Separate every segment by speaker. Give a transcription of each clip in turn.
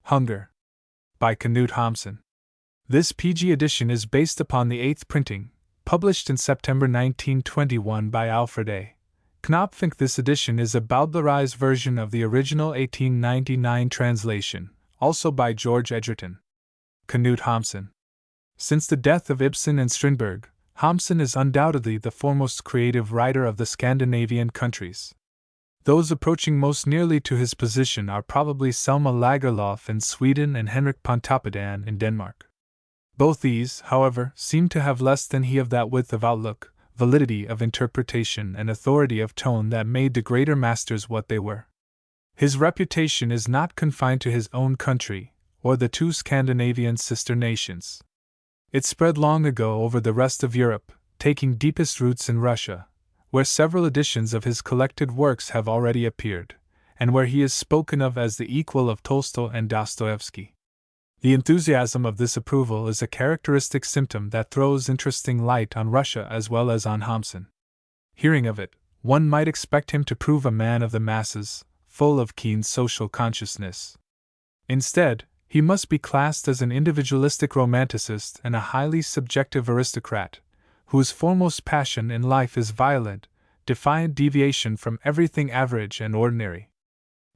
Speaker 1: Hunger, by Knut Hamsun. This PG edition is based upon the 8th printing, published in September 1921 by Alfred A. Knopf. This edition is a bowdlerized version of the original 1899 translation, also by George Edgerton. Knut Hamsun. Since the death of Ibsen and Strindberg, Hamsun is undoubtedly the foremost creative writer of the Scandinavian countries. Those approaching most nearly to his position are probably Selma Lagerlöf in Sweden and Henrik Pontoppidan in Denmark. Both these, however, seem to have less than he of that width of outlook, validity of interpretation, and authority of tone that made the greater masters what they were. His reputation is not confined to his own country, or the two Scandinavian sister nations. It spread long ago over the rest of Europe, taking deepest roots in Russia, where several editions of his collected works have already appeared, and where he is spoken of as the equal of Tolstoy and Dostoevsky. The enthusiasm of this approval is a characteristic symptom that throws interesting light on Russia as well as on Hamsun. Hearing of it, one might expect him to prove a man of the masses, full of keen social consciousness. Instead, he must be classed as an individualistic romanticist and a highly subjective aristocrat, whose foremost passion in life is violent, defiant deviation from everything average and ordinary.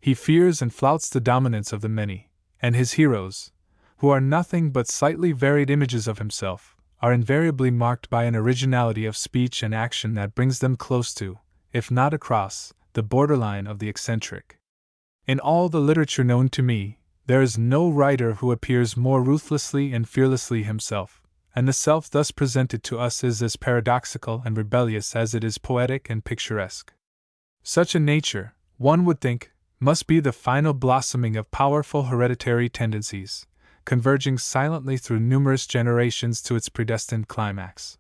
Speaker 1: He fears and flouts the dominance of the many, and his heroes, who are nothing but slightly varied images of himself, are invariably marked by an originality of speech and action that brings them close to, if not across, the borderline of the eccentric. In all the literature known to me, there is no writer who appears more ruthlessly and fearlessly himself, and the self thus presented to us is as paradoxical and rebellious as it is poetic and picturesque. Such a nature, one would think, must be the final blossoming of powerful hereditary tendencies, converging silently through numerous generations to its predestined climax.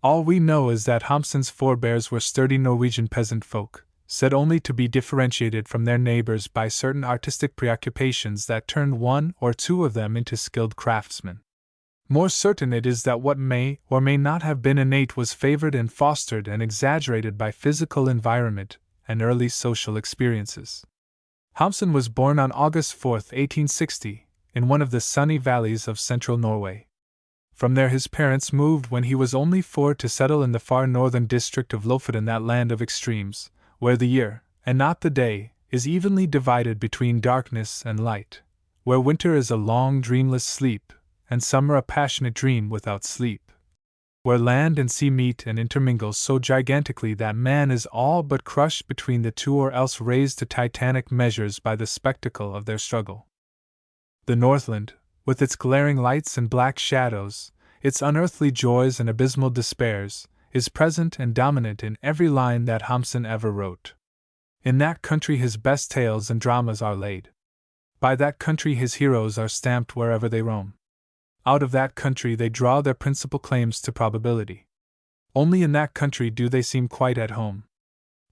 Speaker 1: All we know is that Hamsun's forebears were sturdy Norwegian peasant folk, said only to be differentiated from their neighbors by certain artistic preoccupations that turned one or two of them into skilled craftsmen. More certain it is that what may or may not have been innate was favored and fostered and exaggerated by physical environment and early social experiences. Hamsun was born on August 4, 1860, in one of the sunny valleys of central Norway. From there his parents moved when he was only 4 to settle in the far northern district of Lofoten, that land of extremes, where the year, and not the day, is evenly divided between darkness and light, where winter is a long dreamless sleep, and summer a passionate dream without sleep, where land and sea meet and intermingle so gigantically that man is all but crushed between the two or else raised to titanic measures by the spectacle of their struggle. The Northland, with its glaring lights and black shadows, its unearthly joys and abysmal despairs, is present and dominant in every line that Hamsun ever wrote. In that country his best tales and dramas are laid. By that country his heroes are stamped wherever they roam. Out of that country they draw their principal claims to probability. Only in that country do they seem quite at home.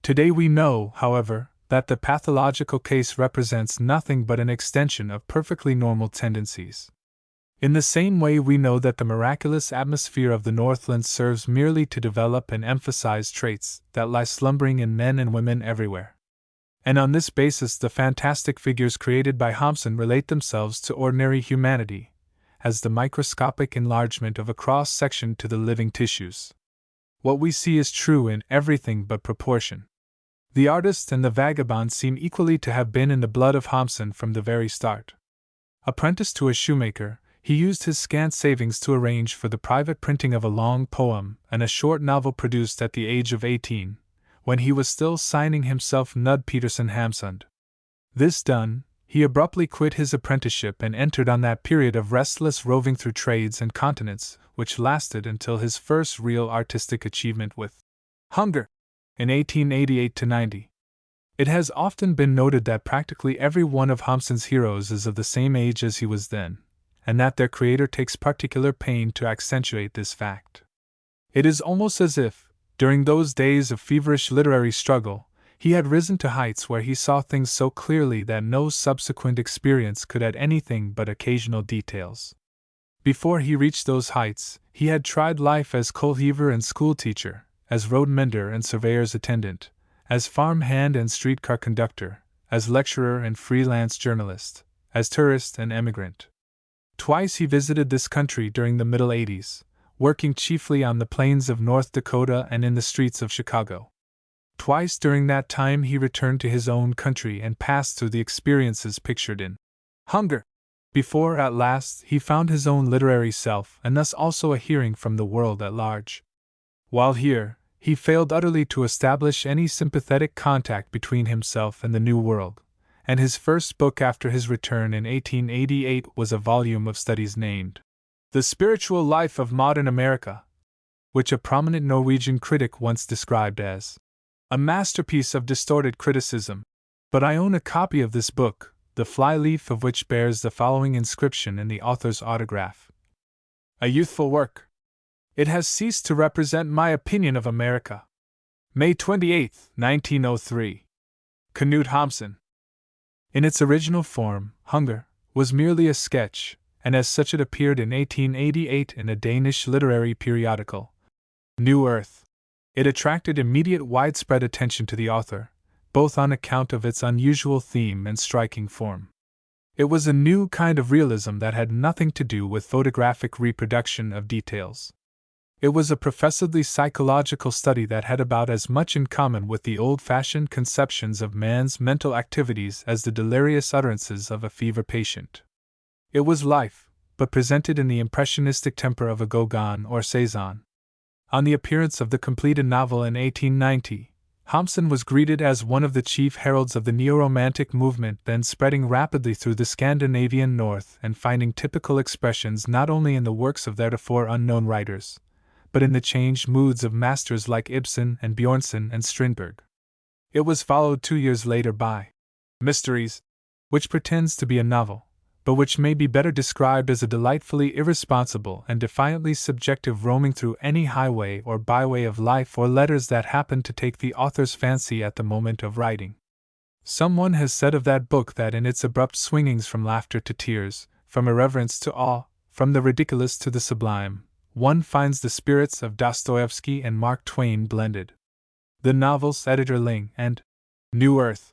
Speaker 1: Today we know, however, that the pathological case represents nothing but an extension of perfectly normal tendencies. In the same way we know that the miraculous atmosphere of the Northland serves merely to develop and emphasize traits that lie slumbering in men and women everywhere. And on this basis the fantastic figures created by Hamsun relate themselves to ordinary humanity, as the microscopic enlargement of a cross-section to the living tissues. What we see is true in everything but proportion. The artist and the vagabond seem equally to have been in the blood of Hamsun from the very start. Apprenticed to a shoemaker, he used his scant savings to arrange for the private printing of a long poem and a short novel produced at the age of 18, when he was still signing himself Knud Petersen Hamsun. This done, he abruptly quit his apprenticeship and entered on that period of restless roving through trades and continents which lasted until his first real artistic achievement with Hunger in 1888-90. It has often been noted that practically every one of Hamsun's heroes is of the same age as he was then, and that their creator takes particular pain to accentuate this fact. It is almost as if, during those days of feverish literary struggle, he had risen to heights where he saw things so clearly that no subsequent experience could add anything but occasional details. Before he reached those heights, he had tried life as coal heaver and schoolteacher, as road mender and surveyor's attendant, as farm hand and streetcar conductor, as lecturer and freelance journalist, as tourist and emigrant. Twice he visited this country during the middle 80s, working chiefly on the plains of North Dakota and in the streets of Chicago. Twice during that time he returned to his own country and passed through the experiences pictured in Hunger, before at last he found his own literary self and thus also a hearing from the world at large. While here, he failed utterly to establish any sympathetic contact between himself and the New World, and his first book after his return in 1888 was a volume of studies named The Spiritual Life of Modern America, which a prominent Norwegian critic once described as a masterpiece of distorted criticism. But I own a copy of this book, the fly-leaf of which bears the following inscription in the author's autograph: "A youthful work. It has ceased to represent my opinion of America. May 28, 1903. Knut Hamsun." In its original form, Hunger was merely a sketch, and as such it appeared in 1888 in a Danish literary periodical, New Earth. It attracted immediate widespread attention to the author, both on account of its unusual theme and striking form. It was a new kind of realism that had nothing to do with photographic reproduction of details. It was a professedly psychological study that had about as much in common with the old-fashioned conceptions of man's mental activities as the delirious utterances of a fever patient. It was life, but presented in the impressionistic temper of a Gauguin or Cézanne. On the appearance of the completed novel in 1890, Hamsun was greeted as one of the chief heralds of the neo-romantic movement then spreading rapidly through the Scandinavian north and finding typical expressions not only in the works of theretofore unknown writers, but in the changed moods of masters like Ibsen and Björnson and Strindberg. It was followed 2 years later by Mysteries, which pretends to be a novel, but which may be better described as a delightfully irresponsible and defiantly subjective roaming through any highway or byway of life or letters that happened to take the author's fancy at the moment of writing. Someone has said of that book that in its abrupt swingings from laughter to tears, from irreverence to awe, from the ridiculous to the sublime, one finds the spirits of Dostoevsky and Mark Twain blended. The novels Editor Ling and New Earth,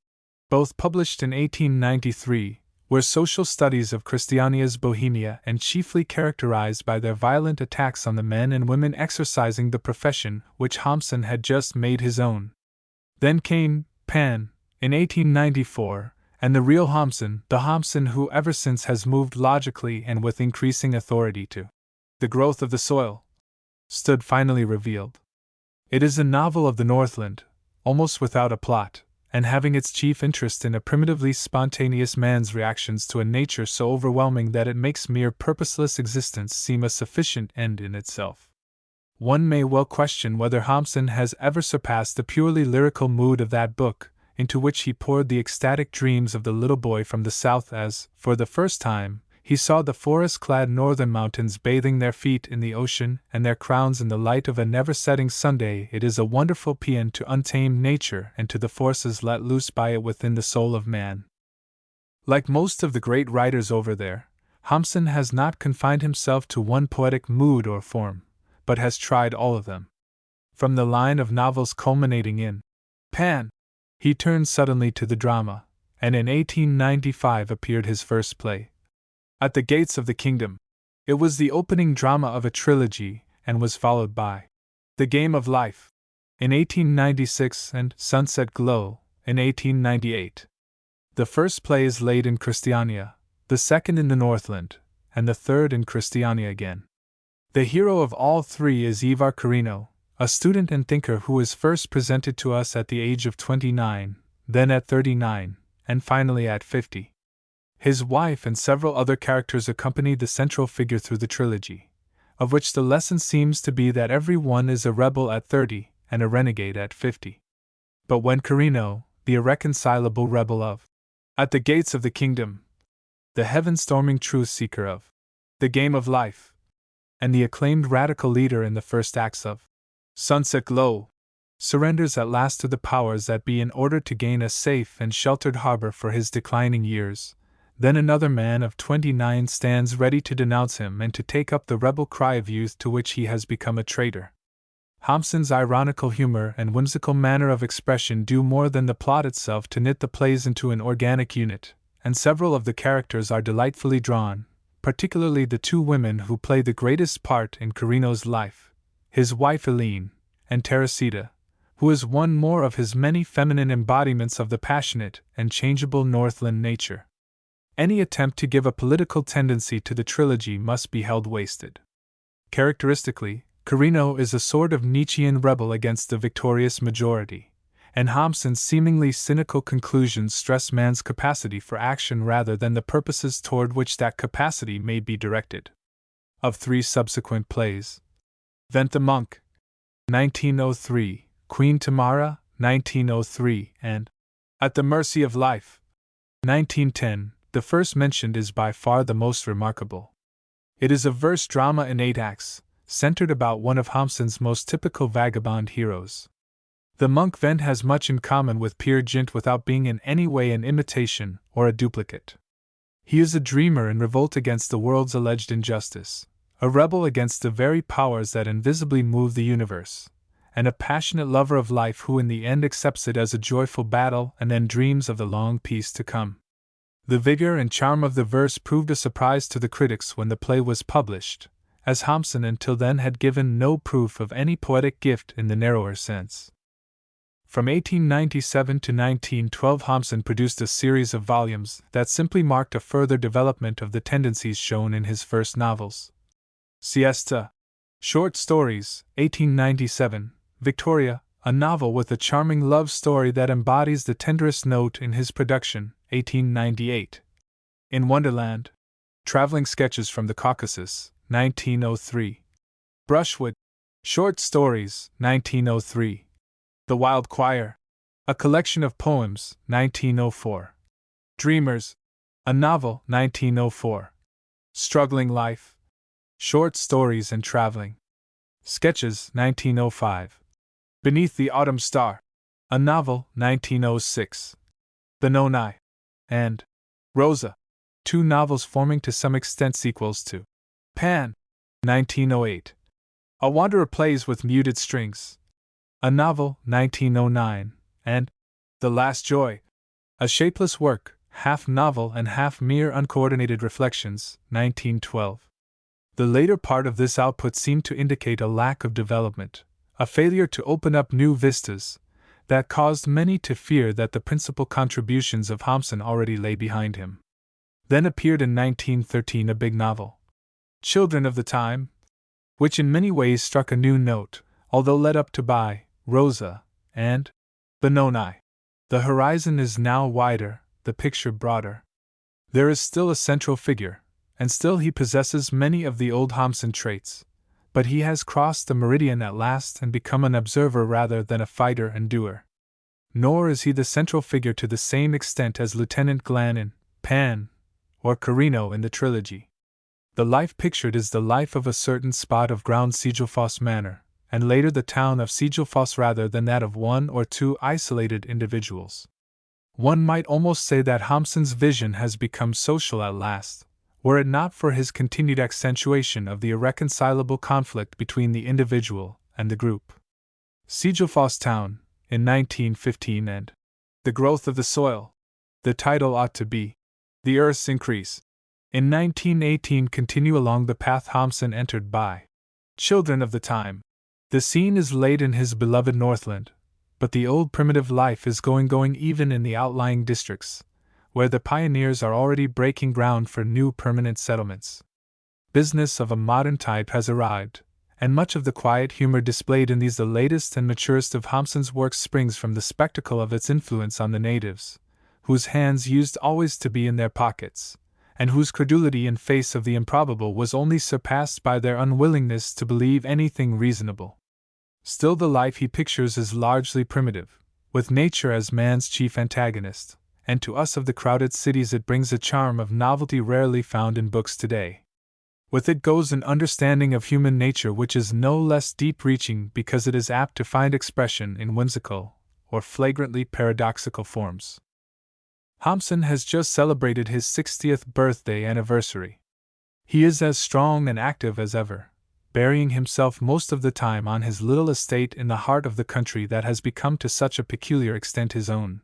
Speaker 1: both published in 1893, were social studies of Christiania's Bohemia and chiefly characterized by their violent attacks on the men and women exercising the profession which Hamsun had just made his own. Then came Pan, in 1894, and the real Hamsun, the Hamsun who ever since has moved logically and with increasing authority to The Growth of the Soil, stood finally revealed. It is a novel of the Northland, almost without a plot, and having its chief interest in a primitively spontaneous man's reactions to a nature so overwhelming that it makes mere purposeless existence seem a sufficient end in itself. One may well question whether Hamsun has ever surpassed the purely lyrical mood of that book, into which he poured the ecstatic dreams of the little boy from the south as, for the first time, he saw the forest-clad northern mountains bathing their feet in the ocean and their crowns in the light of a never-setting Sunday. It is a wonderful paean to untamed nature and to the forces let loose by it within the soul of man. Like most of the great writers over there, Hamsun has not confined himself to one poetic mood or form, but has tried all of them. From the line of novels culminating in Pan, he turned suddenly to the drama, and in 1895 appeared his first play, At the Gates of the Kingdom. It was the opening drama of a trilogy and was followed by The Game of Life in 1896 and Sunset Glow in 1898. The first play is laid in Christiania, the second in the Northland, and the third in Christiania again. The hero of all three is Ivar Carino, a student and thinker who is first presented to us at the age of 29, then at 39, and finally at 50. His wife and several other characters accompany the central figure through the trilogy, of which the lesson seems to be that every one is a rebel at 30 and a renegade at 50. But when Carino, the irreconcilable rebel of At the Gates of the Kingdom, the heaven-storming truth-seeker of The Game of Life, and the acclaimed radical leader in the first acts of Sunset Glow, surrenders at last to the powers that be in order to gain a safe and sheltered harbor for his declining years, then another man of 29 stands ready to denounce him and to take up the rebel cry of youth to which he has become a traitor. Hamsun's ironical humor and whimsical manner of expression do more than the plot itself to knit the plays into an organic unit, and several of the characters are delightfully drawn, particularly the two women who play the greatest part in Carino's life, his wife Helene, and Teresita, who is one more of his many feminine embodiments of the passionate and changeable Northland nature. Any attempt to give a political tendency to the trilogy must be held wasted. Characteristically, Carino is a sort of Nietzschean rebel against the victorious majority, and Hamsun's seemingly cynical conclusions stress man's capacity for action rather than the purposes toward which that capacity may be directed. Of three subsequent plays, Vent the Monk, 1903, Queen Tamara, 1903, and At the Mercy of Life, 1910, the first mentioned is by far the most remarkable. It is a verse drama in 8 acts, centered about one of Hamsun's most typical vagabond heroes. The monk Vent has much in common with Peer Gynt without being in any way an imitation or a duplicate. He is a dreamer in revolt against the world's alleged injustice, a rebel against the very powers that invisibly move the universe, and a passionate lover of life who in the end accepts it as a joyful battle and then dreams of the long peace to come. The vigor and charm of the verse proved a surprise to the critics when the play was published, as Hamsun until then had given no proof of any poetic gift in the narrower sense. From 1897 to 1912, Hamsun produced a series of volumes that simply marked a further development of the tendencies shown in his first novels. Siesta, Short Stories, 1897, Victoria, a novel with a charming love story that embodies the tenderest note in his production, 1898. In Wonderland, Traveling Sketches from the Caucasus, 1903. Brushwood, Short Stories, 1903. The Wild Choir, a collection of poems, 1904. Dreamers, a novel, 1904. Struggling Life, Short Stories and Traveling Sketches, 1905. Beneath the Autumn Star, a novel, 1906. Benoni, and Rosa, two novels forming to some extent sequels to Pan, 1908. A Wanderer Plays with Muted Strings, a novel, 1909, and The Last Joy, a shapeless work, half novel and half mere uncoordinated reflections, 1912. The later part of this output seemed to indicate a lack of development, a failure to open up new vistas, that caused many to fear that the principal contributions of Hamsun already lay behind him. Then appeared in 1913 a big novel, Children of the Time, which in many ways struck a new note, although led up to by Rosa and Benoni. The horizon is now wider, the picture broader. There is still a central figure, and still he possesses many of the old Hamsun traits, but he has crossed the meridian at last and become an observer rather than a fighter and doer. Nor is he the central figure to the same extent as Lieutenant Glan in Pan, or Carino in the trilogy. The life pictured is the life of a certain spot of ground Sigelfoss Manor, and later the town of Sigelfoss rather than that of one or two isolated individuals. One might almost say that Hamsun's vision has become social at last, were it not for his continued accentuation of the irreconcilable conflict between the individual and the group. Sigelfoss Town, in 1915, and The Growth of the Soil, the title ought to be The Earth's Increase, in 1918 continue along the path Hamsun entered by Children of the Time. The scene is laid in his beloved Northland, but the old primitive life is going even in the outlying districts, where the pioneers are already breaking ground for new permanent settlements. Business of a modern type has arrived, and much of the quiet humor displayed in these the latest and maturest of Hamsun's works springs from the spectacle of its influence on the natives, whose hands used always to be in their pockets, and whose credulity in face of the improbable was only surpassed by their unwillingness to believe anything reasonable. Still, the life he pictures is largely primitive, with nature as man's chief antagonist, and to us of the crowded cities it brings a charm of novelty rarely found in books today. With it goes an understanding of human nature which is no less deep-reaching because it is apt to find expression in whimsical or flagrantly paradoxical forms. Hamsun has just celebrated his 60th birthday anniversary. He is as strong and active as ever, burying himself most of the time on his little estate in the heart of the country that has become to such a peculiar extent his own.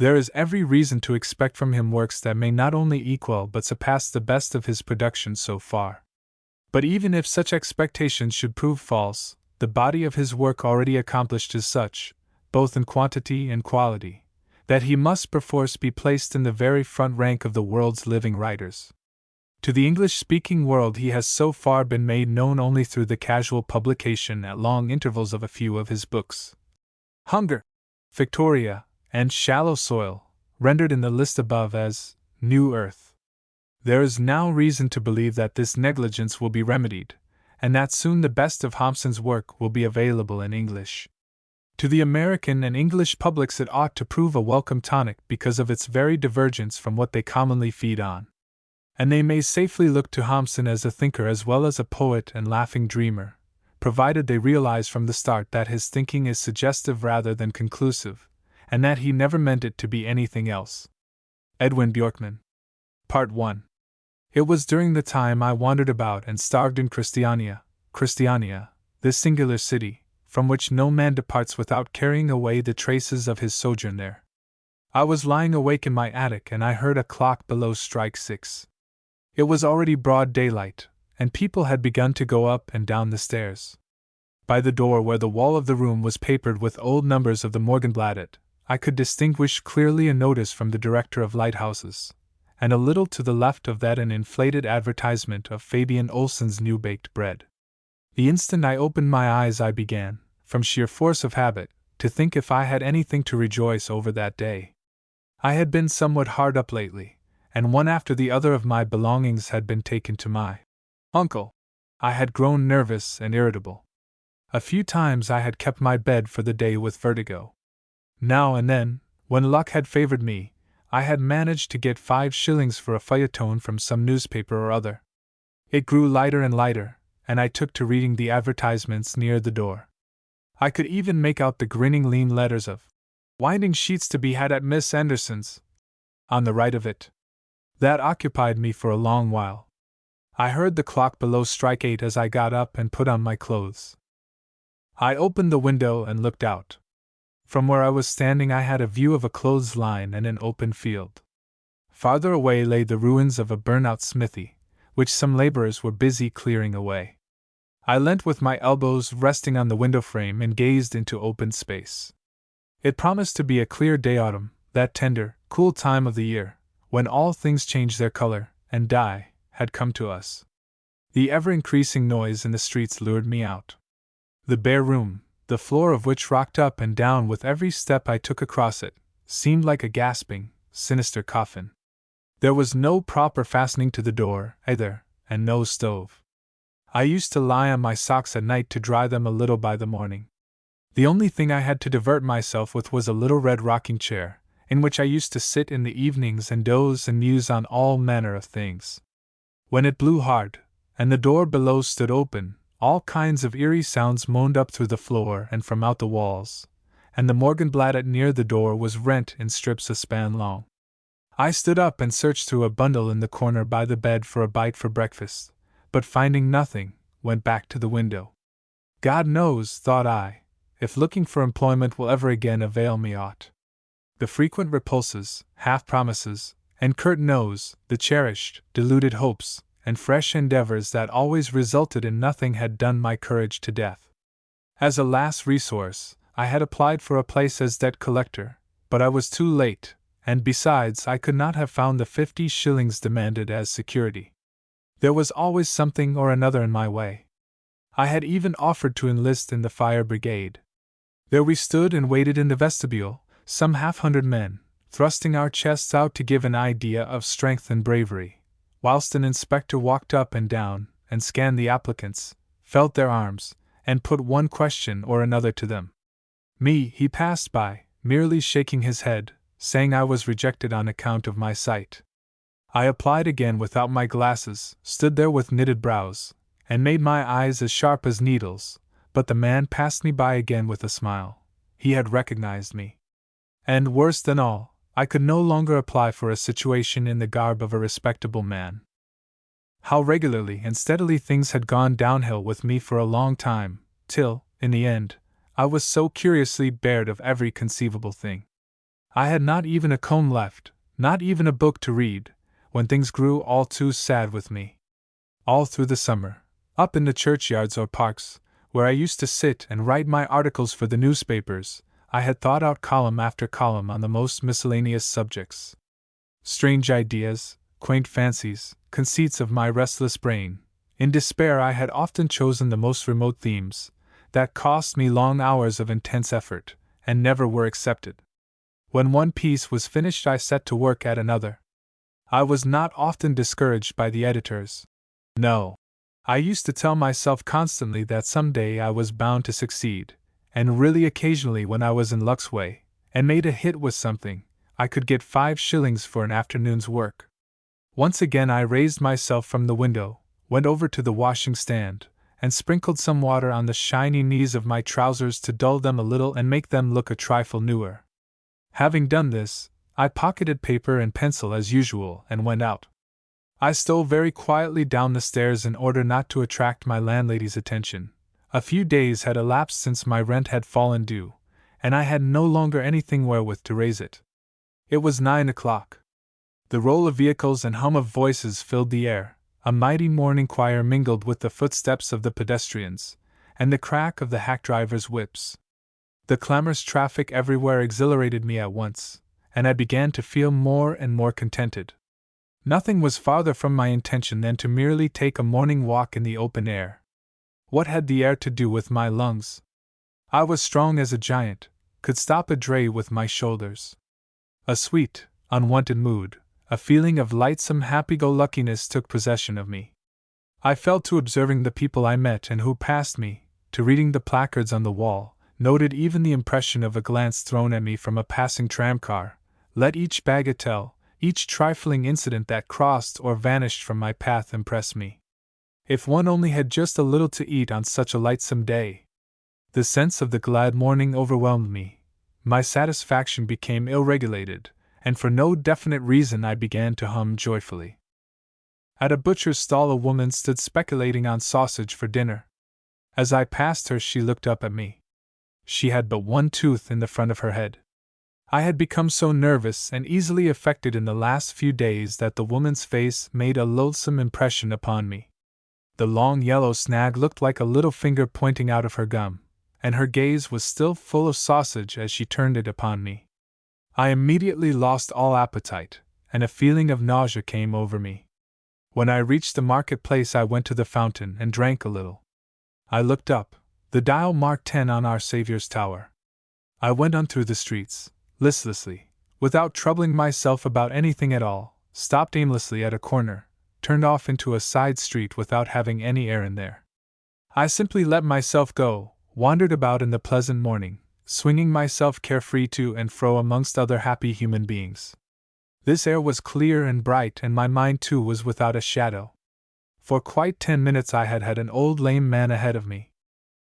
Speaker 1: There is every reason to expect from him works that may not only equal but surpass the best of his productions so far. But even if such expectations should prove false, the body of his work already accomplished is such, both in quantity and quality, that he must perforce be placed in the very front rank of the world's living writers. To the English-speaking world he has so far been made known only through the casual publication at long intervals of a few of his books. Hunger, Victoria, and Shallow Soil, rendered in the list above as New Earth. There is now reason to believe that this negligence will be remedied, and that soon the best of Hamsun's work will be available in English. To the American and English publics it ought to prove a welcome tonic because of its very divergence from what they commonly feed on. And they may safely look to Hamsun as a thinker as well as a poet and laughing dreamer, provided they realize from the start that his thinking is suggestive rather than conclusive, and that he never meant it to be anything else. Edwin Bjorkman. Part 1. It was during the time I wandered about and starved in Christiania, this singular city, from which no man departs without carrying away the traces of his sojourn there. I was lying awake in my attic and I heard a clock below strike 6. It was already broad daylight, and people had begun to go up and down the stairs. By the door where the wall of the room was papered with old numbers of the Morgenbladet, I could distinguish clearly a notice from the director of lighthouses, and a little to the left of that an inflated advertisement of Fabian Olsen's new baked bread. The instant I opened my eyes I began, from sheer force of habit, to think if I had anything to rejoice over that day. I had been somewhat hard up lately, and one after the other of my belongings had been taken to my uncle. I had grown nervous and irritable. A few times I had kept my bed for the day with vertigo. Now and then, when luck had favored me, I had managed to get 5 shillings for a feuilleton from some newspaper or other. It grew lighter and lighter, and I took to reading the advertisements near the door. I could even make out the grinning lean letters of winding sheets to be had at Miss Anderson's on the right of it. That occupied me for a long while. I heard the clock below strike 8 as I got up and put on my clothes. I opened the window and looked out. From where I was standing I had a view of a clothesline and an open field. Farther away lay the ruins of a burnt-out smithy, which some laborers were busy clearing away. I leant with my elbows resting on the window frame and gazed into open space. It promised to be a clear day autumn, that tender, cool time of the year, when all things change their color and die, had come to us. The ever-increasing noise in the streets lured me out. The bare room, the floor of which rocked up and down with every step I took across it, seemed like a gasping, sinister coffin. There was no proper fastening to the door, either, and no stove. I used to lie on my socks at night to dry them a little by the morning. The only thing I had to divert myself with was a little red rocking chair, in which I used to sit in the evenings and doze and muse on all manner of things. When it blew hard, and the door below stood open, all kinds of eerie sounds moaned up through the floor and from out the walls, and the Morgenbladet near the door was rent in strips a span long. I stood up and searched through a bundle in the corner by the bed for a bite for breakfast, but finding nothing, went back to the window. God knows, thought I, if looking for employment will ever again avail me aught. The frequent repulses, half-promises, and curt no's, the cherished, deluded hopes, and fresh endeavors that always resulted in nothing had done my courage to death. As a last resource, I had applied for a place as debt collector, but I was too late, and besides I could not have found the 50 shillings demanded as security. There was always something or another in my way. I had even offered to enlist in the fire brigade. There we stood and waited in the vestibule, some 100 men, thrusting our chests out to give an idea of strength and bravery, whilst an inspector walked up and down, and scanned the applicants, felt their arms, and put one question or another to them. Me he passed by, merely shaking his head, saying I was rejected on account of my sight. I applied again without my glasses, stood there with knitted brows, and made my eyes as sharp as needles, but the man passed me by again with a smile. He had recognized me. And worse than all, I could no longer apply for a situation in the garb of a respectable man. How regularly and steadily things had gone downhill with me for a long time, till, in the end, I was so curiously bared of every conceivable thing. I had not even a comb left, not even a book to read, when things grew all too sad with me. All through the summer, up in the churchyards or parks, where I used to sit and write my articles for the newspapers, I had thought out column after column on the most miscellaneous subjects. Strange ideas, quaint fancies, conceits of my restless brain. In despair, I had often chosen the most remote themes, that cost me long hours of intense effort, and never were accepted. When one piece was finished, I set to work at another. I was not often discouraged by the editors. No. I used to tell myself constantly that some day I was bound to succeed, and really occasionally when I was in luck's way, and made a hit with something, I could get 5 shillings for an afternoon's work. Once again I raised myself from the window, went over to the washing stand, and sprinkled some water on the shiny knees of my trousers to dull them a little and make them look a trifle newer. Having done this, I pocketed paper and pencil as usual and went out. I stole very quietly down the stairs in order not to attract my landlady's attention. A few days had elapsed since my rent had fallen due, and I had no longer anything wherewith to raise it. It was 9 o'clock. The roll of vehicles and hum of voices filled the air, a mighty morning choir mingled with the footsteps of the pedestrians, and the crack of the hack drivers' whips. The clamorous traffic everywhere exhilarated me at once, and I began to feel more and more contented. Nothing was farther from my intention than to merely take a morning walk in the open air. What had the air to do with my lungs? I was strong as a giant, could stop a dray with my shoulders. A sweet, unwonted mood, a feeling of lightsome happy-go-luckiness took possession of me. I fell to observing the people I met and who passed me, to reading the placards on the wall, noted even the impression of a glance thrown at me from a passing tramcar, let each bagatelle, each trifling incident that crossed or vanished from my path impress me. If one only had just a little to eat on such a lightsome day! The sense of the glad morning overwhelmed me. My satisfaction became ill-regulated, and for no definite reason I began to hum joyfully. At a butcher's stall a woman stood speculating on sausage for dinner. As I passed her she looked up at me. She had but one tooth in the front of her head. I had become so nervous and easily affected in the last few days that the woman's face made a loathsome impression upon me. The long yellow snag looked like a little finger pointing out of her gum, and her gaze was still full of sausage as she turned it upon me. I immediately lost all appetite, and a feeling of nausea came over me. When I reached the market-place I went to the fountain and drank a little. I looked up, the dial marked 10 on Our Saviour's Tower. I went on through the streets, listlessly, without troubling myself about anything at all, stopped aimlessly at a corner, turned off into a side street without having any errand there. I simply let myself go, wandered about in the pleasant morning, swinging myself carefree to and fro amongst other happy human beings. This air was clear and bright, and my mind too was without a shadow. For quite 10 minutes I had an old lame man ahead of me.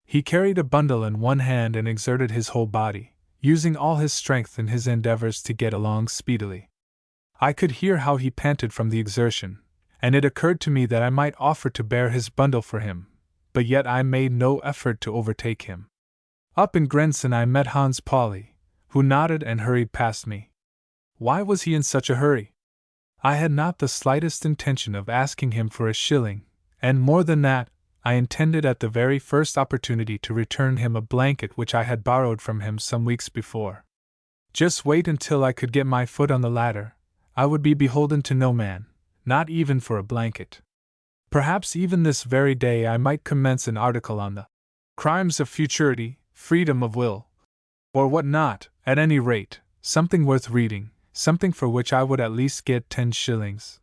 Speaker 1: He carried a bundle in one hand and exerted his whole body, using all his strength in his endeavors to get along speedily. I could hear how he panted from the exertion, and it occurred to me that I might offer to bear his bundle for him, but yet I made no effort to overtake him. Up in Grenson I met Hans Pauli, who nodded and hurried past me. Why was he in such a hurry? I had not the slightest intention of asking him for a shilling, and more than that, I intended at the very first opportunity to return him a blanket which I had borrowed from him some weeks before. Just wait until I could get my foot on the ladder, I would be beholden to no man, not even for a blanket. Perhaps even this very day I might commence an article on the crimes of futurity, freedom of will, or what not, at any rate, something worth reading, something for which I would at least get 10 shillings.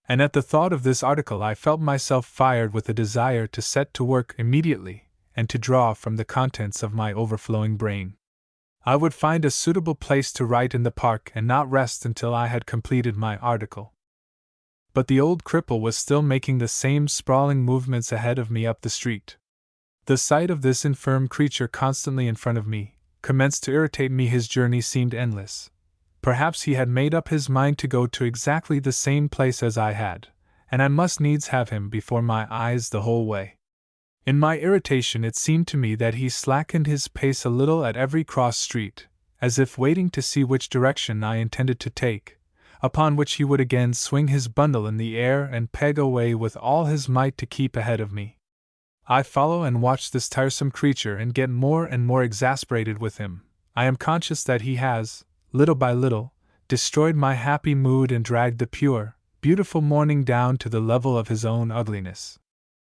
Speaker 1: And at the thought of this article I felt myself fired with a desire to set to work immediately, and to draw from the contents of my overflowing brain. I would find a suitable place to write in the park and not rest until I had completed my article. But the old cripple was still making the same sprawling movements ahead of me up the street. The sight of this infirm creature constantly in front of me commenced to irritate me. His journey seemed endless. Perhaps he had made up his mind to go to exactly the same place as I had, and I must needs have him before my eyes the whole way. In my irritation it seemed to me that he slackened his pace a little at every cross street, as if waiting to see which direction I intended to take, upon which he would again swing his bundle in the air and peg away with all his might to keep ahead of me. I follow and watch this tiresome creature and get more and more exasperated with him. I am conscious that he has, little by little, destroyed my happy mood and dragged the pure, beautiful morning down to the level of his own ugliness.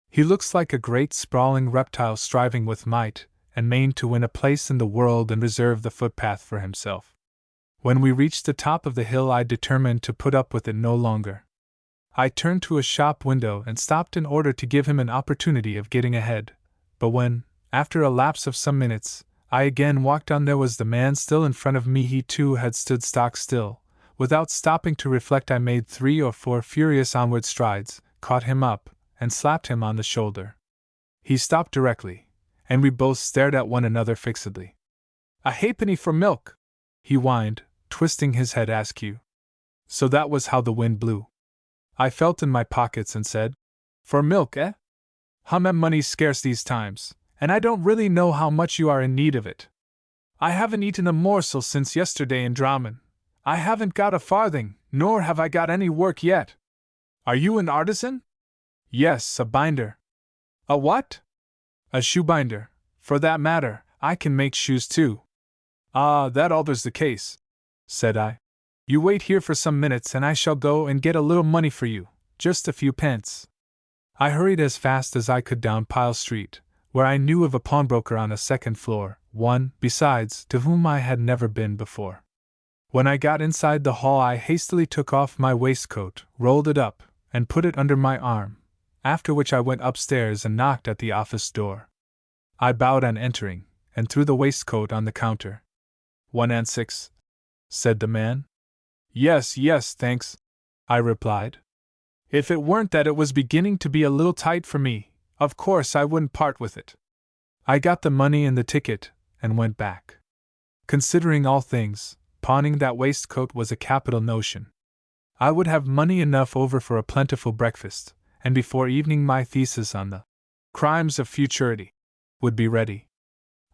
Speaker 1: He looks like a great sprawling reptile striving with might and main to win a place in the world and reserve the footpath for himself. When we reached the top of the hill, I determined to put up with it no longer. I turned to a shop window and stopped in order to give him an opportunity of getting ahead, but when, after a lapse of some minutes, I again walked on, there was the man still in front of me. He too had stood stock still. Without stopping to reflect, I made 3 or 4 furious onward strides, caught him up, and slapped him on the shoulder. He stopped directly, and we both stared at one another fixedly. "A halfpenny for milk," he whined, twisting his head askew. So that was how the wind blew. I felt in my pockets and said, "For milk, eh? Money's scarce these times, and I don't really know how much you are in need of it. I haven't eaten a morsel since yesterday in Drammen. I haven't got a farthing, nor have I got any work yet. Are you an artisan?" "Yes, a binder." "A what?" "A shoebinder. For that matter, I can make shoes too." "Ah, that alters the case," said I. "You wait here for some minutes and I shall go and get a little money for you, just a few pence." I hurried as fast as I could down Pyle Street, where I knew of a pawnbroker on a second floor, one, besides, to whom I had never been before. When I got inside the hall, I hastily took off my waistcoat, rolled it up, and put it under my arm, after which I went upstairs and knocked at the office door. I bowed on entering, and threw the waistcoat on the counter. 1 and 6, said the man. Yes, thanks, I replied. If it weren't that it was beginning to be a little tight for me, of course I wouldn't part with it. I got the money and the ticket, and went back. Considering all things, pawning that waistcoat was a capital notion. I would have money enough over for a plentiful breakfast, and before evening my thesis on the crimes of futurity would be ready.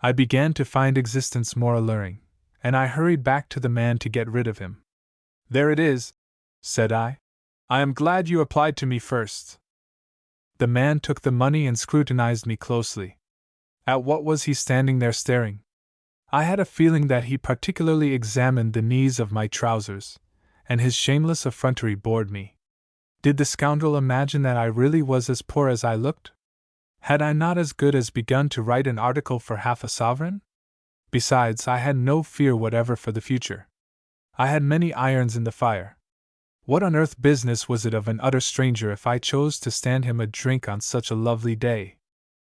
Speaker 1: I began to find existence more alluring, and I hurried back to the man to get rid of him. There it is, said I. I am glad you applied to me first. The man took the money and scrutinized me closely. At what was he standing there staring? I had a feeling that he particularly examined the knees of my trousers, and his shameless effrontery bored me. Did the scoundrel imagine that I really was as poor as I looked? Had I not as good as begun to write an article for half a sovereign? Besides, I had no fear whatever for the future. I had many irons in the fire. What on earth business was it of an utter stranger if I chose to stand him a drink on such a lovely day?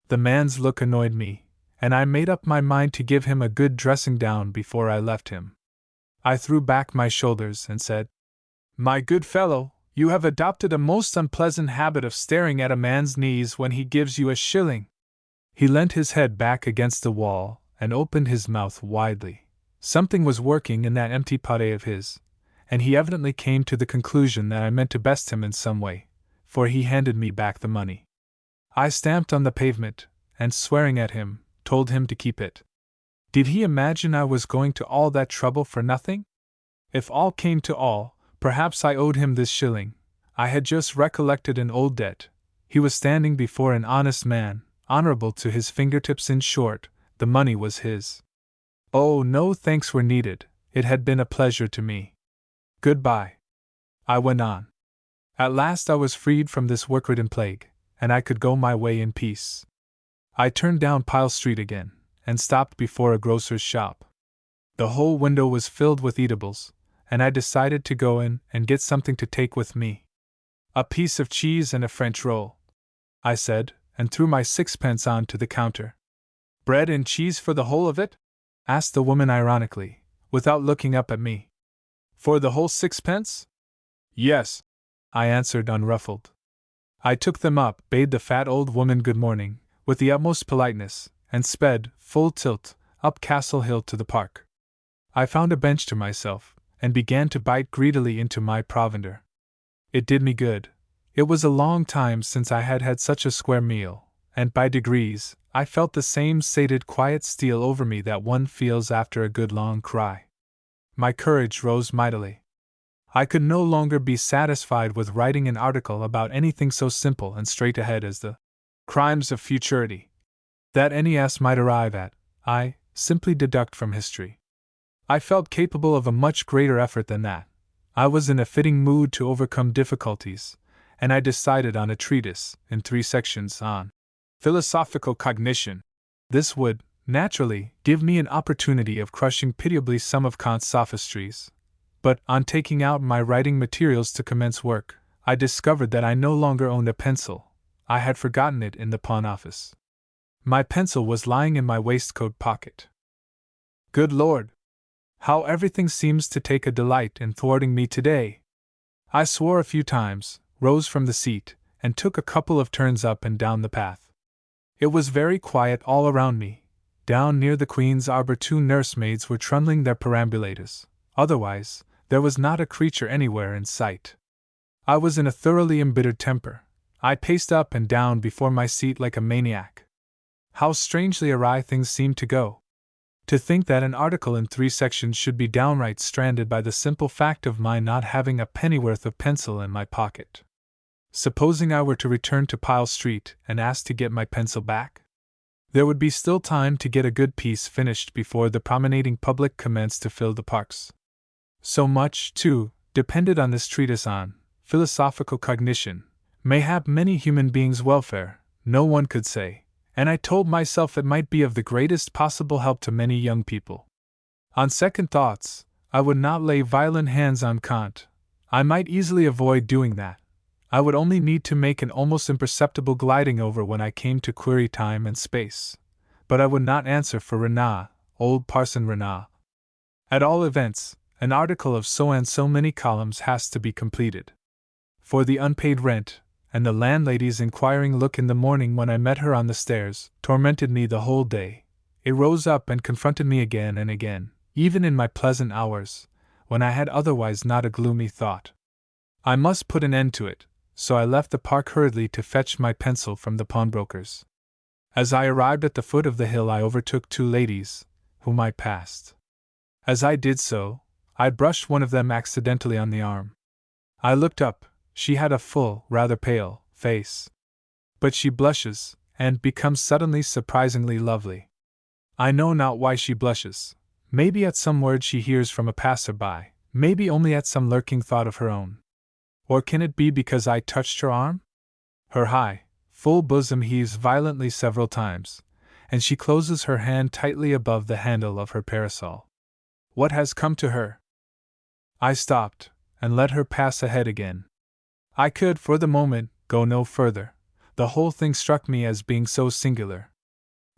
Speaker 1: The man's look annoyed me, and I made up my mind to give him a good dressing down before I left him. I threw back my shoulders and said, My good fellow, you have adopted a most unpleasant habit of staring at a man's knees when he gives you a shilling. He leant his head back against the wall and opened his mouth widely. Something was working in that empty pate of his, and he evidently came to the conclusion that I meant to best him in some way, for he handed me back the money. I stamped on the pavement, and swearing at him, told him to keep it. Did he imagine I was going to all that trouble for nothing? If all came to all, perhaps I owed him this shilling. I had just recollected an old debt. He was standing before an honest man, honorable to his fingertips. In short, the money was his. Oh, no thanks were needed. It had been a pleasure to me. Goodbye, I went on. At last I was freed from this work-ridden plague, and I could go my way in peace. I turned down Pyle Street again, and stopped before a grocer's shop. The whole window was filled with eatables, and I decided to go in and get something to take with me. A piece of cheese and a French roll, I said, and threw my 6pence on to the counter. Bread and cheese for the whole of it? Asked the woman ironically, without looking up at me. For the whole 6pence? Yes, I answered unruffled. I took them up, bade the fat old woman good morning, with the utmost politeness, and sped, full tilt, up Castle Hill to the park. I found a bench to myself, and began to bite greedily into my provender. It did me good. It was a long time since I had had such a square meal, and by degrees, I felt the same sated quiet steal over me that one feels after a good long cry. My courage rose mightily. I could no longer be satisfied with writing an article about anything so simple and straight ahead as the crimes of futurity that any ass might arrive at, I simply deduct from history. I felt capable of a much greater effort than that. I was in a fitting mood to overcome difficulties, and I decided on a treatise, in 3 sections, on philosophical cognition. This would, naturally, give me an opportunity of crushing pitiably some of Kant's sophistries. But, on taking out my writing materials to commence work, I discovered that I no longer owned a pencil. I had forgotten it in the pawn office. My pencil was lying in my waistcoat pocket. Good Lord! How everything seems to take a delight in thwarting me today! I swore a few times, rose from the seat, and took a couple of turns up and down the path. It was very quiet all around me. Down near the Queen's Arbor 2 nursemaids were trundling their perambulators. Otherwise, there was not a creature anywhere in sight. I was in a thoroughly embittered temper. I paced up and down before my seat like a maniac. How strangely awry things seemed to go. To think that an article in 3 sections should be downright stranded by the simple fact of my not having a pennyworth of pencil in my pocket. Supposing I were to return to Pyle Street and ask to get my pencil back? There would be still time to get a good piece finished before the promenading public commenced to fill the parks. So much, too, depended on this treatise on philosophical cognition, mayhap many human beings' welfare, no one could say, and I told myself it might be of the greatest possible help to many young people. On second thoughts, I would not lay violent hands on Kant. I might easily avoid doing that. I would only need to make an almost imperceptible gliding over when I came to query time and space. But I would not answer for Renat, old Parson Renat. At all events, an article of so and so many columns has to be completed. For the unpaid rent, and the landlady's inquiring look in the morning when I met her on the stairs, tormented me the whole day. It rose up and confronted me again and again, even in my pleasant hours, when I had otherwise not a gloomy thought. I must put an end to it, so I left the park hurriedly to fetch my pencil from the pawnbroker's. As I arrived at the foot of the hill, I overtook 2 ladies, whom I passed. As I did so, I brushed one of them accidentally on the arm. I looked up. She had a full, rather pale, face. But she blushes, and becomes suddenly surprisingly lovely. I know not why she blushes, maybe at some word she hears from a passer-by, maybe only at some lurking thought of her own. Or can it be because I touched her arm? Her high, full bosom heaves violently several times, and she closes her hand tightly above the handle of her parasol. What has come to her? I stopped, and let her pass ahead again. I could, for the moment, go no further. The whole thing struck me as being so singular.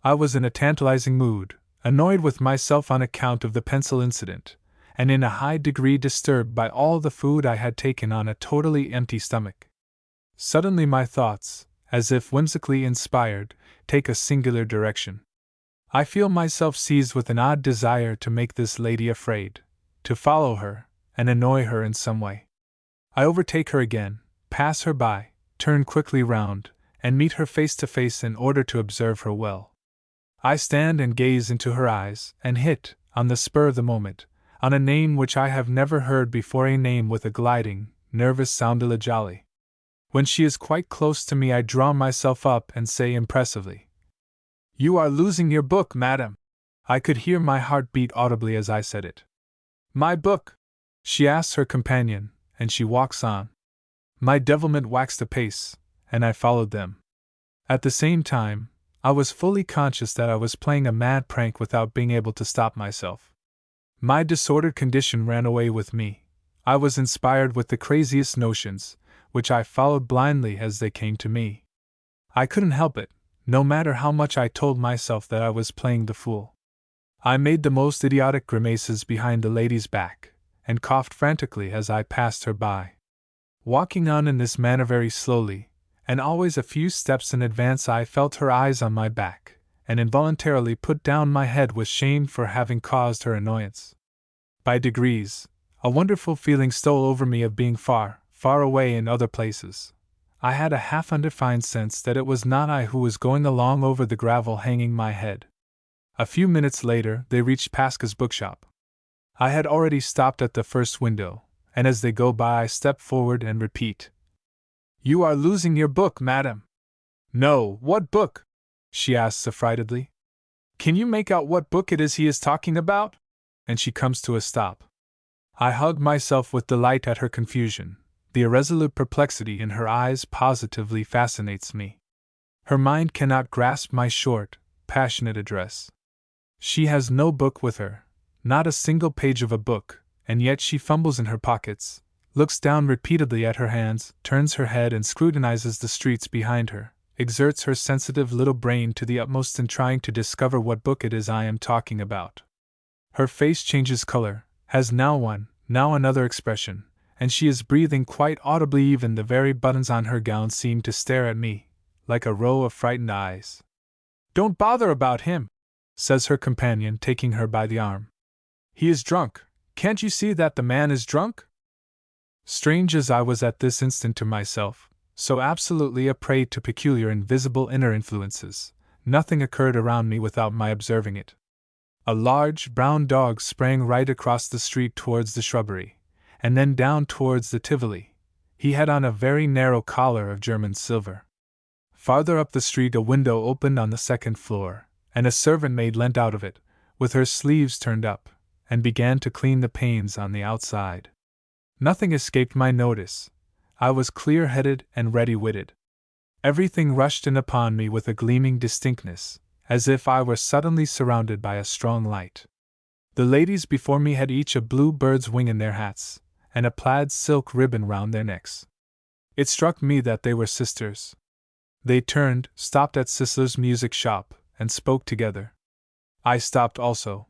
Speaker 1: I was in a tantalizing mood, annoyed with myself on account of the pencil incident, and in a high degree disturbed by all the food I had taken on a totally empty stomach. Suddenly my thoughts, as if whimsically inspired, take a singular direction. I feel myself seized with an odd desire to make this lady afraid, to follow her, and annoy her in some way. I overtake her again, pass her by, turn quickly round, and meet her face to face in order to observe her well. I stand and gaze into her eyes, and hit, on the spur of the moment, on a name which I have never heard before, a name with a gliding, nervous sound de la jolly. When she is quite close to me, I draw myself up and say impressively, "You are losing your book, madam." I could hear my heart beat audibly as I said it. "My book?" she asks her companion, and she walks on. My devilment waxed apace, and I followed them. At the same time, I was fully conscious that I was playing a mad prank without being able to stop myself. My disordered condition ran away with me. I was inspired with the craziest notions, which I followed blindly as they came to me. I couldn't help it, no matter how much I told myself that I was playing the fool. I made the most idiotic grimaces behind the lady's back, and coughed frantically as I passed her by. Walking on in this manner very slowly, and always a few steps in advance, I felt her eyes on my back, and involuntarily put down my head with shame for having caused her annoyance. By degrees, a wonderful feeling stole over me of being far, far away in other places. I had a half undefined sense that it was not I who was going along over the gravel hanging my head. A few minutes later, they reached Pasca's bookshop. I had already stopped at the first window, and as they go by, I step forward and repeat, "You are losing your book, madam." "No, what book?" she asks affrightedly. "Can you make out what book it is he is talking about?" And she comes to a stop. I hug myself with delight at her confusion. The irresolute perplexity in her eyes positively fascinates me. Her mind cannot grasp my short, passionate address. She has no book with her, not a single page of a book, and yet she fumbles in her pockets, looks down repeatedly at her hands, turns her head and scrutinizes the streets behind her, exerts her sensitive little brain to the utmost in trying to discover what book it is I am talking about. Her face changes color, has now one, now another expression, and she is breathing quite audibly. Even the very buttons on her gown seem to stare at me, like a row of frightened eyes. "Don't bother about him," says her companion, taking her by the arm. "He is drunk. Can't you see that the man is drunk?" Strange as I was at this instant to myself, so absolutely a prey to peculiar invisible inner influences, nothing occurred around me without my observing it. A large, brown dog sprang right across the street towards the shrubbery, and then down towards the Tivoli. He had on a very narrow collar of German silver. Farther up the street a window opened on the second floor, and a servant maid leant out of it, with her sleeves turned up, and began to clean the panes on the outside. Nothing escaped my notice. I was clear-headed and ready-witted. Everything rushed in upon me with a gleaming distinctness, as if I were suddenly surrounded by a strong light. The ladies before me had each a blue bird's wing in their hats, and a plaid silk ribbon round their necks. It struck me that they were sisters. They turned, stopped at Sisler's music shop, and spoke together. I stopped also.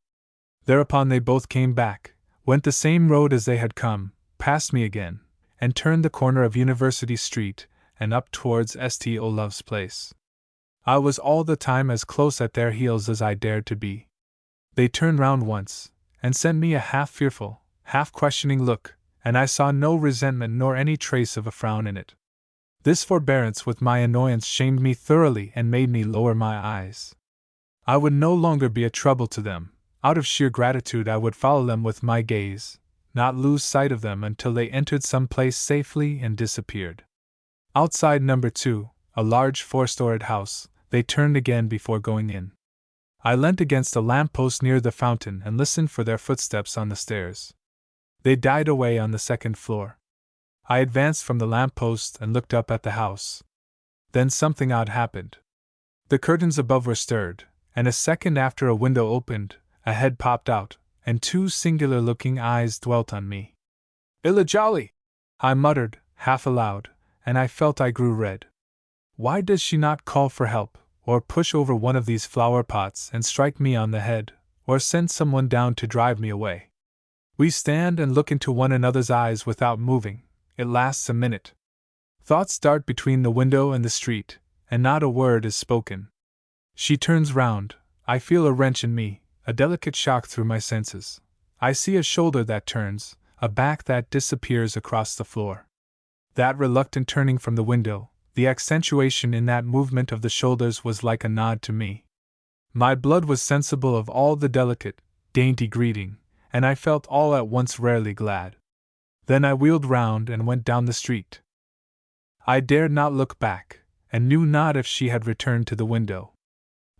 Speaker 1: Thereupon they both came back, went the same road as they had come, passed me again, and turned the corner of University Street, and up towards St. Olave's Place. I was all the time as close at their heels as I dared to be. They turned round once, and sent me a half-fearful, half-questioning look, and I saw no resentment nor any trace of a frown in it. This forbearance with my annoyance shamed me thoroughly and made me lower my eyes. I would no longer be a trouble to them. Out of sheer gratitude I would follow them with my gaze, not lose sight of them until they entered some place safely and disappeared. Outside number 2, a large four-storied house, they turned again before going in. I leant against a lamp-post near the fountain and listened for their footsteps on the stairs. They died away on the second floor. I advanced from the lamp-post and looked up at the house. Then something odd happened. The curtains above were stirred, and a second after a window opened, a head popped out, and two singular-looking eyes dwelt on me. "Illa jolly!" I muttered, half aloud, and I felt I grew red. Why does she not call for help, or push over one of these flower pots and strike me on the head, or send someone down to drive me away? We stand and look into one another's eyes without moving. It lasts a minute. Thoughts dart between the window and the street, and not a word is spoken. She turns round. I feel a wrench in me, a delicate shock through my senses. I see a shoulder that turns, a back that disappears across the floor. That reluctant turning from the window, the accentuation in that movement of the shoulders was like a nod to me. My blood was sensible of all the delicate, dainty greeting, and I felt all at once rarely glad. Then I wheeled round and went down the street. I dared not look back, and knew not if she had returned to the window.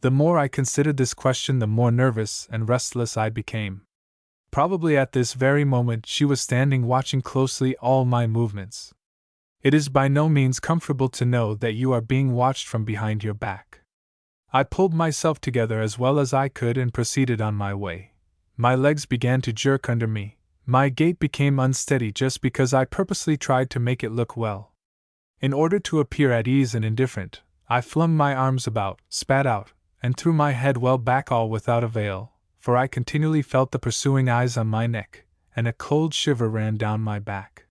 Speaker 1: The more I considered this question, the more nervous and restless I became. Probably at this very moment she was standing watching closely all my movements. It is by no means comfortable to know that you are being watched from behind your back. I pulled myself together as well as I could and proceeded on my way. My legs began to jerk under me. My gait became unsteady just because I purposely tried to make it look well. In order to appear at ease and indifferent, I flung my arms about, spat out, and threw my head well back, all without avail, for I continually felt the pursuing eyes on my neck, and a cold shiver ran down my back.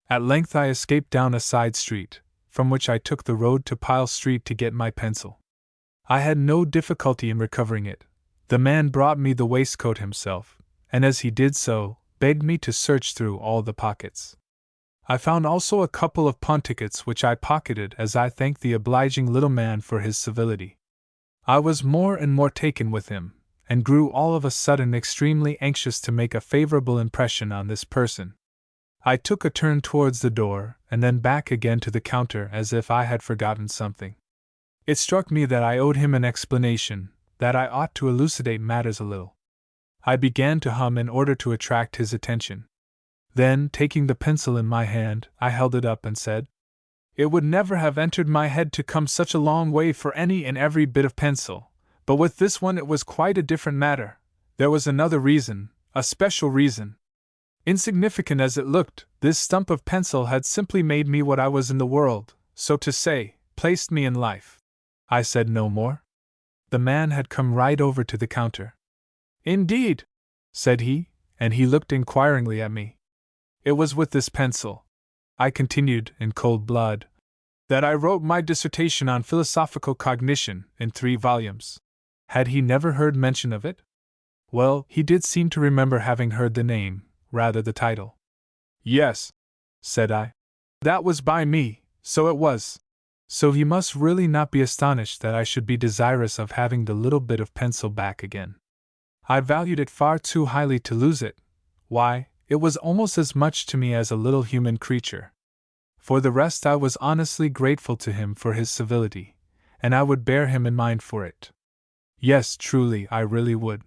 Speaker 1: At length I escaped down a side street, from which I took the road to Pyle Street to get my pencil. I had no difficulty in recovering it. The man brought me the waistcoat himself, and as he did so, begged me to search through all the pockets. I found also a couple of pawn tickets which I pocketed as I thanked the obliging little man for his civility. I was more and more taken with him, and grew all of a sudden extremely anxious to make a favorable impression on this person. I took a turn towards the door, and then back again to the counter as if I had forgotten something. It struck me that I owed him an explanation, that I ought to elucidate matters a little. I began to hum in order to attract his attention. Then, taking the pencil in my hand, I held it up and said, "It would never have entered my head to come such a long way for any and every bit of pencil, but with this one it was quite a different matter. There was another reason, a special reason. Insignificant as it looked, this stump of pencil had simply made me what I was in the world, so to say, placed me in life." I said no more. The man had come right over to the counter. "Indeed," said he, and he looked inquiringly at me. "It was with this pencil," I continued in cold blood, "that I wrote my dissertation on philosophical cognition in 3 volumes. Had he never heard mention of it? Well, he did seem to remember having heard the name, rather the title. "Yes," said I. "That was by me, so it was. So you must really not be astonished that I should be desirous of having the little bit of pencil back again. I valued it far too highly to lose it. Why, it was almost as much to me as a little human creature. For the rest, I was honestly grateful to him for his civility, and I would bear him in mind for it. Yes, truly, I really would.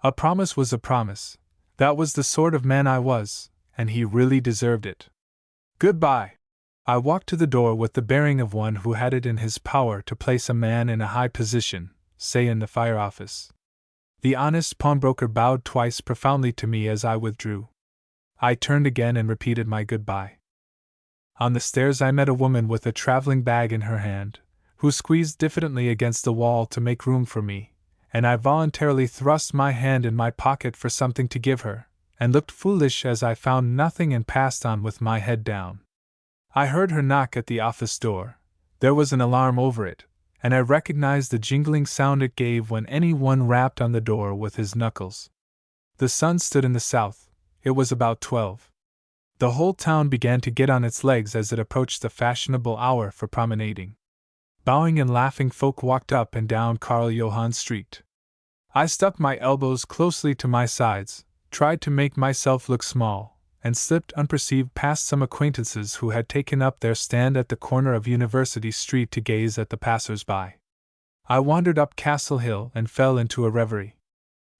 Speaker 1: A promise was a promise. That was the sort of man I was, and he really deserved it. Goodbye." I walked to the door with the bearing of one who had it in his power to place a man in a high position, say in the fire office. The honest pawnbroker bowed twice profoundly to me as I withdrew. I turned again and repeated my goodbye. On the stairs I met a woman with a traveling bag in her hand, who squeezed diffidently against the wall to make room for me, and I voluntarily thrust my hand in my pocket for something to give her, and looked foolish as I found nothing and passed on with my head down. I heard her knock at the office door. There was an alarm over it, and I recognized the jingling sound it gave when any one rapped on the door with his knuckles. The sun stood in the south. It was about 12. The whole town began to get on its legs as it approached the fashionable hour for promenading. Bowing and laughing folk walked up and down Karl Johann Street. I stuck my elbows closely to my sides, tried to make myself look small, and slipped unperceived past some acquaintances who had taken up their stand at the corner of University Street to gaze at the passers-by. I wandered up Castle Hill and fell into a reverie.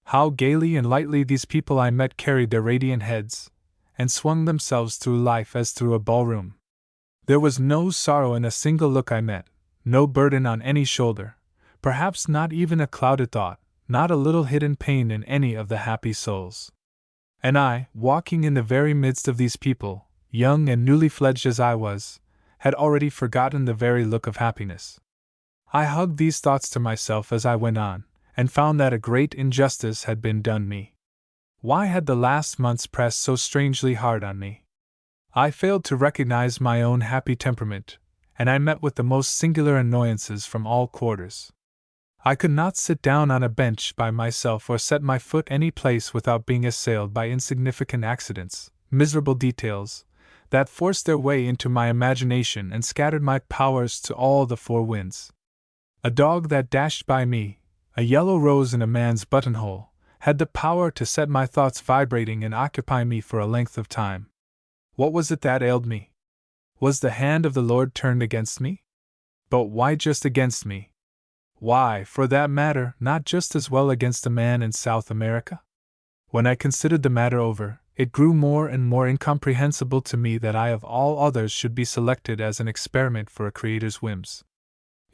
Speaker 1: How gaily and lightly these people I met carried their radiant heads, and swung themselves through life as through a ballroom. There was no sorrow in a single look I met, no burden on any shoulder, perhaps not even a clouded thought, not a little hidden pain in any of the happy souls. And I, walking in the very midst of these people, young and newly fledged as I was, had already forgotten the very look of happiness. I hugged these thoughts to myself as I went on, and found that a great injustice had been done me. Why had the last months pressed so strangely hard on me? I failed to recognize my own happy temperament, and I met with the most singular annoyances from all quarters. I could not sit down on a bench by myself or set my foot any place without being assailed by insignificant accidents, miserable details, that forced their way into my imagination and scattered my powers to all the 4 winds. A dog that dashed by me, a yellow rose in a man's buttonhole, had the power to set my thoughts vibrating and occupy me for a length of time. What was it that ailed me? Was the hand of the Lord turned against me? But why just against me? Why, for that matter, not just as well against a man in South America? When I considered the matter over, it grew more and more incomprehensible to me that I of all others should be selected as an experiment for a creator's whims.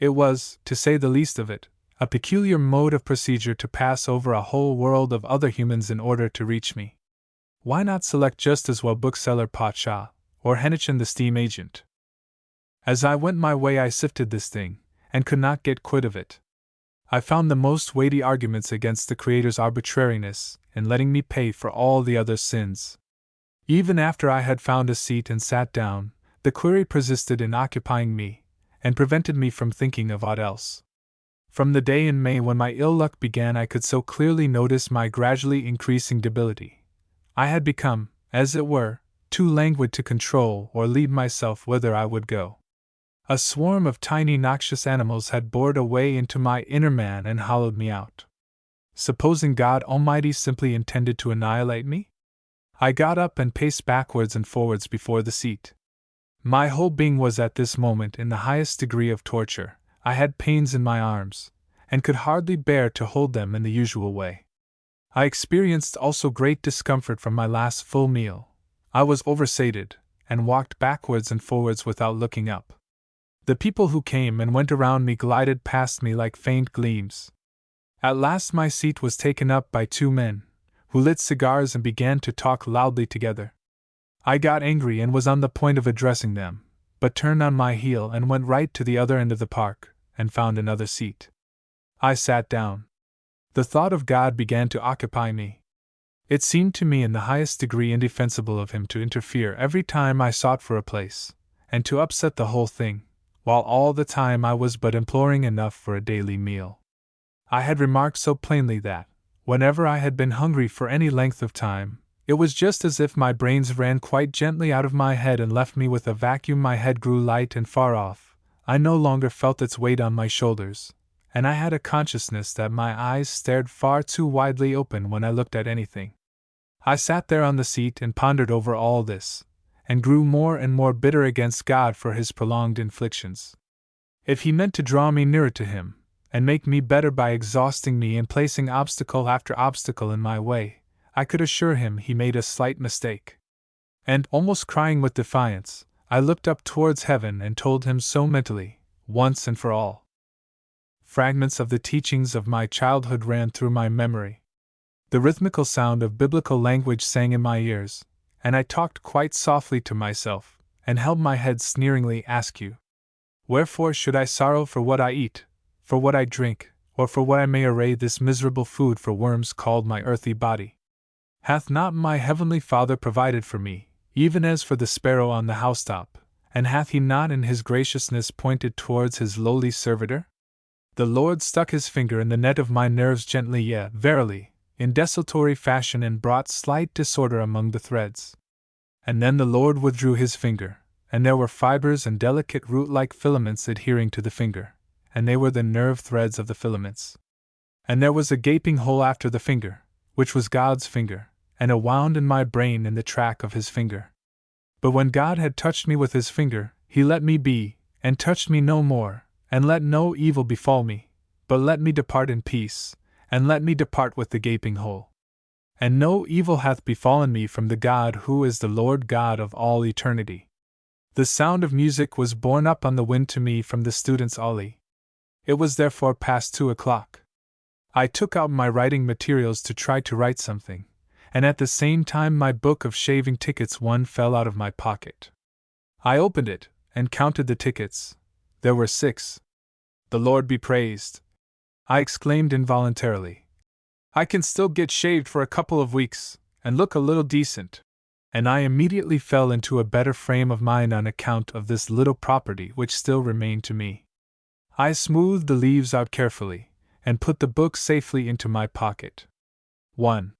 Speaker 1: It was, to say the least of it, a peculiar mode of procedure to pass over a whole world of other humans in order to reach me. Why not select just as well bookseller Pacha, or Hennichen the steam agent? As I went my way I sifted this thing, and could not get quit of it. I found the most weighty arguments against the Creator's arbitrariness in letting me pay for all the other sins. Even after I had found a seat and sat down, the query persisted in occupying me, and prevented me from thinking of aught else. From the day in May when my ill luck began I could so clearly notice my gradually increasing debility. I had become, as it were, too languid to control or lead myself whither I would go. A swarm of tiny noxious animals had bored a way into my inner man and hollowed me out. Supposing God Almighty simply intended to annihilate me? I got up and paced backwards and forwards before the seat. My whole being was at this moment in the highest degree of torture. I had pains in my arms, and could hardly bear to hold them in the usual way. I experienced also great discomfort from my last full meal. I was oversated, and walked backwards and forwards without looking up. The people who came and went around me glided past me like faint gleams. At last my seat was taken up by two men, who lit cigars and began to talk loudly together. I got angry and was on the point of addressing them, but turned on my heel and went right to the other end of the park, and found another seat. I sat down. The thought of God began to occupy me. It seemed to me in the highest degree indefensible of Him to interfere every time I sought for a place, and to upset the whole thing, while all the time I was but imploring enough for a daily meal. I had remarked so plainly that, whenever I had been hungry for any length of time, it was just as if my brains ran quite gently out of my head and left me with a vacuum. My head grew light and far off. I no longer felt its weight on my shoulders, and I had a consciousness that my eyes stared far too widely open when I looked at anything. I sat there on the seat and pondered over all this, and grew more and more bitter against God for His prolonged inflictions. If He meant to draw me nearer to Him, and make me better by exhausting me and placing obstacle after obstacle in my way, I could assure Him He made a slight mistake. And, almost crying with defiance, I looked up towards heaven and told Him so mentally, once and for all. Fragments of the teachings of my childhood ran through my memory. The rhythmical sound of biblical language sang in my ears, and I talked quite softly to myself, and held my head sneeringly. Ask you, wherefore should I sorrow for what I eat, for what I drink, or for what I may array this miserable food for worms called my earthly body? Hath not my heavenly Father provided for me, even as for the sparrow on the housetop, and hath He not in His graciousness pointed towards His lowly servitor? The Lord stuck His finger in the net of my nerves gently, yet verily, in desultory fashion, and brought slight disorder among the threads. And then the Lord withdrew His finger, and there were fibers and delicate root-like filaments adhering to the finger, and they were the nerve threads of the filaments. And there was a gaping hole after the finger, which was God's finger, and a wound in my brain in the track of His finger. But when God had touched me with His finger, He let me be, and touched me no more, and let no evil befall me, but let me depart in peace, and let me depart with the gaping hole. And no evil hath befallen me from the God who is the Lord God of all eternity. The sound of music was borne up on the wind to me from the students' alley. It was therefore past 2:00. I took out my writing materials to try to write something, and at the same time my book of shaving tickets one fell out of my pocket. I opened it, and counted the tickets. There were 6. The Lord be praised! I exclaimed involuntarily. I can still get shaved for a couple of weeks, and look a little decent. And I immediately fell into a better frame of mind on account of this little property which still remained to me. I smoothed the leaves out carefully, and put the book safely into my pocket. 1.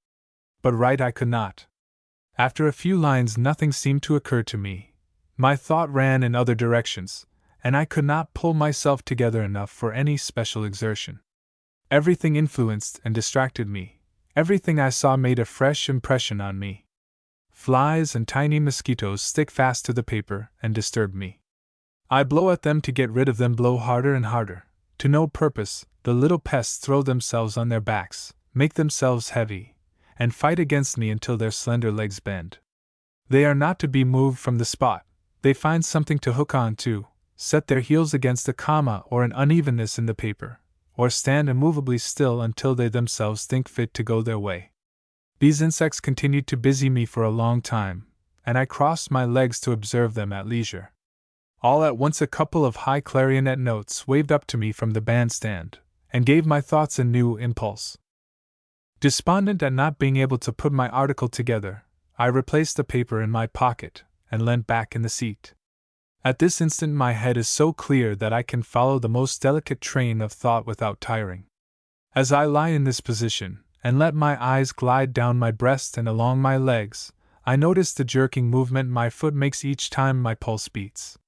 Speaker 1: But write I could not. After a few lines nothing seemed to occur to me. My thought ran in other directions, and I could not pull myself together enough for any special exertion. Everything influenced and distracted me. Everything I saw made a fresh impression on me. Flies and tiny mosquitoes stick fast to the paper and disturb me. I blow at them to get rid of them, blow harder and harder. To no purpose. The little pests throw themselves on their backs, make themselves heavy, and fight against me until their slender legs bend. They are not to be moved from the spot. They find something to hook on to, set their heels against a comma or an unevenness in the paper, or stand immovably still until they themselves think fit to go their way. These insects continued to busy me for a long time, and I crossed my legs to observe them at leisure. All at once a couple of high clarionet notes waved up to me from the bandstand, and gave my thoughts a new impulse. Despondent at not being able to put my article together, I replaced the paper in my pocket, and leant back in the seat. At this instant my head is so clear that I can follow the most delicate train of thought without tiring. As I lie in this position, and let my eyes glide down my breast and along my legs, I notice the jerking movement my foot makes each time my pulse beats.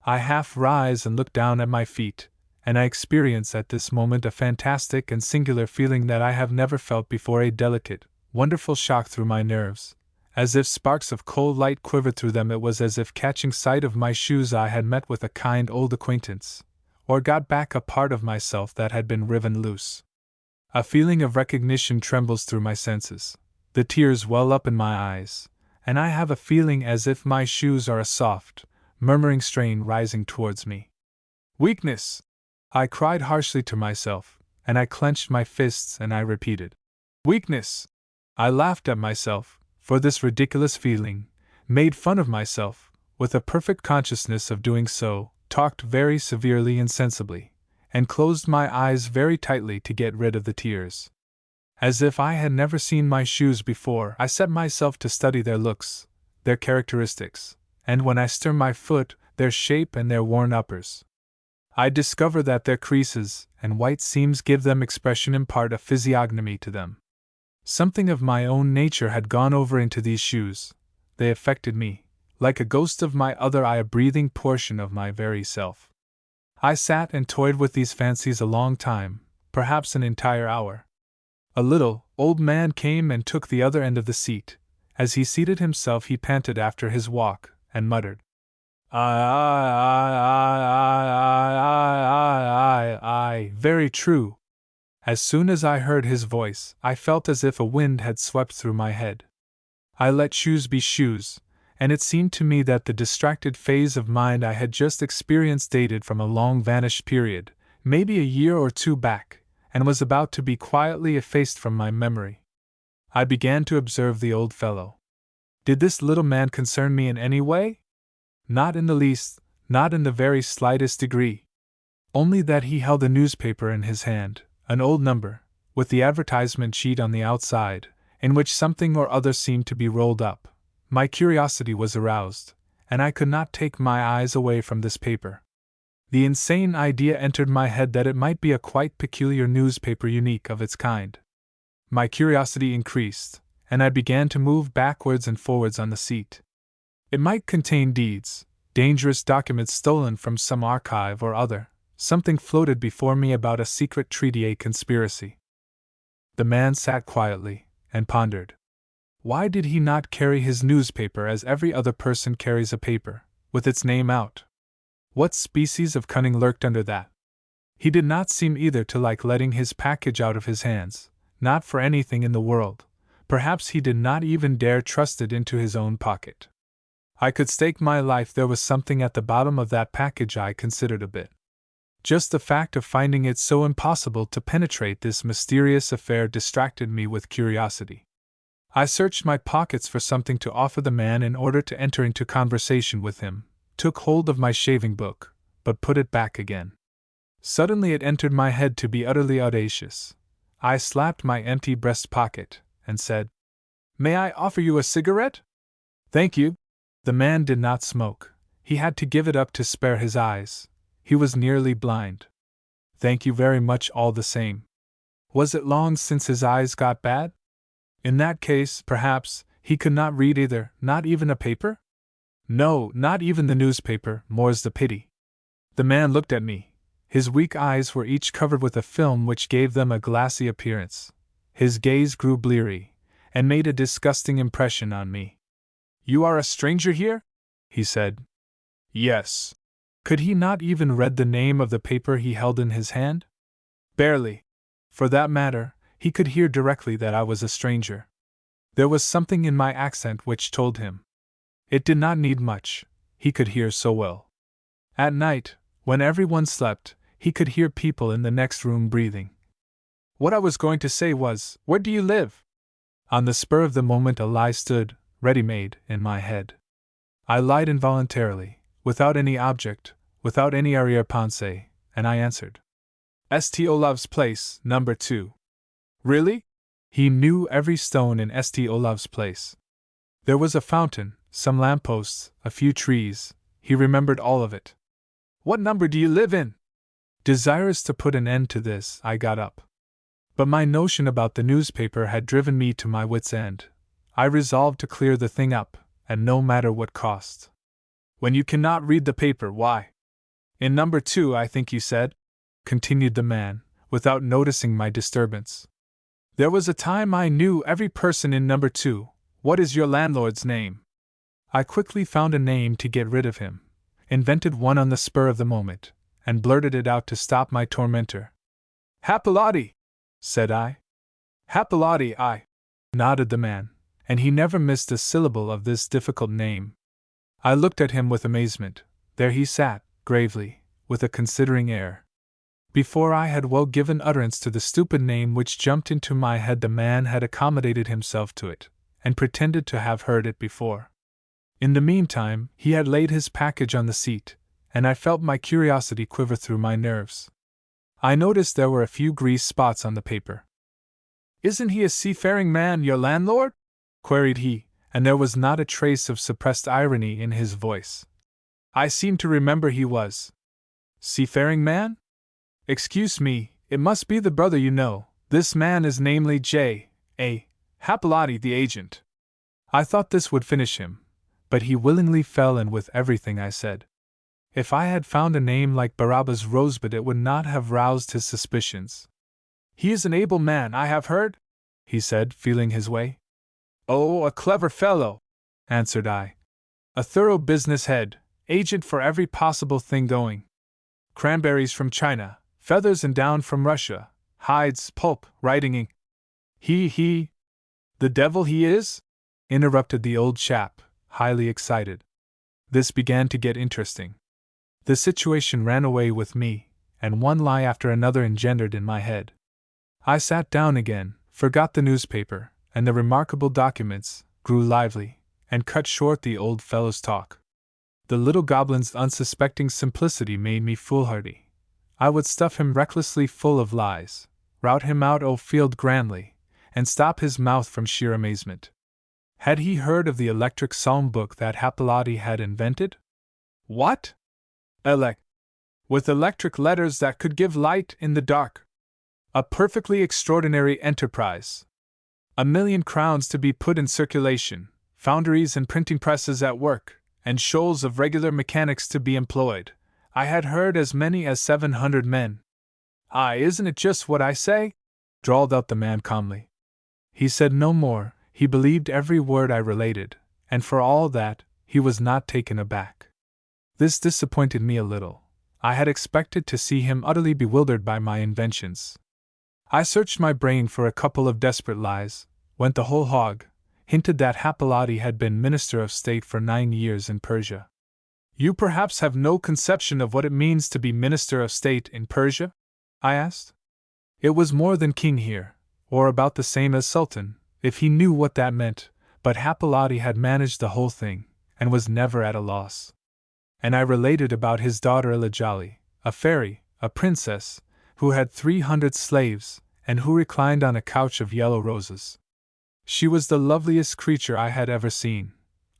Speaker 1: I half rise and look down at my feet, and I experience at this moment a fantastic and singular feeling that I have never felt before, a delicate, wonderful shock through my nerves. As if sparks of cold light quivered through them, it was as if catching sight of my shoes I had met with a kind old acquaintance, or got back a part of myself that had been riven loose. A feeling of recognition trembles through my senses, the tears well up in my eyes, and I have a feeling as if my shoes are a soft, murmuring strain rising towards me. Weakness! I cried harshly to myself, and I clenched my fists and I repeated, weakness! I laughed at myself for this ridiculous feeling, made fun of myself, with a perfect consciousness of doing so, talked very severely and sensibly, and closed my eyes very tightly to get rid of the tears. As if I had never seen my shoes before, I set myself to study their looks, their characteristics, and when I stir my foot, their shape and their worn uppers. I discover that their creases and white seams give them expression, impart a physiognomy to them. Something of my own nature had gone over into these shoes. They affected me, like a ghost of my other I, a breathing portion of my very self. I sat and toyed with these fancies a long time, perhaps an entire hour. A little, old man came and took the other end of the seat. As he seated himself he panted after his walk, and muttered, I, very true. As soon as I heard his voice, I felt as if a wind had swept through my head. I let shoes be shoes, and it seemed to me that the distracted phase of mind I had just experienced dated from a long vanished period, maybe a year or two back, and was about to be quietly effaced from my memory. I began to observe the old fellow. Did this little man concern me in any way? Not in the least, not in the very slightest degree. Only that he held a newspaper in his hand, an old number, with the advertisement sheet on the outside, in which something or other seemed to be rolled up. My curiosity was aroused, and I could not take my eyes away from this paper. The insane idea entered my head that it might be a quite peculiar newspaper, unique of its kind. My curiosity increased, and I began to move backwards and forwards on the seat. It might contain deeds, dangerous documents stolen from some archive or other. Something floated before me about a secret treaty, a conspiracy. The man sat quietly, and pondered. Why did he not carry his newspaper as every other person carries a paper, with its name out? What species of cunning lurked under that? He did not seem either to like letting his package out of his hands, not for anything in the world. Perhaps he did not even dare trust it into his own pocket. I could stake my life there was something at the bottom of that package I considered a bit. Just the fact of finding it so impossible to penetrate this mysterious affair distracted me with curiosity. I searched my pockets for something to offer the man in order to enter into conversation with him, took hold of my shaving book, but put it back again. Suddenly it entered my head to be utterly audacious. I slapped my empty breast pocket, and said, "May I offer you a cigarette?" "Thank you." The man did not smoke. He had to give it up to spare his eyes. He was nearly blind. "Thank you very much all the same." Was it long since his eyes got bad? In that case, perhaps, he could not read either, not even a paper? No, not even the newspaper, more's the pity. The man looked at me. His weak eyes were each covered with a film which gave them a glassy appearance. His gaze grew bleary, and made a disgusting impression on me. "You are a stranger here?" he said. "Yes." Could he not even read the name of the paper he held in his hand? Barely. For that matter, he could hear directly that I was a stranger. There was something in my accent which told him. It did not need much, he could hear so well. At night, when everyone slept, he could hear people in the next room breathing. What I was going to say was, "Where do you live?" On the spur of the moment a lie stood, ready-made, in my head. I lied involuntarily, without any object, without any arrière-pensée, and I answered, "St. Olave's Place, number 2. "Really?" He knew every stone in St. Olave's Place. There was a fountain, some lampposts, a few trees. He remembered all of it. "What number do you live in?" Desirous to put an end to this, I got up. But my notion about the newspaper had driven me to my wits' end. I resolved to clear the thing up, and no matter what cost. When you cannot read the paper, why? In number 2, I think you said, continued the man, without noticing my disturbance. There was a time I knew every person in number 2. What is your landlord's name? I quickly found a name to get rid of him, invented one on the spur of the moment, and blurted it out to stop my tormentor. Happilati, said I. Happilati, I, nodded the man, and he never missed a syllable of this difficult name. I looked at him with amazement. There he sat, gravely, with a considering air. Before I had well given utterance to the stupid name which jumped into my head, the man had accommodated himself to it, and pretended to have heard it before. In the meantime, he had laid his package on the seat, and I felt my curiosity quiver through my nerves. I noticed there were a few grease spots on the paper. Isn't he a seafaring man, your landlord? Queried he, and there was not a trace of suppressed irony in his voice. I seem to remember he was. Seafaring man? Excuse me, it must be the brother you know. This man is namely J. A. Happilati the agent. I thought this would finish him, but he willingly fell in with everything I said. If I had found a name like Barabbas Rosebud, it would not have roused his suspicions. He is an able man, I have heard, he said, feeling his way. Oh, a clever fellow, answered I. A thorough business head, agent for every possible thing going. Cranberries from China, feathers and down from Russia, hides, pulp, writing ink. He. The devil he is? Interrupted the old chap, highly excited. This began to get interesting. The situation ran away with me, and one lie after another engendered in my head. I sat down again, forgot the newspaper, and the remarkable documents, grew lively, and cut short the old fellow's talk. The little goblin's unsuspecting simplicity made me foolhardy. I would stuff him recklessly full of lies, rout him out o' field grandly, and stop his mouth from sheer amazement. Had he heard of the electric psalm book that Happilati had invented? What? With electric letters that could give light in the dark. A perfectly extraordinary enterprise. 1,000,000 crowns to be put in circulation, foundries and printing presses at work, and shoals of regular mechanics to be employed. I had heard as many as 700 men. Aye, isn't it just what I say? Drawled out the man calmly. He said no more. He believed every word I related, and for all that, he was not taken aback. This disappointed me a little. I had expected to see him utterly bewildered by my inventions. I searched my brain for a couple of desperate lies, went the whole hog, hinted that Happilati had been Minister of State for 9 years in Persia. You perhaps have no conception of what it means to be Minister of State in Persia? I asked. It was more than king here, or about the same as sultan, if he knew what that meant, but Happilati had managed the whole thing, and was never at a loss. And I related about his daughter Illijali, a fairy, a princess, who had 300 slaves, and who reclined on a couch of yellow roses. She was the loveliest creature I had ever seen.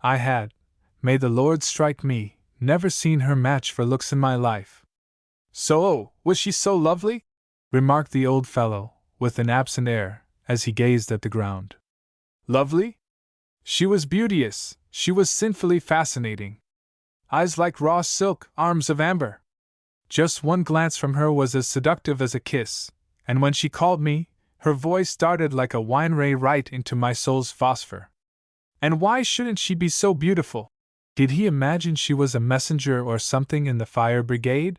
Speaker 1: I had, may the Lord strike me, never seen her match for looks in my life. So, was she so lovely? Remarked the old fellow, with an absent air, as he gazed at the ground. Lovely? She was beauteous, she was sinfully fascinating. Eyes like raw silk, arms of amber. Just one glance from her was as seductive as a kiss, and when she called me, her voice darted like a wine ray right into my soul's phosphor. And why shouldn't she be so beautiful? Did he imagine she was a messenger or something in the fire brigade?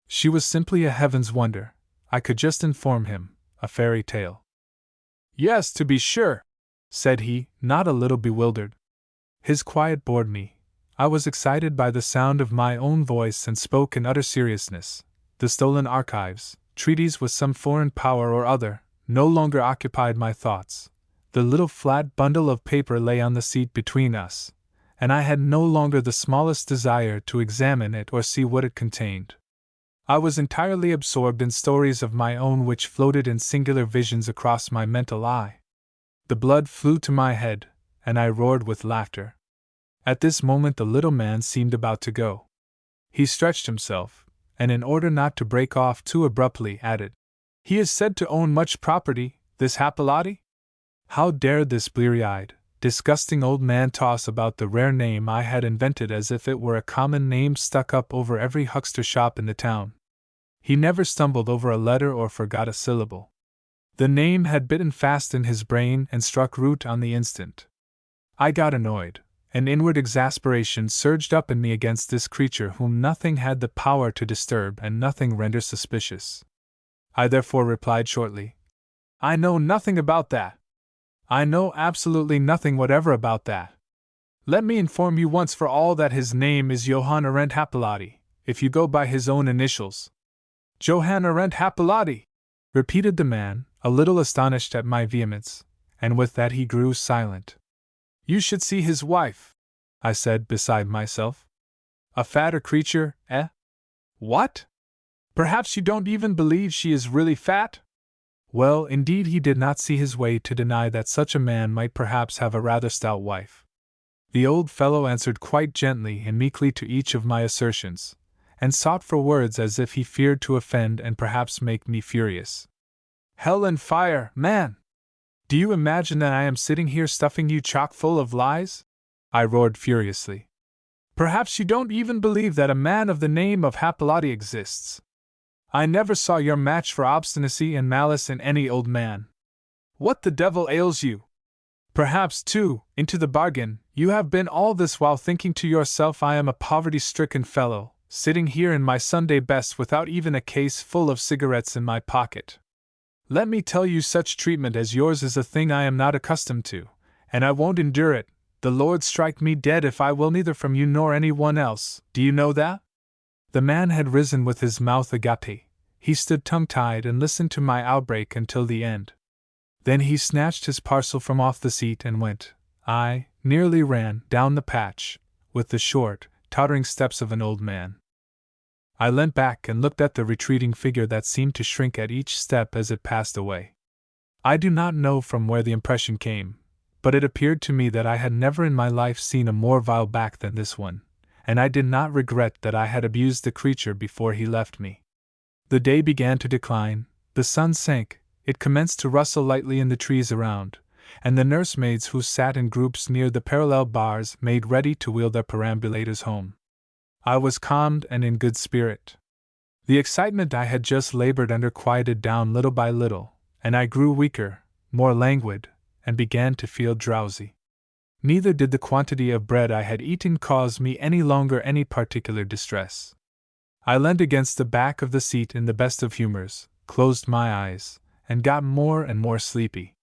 Speaker 1: She was simply a heaven's wonder, I could just inform him, a fairy tale. Yes, to be sure, said he, not a little bewildered. His quiet bored me. I was excited by the sound of my own voice and spoke in utter seriousness. The stolen archives, treaties with some foreign power or other, no longer occupied my thoughts. The little flat bundle of paper lay on the seat between us, and I had no longer the smallest desire to examine it or see what it contained. I was entirely absorbed in stories of my own which floated in singular visions across my mental eye. The blood flew to my head, and I roared with laughter. At this moment the little man seemed about to go. He stretched himself, and in order not to break off too abruptly added, "He is said to own much property, this Happilati?" How dared this bleary-eyed, disgusting old man toss about the rare name I had invented as if it were a common name stuck up over every huckster shop in the town. He never stumbled over a letter or forgot a syllable. The name had bitten fast in his brain and struck root on the instant. I got annoyed. An inward exasperation surged up in me against this creature whom nothing had the power to disturb and nothing render suspicious. I therefore replied shortly, "I know nothing about that. I know absolutely nothing whatever about that. Let me inform you once for all that his name is Johann Arendt Happilati, if you go by his own initials." "Johann Arendt Happilati!" repeated the man, a little astonished at my vehemence, and with that he grew silent. "You should see his wife," I said beside myself. "A fatter creature, eh? What? Perhaps you don't even believe she is really fat?" Well, indeed, he did not see his way to deny that such a man might perhaps have a rather stout wife. The old fellow answered quite gently and meekly to each of my assertions, and sought for words as if he feared to offend and perhaps make me furious. "Hell and fire, man! Do you imagine that I am sitting here stuffing you chock full of lies?" I roared furiously. "Perhaps you don't even believe that a man of the name of Happilati exists. I never saw your match for obstinacy and malice in any old man. What the devil ails you? Perhaps, too, into the bargain, you have been all this while thinking to yourself I am a poverty-stricken fellow, sitting here in my Sunday best without even a case full of cigarettes in my pocket. Let me tell you, such treatment as yours is a thing I am not accustomed to, and I won't endure it. The Lord strike me dead if I will, neither from you nor anyone else. Do you know that?" The man had risen with his mouth agape. He stood tongue-tied and listened to my outbreak until the end. Then he snatched his parcel from off the seat and went, nearly ran, down the patch, with the short, tottering steps of an old man. I leant back and looked at the retreating figure that seemed to shrink at each step as it passed away. I do not know from where the impression came, but it appeared to me that I had never in my life seen a more vile back than this one, and I did not regret that I had abused the creature before he left me. The day began to decline, the sun sank, it commenced to rustle lightly in the trees around, and the nursemaids who sat in groups near the parallel bars made ready to wheel their perambulators home. I was calmed and in good spirit. The excitement I had just labored under quieted down little by little, and I grew weaker, more languid, and began to feel drowsy. Neither did the quantity of bread I had eaten cause me any longer any particular distress. I leaned against the back of the seat in the best of humors, closed my eyes, and got more and more sleepy.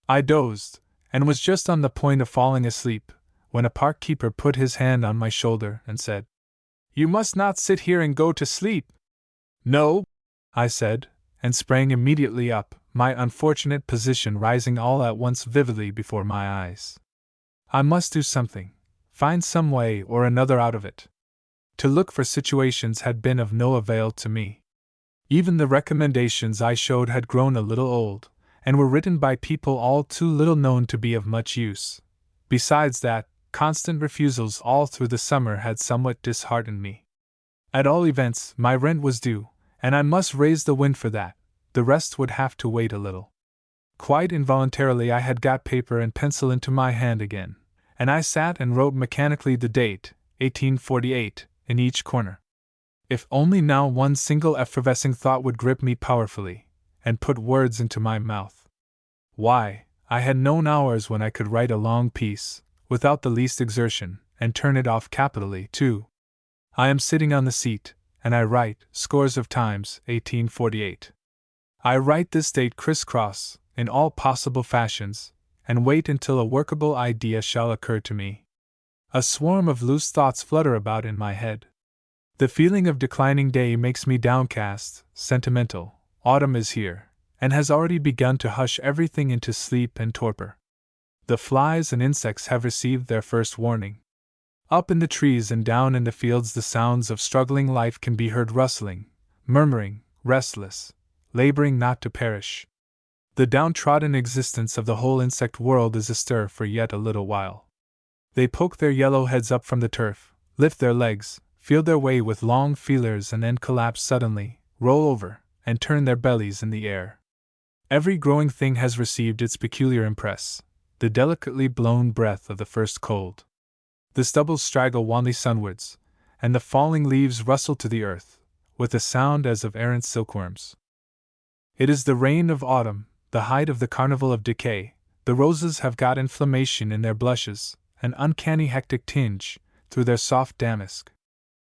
Speaker 1: I dozed, and was just on the point of falling asleep, when a park keeper put his hand on my shoulder and said, "You must not sit here and go to sleep." "No," I said, and sprang immediately up, my unfortunate position rising all at once vividly before my eyes. I must do something, find some way or another out of it. To look for situations had been of no avail to me. Even the recommendations I showed had grown a little old, and were written by people all too little known to be of much use. Besides that, constant refusals all through the summer had somewhat disheartened me. At all events, my rent was due, and I must raise the wind for that. The rest would have to wait a little. Quite involuntarily I had got paper and pencil into my hand again, and I sat and wrote mechanically the date, 1848, in each corner. If only now one single effervescing thought would grip me powerfully, and put words into my mouth. Why, I had known hours when I could write a long piece, without the least exertion, and turn it off capitally, too. I am sitting on the seat, and I write, scores of times, 1848. I write this date criss-cross, in all possible fashions, and wait until a workable idea shall occur to me. A swarm of loose thoughts flutter about in my head. The feeling of declining day makes me downcast, sentimental. Autumn is here, and has already begun to hush everything into sleep and torpor. The flies and insects have received their first warning. Up in the trees and down in the fields the sounds of struggling life can be heard rustling, murmuring, restless, laboring not to perish. The downtrodden existence of the whole insect world is astir for yet a little while. They poke their yellow heads up from the turf, lift their legs, feel their way with long feelers and then collapse suddenly, roll over, and turn their bellies in the air. Every growing thing has received its peculiar impress. the delicately blown breath of the first cold. The stubbles straggle wanly sunwards, and the falling leaves rustle to the earth, with a sound as of errant silkworms. It is the reign of autumn, the height of the carnival of decay. The roses have got inflammation in their blushes, an uncanny hectic tinge, through their soft damask.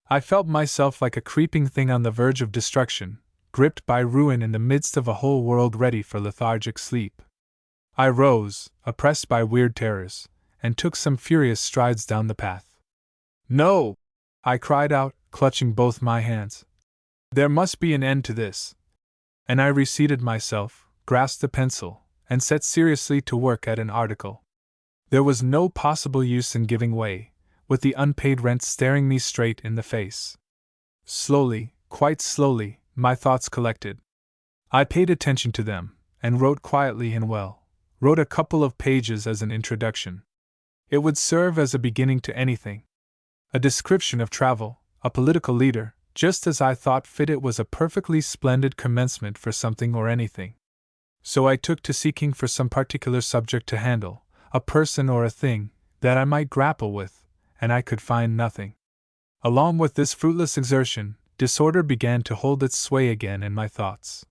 Speaker 1: I felt myself like a creeping thing on the verge of destruction, gripped by ruin in the midst of a whole world ready for lethargic sleep. I rose, oppressed by weird terrors, and took some furious strides down the path. "No!" I cried out, clutching both my hands. "There must be an end to this." And I reseated myself, grasped a pencil, and set seriously to work at an article. There was no possible use in giving way, with the unpaid rent staring me straight in the face. Slowly, quite slowly, my thoughts collected. I paid attention to them, and wrote quietly and well, wrote a couple of pages as an introduction. It would serve as a beginning to anything. A description of travel, a political leader, just as I thought fit. It was a perfectly splendid commencement for something or anything. So I took to seeking for some particular subject to handle, a person or a thing, that I might grapple with, and I could find nothing. Along with this fruitless exertion, disorder began to hold its sway again in my thoughts.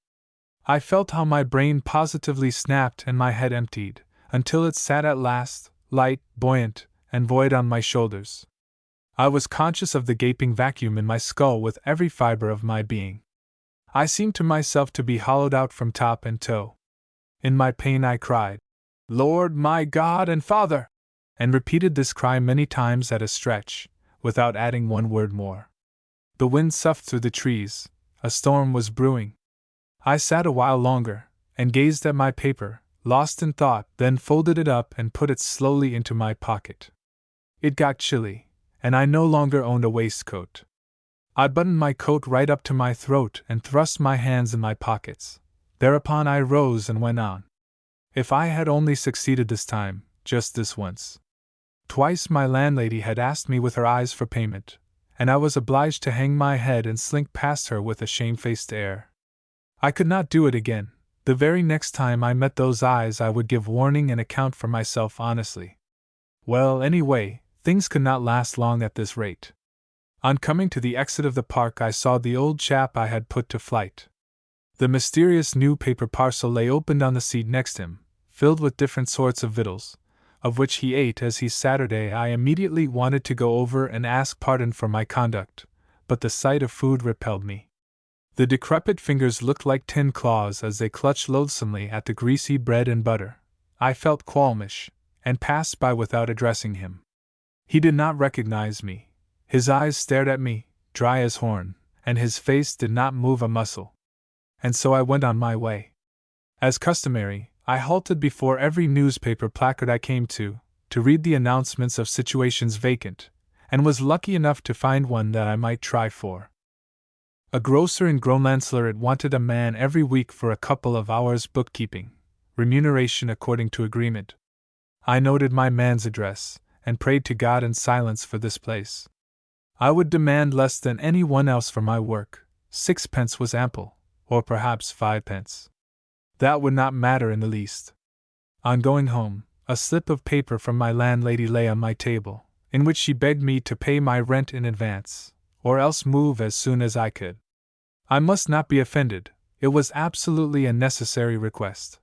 Speaker 1: I felt how my brain positively snapped and my head emptied, until it sat at last, light, buoyant, and void on my shoulders. I was conscious of the gaping vacuum in my skull with every fiber of my being. I seemed to myself to be hollowed out from top and toe. In my pain I cried, "Lord, my God and Father!" and repeated this cry many times at a stretch, without adding one word more. The wind soughed through the trees, a storm was brewing. I sat a while longer, and gazed at my paper, lost in thought, then folded it up and put it slowly into my pocket. It got chilly, and I no longer owned a waistcoat. I buttoned my coat right up to my throat and thrust my hands in my pockets. Thereupon I rose and went on. If I had only succeeded this time, just this once. Twice my landlady had asked me with her eyes for payment, and I was obliged to hang my head and slink past her with a shamefaced air. I could not do it again. The very next time I met those eyes I would give warning and account for myself honestly. Well, anyway, things could not last long at this rate. On coming to the exit of the park I saw the old chap I had put to flight. The mysterious new paper parcel lay opened on the seat next him, filled with different sorts of victuals, of which he ate as he Saturday. I immediately wanted to go over and ask pardon for my conduct, but the sight of food repelled me. The decrepit fingers looked like tin claws as they clutched loathsomely at the greasy bread and butter. I felt qualmish, and passed by without addressing him. He did not recognize me. His eyes stared at me, dry as horn, and his face did not move a muscle. And so I went on my way. As customary, I halted before every newspaper placard I came to read the announcements of situations vacant, and was lucky enough to find one that I might try for. A grocer in Groenlandsluret wanted a man every week for a couple of hours bookkeeping, remuneration according to agreement. I noted my man's address, and prayed to God in silence for this place. I would demand less than any one else for my work. 6 pence was ample, or perhaps 5 pence. That would not matter in the least. On going home, a slip of paper from my landlady lay on my table, in which she begged me to pay my rent in advance, or else move as soon as I could. I must not be offended, it was absolutely a necessary request.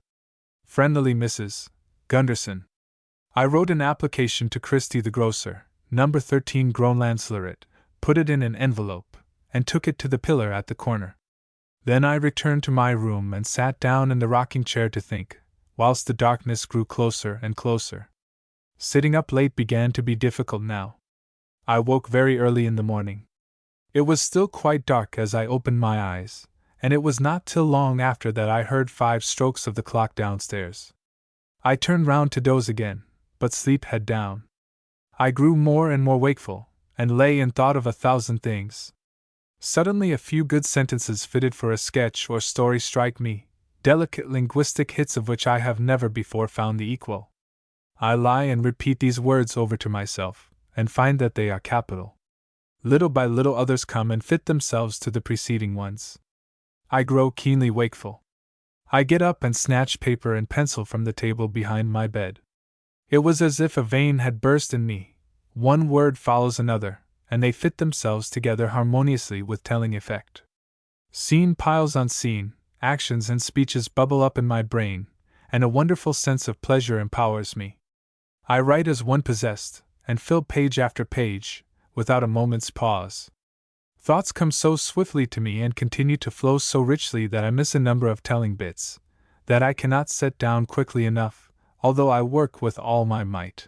Speaker 1: Friendly Mrs. Gunderson. I wrote an application to Christie the grocer, number 13 Groenlandsluret, put it in an envelope, and took it to the pillar at the corner. Then I returned to my room and sat down in the rocking chair to think, whilst the darkness grew closer and closer. Sitting up late began to be difficult now. I woke very early in the morning. It was still quite dark as I opened my eyes, and it was not till long after that I heard 5 strokes of the clock downstairs. I turned round to doze again, but sleep had down. I grew more and more wakeful, and lay and thought of 1,000 things. Suddenly a few good sentences fitted for a sketch or story strike me, delicate linguistic hits of which I have never before found the equal. I lie and repeat these words over to myself, and find that they are capital. Little by little others come and fit themselves to the preceding ones. I grow keenly wakeful. I get up and snatch paper and pencil from the table behind my bed. It was as if a vein had burst in me. One word follows another, and they fit themselves together harmoniously with telling effect. Scene piles on scene, actions and speeches bubble up in my brain, and a wonderful sense of pleasure empowers me. I write as one possessed, and fill page after page, without a moment's pause. Thoughts come so swiftly to me and continue to flow so richly that I miss a number of telling bits, that I cannot set down quickly enough, although I work with all my might.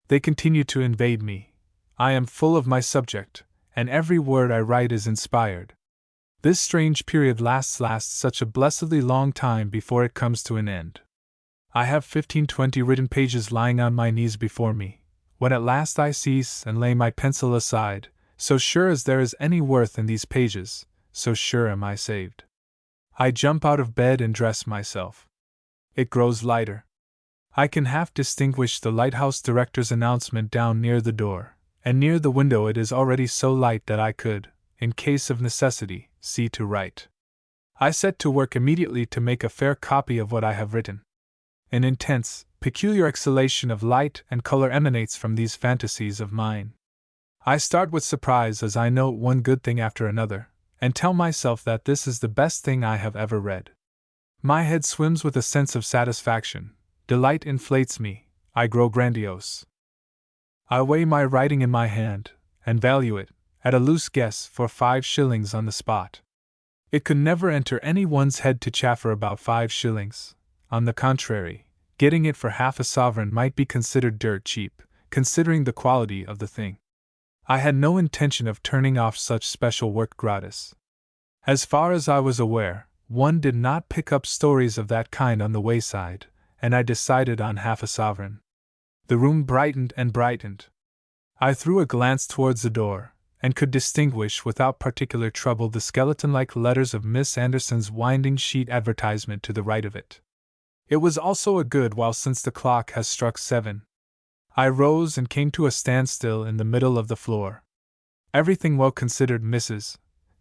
Speaker 1: They continue to invade me. I am full of my subject, and every word I write is inspired. This strange period lasts such a blessedly long time before it comes to an end. I have 15-20 written pages lying on my knees before me, when at last I cease and lay my pencil aside. So sure as there is any worth in these pages, so sure am I saved. I jump out of bed and dress myself. It grows lighter. I can half distinguish the lighthouse director's announcement down near the door, and near the window it is already so light that I could, in case of necessity, see to write. I set to work immediately to make a fair copy of what I have written. An intense, peculiar exhalation of light and color emanates from these fantasies of mine. I start with surprise as I note one good thing after another, and tell myself that this is the best thing I have ever read. My head swims with a sense of satisfaction, delight inflates me, I grow grandiose. I weigh my writing in my hand, and value it, at a loose guess, for 5 shillings on the spot. It could never enter any one's head to chaffer about 5 shillings. On the contrary, getting it for half a sovereign might be considered dirt cheap, considering the quality of the thing. I had no intention of turning off such special work gratis. As far as I was aware, one did not pick up stories of that kind on the wayside, and I decided on half a sovereign. The room brightened and brightened. I threw a glance towards the door, and could distinguish without particular trouble the skeleton-like letters of Miss Anderson's winding sheet advertisement to the right of it. It was also a good while since the clock has struck 7. I rose and came to a standstill in the middle of the floor. Everything well considered, Mrs.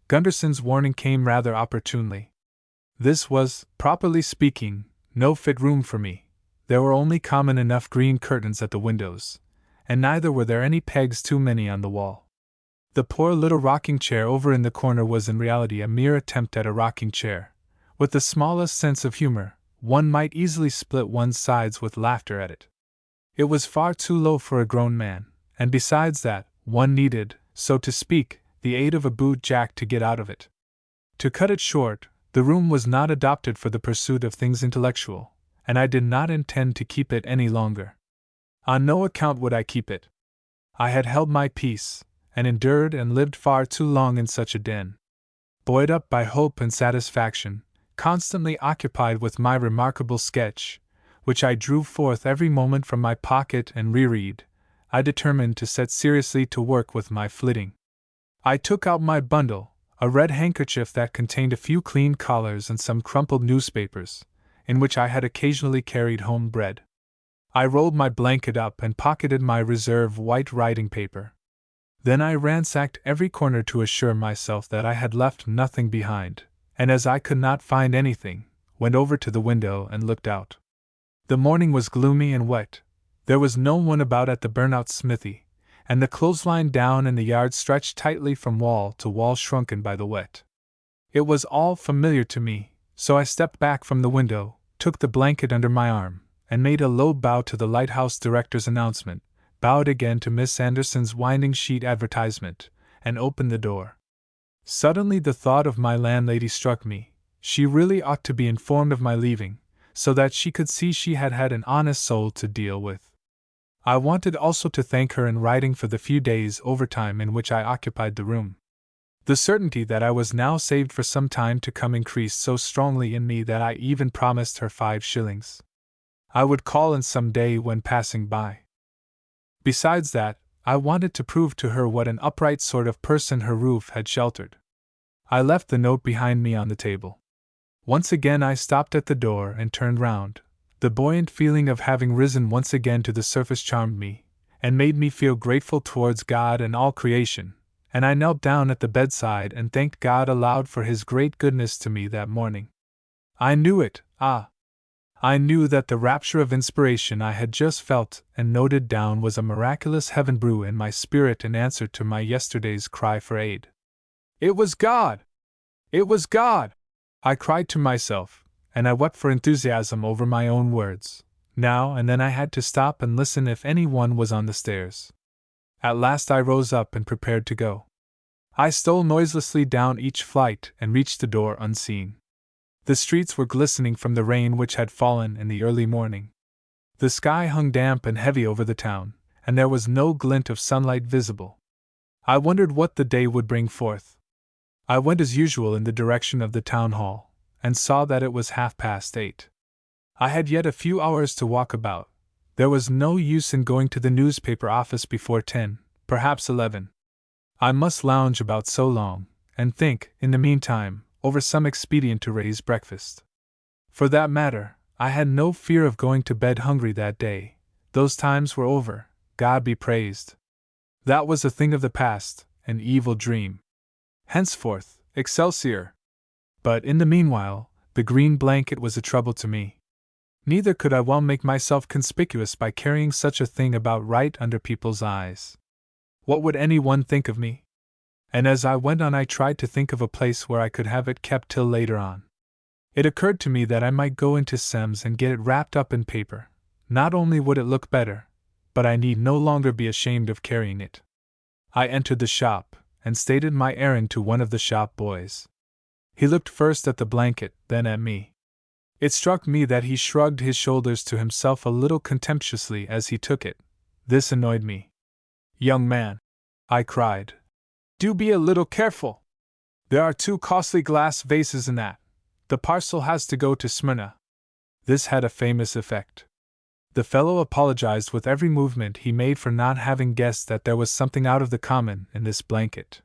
Speaker 1: Gunderson's warning came rather opportunely. This was, properly speaking, no fit room for me. There were only common enough green curtains at the windows, and neither were there any pegs too many on the wall. The poor little rocking chair over in the corner was in reality a mere attempt at a rocking chair. With the smallest sense of humor, one might easily split one's sides with laughter at it. It was far too low for a grown man, and besides that, one needed, so to speak, the aid of a boot jack to get out of it. To cut it short, the room was not adopted for the pursuit of things intellectual, and I did not intend to keep it any longer. On no account would I keep it. I had held my peace, and endured and lived far too long in such a den. Buoyed up by hope and satisfaction, constantly occupied with my remarkable sketch, which I drew forth every moment from my pocket and reread, I determined to set seriously to work with my flitting. I took out my bundle, a red handkerchief that contained a few clean collars and some crumpled newspapers, in which I had occasionally carried home bread. I rolled my blanket up and pocketed my reserve white writing paper. Then I ransacked every corner to assure myself that I had left nothing behind, and as I could not find anything, went over to the window and looked out. The morning was gloomy and wet. There was no one about at the burnout smithy, and the clothesline down in the yard stretched tightly from wall to wall, shrunken by the wet. It was all familiar to me, so I stepped back from the window, took the blanket under my arm, and made a low bow to the lighthouse director's announcement, bowed again to Miss Anderson's winding sheet advertisement, and opened the door. Suddenly the thought of my landlady struck me. She really ought to be informed of my leaving, so that she could see she had had an honest soul to deal with. I wanted also to thank her in writing for the few days' overtime in which I occupied the room. The certainty that I was now saved for some time to come increased so strongly in me that I even promised her 5 shillings. I would call in some day when passing by. Besides that, I wanted to prove to her what an upright sort of person her roof had sheltered. I left the note behind me on the table. Once again I stopped at the door and turned round. The buoyant feeling of having risen once again to the surface charmed me, and made me feel grateful towards God and all creation, and I knelt down at the bedside and thanked God aloud for His great goodness to me that morning. I knew it, I knew that the rapture of inspiration I had just felt and noted down was a miraculous heaven brew in my spirit in answer to my yesterday's cry for aid. It was God! It was God! I cried to myself, and I wept for enthusiasm over my own words. Now and then I had to stop and listen if any one was on the stairs. At last I rose up and prepared to go. I stole noiselessly down each flight and reached the door unseen. The streets were glistening from the rain which had fallen in the early morning. The sky hung damp and heavy over the town, and there was no glint of sunlight visible. I wondered what the day would bring forth. I went as usual in the direction of the town hall, and saw that it was 8:30. I had yet a few hours to walk about. There was no use in going to the newspaper office before 10, perhaps 11. I must lounge about so long, and think, in the meantime, over some expedient to raise breakfast. For that matter, I had no fear of going to bed hungry that day. Those times were over, God be praised. That was a thing of the past, an evil dream. Henceforth, Excelsior! But in the meanwhile, the green blanket was a trouble to me. Neither could I well make myself conspicuous by carrying such a thing about right under people's eyes. What would anyone think of me? And as I went on I tried to think of a place where I could have it kept till later on. It occurred to me that I might go into Sem's and get it wrapped up in paper. Not only would it look better, but I need no longer be ashamed of carrying it. I entered the shop, and stated my errand to one of the shop boys. He looked first at the blanket, then at me. It struck me that he shrugged his shoulders to himself a little contemptuously as he took it. This annoyed me. "Young man," I cried, "do be a little careful! There are 2 costly glass vases in that. The parcel has to go to Smyrna." This had a famous effect. The fellow apologized with every movement he made for not having guessed that there was something out of the common in this blanket.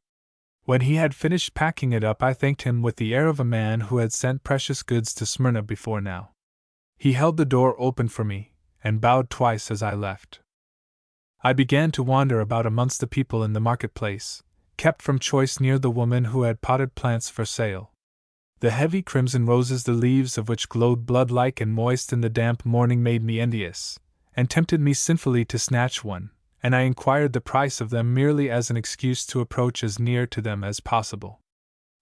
Speaker 1: When he had finished packing it up I thanked him with the air of a man who had sent precious goods to Smyrna before now. He held the door open for me, and bowed twice as I left. I began to wander about amongst the people in the marketplace, kept from choice near the woman who had potted plants for sale. The heavy crimson roses, the leaves of which glowed blood-like and moist in the damp morning, made me envious, and tempted me sinfully to snatch one, and I inquired the price of them merely as an excuse to approach as near to them as possible.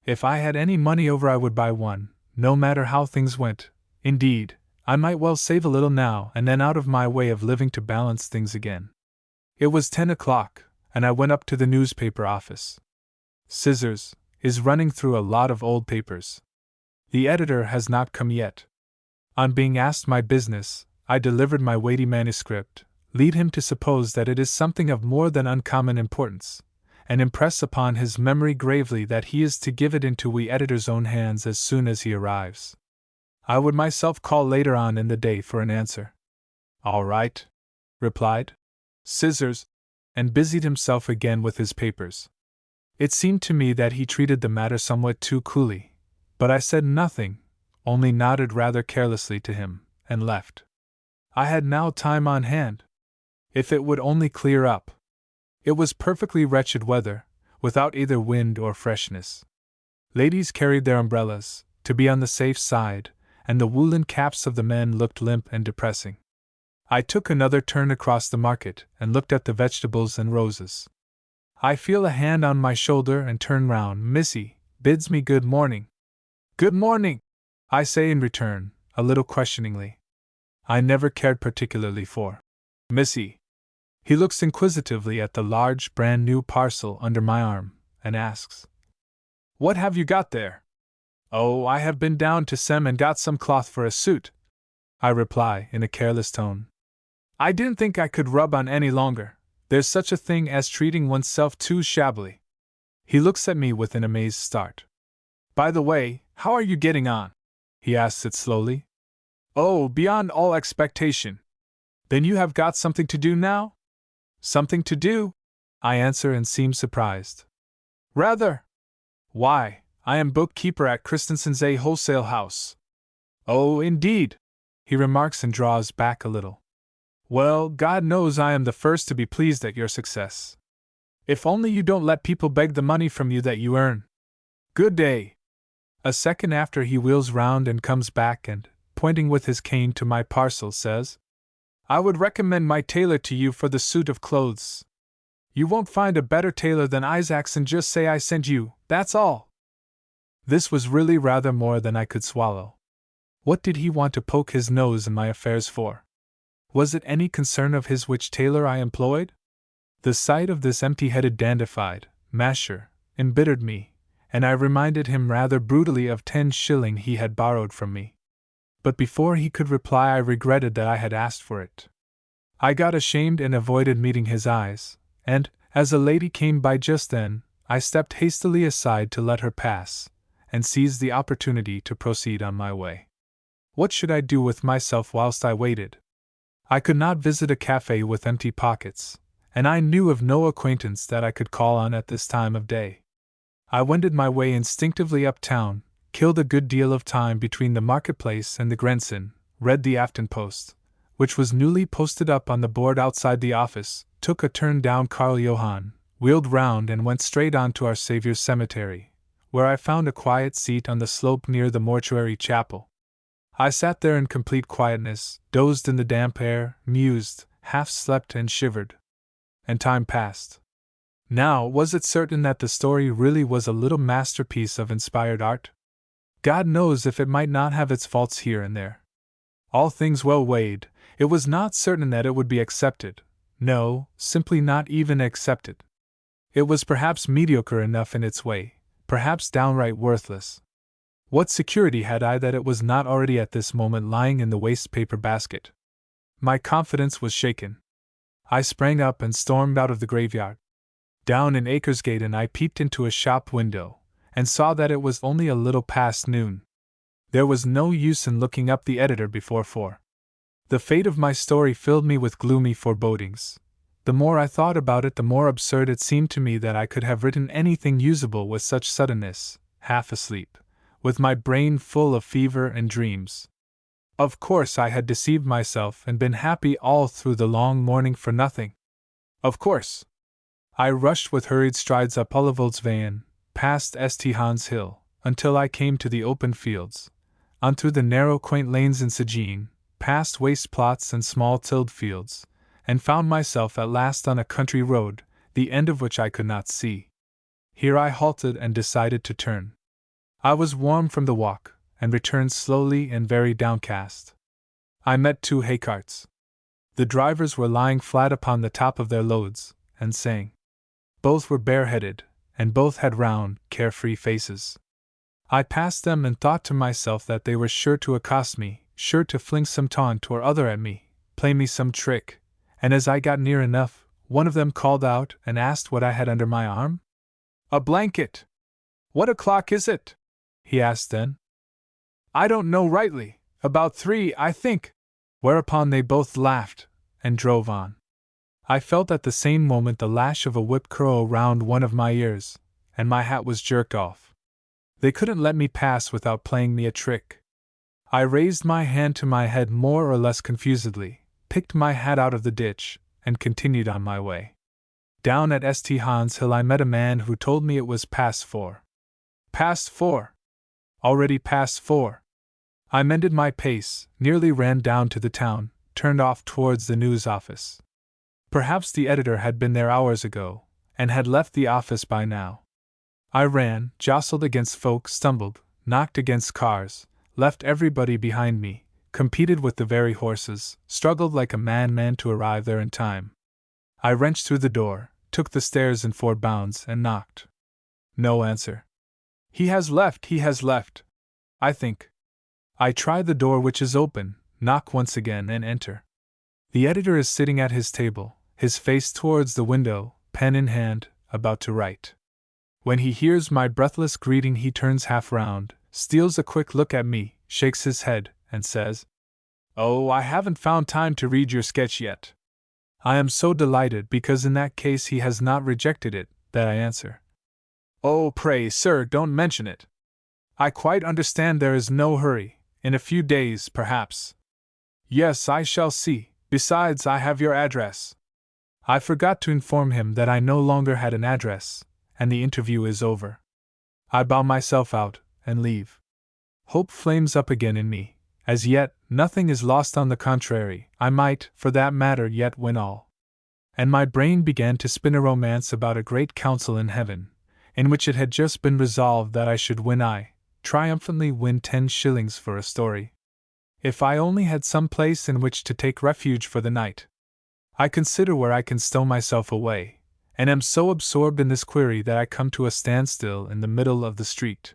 Speaker 1: If I had any money over I would buy one, no matter how things went. Indeed, I might well save a little now and then out of my way of living to balance things again. It was 10 o'clock, and I went up to the newspaper office. Scissors is running through a lot of old papers. The editor has not come yet. On being asked my business, I delivered my weighty manuscript, lead him to suppose that it is something of more than uncommon importance, and impress upon his memory gravely that he is to give it into we editor's own hands as soon as he arrives. I would myself call later on in the day for an answer. "All right," replied Scissors, and busied himself again with his papers. It seemed to me that he treated the matter somewhat too coolly, but I said nothing, only nodded rather carelessly to him, and left. I had now time on hand. If it would only clear up. It was perfectly wretched weather, without either wind or freshness. Ladies carried their umbrellas, to be on the safe side, and the woolen caps of the men looked limp and depressing. I took another turn across the market and looked at the vegetables and roses. I feel a hand on my shoulder and turn round. Missy bids me good morning. "Good morning," I say in return, a little questioningly. I never cared particularly for Missy. He looks inquisitively at the large brand new parcel under my arm, and asks, "What have you got there?" "Oh, I have been down to Sem and got some cloth for a suit," I reply in a careless tone. "I didn't think I could rub on any longer. There's such a thing as treating oneself too shabbily." He looks at me with an amazed start. "By the way, how are you getting on?" he asks it slowly. "Oh, beyond all expectation." "Then you have got something to do now?" "Something to do?" I answer and seem surprised. "Rather." "Why, I am bookkeeper at Christensen's A wholesale house." "Oh, indeed," he remarks and draws back a little. "Well, God knows I am the first to be pleased at your success. If only you don't let people beg the money from you that you earn. Good day." A second after he wheels round and comes back and, pointing with his cane to my parcel, says, "I would recommend my tailor to you for the suit of clothes. You won't find a better tailor than Isaacson, just say I sent you, that's all." This was really rather more than I could swallow. What did he want to poke his nose in my affairs for? Was it any concern of his which tailor I employed? The sight of this empty-headed dandified masher embittered me, and I reminded him rather brutally of 10 shillings he had borrowed from me. But before he could reply I regretted that I had asked for it. I got ashamed and avoided meeting his eyes, and, as a lady came by just then, I stepped hastily aside to let her pass, and seized the opportunity to proceed on my way. What should I do with myself whilst I waited? I could not visit a cafe with empty pockets, and I knew of no acquaintance that I could call on at this time of day. I wended my way instinctively uptown, killed a good deal of time between the marketplace and the Grenson, read the Aftenpost, which was newly posted up on the board outside the office, took a turn down Karl Johann, wheeled round and went straight on to Our Saviour's Cemetery, where I found a quiet seat on the slope near the mortuary chapel. I sat there in complete quietness, dozed in the damp air, mused, half slept and shivered. And time passed. Now, was it certain that the story really was a little masterpiece of inspired art? God knows if it might not have its faults here and there. All things well weighed, it was not certain that it would be accepted. No, simply not even accepted. It was perhaps mediocre enough in its way, perhaps downright worthless. What security had I that it was not already at this moment lying in the waste paper basket? My confidence was shaken. I sprang up and stormed out of the graveyard. Down in Akersgate, and I peeped into a shop window, and saw that it was only a little past noon. There was no use in looking up the editor before 4. The fate of my story filled me with gloomy forebodings. The more I thought about it, the more absurd it seemed to me that I could have written anything usable with such suddenness, half asleep, with my brain full of fever and dreams. Of course I had deceived myself and been happy all through the long morning for nothing. Of course. I rushed with hurried strides up Olivoldsveien, past St. Hans Hill, until I came to the open fields, on through the narrow quaint lanes in Segeen, past waste plots and small tilled fields, and found myself at last on a country road, the end of which I could not see. Here I halted and decided to turn. I was warm from the walk, and returned slowly and very downcast. I met 2 hay carts. The drivers were lying flat upon the top of their loads, and sang. Both were bareheaded, and both had round, carefree faces. I passed them and thought to myself that they were sure to accost me, sure to fling some taunt or other at me, play me some trick, and as I got near enough, one of them called out and asked what I had under my arm. "A blanket." "What o'clock is it?" he asked then. "I don't know rightly, about 3, I think," whereupon they both laughed, and drove on. I felt at the same moment the lash of a whip curl round one of my ears, and my hat was jerked off. They couldn't let me pass without playing me a trick. I raised my hand to my head more or less confusedly, picked my hat out of the ditch, and continued on my way. Down at St. Hans Hill I met a man who told me it was past 4. Past 4! Already past 4! I mended my pace, nearly ran down to the town, turned off towards the news office. Perhaps the editor had been there hours ago, and had left the office by now. I ran, jostled against folk, stumbled, knocked against cars, left everybody behind me, competed with the very horses, struggled like a madman to arrive there in time. I wrenched through the door, took the stairs in 4 bounds, and knocked. No answer. He has left, I think. I try the door, which is open, knock once again, and enter. The editor is sitting at his table, his face towards the window, pen in hand, about to write. When he hears my breathless greeting, he turns half round, steals a quick look at me, shakes his head, and says, "Oh, I haven't found time to read your sketch yet." I am so delighted, because in that case he has not rejected it, that I answer, "Oh, pray, sir, don't mention it. I quite understand there is no hurry, in a few days, perhaps." "Yes, I shall see, besides I have your address." I forgot to inform him that I no longer had an address, and the interview is over. I bow myself out, and leave. Hope flames up again in me, As yet, nothing is lost. On the contrary, I might, for that matter, yet win all. And my brain began to spin a romance about a great council in heaven, in which it had just been resolved that I should triumphantly win 10 shillings for a story. If I only had some place in which to take refuge for the night. I consider where I can stow myself away, and am so absorbed in this query that I come to a standstill in the middle of the street.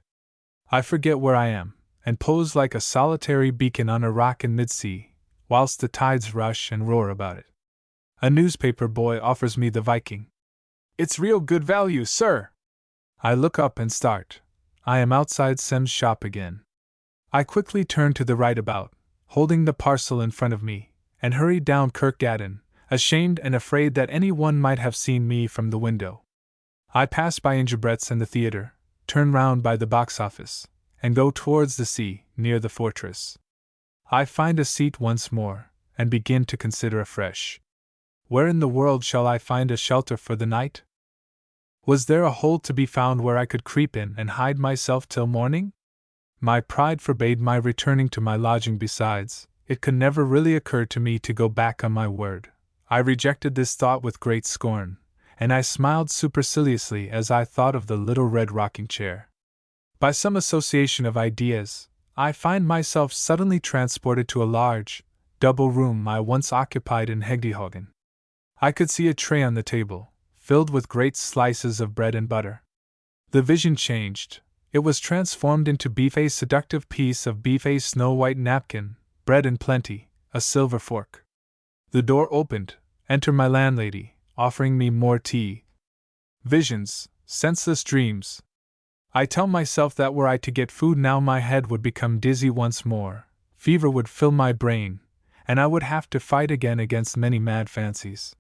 Speaker 1: I forget where I am, and pose like a solitary beacon on a rock in mid-sea, whilst the tides rush and roar about it. A newspaper boy offers me the Viking. "It's real good value, sir." I look up and start. I am outside Sem's shop again. I quickly turn to the right about, holding the parcel in front of me, and hurry down Kirkgaden, ashamed and afraid that any one might have seen me from the window. I pass by Ingebret's and the theatre, turn round by the box office, and go towards the sea, near the fortress. I find a seat once more, and begin to consider afresh. Where in the world shall I find a shelter for the night? Was there a hole to be found where I could creep in and hide myself till morning? My pride forbade my returning to my lodging. Besides, it could never really occur to me to go back on my word. I rejected this thought with great scorn, and I smiled superciliously as I thought of the little red rocking chair. By some association of ideas, I find myself suddenly transported to a large, double room I once occupied in Hegdehagen. I could see a tray on the table, filled with great slices of bread and butter. The vision changed. It was transformed into a seductive piece of a snow-white napkin, bread in plenty, a silver fork. The door opened. Enter my landlady, offering me more tea. Visions, senseless dreams. I tell myself that were I to get food now, my head would become dizzy once more, fever would fill my brain, and I would have to fight again against many mad fancies.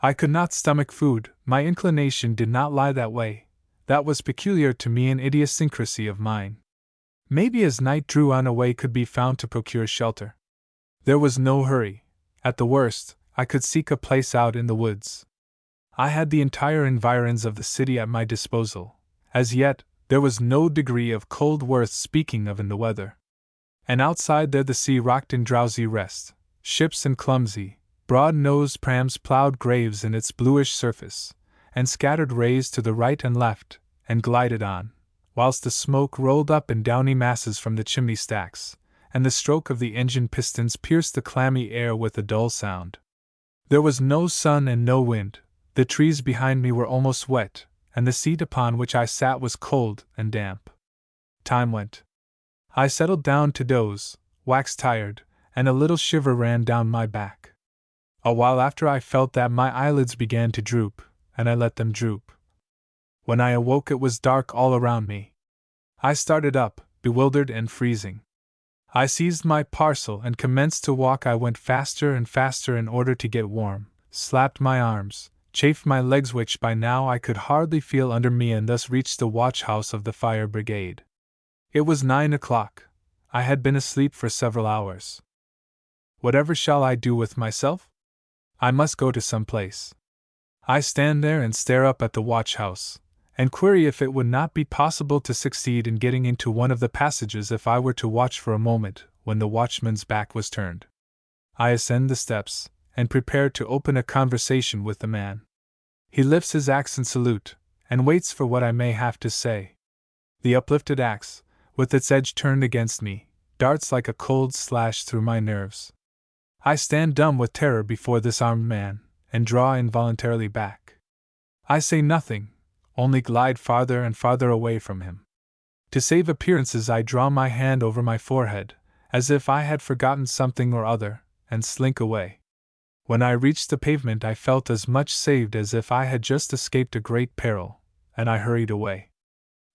Speaker 1: I could not stomach food. My inclination did not lie that way. That was peculiar to me, an idiosyncrasy of mine. Maybe as night drew on a way could be found to procure shelter. There was no hurry. At the worst, I could seek a place out in the woods. I had the entire environs of the city at my disposal. As yet, there was no degree of cold worth speaking of in the weather. And outside there the sea rocked in drowsy rest. Ships and clumsy, broad-nosed prams ploughed graves in its bluish surface, and scattered rays to the right and left, and glided on, whilst the smoke rolled up in downy masses from the chimney stacks, and the stroke of the engine pistons pierced the clammy air with a dull sound. There was no sun and no wind. The trees behind me were almost wet, and the seat upon which I sat was cold and damp. Time went. I settled down to doze, waxed tired, and a little shiver ran down my back. A while after I felt that my eyelids began to droop, and I let them droop. When I awoke it was dark all around me. I started up, bewildered and freezing. I seized my parcel and commenced to walk. I went faster and faster in order to get warm, slapped my arms, chafed my legs, which by now I could hardly feel under me, and thus reached the watch-house of the fire brigade. It was 9 o'clock. I had been asleep for several hours. Whatever shall I do with myself? I must go to some place. I stand there and stare up at the watch-house, and query if it would not be possible to succeed in getting into one of the passages if I were to watch for a moment when the watchman's back was turned. I ascend the steps, and prepare to open a conversation with the man. He lifts his axe in salute, and waits for what I may have to say. The uplifted axe, with its edge turned against me, darts like a cold slash through my nerves. I stand dumb with terror before this armed man, and draw involuntarily back. I say nothing, only glide farther and farther away from him. To save appearances I draw my hand over my forehead, as if I had forgotten something or other, and slink away. When I reached the pavement I felt as much saved as if I had just escaped a great peril, and I hurried away.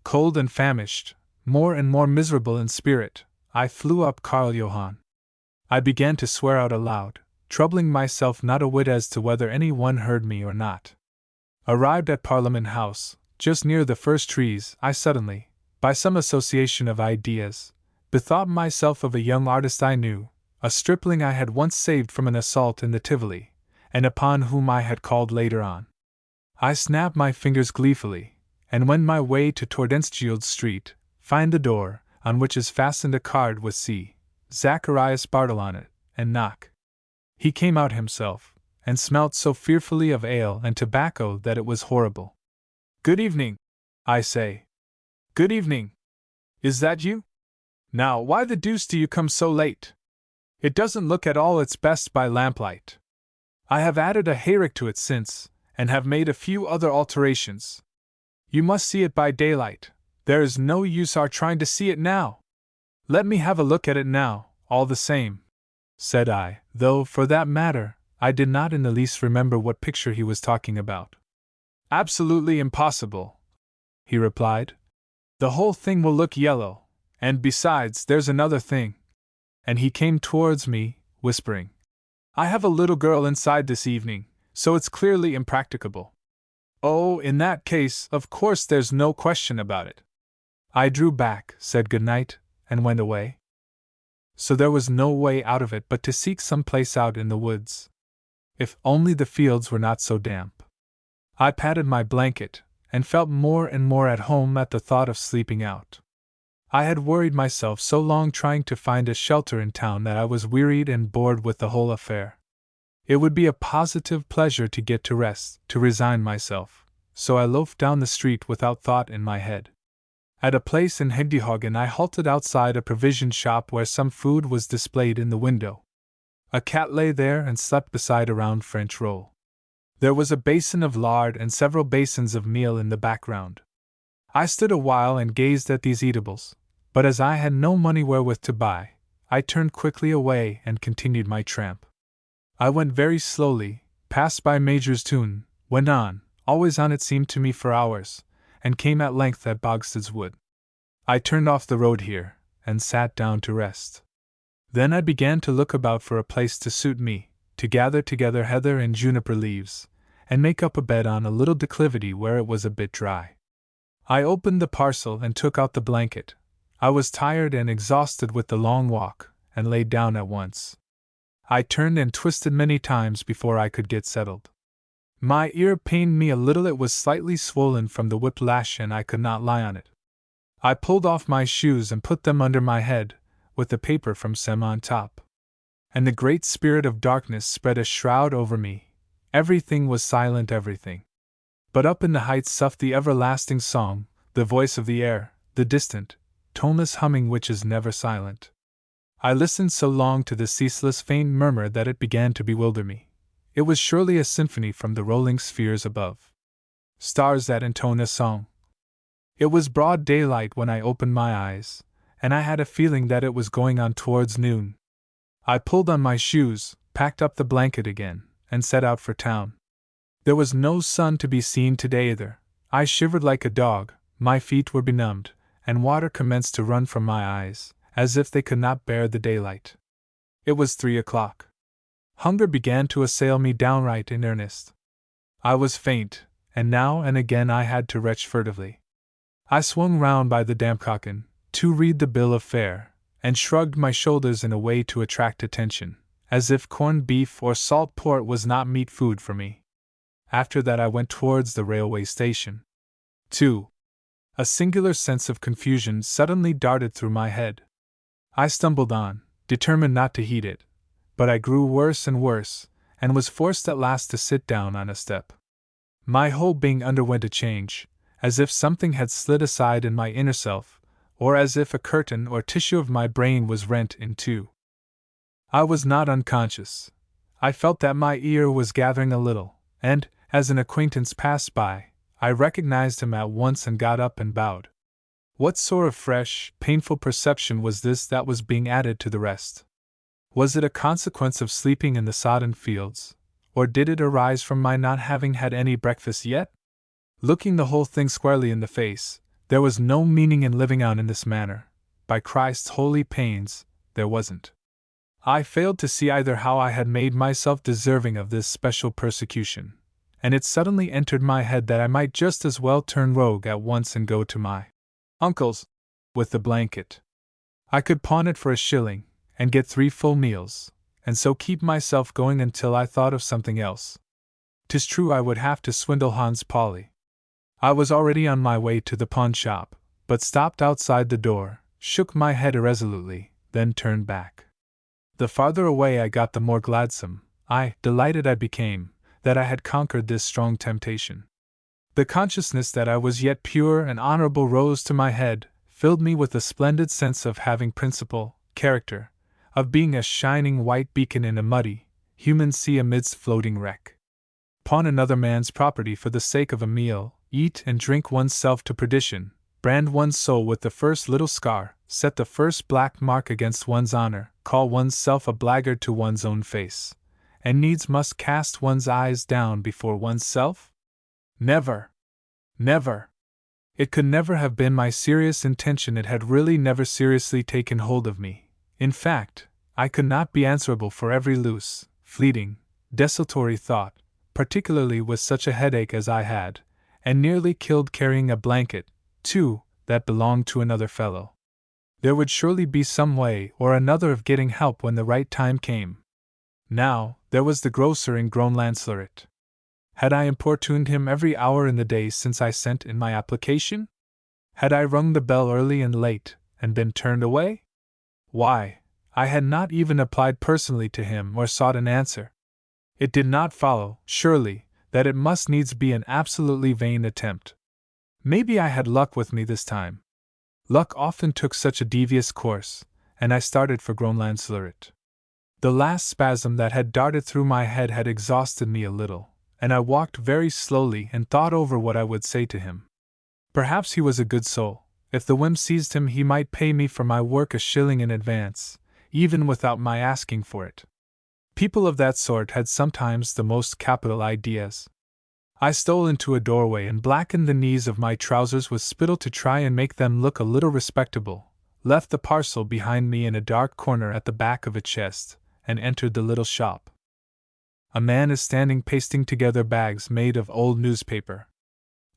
Speaker 1: Cold and famished, more and more miserable in spirit, I flew up Karl Johann. I began to swear out aloud, troubling myself not a whit as to whether any one heard me or not. Arrived at Parliament House, just near the first trees, I suddenly, by some association of ideas, bethought myself of a young artist I knew, a stripling I had once saved from an assault in the Tivoli, and upon whom I had called later on. I snapped my fingers gleefully, and wend my way to Tordenskjold Street, find the door, on which is fastened a card with C. Zacharias Bartle on it, and knock. He came out himself, and smelt so fearfully of ale and tobacco that it was horrible. "Good evening," I say. "Good evening. Is that you? Now, why the deuce do you come so late? It doesn't look at all its best by lamplight. I have added a hayrick to it since, and have made a few other alterations. You must see it by daylight. There is no use our trying to see it now. Let me have a look at it now, all the same," said I, though, for that matter, I did not in the least remember what picture he was talking about. "Absolutely impossible," he replied. "The whole thing will look yellow, and besides, there's another thing." And he came towards me, whispering, "I have a little girl inside this evening, so it's clearly impracticable." "Oh, in that case, of course there's no question about it." I drew back, said good night, and went away. So there was no way out of it but to seek some place out in the woods. If only the fields were not so damp. I patted my blanket, and felt more and more at home at the thought of sleeping out. I had worried myself so long trying to find a shelter in town that I was wearied and bored with the whole affair. It would be a positive pleasure to get to rest, to resign myself, so I loafed down the street without thought in my head. At a place in Hedehaugen I halted outside a provision shop where some food was displayed in the window. A cat lay there and slept beside a round French roll. There was a basin of lard and several basins of meal in the background. I stood a while and gazed at these eatables, but as I had no money wherewith to buy, I turned quickly away and continued my tramp. I went very slowly, passed by Major's Tun, went on, always on it seemed to me for hours, and came at length at Bogstad's Wood. I turned off the road here, and sat down to rest. Then I began to look about for a place to suit me, to gather together heather and juniper leaves, and make up a bed on a little declivity where it was a bit dry. I opened the parcel and took out the blanket. I was tired and exhausted with the long walk, and laid down at once. I turned and twisted many times before I could get settled. My ear pained me a little, it was slightly swollen from the whiplash and I could not lie on it. I pulled off my shoes and put them under my head, with the paper from Sem on top. And the great spirit of darkness spread a shroud over me. Everything was silent, everything. But up in the heights soughed the everlasting song, the voice of the air, the distant, toneless humming which is never silent. I listened so long to the ceaseless faint murmur that it began to bewilder me. It was surely a symphony from the rolling spheres above. Stars that intone a song. It was broad daylight when I opened my eyes, and I had a feeling that it was going on towards noon. I pulled on my shoes, packed up the blanket again, and set out for town. There was no sun to be seen today either. I shivered like a dog, my feet were benumbed, and water commenced to run from my eyes, as if they could not bear the daylight. It was 3 o'clock. Hunger began to assail me downright in earnest. I was faint, and now and again I had to retch furtively. I swung round by the Dampkokken, to read the bill of fare, and shrugged my shoulders in a way to attract attention, as if corned beef or salt port was not meat food for me. After that I went towards the railway station. 2. A singular sense of confusion suddenly darted through my head. I stumbled on, determined not to heed it, but I grew worse and worse, and was forced at last to sit down on a step. My whole being underwent a change, as if something had slid aside in my inner self, or as if a curtain or tissue of my brain was rent in two. I was not unconscious. I felt that my ear was gathering a little, and, as an acquaintance passed by, I recognized him at once and got up and bowed. What sort of fresh, painful perception was this that was being added to the rest? Was it a consequence of sleeping in the sodden fields, or did it arise from my not having had any breakfast yet? Looking the whole thing squarely in the face, there was no meaning in living on in this manner. By Christ's holy pains, there wasn't. I failed to see either how I had made myself deserving of this special persecution, and it suddenly entered my head that I might just as well turn rogue at once and go to my uncle's with the blanket. I could pawn it for a shilling, and get 3 full meals, and so keep myself going until I thought of something else. 'Tis true I would have to swindle Hans Pauli. I was already on my way to the pawn shop, but stopped outside the door, shook my head irresolutely, then turned back. The farther away I got, the more gladsome, delighted I became, that I had conquered this strong temptation. The consciousness that I was yet pure and honorable rose to my head, filled me with a splendid sense of having principle, character, of being a shining white beacon in a muddy, human sea amidst floating wreck. Pawn another man's property for the sake of a meal, eat and drink one's self to perdition, brand one's soul with the first little scar, set the first black mark against one's honor, call one's self a blackguard to one's own face, and needs must cast one's eyes down before one's self? Never! Never! It could never have been my serious intention. It had really never seriously taken hold of me. In fact, I could not be answerable for every loose, fleeting, desultory thought, particularly with such a headache as I had, and nearly killed carrying a blanket, too, that belonged to another fellow. There would surely be some way or another of getting help when the right time came. Now, there was the grocer in Groenlandsleret. Had I importuned him every hour in the day since I sent in my application? Had I rung the bell early and late, and been turned away? Why, I had not even applied personally to him or sought an answer. It did not follow, surely, that it must needs be an absolutely vain attempt. Maybe I had luck with me this time. Luck often took such a devious course, and I started for Groenlandsleret. The last spasm that had darted through my head had exhausted me a little, and I walked very slowly and thought over what I would say to him. Perhaps he was a good soul. If the whim seized him, he might pay me for my work a shilling in advance, even without my asking for it. People of that sort had sometimes the most capital ideas. I stole into a doorway and blackened the knees of my trousers with spittle to try and make them look a little respectable, left the parcel behind me in a dark corner at the back of a chest, and entered the little shop. A man is standing pasting together bags made of old newspaper.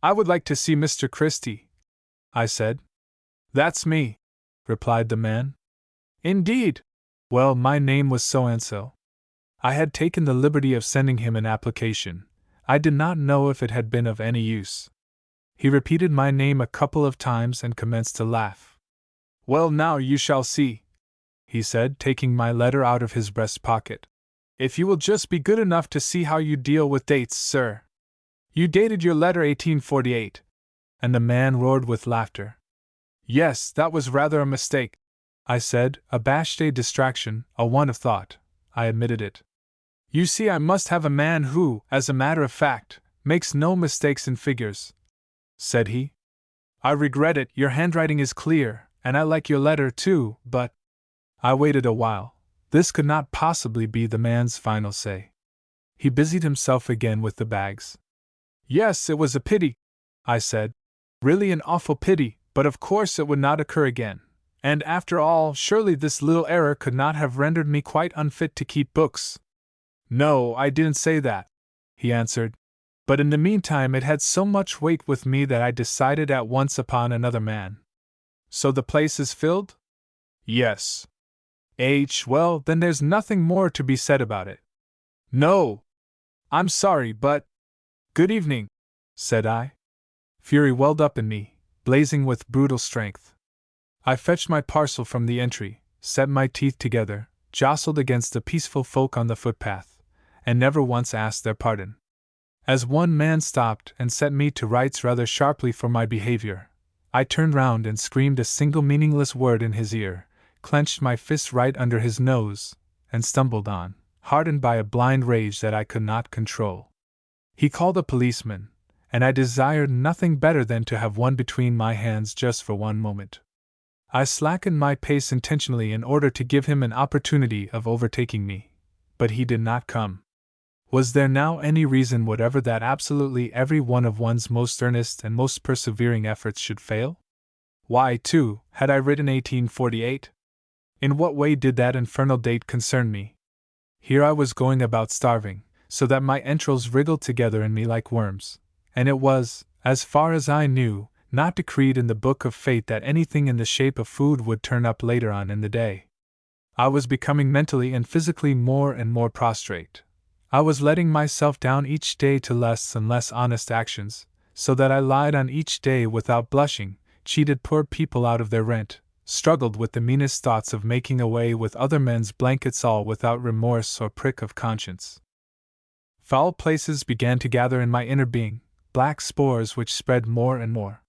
Speaker 1: "I would like to see Mr. Christie," I said. "That's me," replied the man. "Indeed? Well, my name was so-and-so." I had taken the liberty of sending him an application. I did not know if it had been of any use. He repeated my name a couple of times and commenced to laugh. "Well, now you shall see," he said, taking my letter out of his breast pocket. "If you will just be good enough to see how you deal with dates, sir. You dated your letter 1848. And the man roared with laughter. "Yes, that was rather a mistake," I said, abashed, a distraction, a want of thought. I admitted it. "You see, I must have a man who, as a matter of fact, makes no mistakes in figures," said he. "I regret it, your handwriting is clear, and I like your letter too, but—" I waited a while. This could not possibly be the man's final say. He busied himself again with the bags. "Yes, it was a pity," I said. "Really an awful pity, but of course it would not occur again. And after all, surely this little error could not have rendered me quite unfit to keep books." "No, I didn't say that," he answered. "But in the meantime it had so much weight with me that I decided at once upon another man." "So the place is filled?" "Yes." Well, then there's nothing more to be said about it." "No. I'm sorry, but—" "Good evening," said I. Fury welled up in me, blazing with brutal strength. I fetched my parcel from the entry, set my teeth together, jostled against the peaceful folk on the footpath, and never once asked their pardon. As one man stopped and set me to rights rather sharply for my behavior, I turned round and screamed a single meaningless word in his ear, clenched my fist right under his nose, and stumbled on, hardened by a blind rage that I could not control. He called a policeman, and I desired nothing better than to have one between my hands just for one moment. I slackened my pace intentionally in order to give him an opportunity of overtaking me, but he did not come. Was there now any reason whatever that absolutely every one of one's most earnest and most persevering efforts should fail? Why, too, had I written 1848? In what way did that infernal date concern me? Here I was going about starving, so that my entrails wriggled together in me like worms, and it was, as far as I knew, not decreed in the book of fate that anything in the shape of food would turn up later on in the day. I was becoming mentally and physically more and more prostrate. I was letting myself down each day to less and less honest actions, so that I lied on each day without blushing, cheated poor people out of their rent, struggled with the meanest thoughts of making away with other men's blankets, all without remorse or prick of conscience. Foul places began to gather in my inner being, black spores which spread more and more.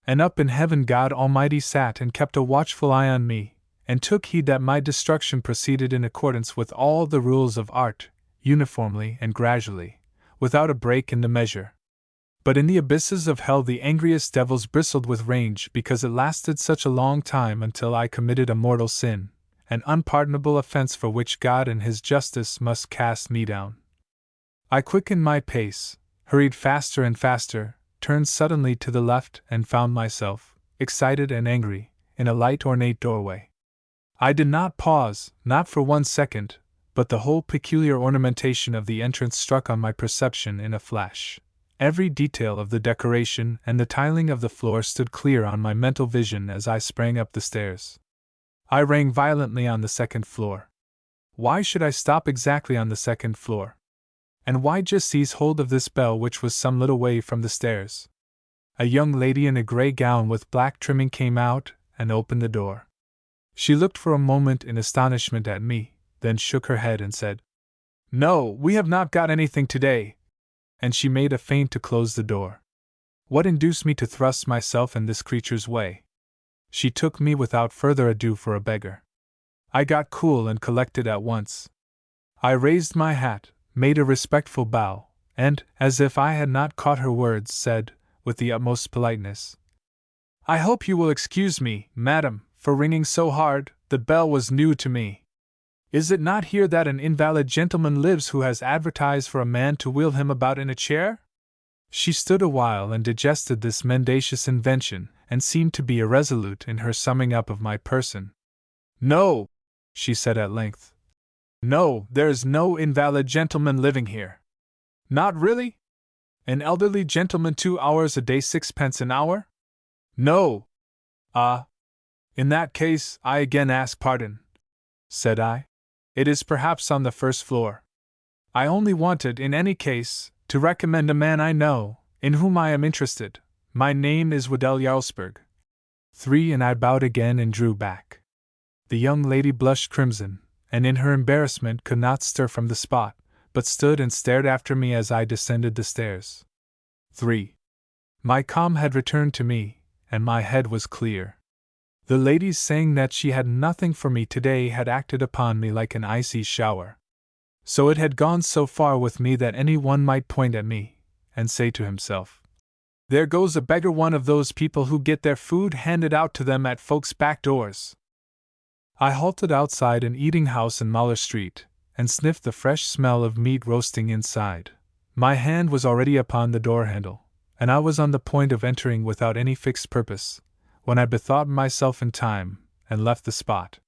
Speaker 1: And up in heaven God Almighty sat and kept a watchful eye on me, and took heed that my destruction proceeded in accordance with all the rules of art, uniformly and gradually, without a break in the measure. But in the abysses of hell the angriest devils bristled with rage because it lasted such a long time until I committed a mortal sin, an unpardonable offense for which God in His justice must cast me down. I quickened my pace, hurried faster and faster, turned suddenly to the left, and found myself, excited and angry, in a light ornate doorway. I did not pause, not for 1 second, but the whole peculiar ornamentation of the entrance struck on my perception in a flash. Every detail of the decoration and the tiling of the floor stood clear on my mental vision as I sprang up the stairs. I rang violently on the 2nd floor. Why should I stop exactly on the 2nd floor? And why just seize hold of this bell which was some little way from the stairs? A young lady in a grey gown with black trimming came out and opened the door. She looked for a moment in astonishment at me, then shook her head and said, "No, we have not got anything today," and she made a feint to close the door. What induced me to thrust myself in this creature's way? She took me without further ado for a beggar. I got cool and collected at once. I raised my hat, made a respectful bow, and, as if I had not caught her words, said, with the utmost politeness, "I hope you will excuse me, madam, for ringing so hard. The bell was new to me. Is it not here that an invalid gentleman lives who has advertised for a man to wheel him about in a chair?" She stood a while and digested this mendacious invention, and seemed to be irresolute in her summing up of my person. "No," she said at length. "No, there is no invalid gentleman living here." "Not really? An elderly gentleman 2 hours a day 6 pence an hour?" "No." "Ah. In that case, I again ask pardon," said I. "It is perhaps on the 1st floor. I only wanted, in any case, to recommend a man I know, in whom I am interested. My name is Waddell Jarlsberg." 3 and I bowed again and drew back. The young lady blushed crimson, and in her embarrassment could not stir from the spot, but stood and stared after me as I descended the stairs. 3. My calm had returned to me, and my head was clear. The lady's saying that she had nothing for me today had acted upon me like an icy shower. So it had gone so far with me that any one might point at me, and say to himself, "There goes a beggar, one of those people who get their food handed out to them at folks' back doors." I halted outside an eating house in Mahler Street, and sniffed the fresh smell of meat roasting inside. My hand was already upon the door handle, and I was on the point of entering without any fixed purpose, when I bethought myself in time, and left the spot.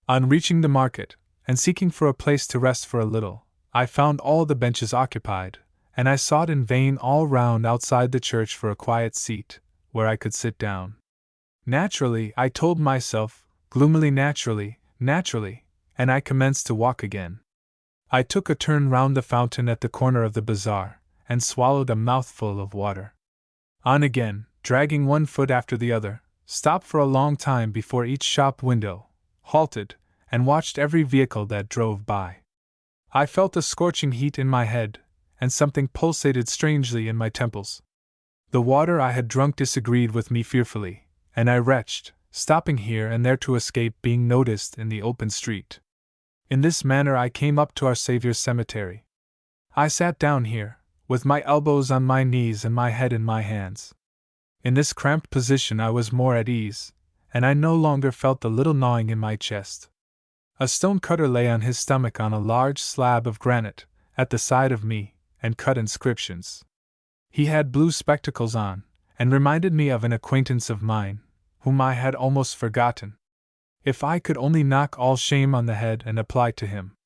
Speaker 1: On reaching the market, and seeking for a place to rest for a little, I found all the benches occupied, and I sought in vain all round outside the church for a quiet seat, where I could sit down. Naturally, I told myself, gloomily naturally, and I commenced to walk again. I took a turn round the fountain at the corner of the bazaar, and swallowed a mouthful of water. On again, dragging one foot after the other, stopped for a long time before each shop window, halted, and watched every vehicle that drove by. I felt a scorching heat in my head, and something pulsated strangely in my temples. The water I had drunk disagreed with me fearfully, and I retched, stopping here and there to escape being noticed in the open street. In this manner I came up to Our Saviour's Cemetery. I sat down here, with my elbows on my knees and my head in my hands. In this cramped position I was more at ease, and I no longer felt the little gnawing in my chest. A stone-cutter lay on his stomach on a large slab of granite, at the side of me, and cut inscriptions. He had blue spectacles on, and reminded me of an acquaintance of mine, whom I had almost forgotten. If I could only knock all shame on the head and apply to him.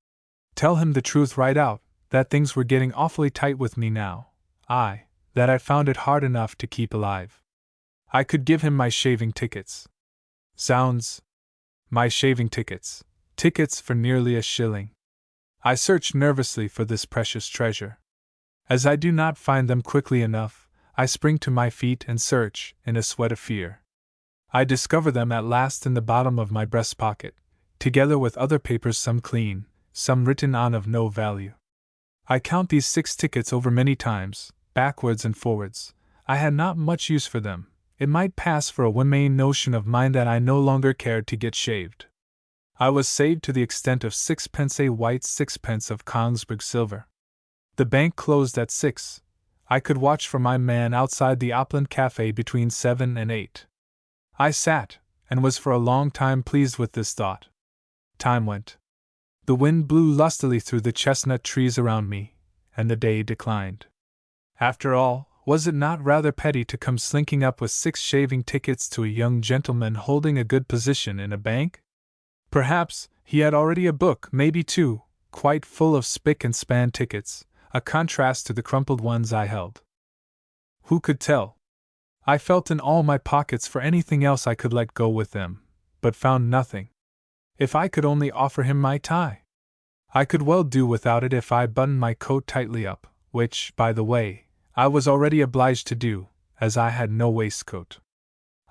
Speaker 1: Tell him the truth right out, that things were getting awfully tight with me now, that I found it hard enough to keep alive. I could give him my shaving tickets. Zounds! My shaving tickets. Tickets for nearly a shilling. I searched nervously for this precious treasure. As I do not find them quickly enough, I spring to my feet and search, in a sweat of fear. I discovered them at last in the bottom of my breast pocket, together with other papers, some clean, some written on of no value. I count these 6 tickets over many times, backwards and forwards. I had not much use for them. It might pass for a whimane notion of mine that I no longer cared to get shaved. I was saved to the extent of 6p, a white 6p of Kongsberg silver. The bank closed at 6. I could watch for my man outside the Opland Cafe between 7 and 8. I sat, and was for a long time pleased with this thought. Time went. The wind blew lustily through the chestnut trees around me, and the day declined. After all, was it not rather petty to come slinking up with 6 shaving tickets to a young gentleman holding a good position in a bank? Perhaps he had already a book, maybe 2, quite full of spick and span tickets, a contrast to the crumpled ones I held. Who could tell? I felt in all my pockets for anything else I could let go with them, but found nothing. If I could only offer him my tie! I could well do without it if I buttoned my coat tightly up, which, by the way, I was already obliged to do, as I had no waistcoat.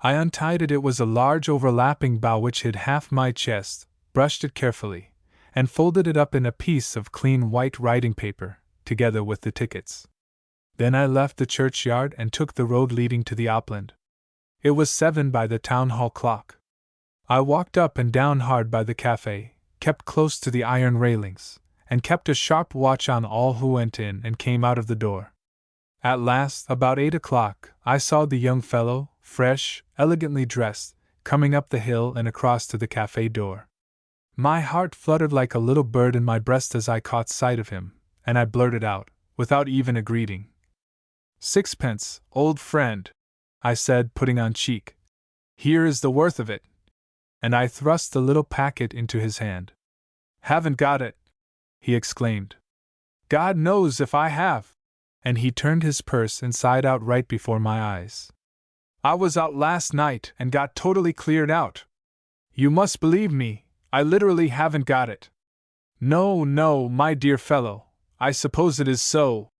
Speaker 1: I untied it was a large overlapping bough which hid half my chest, brushed it carefully, and folded it up in a piece of clean white writing paper, together with the tickets. Then I left the churchyard and took the road leading to the Opland. It was 7 by the town hall clock. I walked up and down hard by the cafe, kept close to the iron railings, and kept a sharp watch on all who went in and came out of the door. At last, about 8 o'clock, I saw the young fellow, fresh, elegantly dressed, coming up the hill and across to the cafe door. My heart fluttered like a little bird in my breast as I caught sight of him, and I blurted out, without even a greeting. 6p, old friend, I said, putting on cheek. Here is the worth of it. And I thrust the little packet into his hand. Haven't got it, he exclaimed. God knows if I have. And he turned his purse inside out right before my eyes. I was out last night and got totally cleared out. You must believe me, I literally haven't got it. No, no, my dear fellow, I suppose it is so,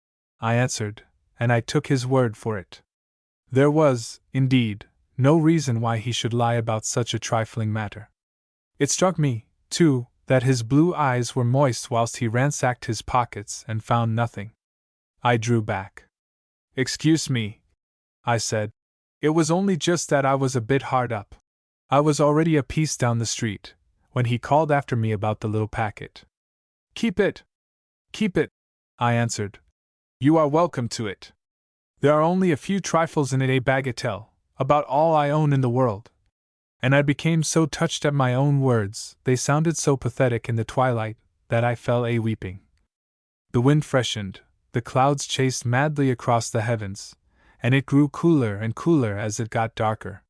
Speaker 1: I answered, and I took his word for it. There was, indeed, no reason why he should lie about such a trifling matter. It struck me, too, that his blue eyes were moist whilst he ransacked his pockets and found nothing. I drew back. Excuse me, I said. It was only just that I was a bit hard up. I was already a piece down the street, when he called after me about the little packet. Keep it! Keep it! I answered. You are welcome to it. There are only a few trifles in it, a bagatelle, about all I own in the world. And I became so touched at my own words, they sounded so pathetic in the twilight, that I fell a weeping. The wind freshened, the clouds chased madly across the heavens, and it grew cooler and cooler as it got darker.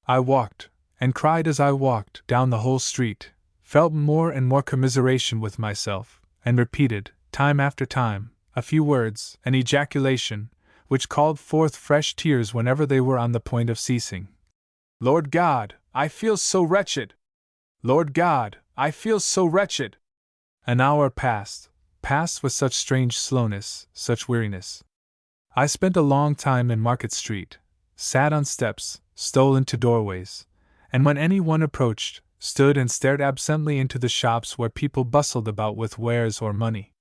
Speaker 1: I walked, and cried as I walked down the whole street, felt more and more commiseration with myself, and repeated, time after time, a few words, an ejaculation, which called forth fresh tears whenever they were on the point of ceasing. Lord God, I feel so wretched! Lord God, I feel so wretched! An hour passed with such strange slowness, such weariness. I spent a long time in Market Street, sat on steps, stole into doorways, and when any one approached, stood and stared absently into the shops where people bustled about with wares or money.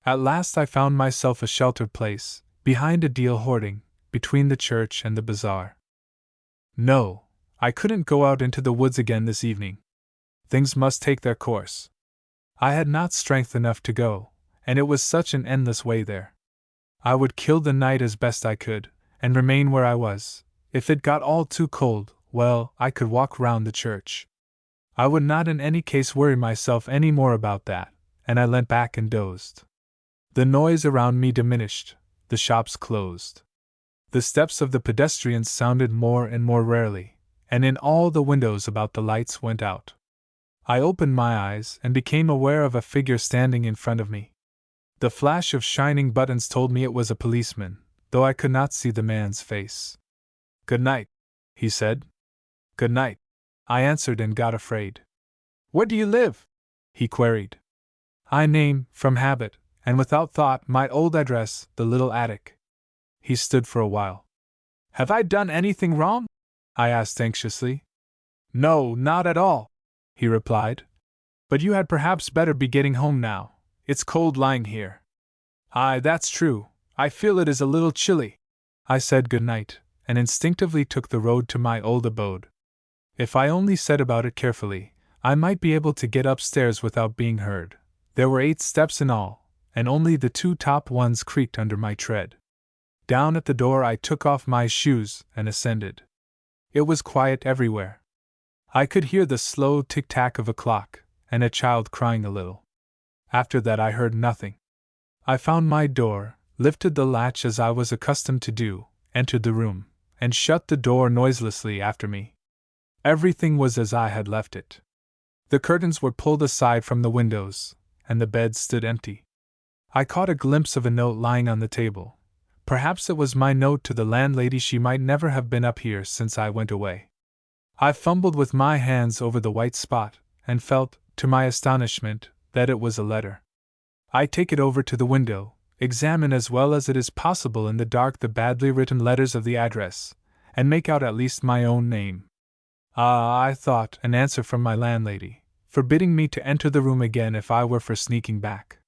Speaker 1: At last I found myself a sheltered place, behind a deal hoarding, between the church and the bazaar. No, I couldn't go out into the woods again this evening. Things must take their course. I had not strength enough to go, and it was such an endless way there. I would kill the night as best I could, and remain where I was. If it got all too cold, well, I could walk round the church. I would not in any case worry myself any more about that, and I leant back and dozed. The noise around me diminished, the shops closed. The steps of the pedestrians sounded more and more rarely, and in all the windows about the lights went out. I opened my eyes and became aware of a figure standing in front of me. The flash of shining buttons told me it was a policeman, though I could not see the man's face. Good night, he said. Good night, I answered and got afraid. Where do you live? He queried. I named, from habit, and without thought, my old address, the little attic. He stood for a while. Have I done anything wrong? I asked anxiously. No, not at all, he replied. But you had perhaps better be getting home now. It's cold lying here. Aye, that's true. I feel it is a little chilly. I said good night, and instinctively took the road to my old abode. If I only set about it carefully, I might be able to get upstairs without being heard. There were 8 steps in all, and only the 2 top ones creaked under my tread. Down at the door I took off my shoes and ascended. It was quiet everywhere. I could hear the slow tick-tack of a clock, and a child crying a little. After that I heard nothing. I found my door, lifted the latch as I was accustomed to do, entered the room, and shut the door noiselessly after me. Everything was as I had left it. The curtains were pulled aside from the windows, and the bed stood empty. I caught a glimpse of a note lying on the table. Perhaps it was my note to the landlady. She might never have been up here since I went away. I fumbled with my hands over the white spot, and felt, to my astonishment, that it was a letter. I take it over to the window, examine as well as it is possible in the dark the badly written letters of the address, and make out at least my own name. Ah, I thought, an answer from my landlady, forbidding me to enter the room again if I were for sneaking back.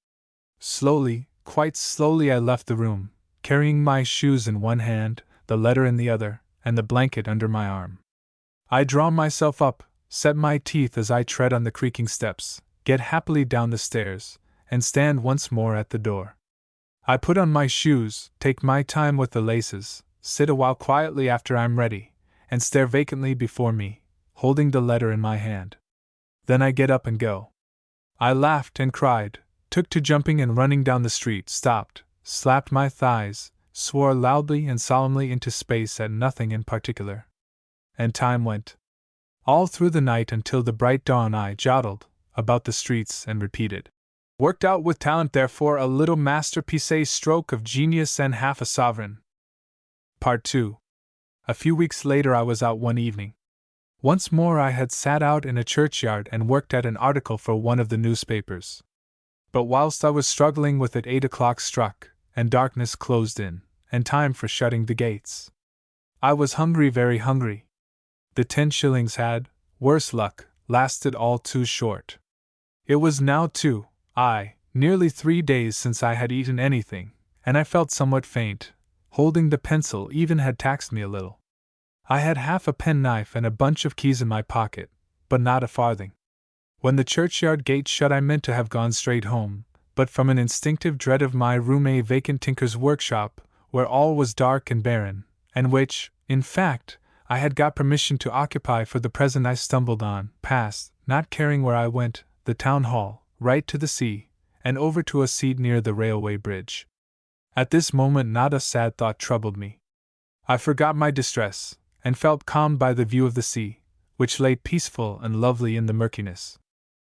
Speaker 1: Slowly, quite slowly I left the room, carrying my shoes in one hand, the letter in the other, and the blanket under my arm. I draw myself up, set my teeth as I tread on the creaking steps, get happily down the stairs, and stand once more at the door. I put on my shoes, take my time with the laces, sit a while quietly after I'm ready, and stare vacantly before me, holding the letter in my hand. Then I get up and go. I laughed and cried, took to jumping and running down the street, stopped, slapped my thighs, swore loudly and solemnly into space at nothing in particular. And time went. All through the night until the bright dawn I jodled about the streets and repeated. Worked out with talent, therefore, a little masterpiece, a stroke of genius and half a sovereign. Part 2. A few weeks later I was out one evening. Once more I had sat out in a churchyard and worked at an article for one of the newspapers. But whilst I was struggling with it, 8 o'clock struck, and darkness closed in, and time for shutting the gates. I was hungry, very hungry. The 10 shillings had, worse luck, lasted all too short. It was now nearly 3 days since I had eaten anything, and I felt somewhat faint. Holding the pencil even had taxed me a little. I had half a penknife and a bunch of keys in my pocket, but not a farthing. When the churchyard gate shut I meant to have gone straight home, but from an instinctive dread of my room, a vacant tinker's workshop, where all was dark and barren, and which, in fact, I had got permission to occupy for the present, I stumbled on, past, not caring where I went, the town hall, right to the sea, and over to a seat near the railway bridge. At this moment not a sad thought troubled me. I forgot my distress, and felt calmed by the view of the sea, which lay peaceful and lovely in the murkiness.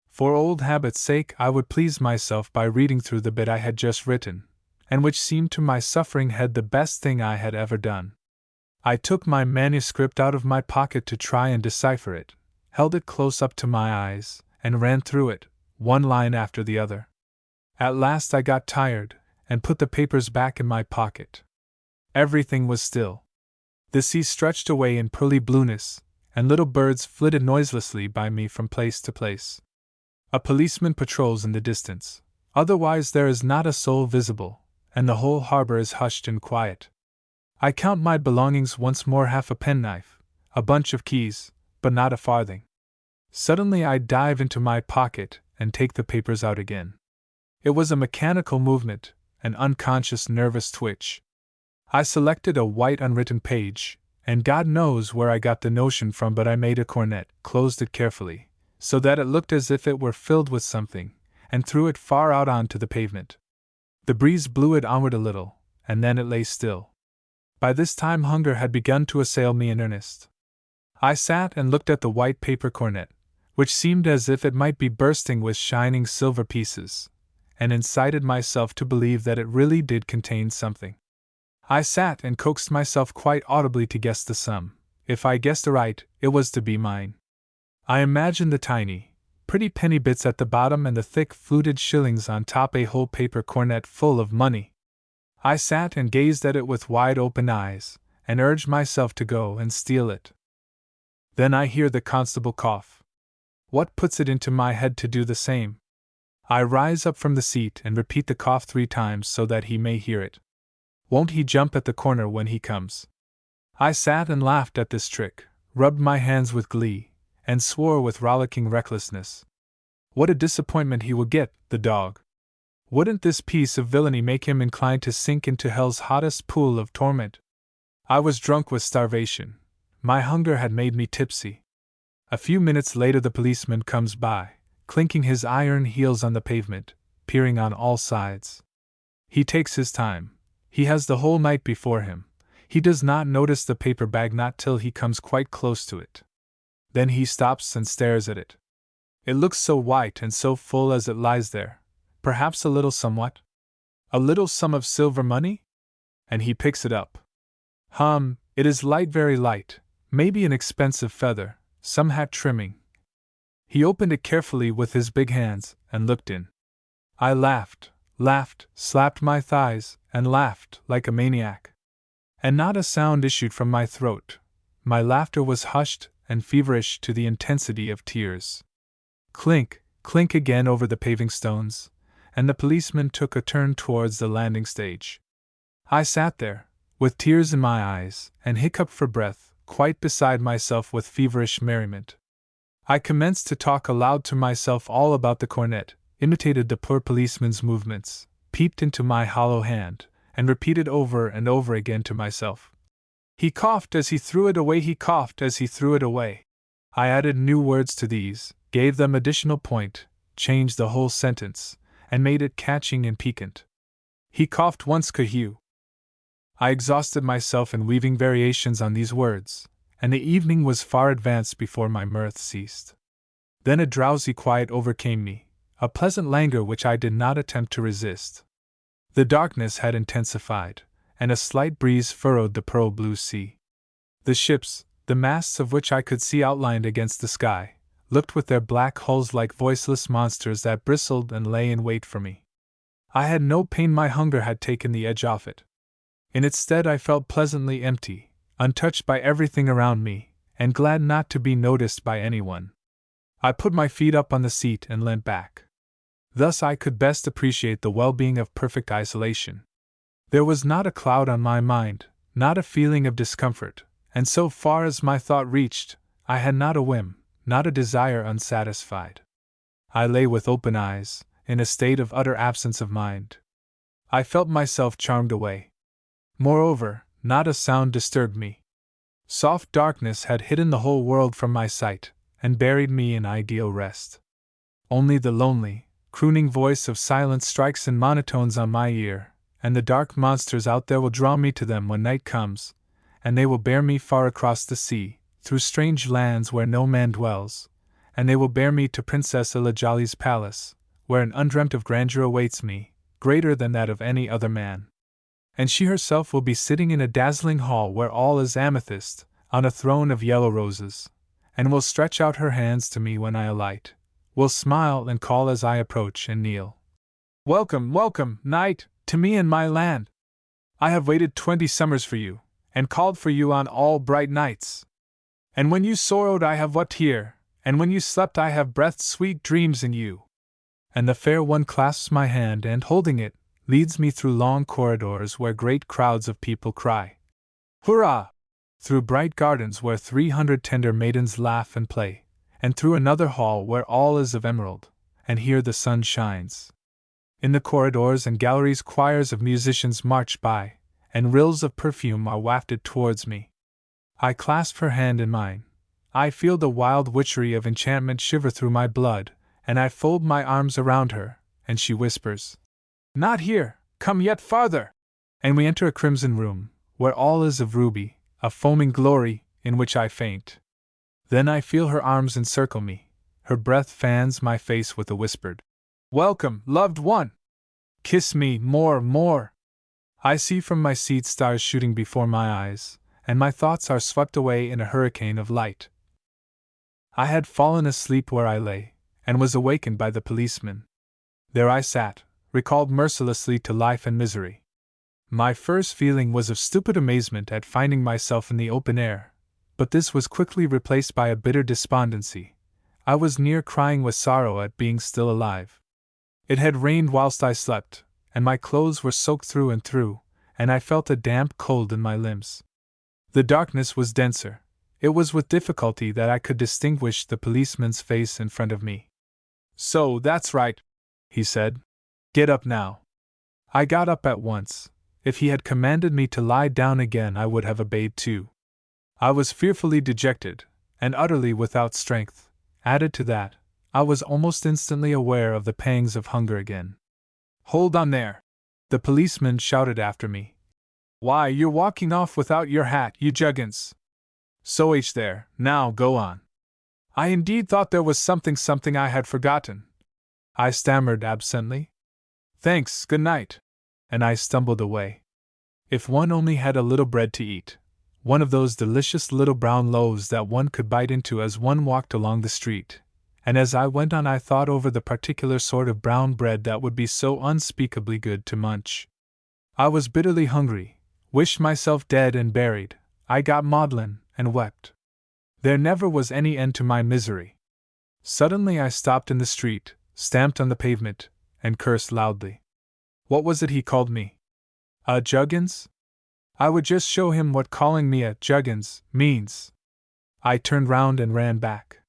Speaker 1: For old habit's sake I would please myself by reading through the bit I had just written, and which seemed to my suffering head the best thing I had ever done. I took my manuscript out of my pocket to try and decipher it, held it close up to my eyes, and ran through it, one line after the other. At last I got tired, and put the papers back in my pocket. Everything was still. The sea stretched away in pearly blueness, and little birds flitted noiselessly by me from place to place. A policeman patrols in the distance, otherwise there is not a soul visible, and the whole harbor is hushed and quiet. I count my belongings once more, half a penknife, a bunch of keys, but not a farthing. Suddenly I dive into my pocket and take the papers out again. It was a mechanical movement, an unconscious nervous twitch. I selected a white unwritten page, and God knows where I got the notion from, but I made a cornet, closed it carefully, so that it looked as if it were filled with something, and threw it far out onto the pavement. The breeze blew it onward a little, and then it lay still. By this time hunger had begun to assail me in earnest. I sat and looked at the white paper cornet, which seemed as if it might be bursting with shining silver pieces, and incited myself to believe that it really did contain something. I sat and coaxed myself quite audibly to guess the sum. If I guessed aright, it was to be mine. I imagined the tiny, pretty penny bits at the bottom and the thick fluted shillings on top, a whole paper cornet full of money. I sat and gazed at it with wide open eyes, and urged myself to go and steal it. Then I hear the constable cough. What puts it into my head to do the same? I rise up from the seat and repeat the cough 3 times so that he may hear it. Won't he jump at the corner when he comes? I sat and laughed at this trick, rubbed my hands with glee, and swore with rollicking recklessness. What a disappointment he will get, the dog! Wouldn't this piece of villainy make him inclined to sink into hell's hottest pool of torment? I was drunk with starvation. My hunger had made me tipsy. A few minutes later the policeman comes by, clinking his iron heels on the pavement, peering on all sides. He takes his time. He has the whole night before him. He does not notice the paper bag not till he comes quite close to it. Then he stops and stares at it. It looks so white and so full as it lies there. Perhaps a little somewhat? A little sum of silver money? And he picks it up. It is light, very light, maybe an expensive feather, some hat trimming. He opened it carefully with his big hands, and looked in. I laughed, slapped my thighs, and laughed like a maniac. And not a sound issued from my throat. My laughter was hushed and feverish to the intensity of tears. Clink, clink again over the paving stones, and the policeman took a turn towards the landing stage. I sat there, with tears in my eyes, and hiccuped for breath, quite beside myself with feverish merriment. I commenced to talk aloud to myself all about the cornet, imitated the poor policeman's movements, peeped into my hollow hand, and repeated over and over again to myself. He coughed as he threw it away, he coughed as he threw it away. I added new words to these, gave them additional point, changed the whole sentence, and made it catching and piquant. He coughed once, Cahew. I exhausted myself in weaving variations on these words, and the evening was far advanced before my mirth ceased. Then a drowsy quiet overcame me, a pleasant languor which I did not attempt to resist. The darkness had intensified, and a slight breeze furrowed the pearl blue sea. The ships, the masts of which I could see outlined against the sky, looked with their black hulls like voiceless monsters that bristled and lay in wait for me. I had no pain, my hunger had taken the edge off it. In its stead I felt pleasantly empty, untouched by everything around me, and glad not to be noticed by anyone. I put my feet up on the seat and leant back. Thus I could best appreciate the well-being of perfect isolation. There was not a cloud on my mind, not a feeling of discomfort, and so far as my thought reached, I had not a whim, not a desire unsatisfied. I lay with open eyes, in a state of utter absence of mind. I felt myself charmed away. Moreover, not a sound disturbed me. Soft darkness had hidden the whole world from my sight, and buried me in ideal rest. Only the lonely, crooning voice of silence strikes in monotones on my ear, and the dark monsters out there will draw me to them when night comes, and they will bear me far across the sea, through strange lands where no man dwells, and they will bear me to Princess Ilajali's palace, where an undreamt of grandeur awaits me, greater than that of any other man. And she herself will be sitting in a dazzling hall where all is amethyst, on a throne of yellow roses, and will stretch out her hands to me when I alight, will smile and call as I approach and kneel. Welcome, welcome, night, to me and my land! I have waited 20 summers for you, and called for you on all bright nights. And when you sorrowed I have wept here, and when you slept I have breathed sweet dreams in you. And the fair one clasps my hand and, holding it, leads me through long corridors where great crowds of people cry, "Hurrah!" through bright gardens where 300 tender maidens laugh and play, and through another hall where all is of emerald, and here the sun shines. In the corridors and galleries choirs of musicians march by, and rills of perfume are wafted towards me. I clasp her hand in mine. I feel the wild witchery of enchantment shiver through my blood, and I fold my arms around her, and she whispers, "Not here, come yet farther!" And we enter a crimson room, where all is of ruby, a foaming glory, in which I faint. Then I feel her arms encircle me, her breath fans my face with a whispered, "Welcome, loved one! Kiss me more, more!" I see from my seat stars shooting before my eyes, and my thoughts are swept away in a hurricane of light. I had fallen asleep where I lay, and was awakened by the policeman. There I sat, recalled mercilessly to life and misery. My first feeling was of stupid amazement at finding myself in the open air, but this was quickly replaced by a bitter despondency. I was near crying with sorrow at being still alive. It had rained whilst I slept, and my clothes were soaked through and through, and I felt a damp cold in my limbs. The darkness was denser. It was with difficulty that I could distinguish the policeman's face in front of me. "So, that's right," he said. "Get up now." I got up at once. If he had commanded me to lie down again, I would have obeyed too. I was fearfully dejected, and utterly without strength. Added to that, I was almost instantly aware of the pangs of hunger again. "Hold on there!" the policeman shouted after me. "Why, you're walking off without your hat, you juggins! So there, now go on." I indeed thought there was something I had forgotten. I stammered absently. "Thanks, good night," and I stumbled away. If one only had a little bread to eat, one of those delicious little brown loaves that one could bite into as one walked along the street, and as I went on I thought over the particular sort of brown bread that would be so unspeakably good to munch. I was bitterly hungry, wished myself dead and buried. I got maudlin, and wept. There never was any end to my misery. Suddenly I stopped in the street, stamped on the pavement, and cursed loudly. What was it he called me? A juggins? I would just show him what calling me a juggins means. I turned round and ran back.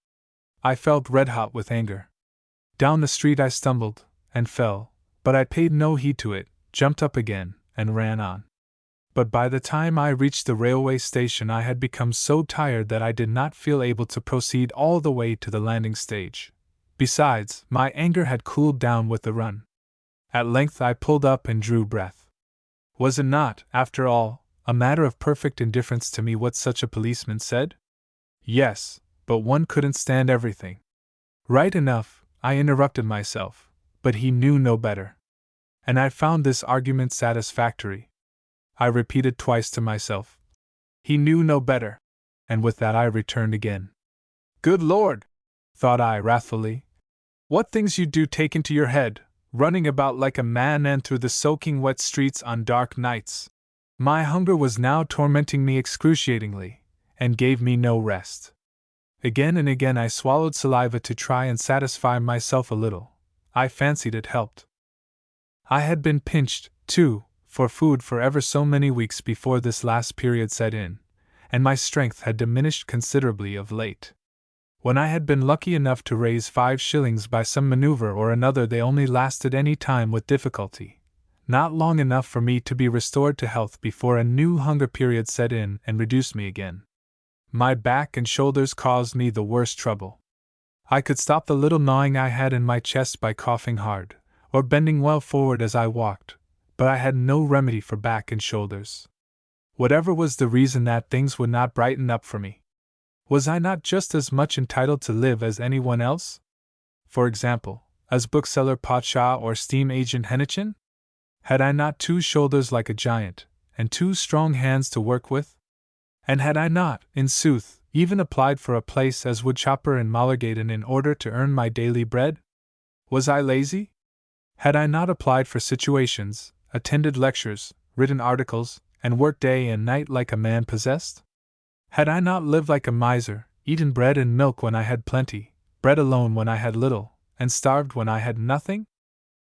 Speaker 1: I felt red-hot with anger. Down the street I stumbled, and fell, but I paid no heed to it, jumped up again, and ran on. But by the time I reached the railway station I had become so tired that I did not feel able to proceed all the way to the landing stage. Besides, my anger had cooled down with the run. At length I pulled up and drew breath. Was it not, after all, a matter of perfect indifference to me what such a policeman said? Yes, but one couldn't stand everything. Right enough, I interrupted myself, but he knew no better. And I found this argument satisfactory. I repeated twice to myself, "He knew no better," and with that I returned again. "Good Lord!" thought I wrathfully. "What things you do take into your head, running about like a madman through the soaking wet streets on dark nights." My hunger was now tormenting me excruciatingly, and gave me no rest. Again and again I swallowed saliva to try and satisfy myself a little. I fancied it helped. I had been pinched, too, for food for ever so many weeks before this last period set in, and my strength had diminished considerably of late. When I had been lucky enough to raise 5 shillings by some maneuver or another, they only lasted any time with difficulty, not long enough for me to be restored to health before a new hunger period set in and reduced me again. My back and shoulders caused me the worst trouble. I could stop the little gnawing I had in my chest by coughing hard, or bending well forward as I walked, but I had no remedy for back and shoulders. Whatever was the reason that things would not brighten up for me? Was I not just as much entitled to live as anyone else? For example, as bookseller Potshaw or steam agent Hennichin? Had I not 2 shoulders like a giant, and 2 strong hands to work with? And had I not, in sooth, even applied for a place as woodchopper in Mallergaden in order to earn my daily bread? Was I lazy? Had I not applied for situations, attended lectures, written articles, and worked day and night like a man possessed? Had I not lived like a miser, eaten bread and milk when I had plenty, bread alone when I had little, and starved when I had nothing?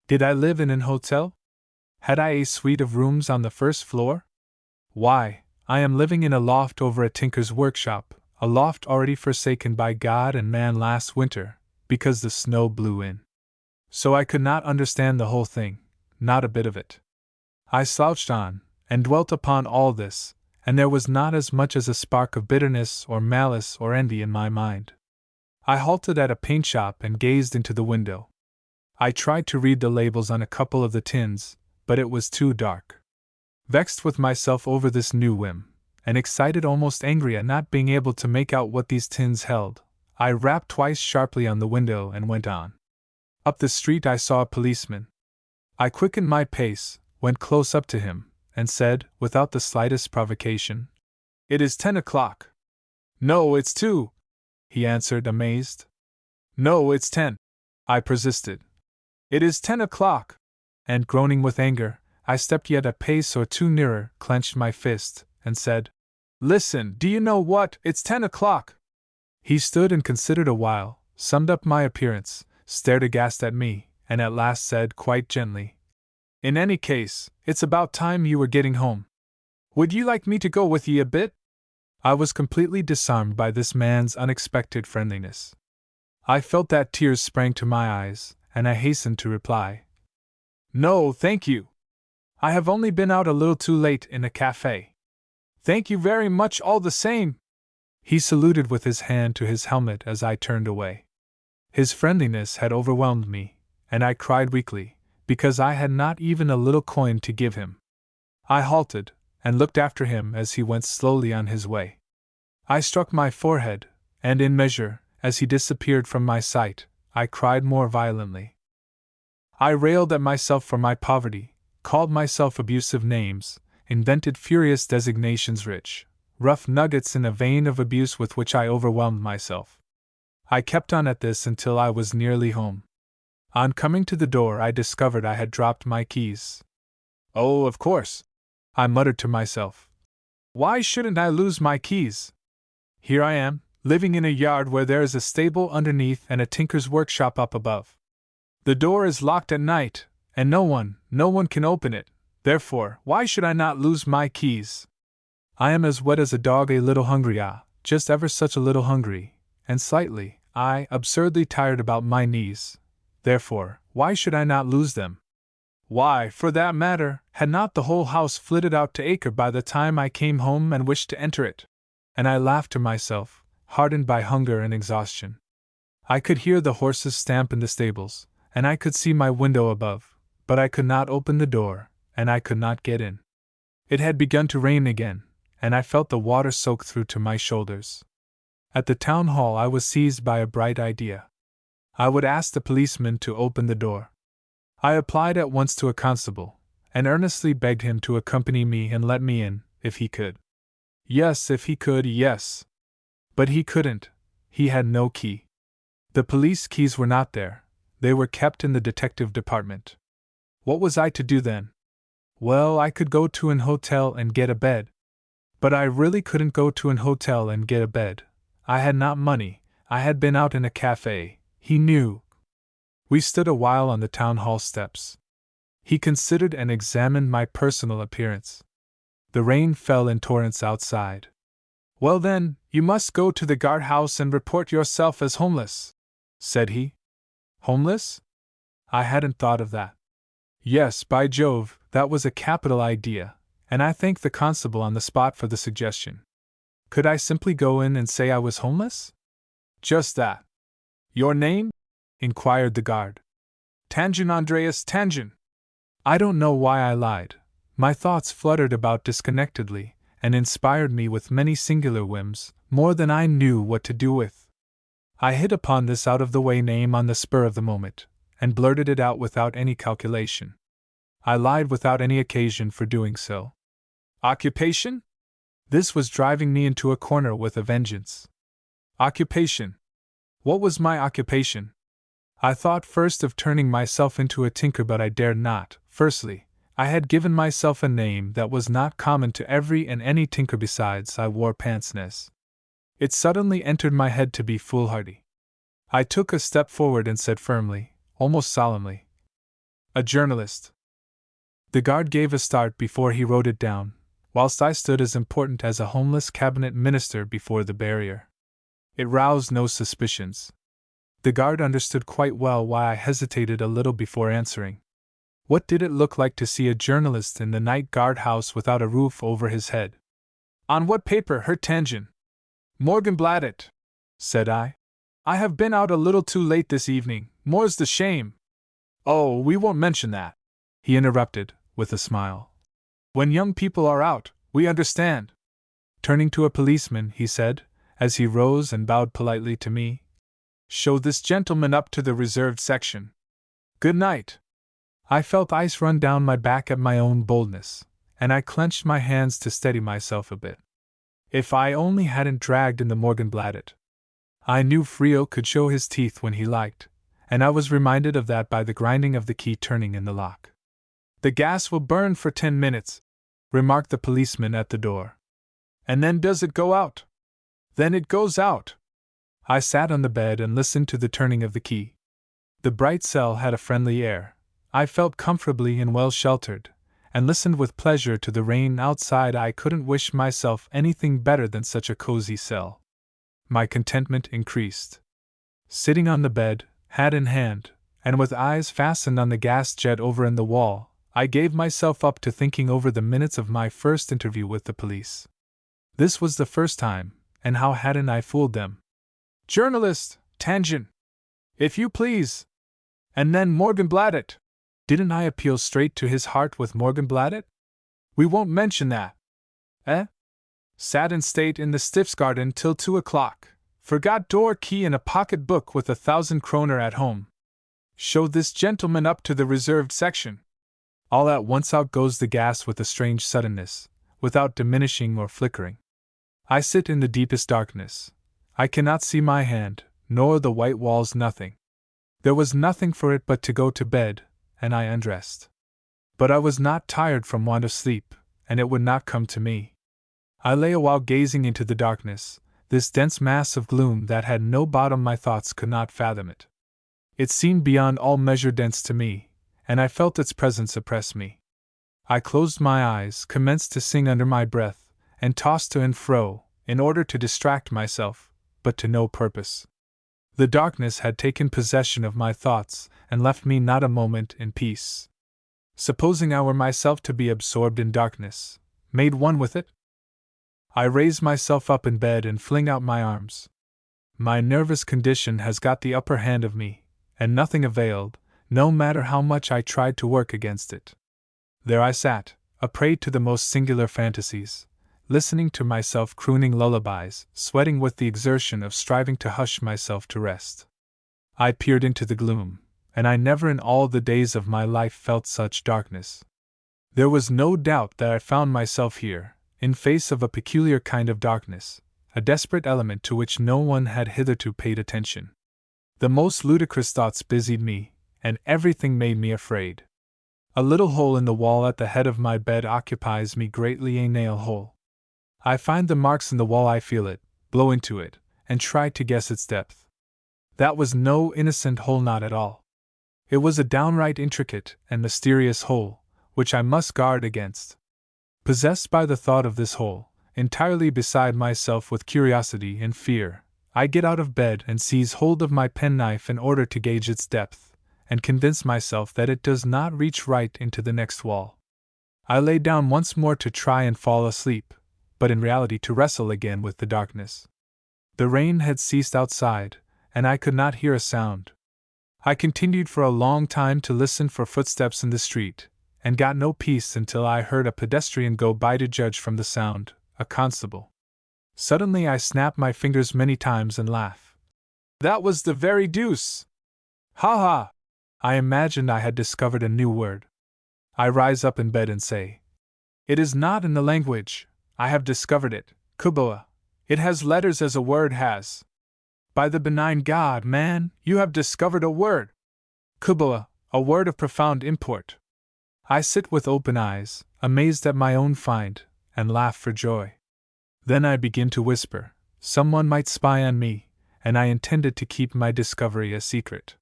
Speaker 1: Did I live in an hotel? Had I a suite of rooms on the first floor? Why, I am living in a loft over a tinker's workshop, a loft already forsaken by God and man last winter, because the snow blew in. So I could not understand the whole thing, not a bit of it. I slouched on, and dwelt upon all this, and there was not as much as a spark of bitterness or malice or envy in my mind. I halted at a paint shop and gazed into the window. I tried to read the labels on a couple of the tins, but it was too dark. Vexed with myself over this new whim, and excited, almost angry at not being able to make out what these tins held, I rapped twice sharply on the window and went on. Up the street I saw a policeman. I quickened my pace, went close up to him, and said, without the slightest provocation, "It is 10 o'clock." "No, it's 2," he answered, amazed. "No, it's 10," I persisted. "It is 10 o'clock." And groaning with anger, I stepped yet a pace or 2 nearer, clenched my fist, and said, Listen, do you know what? It's 10 o'clock. He stood and considered a while, summed up my appearance, stared aghast at me, and at last said quite gently, In any case, it's about time you were getting home. Would you like me to go with ye a bit? I was completely disarmed by this man's unexpected friendliness. I felt that tears sprang to my eyes, and I hastened to reply, No, thank you. I have only been out a little too late in a cafe. Thank you very much all the same. He saluted with his hand to his helmet as I turned away. His friendliness had overwhelmed me, and I cried weakly, because I had not even a little coin to give him. I halted, and looked after him as he went slowly on his way. I struck my forehead, and in measure, as he disappeared from my sight, I cried more violently. I railed at myself for my poverty, called myself abusive names, invented furious designations rich, rough nuggets in a vein of abuse with which I overwhelmed myself. I kept on at this until I was nearly home. On coming to the door, I discovered I had dropped my keys. Oh, of course, I muttered to myself. Why shouldn't I lose my keys? Here I am, living in a yard where there is a stable underneath and a tinker's workshop up above. The door is locked at night, and no one can open it. Therefore, why should I not lose my keys? I am as wet as a dog, a little hungry, just ever such a little hungry, and slightly, absurdly tired about my knees. Therefore, why should I not lose them? Why, for that matter, had not the whole house flitted out to acre by the time I came home and wished to enter it? And I laughed to myself, hardened by hunger and exhaustion. I could hear the horses stamp in the stables, and I could see my window above, but I could not open the door, and I could not get in. It had begun to rain again, and I felt the water soak through to my shoulders. At the town hall I was seized by a bright idea. I would ask the policeman to open the door. I applied at once to a constable, and earnestly begged him to accompany me and let me in, if he could. Yes, if he could, yes. But he couldn't. He had no key. The police keys were not there. They were kept in the detective department. What was I to do then? Well, I could go to an hotel and get a bed. But I really couldn't go to an hotel and get a bed. I had not money. I had been out in a cafe. He knew. We stood a while on the town hall steps. He considered and examined my personal appearance. The rain fell in torrents outside. Well then, you must go to the guardhouse and report yourself as homeless, said he. Homeless? I hadn't thought of that. Yes, by Jove, that was a capital idea, and I thanked the constable on the spot for the suggestion. Could I simply go in and say I was homeless? Just that. Your name? Inquired the guard. Tangen Andreas Tangen. I don't know why I lied. My thoughts fluttered about disconnectedly, and inspired me with many singular whims, more than I knew what to do with. I hit upon this out-of-the-way name on the spur of the moment, and blurted it out without any calculation. I lied without any occasion for doing so. Occupation? This was driving me into a corner with a vengeance. Occupation. What was my occupation? I thought first of turning myself into a tinker, but I dared not. Firstly, I had given myself a name that was not common to every and any tinker. Besides, I wore pince-nez. It suddenly entered my head to be foolhardy. I took a step forward and said firmly, almost solemnly, a journalist. The guard gave a start before he wrote it down, whilst I stood as important as a homeless cabinet minister before the barrier. It roused no suspicions. The guard understood quite well why I hesitated a little before answering. What did it look like to see a journalist in the night guardhouse without a roof over his head? On what paper, Herr Tangen? Morgenbladet, said I. I have been out a little too late this evening, more's the shame. Oh, we won't mention that, he interrupted, with a smile. When young people are out, we understand. Turning to a policeman, he said, as he rose and bowed politely to me, show this gentleman up to the reserved section. Good night. I felt ice run down my back at my own boldness, and I clenched my hands to steady myself a bit. If I only hadn't dragged in the Morgenbladet. I knew Frio could show his teeth when he liked, and I was reminded of that by the grinding of the key turning in the lock. The gas will burn for 10 minutes, remarked the policeman at the door. And then does it go out? Then it goes out. I sat on the bed and listened to the turning of the key. The bright cell had a friendly air. I felt comfortably and well sheltered, and listened with pleasure to the rain outside. I couldn't wish myself anything better than such a cozy cell. My contentment increased. Sitting on the bed, hat in hand, and with eyes fastened on the gas jet over in the wall, I gave myself up to thinking over the minutes of my first interview with the police. This was the first time, and how hadn't I fooled them? Journalist, tangent, if you please. And then Morgenbladet. Didn't I appeal straight to his heart with Morgenbladet? We won't mention that. Eh? Sat in state in the Stiftsgarden till 2 o'clock. Forgot door key and a pocket book with 1,000 kroner at home. Showed this gentleman up to the reserved section. All at once out goes the gas with a strange suddenness, without diminishing or flickering. I sit in the deepest darkness. I cannot see my hand, nor the white walls, nothing. There was nothing for it but to go to bed, and I undressed. But I was not tired from want of sleep, and it would not come to me. I lay a while gazing into the darkness, this dense mass of gloom that had no bottom. My thoughts could not fathom it. It seemed beyond all measure dense to me, and I felt its presence oppress me. I closed my eyes, commenced to sing under my breath, and tossed to and fro, in order to distract myself, but to no purpose. The darkness had taken possession of my thoughts, and left me not a moment in peace. Supposing I were myself to be absorbed in darkness, made one with it? I raise myself up in bed and fling out my arms. My nervous condition has got the upper hand of me, and nothing availed, no matter how much I tried to work against it. There I sat, a prey to the most singular fantasies, listening to myself crooning lullabies, sweating with the exertion of striving to hush myself to rest. I peered into the gloom, and I never in all the days of my life felt such darkness. There was no doubt that I found myself here, in face of a peculiar kind of darkness, a desperate element to which no one had hitherto paid attention. The most ludicrous thoughts busied me, and everything made me afraid. A little hole in the wall at the head of my bed occupies me greatly, a nail hole. I find the marks in the wall, I feel it, blow into it, and try to guess its depth. That was no innocent hole, not at all. It was a downright intricate and mysterious hole, which I must guard against. Possessed by the thought of this hole, entirely beside myself with curiosity and fear, I get out of bed and seize hold of my penknife in order to gauge its depth, and convince myself that it does not reach right into the next wall. I lay down once more to try and fall asleep, but in reality to wrestle again with the darkness. The rain had ceased outside, and I could not hear a sound. I continued for a long time to listen for footsteps in the street, and got no peace until I heard a pedestrian go by. To judge from the sound, a constable. Suddenly I snap my fingers many times and laugh. That was the very deuce! Ha ha! I imagined I had discovered a new word. I rise up in bed and say, "It is not in the language. I have discovered it, Kuboa. It has letters as a word has. By the benign God, man, you have discovered a word. Kuboa, a word of profound import." I sit with open eyes, amazed at my own find, and laugh for joy. Then I begin to whisper, someone might spy on me, and I intended to keep my discovery a secret.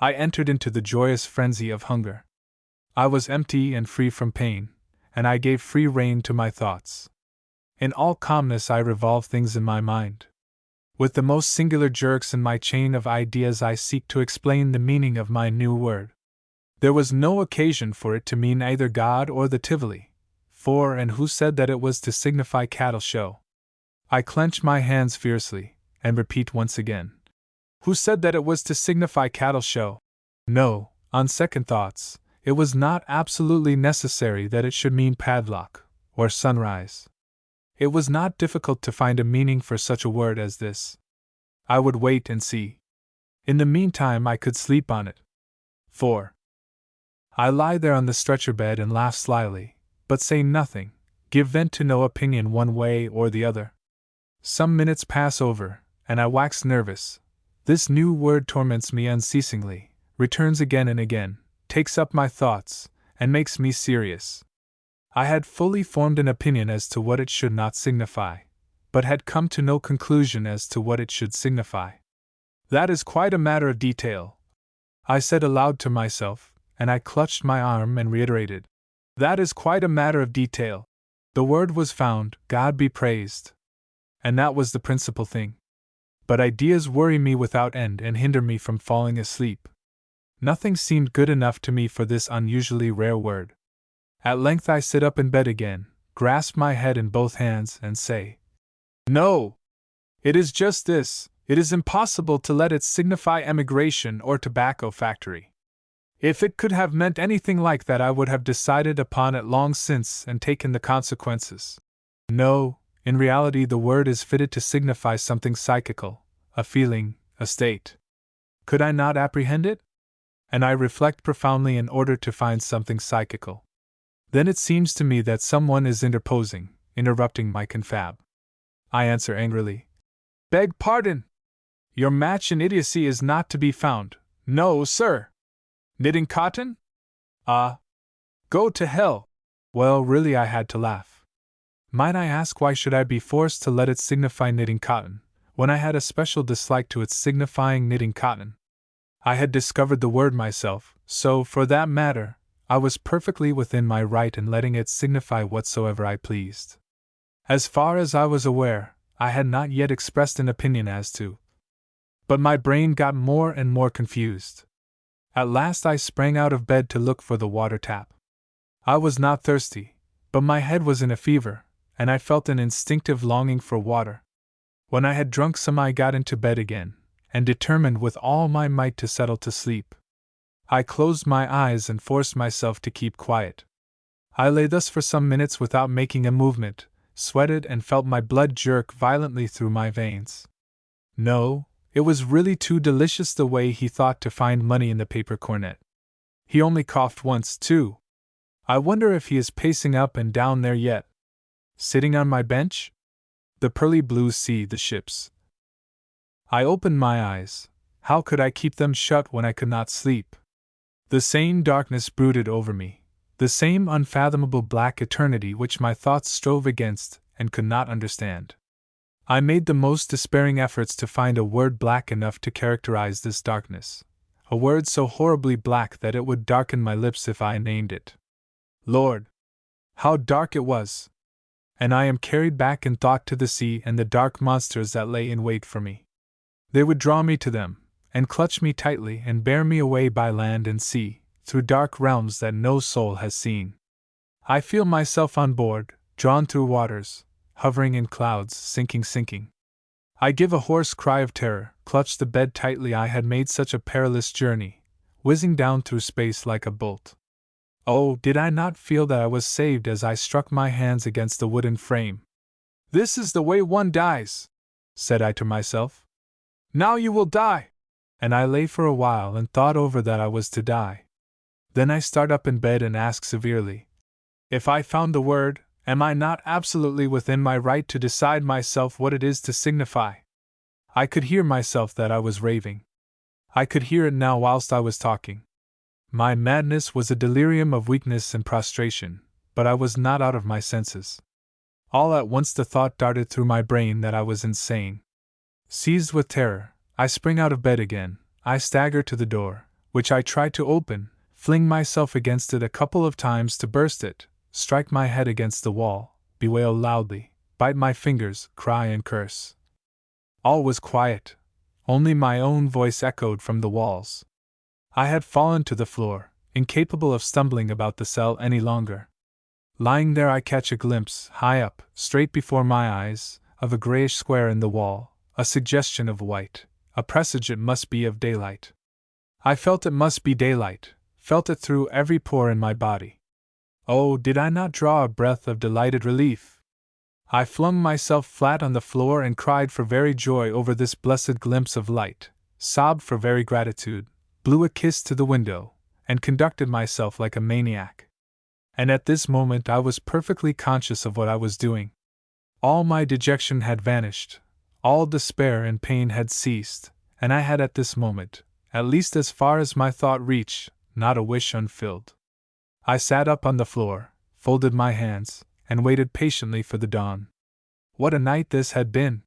Speaker 1: I entered into the joyous frenzy of hunger. I was empty and free from pain, and I gave free rein to my thoughts. In all calmness I revolve things in my mind. With the most singular jerks in my chain of ideas I seek to explain the meaning of my new word. There was no occasion for it to mean either God or the Tivoli, for and who said that it was to signify cattle show? I clench my hands fiercely, and repeat once again. Who said that it was to signify cattle show? No, on second thoughts, it was not absolutely necessary that it should mean padlock, or sunrise. It was not difficult to find a meaning for such a word as this. I would wait and see. In the meantime I could sleep on it. 4. I lie there on the stretcher bed and laugh slyly, but say nothing, give vent to no opinion one way or the other. Some minutes pass over, and I wax nervous. This new word torments me unceasingly, returns again and again, takes up my thoughts, and makes me serious. I had fully formed an opinion as to what it should not signify, but had come to no conclusion as to what it should signify. That is quite a matter of detail, I said aloud to myself, and I clutched my arm and reiterated. That is quite a matter of detail. The word was found, God be praised. And that was the principal thing. But ideas worry me without end and hinder me from falling asleep. Nothing seemed good enough to me for this unusually rare word. At length I sit up in bed again, grasp my head in both hands, and say, No! It is just this, it is impossible to let it signify emigration or tobacco factory. If it could have meant anything like that, I would have decided upon it long since and taken the consequences. No, in reality the word is fitted to signify something psychical, a feeling, a state. Could I not apprehend it? And I reflect profoundly in order to find something psychical. Then it seems to me that someone is interposing, interrupting my confab. I answer angrily, Beg pardon! Your match in idiocy is not to be found. No, sir! Knitting cotton? Go to hell! Well, really I had to laugh. Might I ask why should I be forced to let it signify knitting cotton, when I had a special dislike to its signifying knitting cotton? I had discovered the word myself, so, for that matter, I was perfectly within my right in letting it signify whatsoever I pleased. As far as I was aware, I had not yet expressed an opinion as to. But my brain got more and more confused. At last I sprang out of bed to look for the water tap. I was not thirsty, but my head was in a fever, and I felt an instinctive longing for water. When I had drunk some, I got into bed again, and determined with all my might to settle to sleep. I closed my eyes and forced myself to keep quiet. I lay thus for some minutes without making a movement, sweated and felt my blood jerk violently through my veins. No, it was really too delicious the way he thought to find money in the paper cornet. He only coughed once, too. I wonder if he is pacing up and down there yet. Sitting on my bench? The pearly blue sea, the ships. I opened my eyes. How could I keep them shut when I could not sleep? The same darkness brooded over me, the same unfathomable black eternity which my thoughts strove against and could not understand. I made the most despairing efforts to find a word black enough to characterize this darkness, a word so horribly black that it would darken my lips if I named it. Lord! How dark it was! And I am carried back in thought to the sea and the dark monsters that lay in wait for me. They would draw me to them, and clutch me tightly and bear me away by land and sea, through dark realms that no soul has seen. I feel myself on board, drawn through waters, hovering in clouds, sinking. I give a hoarse cry of terror, clutch the bed tightly. I had made such a perilous journey, whizzing down through space like a bolt. Oh, did I not feel that I was saved as I struck my hands against the wooden frame? This is the way one dies, said I to myself. Now you will die! And I lay for a while and thought over that I was to die. Then I start up in bed and ask severely, If I found the word, am I not absolutely within my right to decide myself what it is to signify? I could hear myself that I was raving. I could hear it now whilst I was talking. My madness was a delirium of weakness and prostration, but I was not out of my senses. All at once the thought darted through my brain that I was insane. Seized with terror, I spring out of bed again. I stagger to the door, which I try to open, fling myself against it a couple of times to burst it, strike my head against the wall, bewail loudly, bite my fingers, cry and curse. All was quiet. Only my own voice echoed from the walls. I had fallen to the floor, incapable of stumbling about the cell any longer. Lying there, I catch a glimpse, high up, straight before my eyes, of a grayish square in the wall, a suggestion of white, a presage it must be of daylight. I felt it must be daylight, felt it through every pore in my body. Oh, did I not draw a breath of delighted relief? I flung myself flat on the floor and cried for very joy over this blessed glimpse of light, sobbed for very gratitude, blew a kiss to the window, and conducted myself like a maniac. And at this moment I was perfectly conscious of what I was doing. All my dejection had vanished, all despair and pain had ceased, and I had at this moment, at least as far as my thought reached, not a wish unfilled. I sat up on the floor, folded my hands, and waited patiently for the dawn. What a night this had been!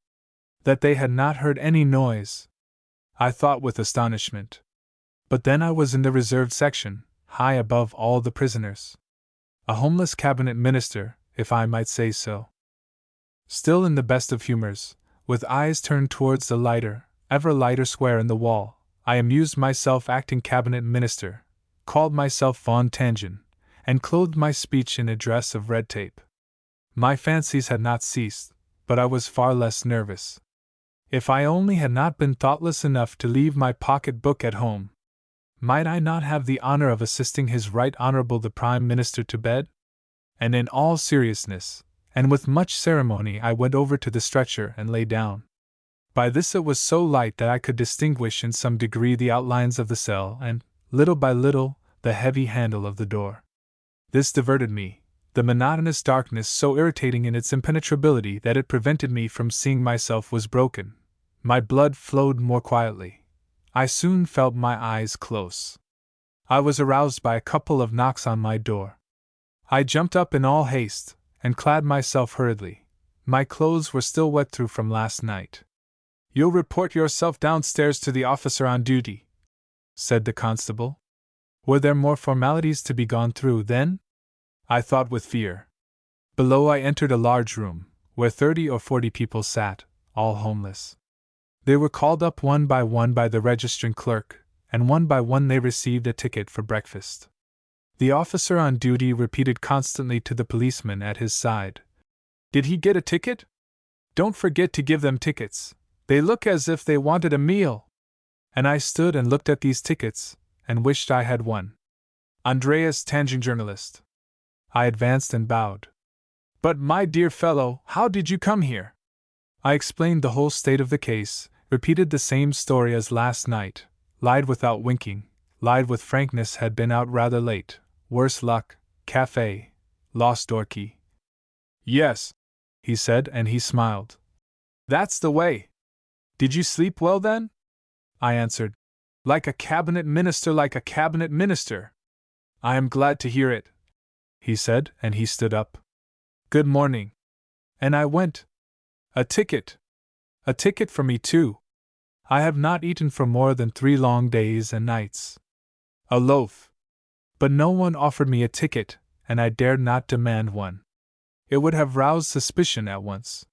Speaker 1: That they had not heard any noise, I thought with astonishment. But then I was in the reserved section, high above all the prisoners. A homeless cabinet minister, if I might say so. Still in the best of humors, with eyes turned towards the lighter, ever lighter square in the wall, I amused myself acting cabinet minister, called myself Von Tangen, and clothed my speech in a dress of red tape. My fancies had not ceased, but I was far less nervous. If I only had not been thoughtless enough to leave my pocket-book at home, might I not have the honor of assisting His Right Honorable the Prime Minister to bed? And in all seriousness, and with much ceremony, I went over to the stretcher and lay down. By this it was so light that I could distinguish in some degree the outlines of the cell and, little by little, the heavy handle of the door. This diverted me, the monotonous darkness so irritating in its impenetrability that it prevented me from seeing myself was broken. My blood flowed more quietly. I soon felt my eyes close. I was aroused by a couple of knocks on my door. I jumped up in all haste, and clad myself hurriedly. My clothes were still wet through from last night. "You'll report yourself downstairs to the officer on duty," said the constable. Were there more formalities to be gone through, then? I thought with fear. Below I entered a large room, where 30 or 40 people sat, all homeless. They were called up one by the registering clerk, and one by one they received a ticket for breakfast. The officer on duty repeated constantly to the policeman at his side, "Did he get a ticket? Don't forget to give them tickets. They look as if they wanted a meal." And I stood and looked at these tickets, and wished I had one. "Andreas Tangen, journalist." I advanced and bowed. "But my dear fellow, how did you come here?" I explained the whole state of the case, repeated the same story as last night, lied without winking, lied with frankness, had been out rather late, worse luck, café, lost door key. "Yes," he said, and he smiled. "That's the way. Did you sleep well then?" I answered. "Like a cabinet minister, like a cabinet minister." "I am glad to hear it," he said, and he stood up. "Good morning." And I went. A ticket. A ticket for me too. I have not eaten for more than 3 long days and nights. A loaf. But no one offered me a ticket, and I dared not demand one. It would have roused suspicion at once.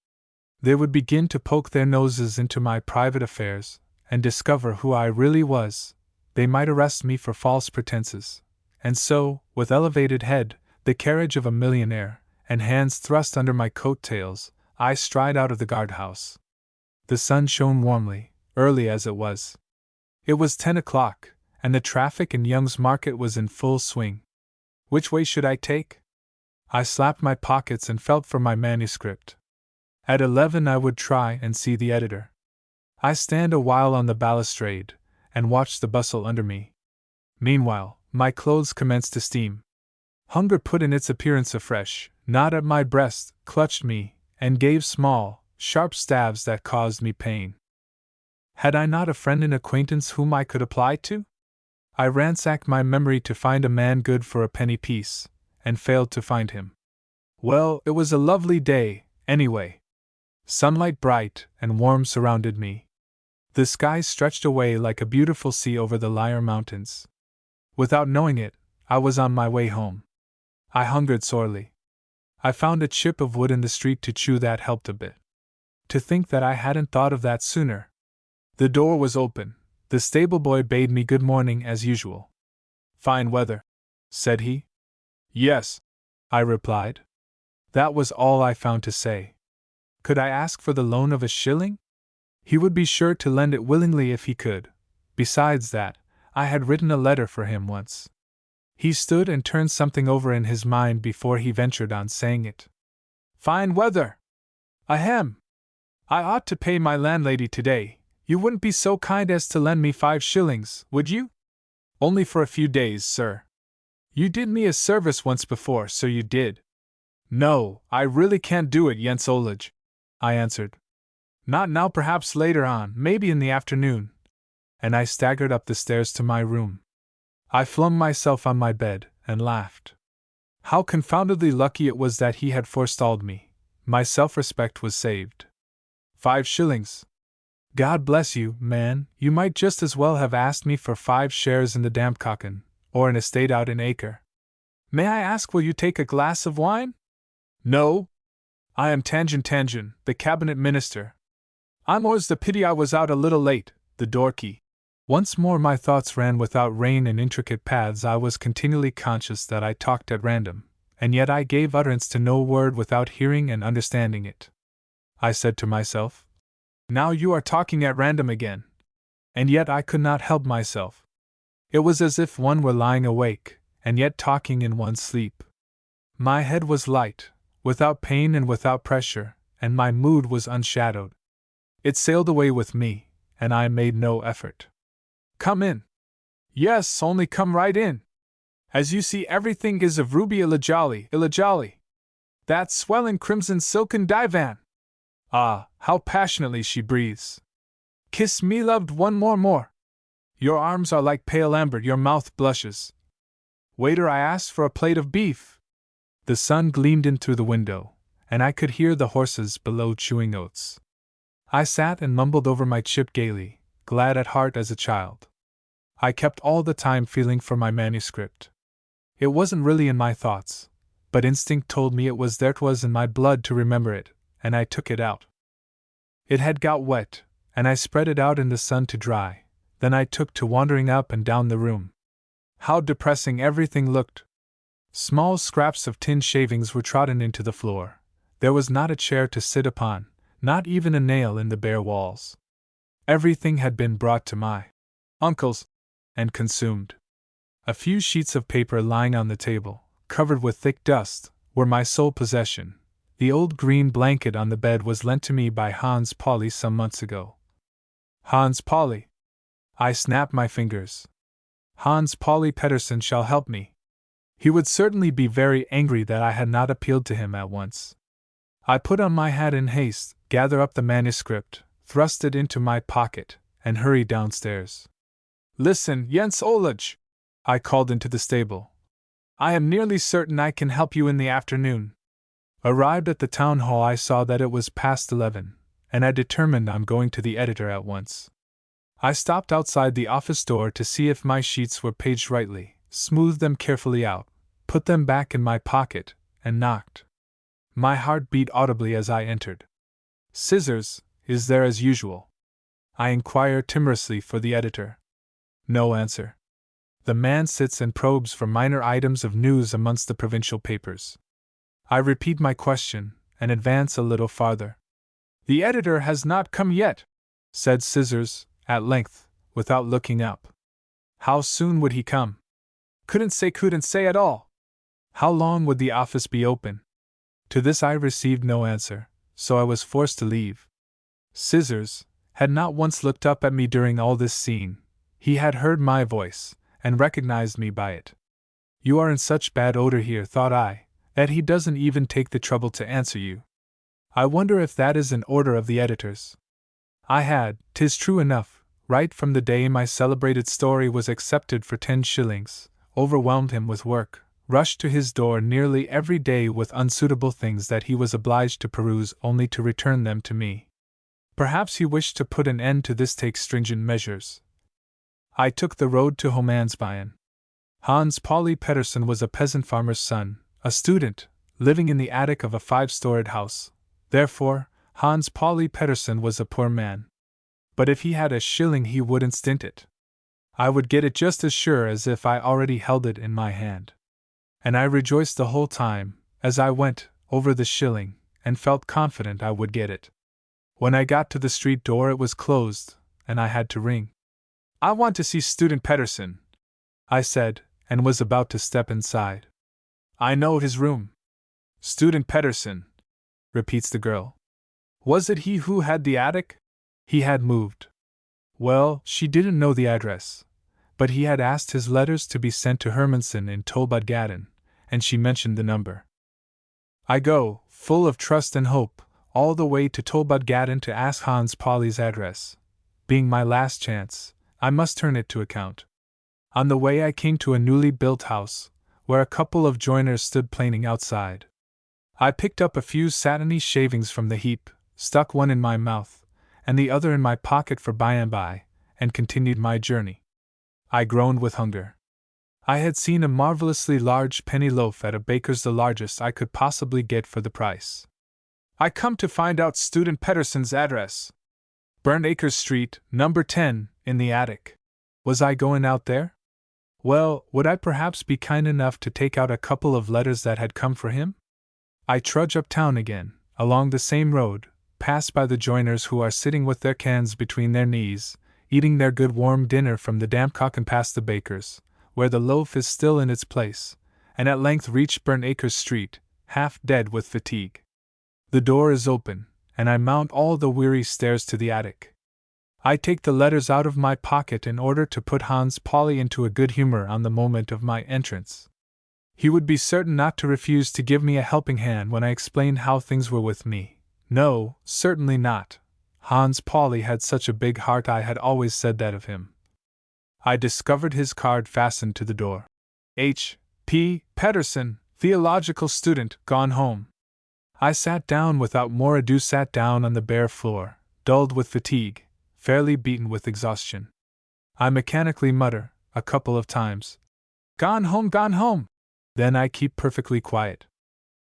Speaker 1: They would begin to poke their noses into my private affairs, and discover who I really was. They might arrest me for false pretenses. And so, with elevated head, the carriage of a millionaire, and hands thrust under my coat-tails, I stride out of the guardhouse. The sun shone warmly, early as it was. It was 10 o'clock, and the traffic in Young's Market was in full swing. Which way should I take? I slapped my pockets and felt for my manuscript. At 11 I would try and see the editor. I stand a while on the balustrade, and watch the bustle under me. Meanwhile, my clothes commenced to steam. Hunger put in its appearance afresh, gnawed at my breast, clutched me, and gave small, sharp stabs that caused me pain. Had I not a friend and acquaintance whom I could apply to? I ransacked my memory to find a man good for a penny piece, and failed to find him. Well, it was a lovely day, anyway. Sunlight bright and warm surrounded me. The sky stretched away like a beautiful sea over the Lyre Mountains. Without knowing it, I was on my way home. I hungered sorely. I found a chip of wood in the street to chew that helped a bit. To think that I hadn't thought of that sooner. The door was open. The stable boy bade me good morning as usual. "Fine weather," said he. "Yes," I replied. That was all I found to say. Could I ask for the loan of a shilling? He would be sure to lend it willingly if he could. Besides that, I had written a letter for him once. He stood and turned something over in his mind before he ventured on saying it. "Fine weather! Ahem! I ought to pay my landlady today. You wouldn't be so kind as to lend me 5 shillings, would you? Only for a few days, sir. You did me a service once before, so you did." "No, I really can't do it, Jens Olage," I answered. "Not now, perhaps later on, maybe in the afternoon." And I staggered up the stairs to my room. I flung myself on my bed and laughed. How confoundedly lucky it was that he had forestalled me. My self-respect was saved. 5 shillings. God bless you, man, you might just as well have asked me for 5 shares in the Dampkokken, or an estate out in Acre. May I ask, will you take a glass of wine? No. I am Tangen, the cabinet minister. More's the pity I was out a little late, the door key. Once more my thoughts ran without rein in intricate paths. I was continually conscious that I talked at random, and yet I gave utterance to no word without hearing and understanding it. I said to myself, now you are talking at random again. And yet I could not help myself. It was as if one were lying awake, and yet talking in one's sleep. My head was light, without pain and without pressure, and my mood was unshadowed. It sailed away with me, and I made no effort. Come in. Yes, only come right in. As you see, everything is of ruby illajolly. That swelling crimson silken divan. Ah, how passionately she breathes. Kiss me, loved, one more. Your arms are like pale amber, your mouth blushes. Waiter, I asked for a plate of beef. The sun gleamed in through the window, and I could hear the horses below chewing oats. I sat and mumbled over my chip gaily, glad at heart as a child. I kept all the time feeling for my manuscript. It wasn't really in my thoughts, but instinct told me it was there. 'Twas in my blood to remember it, and I took it out. It had got wet, and I spread it out in the sun to dry. Then I took to wandering up and down the room. How depressing everything looked! Small scraps of tin shavings were trodden into the floor. There was not a chair to sit upon, not even a nail in the bare walls. Everything had been brought to my uncle's and consumed. A few sheets of paper lying on the table, covered with thick dust, were my sole possession. The old green blanket on the bed was lent to me by Hans Pauli some months ago. Hans Pauli! I snapped my fingers. Hans Pauli Pettersson shall help me. He would certainly be very angry that I had not appealed to him at once. I put on my hat in haste, gathered up the manuscript, thrust it into my pocket, and hurried downstairs. Listen, Jens Olaj! I called into the stable. I am nearly certain I can help you in the afternoon. Arrived at the town hall, I saw that it was past 11, and I determined on going to the editor at once. I stopped outside the office door to see if my sheets were paged rightly, smoothed them carefully out, put them back in my pocket, and knocked. My heart beat audibly as I entered. Scissors, is there as usual? I inquired timorously for the editor. No answer. The man sits and probes for minor items of news amongst the provincial papers. I repeat my question, and advance a little farther. The editor has not come yet, said Scissors, at length, without looking up. How soon would he come? Couldn't say at all. How long would the office be open? To this I received no answer, so I was forced to leave. Scissors had not once looked up at me during all this scene. He had heard my voice, and recognized me by it. You are in such bad odor here, thought I, that he doesn't even take the trouble to answer you. I wonder if that is an order of the editor's. I had, 'tis true enough, right from the day my celebrated story was accepted for 10 shillings, overwhelmed him with work, rushed to his door nearly every day with unsuitable things that he was obliged to peruse only to return them to me. Perhaps he wished to put an end to this, take stringent measures. I took the road to Homansbyen. Hans Pauli Pettersson was a peasant farmer's son, a student, living in the attic of a 5-storied house. Therefore, Hans Pauli Pettersson was a poor man. But if he had a shilling he wouldn't stint it. I would get it just as sure as if I already held it in my hand. And I rejoiced the whole time, as I went, over the shilling, and felt confident I would get it. When I got to the street door it was closed, and I had to ring. I want to see Student Pettersson, I said, and was about to step inside. I know his room. Student Pettersson, repeats the girl. Was it he who had the attic? He had moved. Well, she didn't know the address, but he had asked his letters to be sent to Hermansen in Tolbodgaden, and she mentioned the number. I go, full of trust and hope, all the way to Tolbodgaden to ask Hans Pauli's address. Being my last chance, I must turn it to account. On the way I came to a newly built house, where a couple of joiners stood planing outside. I picked up a few satiny shavings from the heap, stuck one in my mouth, and the other in my pocket for by and by, and continued my journey. I groaned with hunger. I had seen a marvelously large penny loaf at a baker's, the largest I could possibly get for the price. I come to find out Student Pedersen's address. Burnt Acres Street, number 10, in the attic. Was I going out there? Well, would I perhaps be kind enough to take out a couple of letters that had come for him? I trudge uptown again, along the same road, pass by the joiners who are sitting with their cans between their knees, eating their good warm dinner from the damp cock, and past the baker's, where the loaf is still in its place, and at length reach Burnt Acres Street, half dead with fatigue. The door is open, and I mount all the weary stairs to the attic. I take the letters out of my pocket in order to put Hans Pauli into a good humor on the moment of my entrance. He would be certain not to refuse to give me a helping hand when I explained how things were with me. No, certainly not. Hans Pauli had such a big heart, I had always said that of him. I discovered his card fastened to the door. H. P. Pedersen, theological student, gone home. I sat down without more ado, sat down on the bare floor, dulled with fatigue, fairly beaten with exhaustion. I mechanically mutter, a couple of times, "Gone home, gone home!" Then I keep perfectly quiet.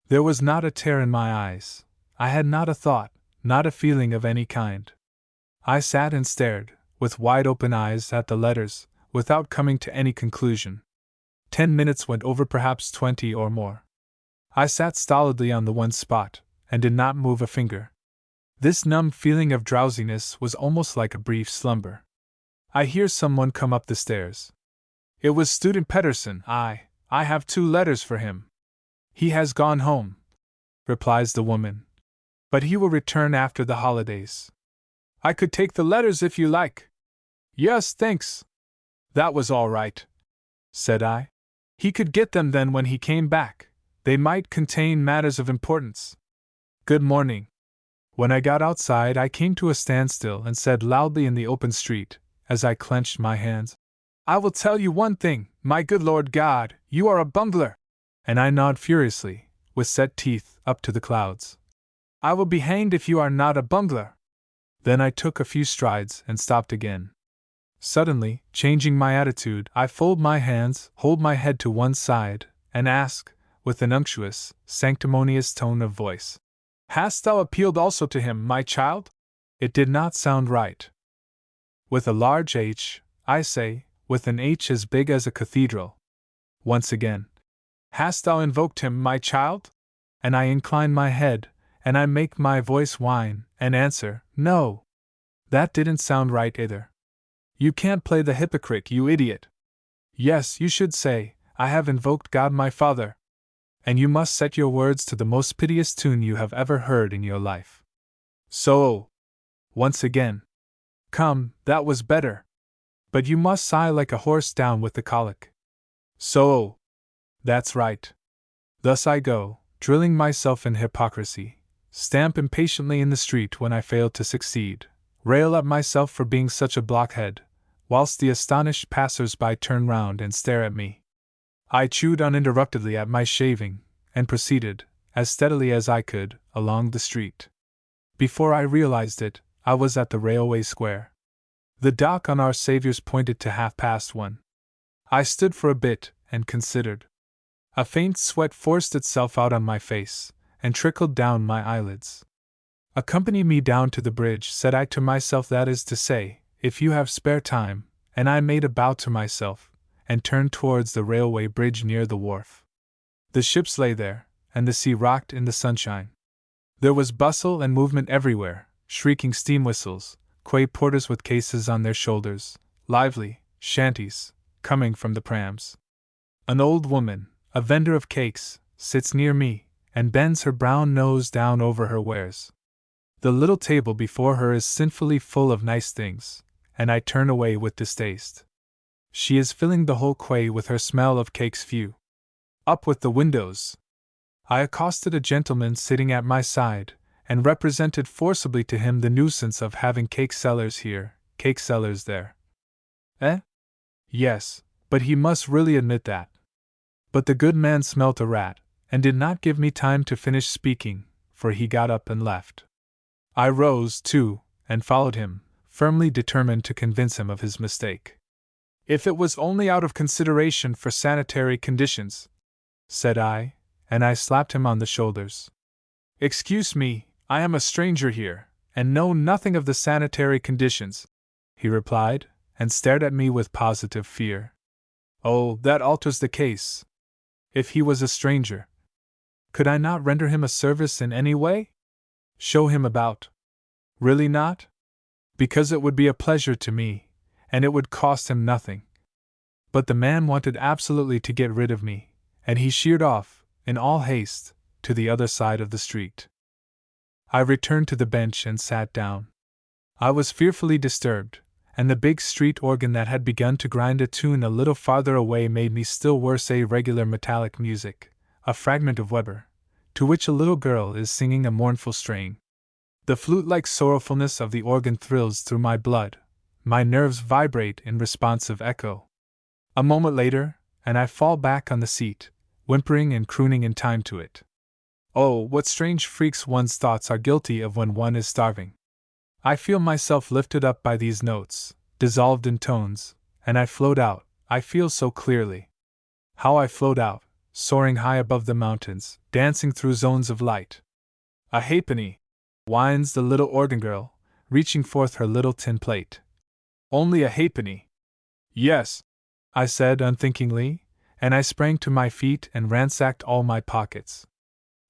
Speaker 1: There was not a tear in my eyes. I had not a thought, not a feeling of any kind. I sat and stared, with wide open eyes, at the letters, without coming to any conclusion. 10 minutes went over, perhaps 20 or more. I sat stolidly on the one spot, and did not move a finger. This numb feeling of drowsiness was almost like a brief slumber. I hear someone come up the stairs. It was Student Pedersen. I have 2 letters for him. He has gone home, replies the woman, but he will return after the holidays. I could take the letters if you like. Yes, thanks. That was all right, said I. He could get them then when he came back. They might contain matters of importance. Good morning. When I got outside, I came to a standstill and said loudly in the open street, as I clenched my hands, "I will tell you one thing, my good Lord God, you are a bungler!" And I gnawed furiously, with set teeth, up to the clouds. "I will be hanged if you are not a bungler!" Then I took a few strides and stopped again. Suddenly, changing my attitude, I fold my hands, hold my head to one side, and ask, with an unctuous, sanctimonious tone of voice, "Hast thou appealed also to him, my child?" It did not sound right. With a large H, I say, with an H as big as a cathedral. Once again, "Hast thou invoked him, my child?" And I incline my head, and I make my voice whine, and answer, "No." That didn't sound right either. You can't play the hypocrite, you idiot. Yes, you should say, "I have invoked God my Father." And you must set your words to the most piteous tune you have ever heard in your life. So, once again. Come, that was better. But you must sigh like a horse down with the colic. So, that's right. Thus I go, drilling myself in hypocrisy, stamp impatiently in the street when I fail to succeed, rail at myself for being such a blockhead, whilst the astonished passers-by turn round and stare at me. I chewed uninterruptedly at my shaving, and proceeded, as steadily as I could, along the street. Before I realized it, I was at the railway square. The dock on Our Saviour's pointed to 1:30. I stood for a bit, and considered. A faint sweat forced itself out on my face, and trickled down my eyelids. "Accompany me down to the bridge," said I to myself, "that is to say, if you have spare time," and I made a bow to myself, and turned towards the railway bridge near the wharf. The ships lay there, and the sea rocked in the sunshine. There was bustle and movement everywhere, shrieking steam whistles, quay porters with cases on their shoulders, lively shanties, coming from the prams. An old woman, a vendor of cakes, sits near me, and bends her brown nose down over her wares. The little table before her is sinfully full of nice things, and I turn away with distaste. She is filling the whole quay with her smell of cakes few. Up with the windows! I accosted a gentleman sitting at my side, and represented forcibly to him the nuisance of having cake sellers here, cake sellers there. Eh? Yes, but he must really admit that. But the good man smelt a rat, and did not give me time to finish speaking, for he got up and left. I rose, too, and followed him, firmly determined to convince him of his mistake. "If it was only out of consideration for sanitary conditions," said I, and I slapped him on the shoulders. "Excuse me, I am a stranger here, and know nothing of the sanitary conditions," he replied, and stared at me with positive fear. "Oh, that alters the case. If he was a stranger, could I not render him a service in any way? Show him about? Really not? Because it would be a pleasure to me, and it would cost him nothing." But the man wanted absolutely to get rid of me, and he sheered off, in all haste, to the other side of the street. I returned to the bench and sat down. I was fearfully disturbed, and the big street organ that had begun to grind a tune a little farther away made me still worse. A regular metallic music, a fragment of Weber, to which a little girl is singing a mournful strain. The flute-like sorrowfulness of the organ thrills through my blood, my nerves vibrate in responsive echo. A moment later, and I fall back on the seat, whimpering and crooning in time to it. Oh, what strange freaks one's thoughts are guilty of when one is starving! I feel myself lifted up by these notes, dissolved in tones, and I float out, I feel so clearly. How I float out, soaring high above the mountains, dancing through zones of light. "A halfpenny," whines the little organ girl, reaching forth her little tin plate. "Only a halfpenny." "Yes," I said unthinkingly, and I sprang to my feet and ransacked all my pockets.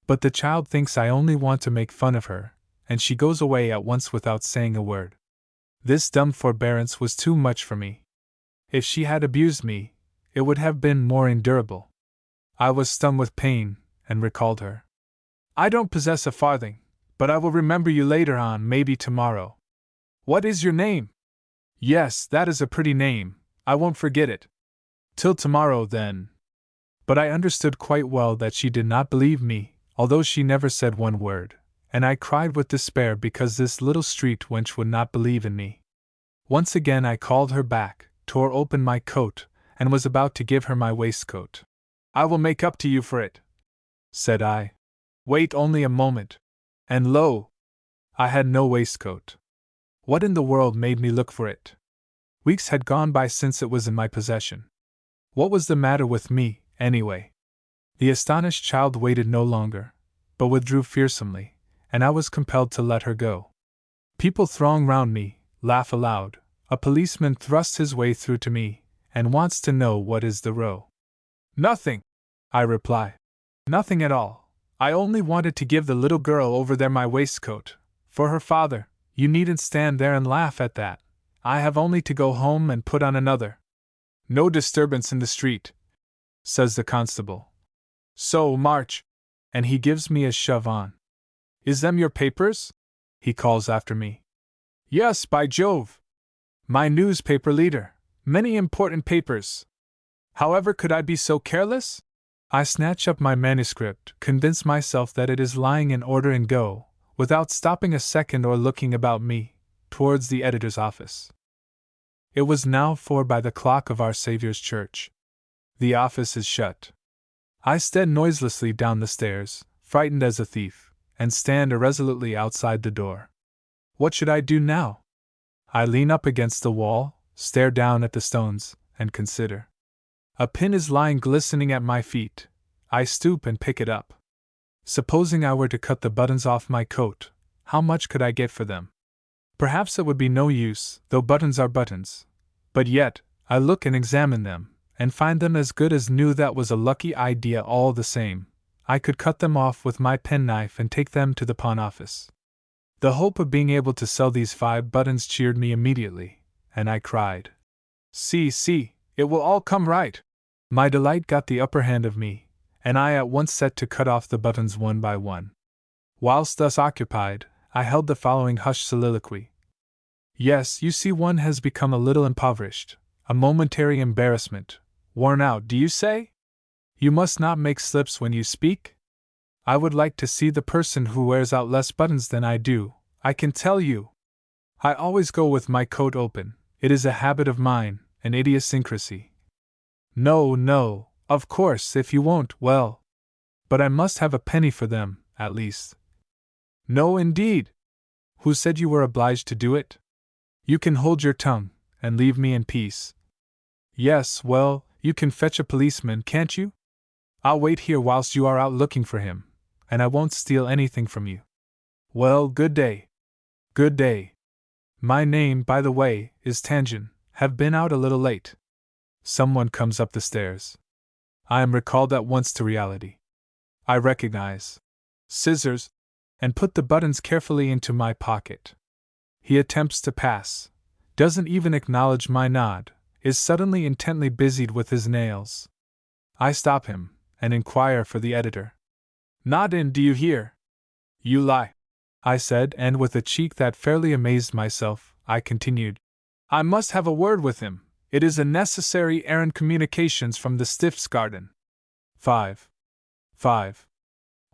Speaker 1: But the child thinks I only want to make fun of her, and she goes away at once without saying a word. This dumb forbearance was too much for me. If she had abused me, it would have been more endurable. I was stung with pain, and recalled her. "I don't possess a farthing, but I will remember you later on, maybe tomorrow." "What is your name?" "Yes, that is a pretty name, I won't forget it." "Till tomorrow, then." But I understood quite well that she did not believe me, although she never said one word, and I cried with despair because this little street wench would not believe in me. Once again I called her back, tore open my coat, and was about to give her my waistcoat. "I will make up to you for it," said I. "Wait only a moment." And lo! I had no waistcoat. What in the world made me look for it? Weeks had gone by since it was in my possession. What was the matter with me, anyway? The astonished child waited no longer, but withdrew fearsomely, and I was compelled to let her go. People throng round me, laugh aloud. A policeman thrusts his way through to me, and wants to know what is the row. "Nothing," I reply. "Nothing at all. I only wanted to give the little girl over there my waistcoat, for her father. You needn't stand there and laugh at that. I have only to go home and put on another." "No disturbance in the street," says the constable. "So, march." And he gives me a shove on. "Is them your papers?" he calls after me. "Yes, by Jove! My newspaper leader. Many important papers. However could I be so careless?" I snatch up my manuscript, convince myself that it is lying in order, and go, without stopping a second or looking about me, towards the editor's office. It was now 4 by the clock of Our Saviour's Church. The office is shut. I stead noiselessly down the stairs, frightened as a thief, and stand irresolutely outside the door. What should I do now? I lean up against the wall, stare down at the stones, and consider. A pin is lying glistening at my feet. I stoop and pick it up. Supposing I were to cut the buttons off my coat, how much could I get for them? Perhaps it would be no use, though buttons are buttons. But yet, I look and examine them, and find them as good as new. That was a lucky idea all the same. I could cut them off with my penknife and take them to the pawn office. The hope of being able to sell these 5 buttons cheered me immediately, and I cried, See, it will all come right." My delight got the upper hand of me, and I at once set to cut off the buttons one by one. Whilst thus occupied, I held the following hushed soliloquy. "Yes, you see one has become a little impoverished, a momentary embarrassment, worn out, do you say? You must not make slips when you speak? I would like to see the person who wears out less buttons than I do, I can tell you. I always go with my coat open, it is a habit of mine, an idiosyncrasy. No, Of course, if you won't, well. But I must have a penny for them, at least. No, indeed. Who said you were obliged to do it? You can hold your tongue, and leave me in peace. Yes, well, you can fetch a policeman, can't you? I'll wait here whilst you are out looking for him, and I won't steal anything from you. Well, good day. Good day. My name, by the way, is Tangen. Have been out a little late. Someone comes up the stairs. I am recalled at once to reality. I recognize Scissors, and put the buttons carefully into my pocket. He attempts to pass, doesn't even acknowledge my nod, is suddenly intently busied with his nails. I stop him, and inquire for the editor. Not in, do you hear? You lie, I said, and with a cheek that fairly amazed myself, I continued. I must have a word with him. It is a necessary errand, communications from the Stiftsgarten. 5.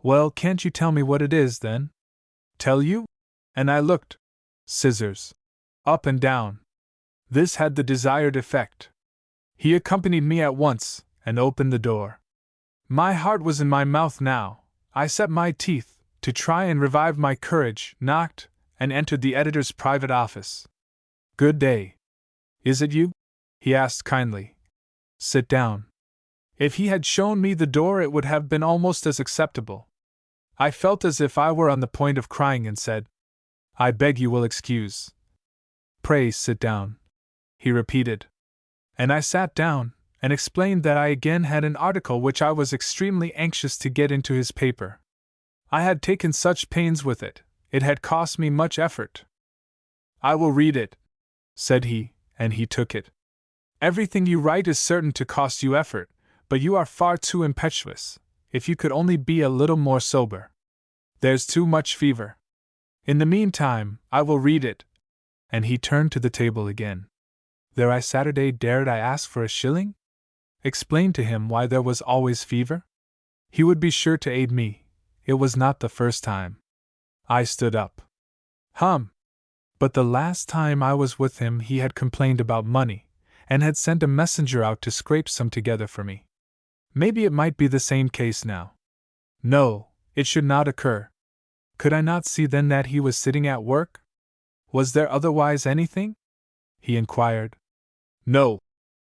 Speaker 1: Well, can't you tell me what it is, then? Tell you? And I looked. Scissors. Up and down. This had the desired effect. He accompanied me at once, and opened the door. My heart was in my mouth now. I set my teeth, to try and revive my courage, knocked, and entered the editor's private office. Good day. Is it you? He asked kindly. Sit down. If he had shown me the door, it would have been almost as acceptable. I felt as if I were on the point of crying and said, I beg you will excuse. Pray sit down, he repeated. And I sat down, and explained that I again had an article which I was extremely anxious to get into his paper. I had taken such pains with it, it had cost me much effort. I will read it, said he, and he took it. Everything you write is certain to cost you effort, but you are far too impetuous. If you could only be a little more sober. There's too much fever. In the meantime, I will read it. And he turned to the table again. There I Saturday dared I ask for a shilling? Explain to him why there was always fever? He would be sure to aid me. It was not the first time. I stood up. But the last time I was with him he had complained about money, and had sent a messenger out to scrape some together for me. Maybe it might be the same case now. No, it should not occur. Could I not see then that he was sitting at work? Was there otherwise anything? He inquired. No,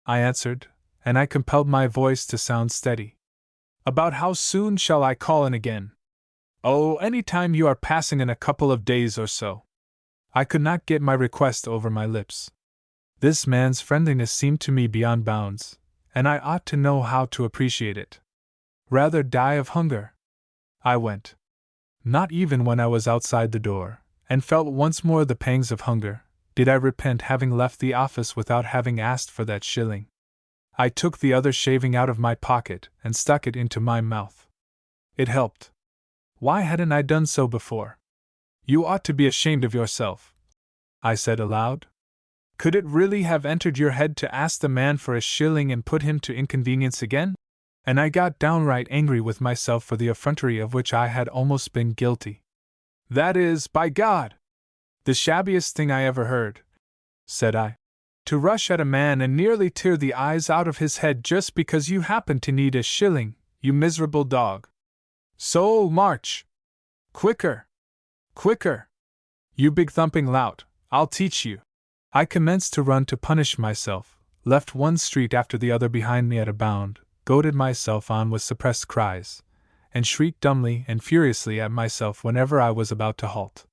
Speaker 1: I answered, and I compelled my voice to sound steady. About how soon shall I call in again? Oh, any time you are passing in a couple of days or so. I could not get my request over my lips. This man's friendliness seemed to me beyond bounds, and I ought to know how to appreciate it. Rather die of hunger. I went. Not even when I was outside the door, and felt once more the pangs of hunger, did I repent having left the office without having asked for that shilling. I took the other shaving out of my pocket and stuck it into my mouth. It helped. Why hadn't I done so before? You ought to be ashamed of yourself, I said aloud. Could it really have entered your head to ask the man for a shilling and put him to inconvenience again? And I got downright angry with myself for the effrontery of which I had almost been guilty. That is, by God, the shabbiest thing I ever heard, said I. To rush at a man and nearly tear the eyes out of his head just because you happen to need a shilling, you miserable dog. So, march! Quicker! Quicker! You big thumping lout, I'll teach you. I commenced to run to punish myself, left one street after the other behind me at a bound, goaded myself on with suppressed cries, and shrieked dumbly and furiously at myself whenever I was about to halt.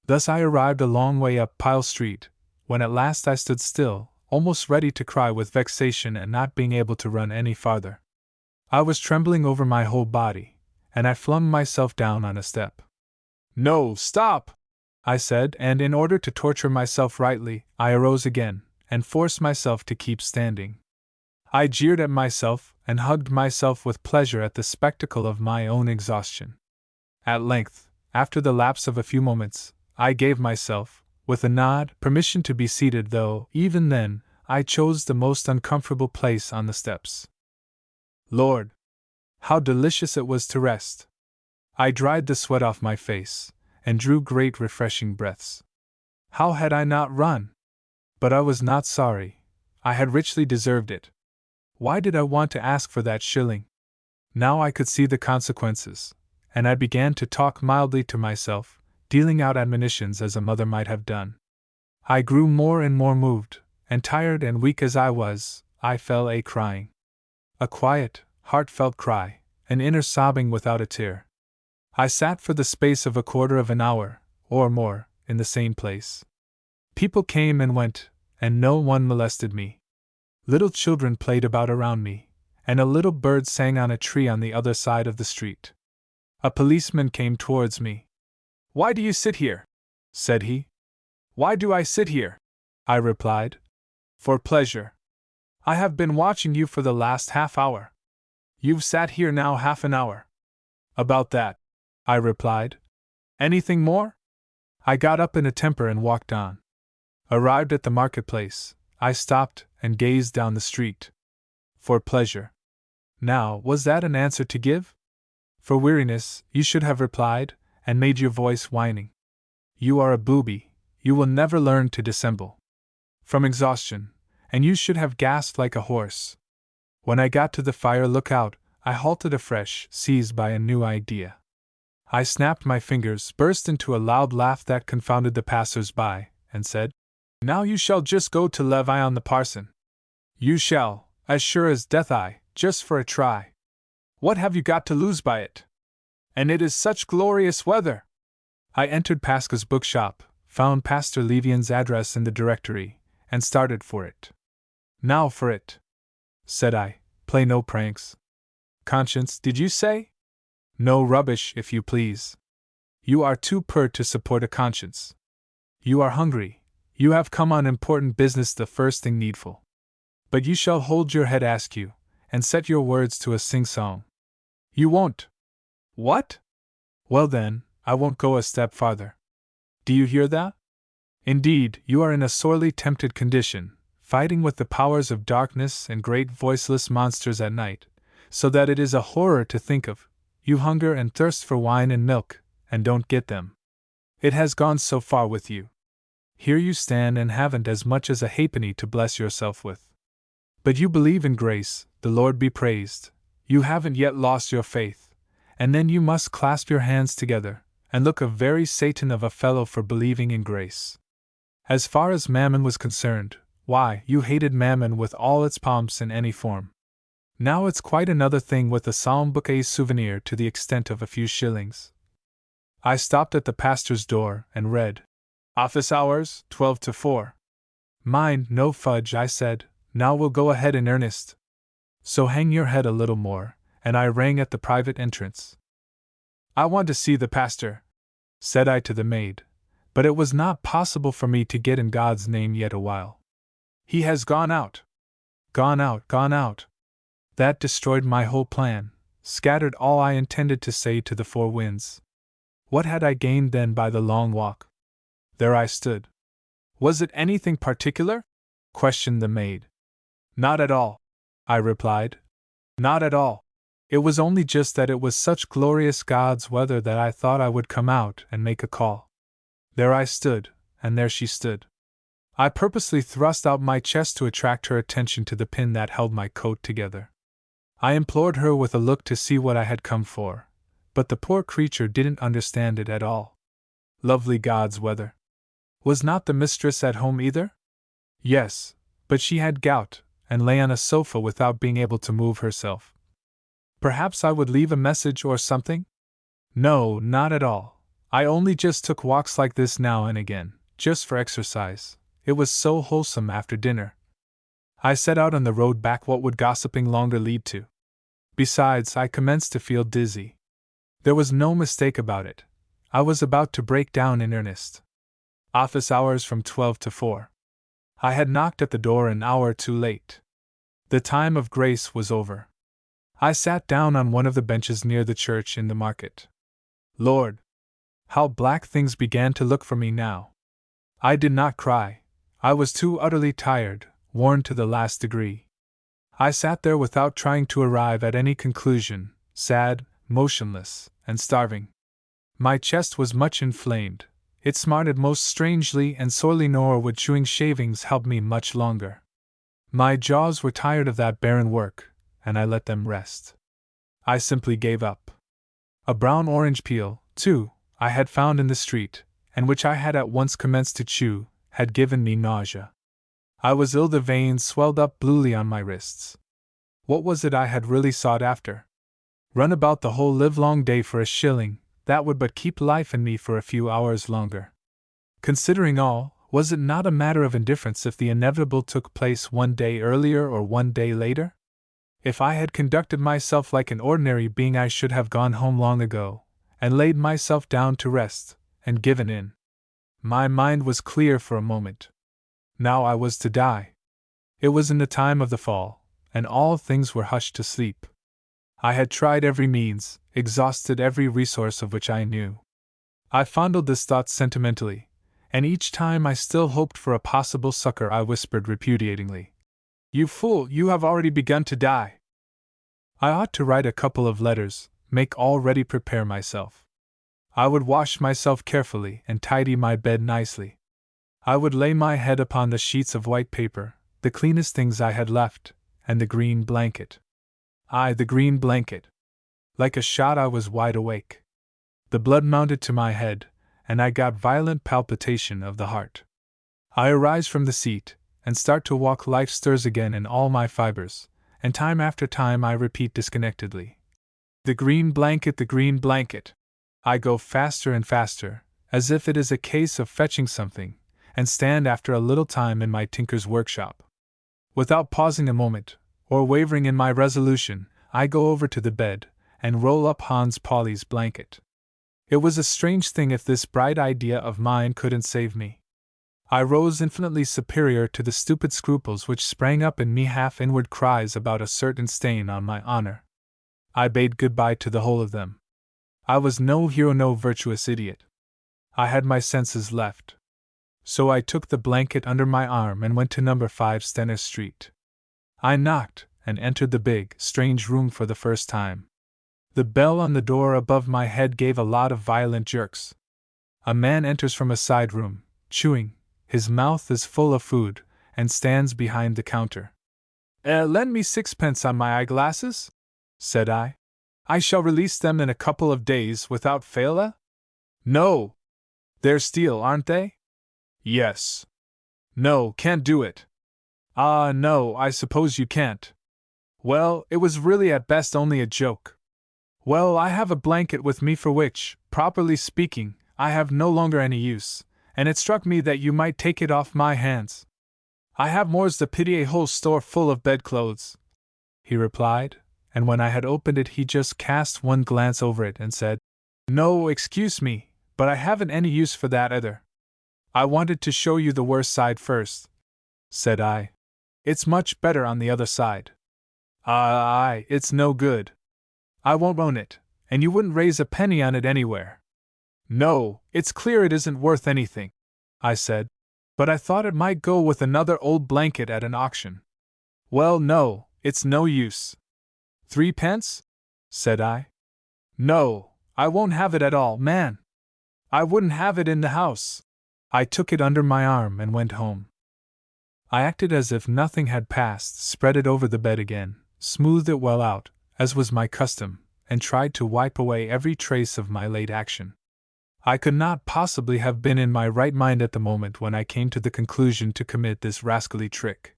Speaker 1: Thus I arrived a long way up Pyle Street, when at last I stood still, almost ready to cry with vexation at not being able to run any farther. I was trembling over my whole body, and I flung myself down on a step. No, stop! I said, and in order to torture myself rightly, I arose again, and forced myself to keep standing. I jeered at myself, and hugged myself with pleasure at the spectacle of my own exhaustion. At length, after the lapse of a few moments, I gave myself, with a nod, permission to be seated, though, even then, I chose the most uncomfortable place on the steps. Lord! How delicious it was to rest! I dried the sweat off my face, and drew great refreshing breaths. How had I not run? But I was not sorry. I had richly deserved it. Why did I want to ask for that shilling? Now I could see the consequences, and I began to talk mildly to myself, dealing out admonitions as a mother might have done. I grew more and more moved, and tired and weak as I was, I fell a crying. A quiet, heartfelt cry, an inner sobbing without a tear. I sat for the space of a quarter of an hour, or more, in the same place. People came and went, and no one molested me. Little children played about around me, and a little bird sang on a tree on the other side of the street. A policeman came towards me. "Why do you sit here?" said he. "Why do I sit here?" I replied. "For pleasure. I have been watching you for the last half hour. You've sat here now half an hour." "About that," I replied. "Anything more?" I got up in a temper and walked on. Arrived at the marketplace, I stopped and gazed down the street. For pleasure. Now, was that an answer to give? For weariness, you should have replied, and made your voice whining. You are a booby, you will never learn to dissemble. From exhaustion, and you should have gasped like a horse. When I got to the fire lookout, I halted afresh, seized by a new idea. I snapped my fingers, burst into a loud laugh that confounded the passers-by, and said, "Now you shall just go to levy on the parson. You shall, as sure as death just for a try. What have you got to lose by it? And it is such glorious weather!" I entered Pasca's bookshop, found Pastor Levian's address in the directory, and started for it. "Now for it," said I, "play no pranks." "Conscience, did you say?" "No rubbish, if you please. You are too pert to support a conscience. You are hungry, you have come on important business, the first thing needful. But you shall hold your head askew, and set your words to a sing-song. You won't. What? Well then, I won't go a step farther. Do you hear that? Indeed, you are in a sorely tempted condition, fighting with the powers of darkness and great voiceless monsters at night, so that it is a horror to think of. You hunger and thirst for wine and milk, and don't get them. It has gone so far with you. Here you stand and haven't as much as a halfpenny to bless yourself with. But you believe in grace, the Lord be praised. You haven't yet lost your faith, and then you must clasp your hands together, and look a very Satan of a fellow for believing in grace. As far as mammon was concerned, why, you hated mammon with all its pomps in any form. Now it's quite another thing with a psalm book, a souvenir to the extent of a few shillings. I stopped at the pastor's door and read, "Office hours, 12 to 4. Mind, no fudge, I said, now we'll go ahead in earnest. So hang your head a little more, and I rang at the private entrance. "I want to see the pastor," said I to the maid, but it was not possible for me to get in God's name yet awhile. "He has gone out." Gone out, gone out. That destroyed my whole plan, scattered all I intended to say to the four winds. What had I gained then by the long walk? There I stood. "Was it anything particular?" questioned the maid. "Not at all," I replied. "Not at all. It was only just that it was such glorious God's weather that I thought I would come out and make a call." There I stood, and there she stood. I purposely thrust out my chest to attract her attention to the pin that held my coat together. I implored her with a look to see what I had come for, but the poor creature didn't understand it at all. Lovely God's weather. Was not the mistress at home either? Yes, but she had gout, and lay on a sofa without being able to move herself. Perhaps I would leave a message or something? No, not at all. I only just took walks like this now and again, just for exercise. It was so wholesome after dinner. I set out on the road back. What would gossiping longer lead to? Besides, I commenced to feel dizzy. There was no mistake about it. I was about to break down in earnest. Office hours from 12 to 4. I had knocked at the door an hour too late. The time of grace was over. I sat down on one of the benches near the church in the market. Lord! How black things began to look for me now. I did not cry. I was too utterly tired, worn to the last degree. I sat there without trying to arrive at any conclusion, sad, motionless, and starving. My chest was much inflamed. It smarted most strangely and sorely, nor would chewing shavings help me much longer. My jaws were tired of that barren work, and I let them rest. I simply gave up. A brown orange peel, too, I had found in the street, and which I had at once commenced to chew, had given me nausea. I was ill, the veins swelled up bluely on my wrists. What was it I had really sought after? Run about the whole livelong day for a shilling, that would but keep life in me for a few hours longer. Considering all, was it not a matter of indifference if the inevitable took place one day earlier or one day later? If I had conducted myself like an ordinary being, I should have gone home long ago, and laid myself down to rest, and given in. My mind was clear for a moment. Now I was to die. It was in the time of the fall, and all things were hushed to sleep. I had tried every means, exhausted every resource of which I knew. I fondled this thought sentimentally, and each time I still hoped for a possible succor, I whispered repudiatingly, "You fool, you have already begun to die." I ought to write a couple of letters, make all ready, prepare myself. I would wash myself carefully and tidy my bed nicely. I would lay my head upon the sheets of white paper, the cleanest things I had left, and the green blanket. Aye, the green blanket. Like a shot I was wide awake. The blood mounted to my head, and I got violent palpitation of the heart. I arise from the seat, and start to walk. Life stirs again in all my fibers, and time after time I repeat disconnectedly, "The green blanket, the green blanket." I go faster and faster, as if it is a case of fetching something, and stand after a little time in my tinker's workshop. Without pausing a moment, or wavering in my resolution, I go over to the bed, and roll up Hans Pauli's blanket. It was a strange thing if this bright idea of mine couldn't save me. I rose infinitely superior to the stupid scruples which sprang up in me, half inward cries about a certain stain on my honor. I bade good-bye to the whole of them. I was no hero, no virtuous idiot. I had my senses left. So I took the blanket under my arm and went to number 5 Stenner Street. I knocked, and entered the big, strange room for the first time. The bell on the door above my head gave a lot of violent jerks. A man enters from a side room, chewing, his mouth is full of food, and stands behind the counter. Lend me 6 pence on my eyeglasses?" said I. "I shall release them in a couple of days without fail." "No. They're steel, aren't they?" "Yes." "No, can't do it." "Ah, no, I suppose you can't. Well, it was really at best only a joke. Well, I have a blanket with me for which, properly speaking, I have no longer any use, and it struck me that you might take it off my hands. I have more's the pity, a whole store full of bedclothes," he replied, and when I had opened it he just cast one glance over it and said, "No, excuse me, but I haven't any use for that either." "I wanted to show you the worst side first," said I. "It's much better on the other side." Aye, it's no good. I won't own it, and you wouldn't raise a penny on it anywhere." "No, it's clear it isn't worth anything," I said, "but I thought it might go with another old blanket at an auction." "Well, no, it's no use." "3 pence?" said I. "No, I won't have it at all, man. I wouldn't have it in the house." I took it under my arm and went home. I acted as if nothing had passed, spread it over the bed again, smoothed it well out, as was my custom, and tried to wipe away every trace of my late action. I could not possibly have been in my right mind at the moment when I came to the conclusion to commit this rascally trick.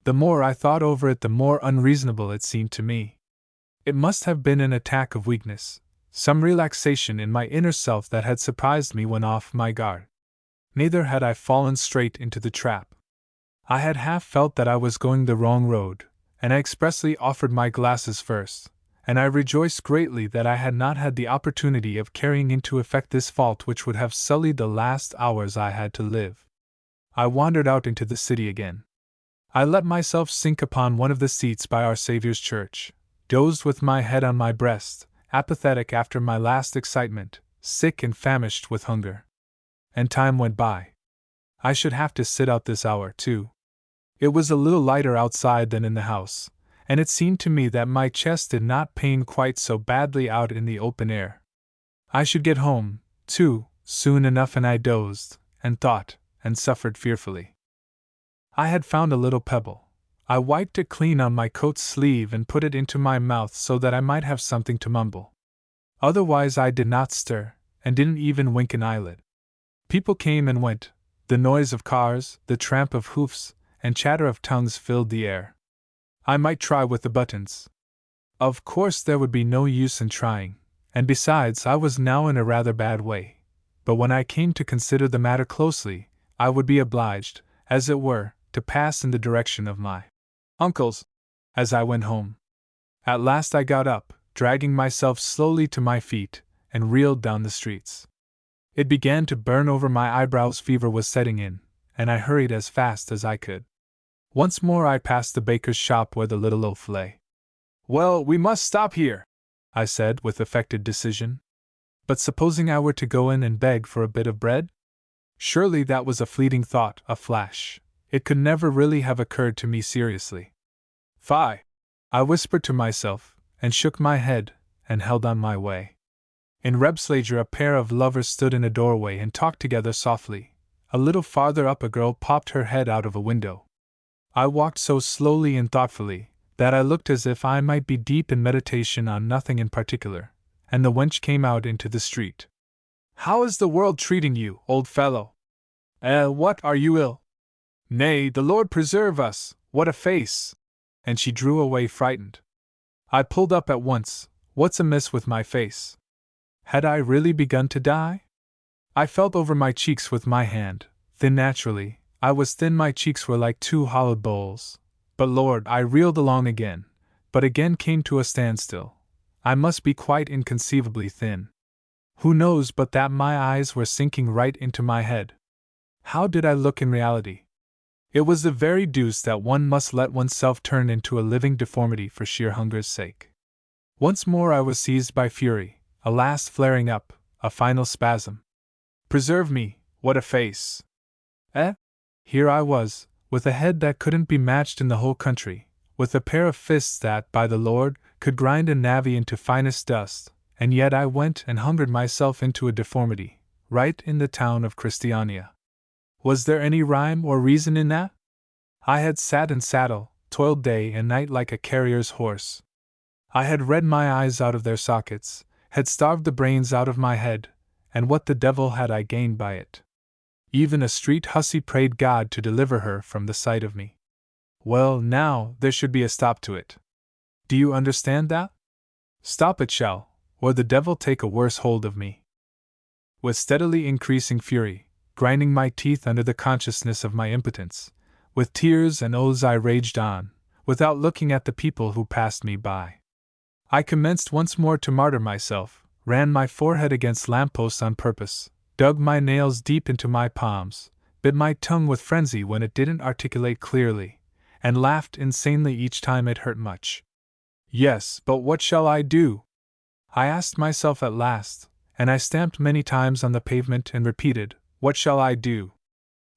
Speaker 1: The more I thought over it, the more unreasonable it seemed to me. It must have been an attack of weakness, some relaxation in my inner self that had surprised me when off my guard. Neither had I fallen straight into the trap. I had half felt that I was going the wrong road, and I expressly offered my glasses first, and I rejoiced greatly that I had not had the opportunity of carrying into effect this fault which would have sullied the last hours I had to live. I wandered out into the city again. I let myself sink upon one of the seats by Our Saviour's Church, dozed with my head on my breast, apathetic after my last excitement, sick and famished with hunger. And time went by. I should have to sit out this hour, too. It was a little lighter outside than in the house, and it seemed to me that my chest did not pain quite so badly out in the open air. I should get home, too, soon enough, and I dozed, and thought, and suffered fearfully. I had found a little pebble, I wiped it clean on my coat sleeve and put it into my mouth so that I might have something to mumble. Otherwise I did not stir, and didn't even wink an eyelid. People came and went. The noise of cars, the tramp of hoofs, and chatter of tongues filled the air. I might try with the buttons. Of course there would be no use in trying, and besides I was now in a rather bad way. But when I came to consider the matter closely, I would be obliged, as it were, to pass in the direction of my uncle's, as I went home. At last I got up, dragging myself slowly to my feet, and reeled down the streets. It began to burn over my eyebrows, fever was setting in, and I hurried as fast as I could. Once more I passed the baker's shop where the little loaf lay. "Well, we must stop here," I said with affected decision. But supposing I were to go in and beg for a bit of bread? Surely that was a fleeting thought, a flash. It could never really have occurred to me seriously. "Fie!" I whispered to myself, and shook my head, and held on my way. In Rebslager a pair of lovers stood in a doorway and talked together softly. A little farther up a girl popped her head out of a window. I walked so slowly and thoughtfully that I looked as if I might be deep in meditation on nothing in particular, and the wench came out into the street. "How is the world treating you, old fellow? What, are you ill?" "Nay, the Lord preserve us, what a face!" And she drew away frightened. I pulled up at once. What's amiss with my face? Had I really begun to die? I felt over my cheeks with my hand. Thin naturally, I was thin, my cheeks were like two hollowed bowls. But Lord, I reeled along again, but again came to a standstill. I must be quite inconceivably thin. Who knows but that my eyes were sinking right into my head? How did I look in reality? It was the very deuce that one must let oneself turn into a living deformity for sheer hunger's sake. Once more I was seized by fury, a last flaring up, a final spasm. Preserve me, what a face! Here I was, with a head that couldn't be matched in the whole country, with a pair of fists that, by the Lord, could grind a navvy into finest dust, and yet I went and hungered myself into a deformity, right in the town of Christiania. Was there any rhyme or reason in that? I had sat in saddle, toiled day and night like a carrier's horse. I had read my eyes out of their sockets, had starved the brains out of my head, and what the devil had I gained by it? Even a street hussy prayed God to deliver her from the sight of me. Well, now, there should be a stop to it. Do you understand that? Stop it shall, or the devil take a worse hold of me. With steadily increasing fury, grinding my teeth under the consciousness of my impotence, with tears and oaths I raged on, without looking at the people who passed me by. I commenced once more to martyr myself, ran my forehead against lampposts on purpose, dug my nails deep into my palms, bit my tongue with frenzy when it didn't articulate clearly, and laughed insanely each time it hurt much. Yes, but what shall I do? I asked myself at last, and I stamped many times on the pavement and repeated, what shall I do?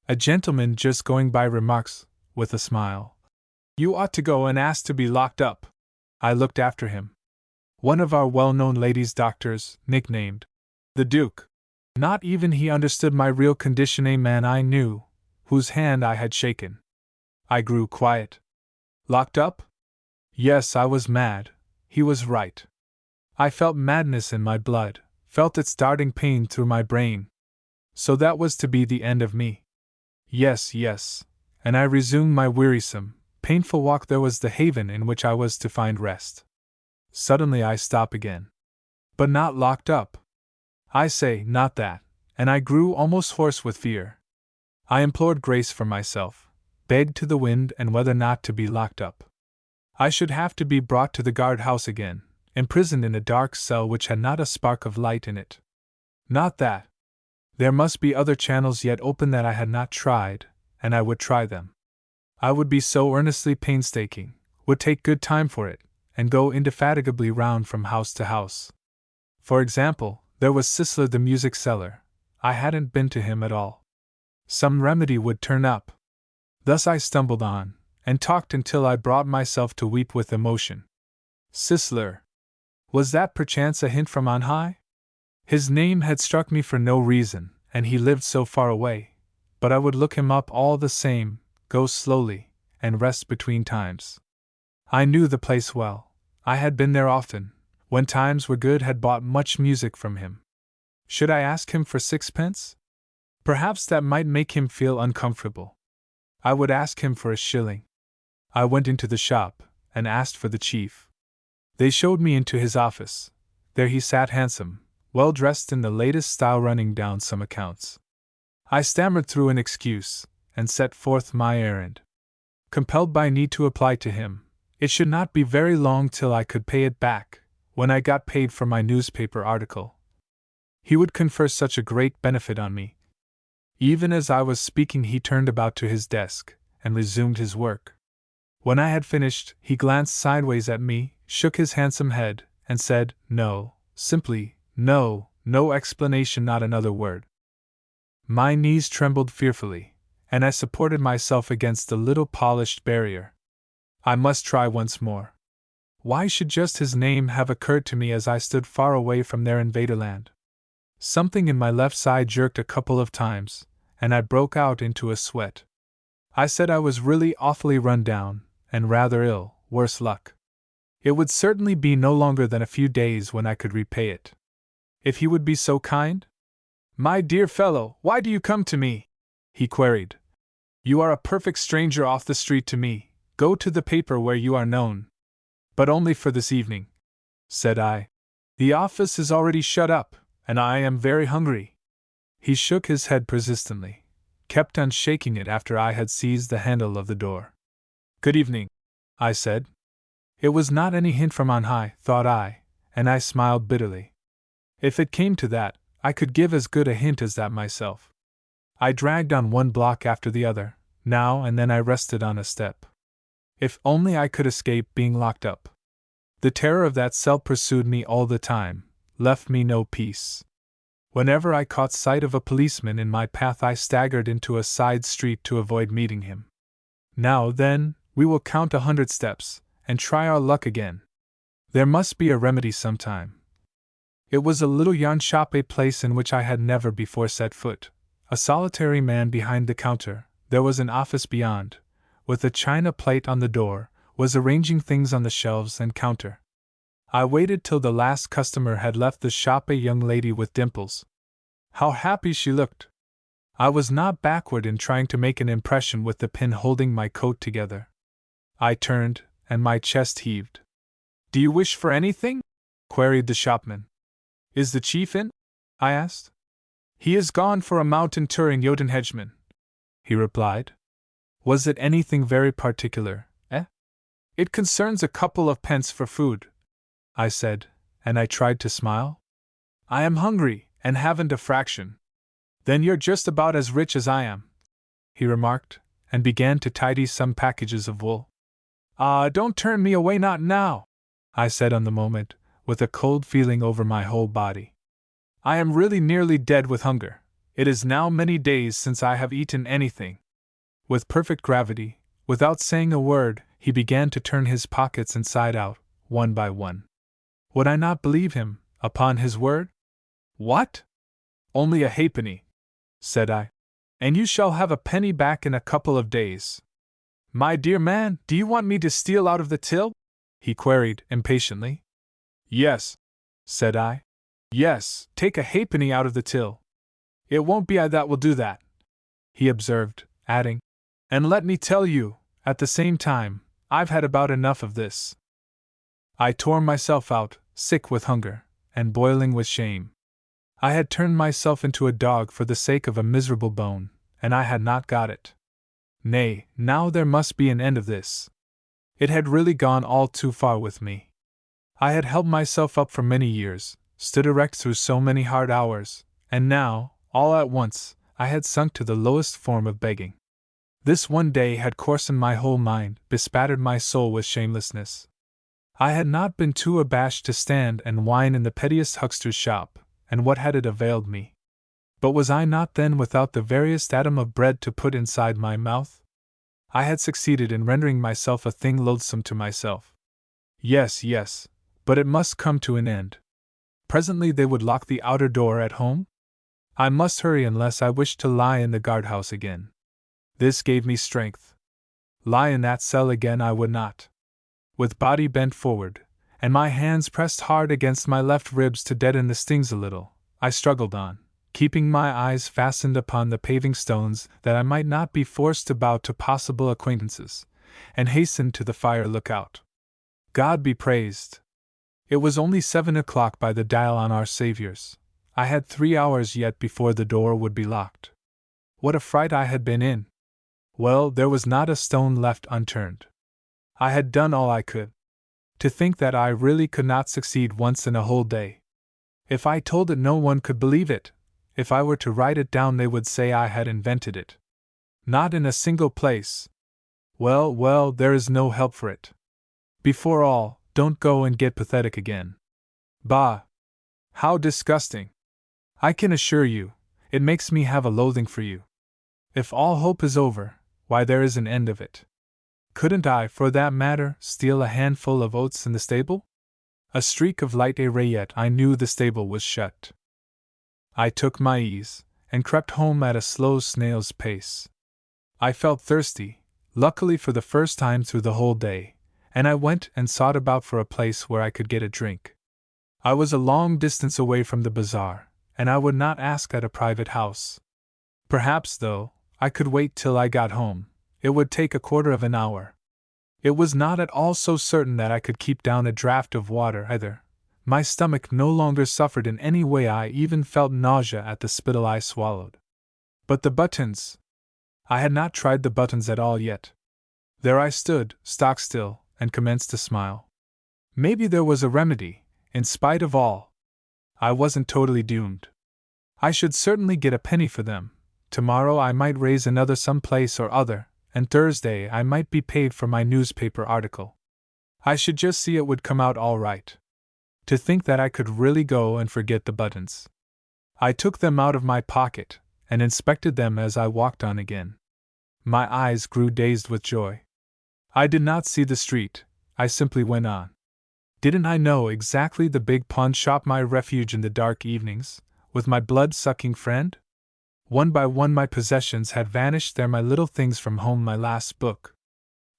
Speaker 1: A gentleman just going by remarks, with a smile, you ought to go and ask to be locked up. I looked after him. One of our well-known ladies' doctors, nicknamed the Duke. Not even he understood my real condition, a man I knew, whose hand I had shaken. I grew quiet. Locked up? Yes, I was mad. He was right. I felt madness in my blood, felt its darting pain through my brain. So that was to be the end of me. Yes, and I resumed my wearisome, painful walk. There was the haven in which I was to find rest. Suddenly I stop again. But not locked up. I say, not that, and I grew almost hoarse with fear. I implored grace for myself, begged to the wind and weather not to be locked up. I should have to be brought to the guard-house again, imprisoned in a dark cell which had not a spark of light in it. Not that. There must be other channels yet open that I had not tried, and I would try them. I would be so earnestly painstaking, would take good time for it, and go indefatigably round from house to house. For example, there was Sisler the music seller. I hadn't been to him at all. Some remedy would turn up. Thus I stumbled on, and talked until I brought myself to weep with emotion. Sisler. Was that perchance a hint from on high? His name had struck me for no reason, and he lived so far away, but I would look him up all the same, go slowly, and rest between times. I knew the place well. I had been there often, when times were good, had bought much music from him. Should I ask him for sixpence? Perhaps that might make him feel uncomfortable. I would ask him for a shilling. I went into the shop, and asked for the chief. They showed me into his office. There he sat, handsome, well dressed in the latest style, running down some accounts. I stammered through an excuse, and set forth my errand. Compelled by need to apply to him, it should not be very long till I could pay it back, when I got paid for my newspaper article. He would confer such a great benefit on me. Even as I was speaking, he turned about to his desk, and resumed his work. When I had finished, he glanced sideways at me, shook his handsome head, and said, "No," simply, "No," no explanation, not another word. My knees trembled fearfully, and I supported myself against the little polished barrier. I must try once more. Why should just his name have occurred to me as I stood far away from their invaderland? Something in my left side jerked a couple of times, and I broke out into a sweat. I said I was really awfully run down, and rather ill, worse luck. It would certainly be no longer than a few days when I could repay it. If he would be so kind? "My dear fellow, why do you come to me?" he queried. "You are a perfect stranger off the street to me. Go to the paper where you are known." "But only for this evening," said I. "The office is already shut up, and I am very hungry." He shook his head persistently, kept on shaking it after I had seized the handle of the door. "Good evening," I said. It was not any hint from on high, thought I, and I smiled bitterly. If it came to that, I could give as good a hint as that myself. I dragged on one block after the other. Now and then I rested on a step. If only I could escape being locked up. The terror of that cell pursued me all the time, left me no peace. Whenever I caught sight of a policeman in my path, I staggered into a side street to avoid meeting him. Now, then, we will count 100 steps, and try our luck again. There must be a remedy sometime. It was a little yarn shop, a place in which I had never before set foot. A solitary man behind the counter, there was an office beyond, with a china plate on the door, was arranging things on the shelves and counter. I waited till the last customer had left the shop, a young lady with dimples. How happy she looked! I was not backward in trying to make an impression with the pin holding my coat together. I turned, and my chest heaved. "Do you wish for anything?" queried the shopman. "Is the chief in?" I asked. "He is gone for a mountain tour in Jotunheimen," he replied. "Was it anything very particular, eh?" "It concerns a couple of pence for food," I said, and I tried to smile. "I am hungry, and haven't a fraction." "Then you're just about as rich as I am," he remarked, and began to tidy some packages of wool. "Ah, don't turn me away, not now," I said on the moment, with a cold feeling over my whole body. "I am really nearly dead with hunger. It is now many days since I have eaten anything." With perfect gravity, without saying a word, he began to turn his pockets inside out, one by one. Would I not believe him, upon his word? "What? Only a halfpenny," said I. "And you shall have a penny back in a couple of days." "My dear man, do you want me to steal out of the till?" he queried impatiently. "Yes," said I. "Yes, take a halfpenny out of the till." "It won't be I that will do that," he observed, adding, "and let me tell you, at the same time, I've had about enough of this." I tore myself out, sick with hunger, and boiling with shame. I had turned myself into a dog for the sake of a miserable bone, and I had not got it. Nay, now there must be an end of this. It had really gone all too far with me. I had held myself up for many years, stood erect through so many hard hours, and now, all at once, I had sunk to the lowest form of begging. This one day had coarsened my whole mind, bespattered my soul with shamelessness. I had not been too abashed to stand and whine in the pettiest huckster's shop, and what had it availed me? But was I not then without the veriest atom of bread to put inside my mouth? I had succeeded in rendering myself a thing loathsome to myself. Yes, but it must come to an end. Presently they would lock the outer door at home? I must hurry unless I wished to lie in the guardhouse again. This gave me strength. Lie in that cell again I would not. With body bent forward, and my hands pressed hard against my left ribs to deaden the stings a little, I struggled on, keeping my eyes fastened upon the paving stones that I might not be forced to bow to possible acquaintances, and hastened to the fire lookout. God be praised! It was only 7 o'clock by the dial on Our Saviour's. I had 3 hours yet before the door would be locked. What a fright I had been in! Well, there was not a stone left unturned. I had done all I could. To think that I really could not succeed once in a whole day. If I told it, no one could believe it. If I were to write it down, they would say I had invented it. Not in a single place. Well, well, there is no help for it. Before all, don't go and get pathetic again. Bah! How disgusting! I can assure you, it makes me have a loathing for you. If all hope is over, why, there is an end of it. Couldn't I, for that matter, steal a handful of oats in the stable? A streak of light a ray, yet I knew the stable was shut. I took my ease, and crept home at a slow snail's pace. I felt thirsty, luckily for the first time through the whole day, and I went and sought about for a place where I could get a drink. I was a long distance away from the bazaar, and I would not ask at a private house. Perhaps, though, I could wait till I got home. It would take a quarter of an hour. It was not at all so certain that I could keep down a draught of water either. My stomach no longer suffered in any way. I even felt nausea at the spittle I swallowed. But the buttons! I had not tried the buttons at all yet. There I stood, stock still, and commenced to smile. Maybe there was a remedy, in spite of all. I wasn't totally doomed. I should certainly get a penny for them. Tomorrow I might raise another some place or other, and Thursday I might be paid for my newspaper article. I should just see it would come out all right. To think that I could really go and forget the buttons. I took them out of my pocket, and inspected them as I walked on again. My eyes grew dazed with joy. I did not see the street, I simply went on. Didn't I know exactly the big pawn shop, my refuge in the dark evenings, with my blood-sucking friend? One by one my possessions had vanished there, my little things from home, my last book.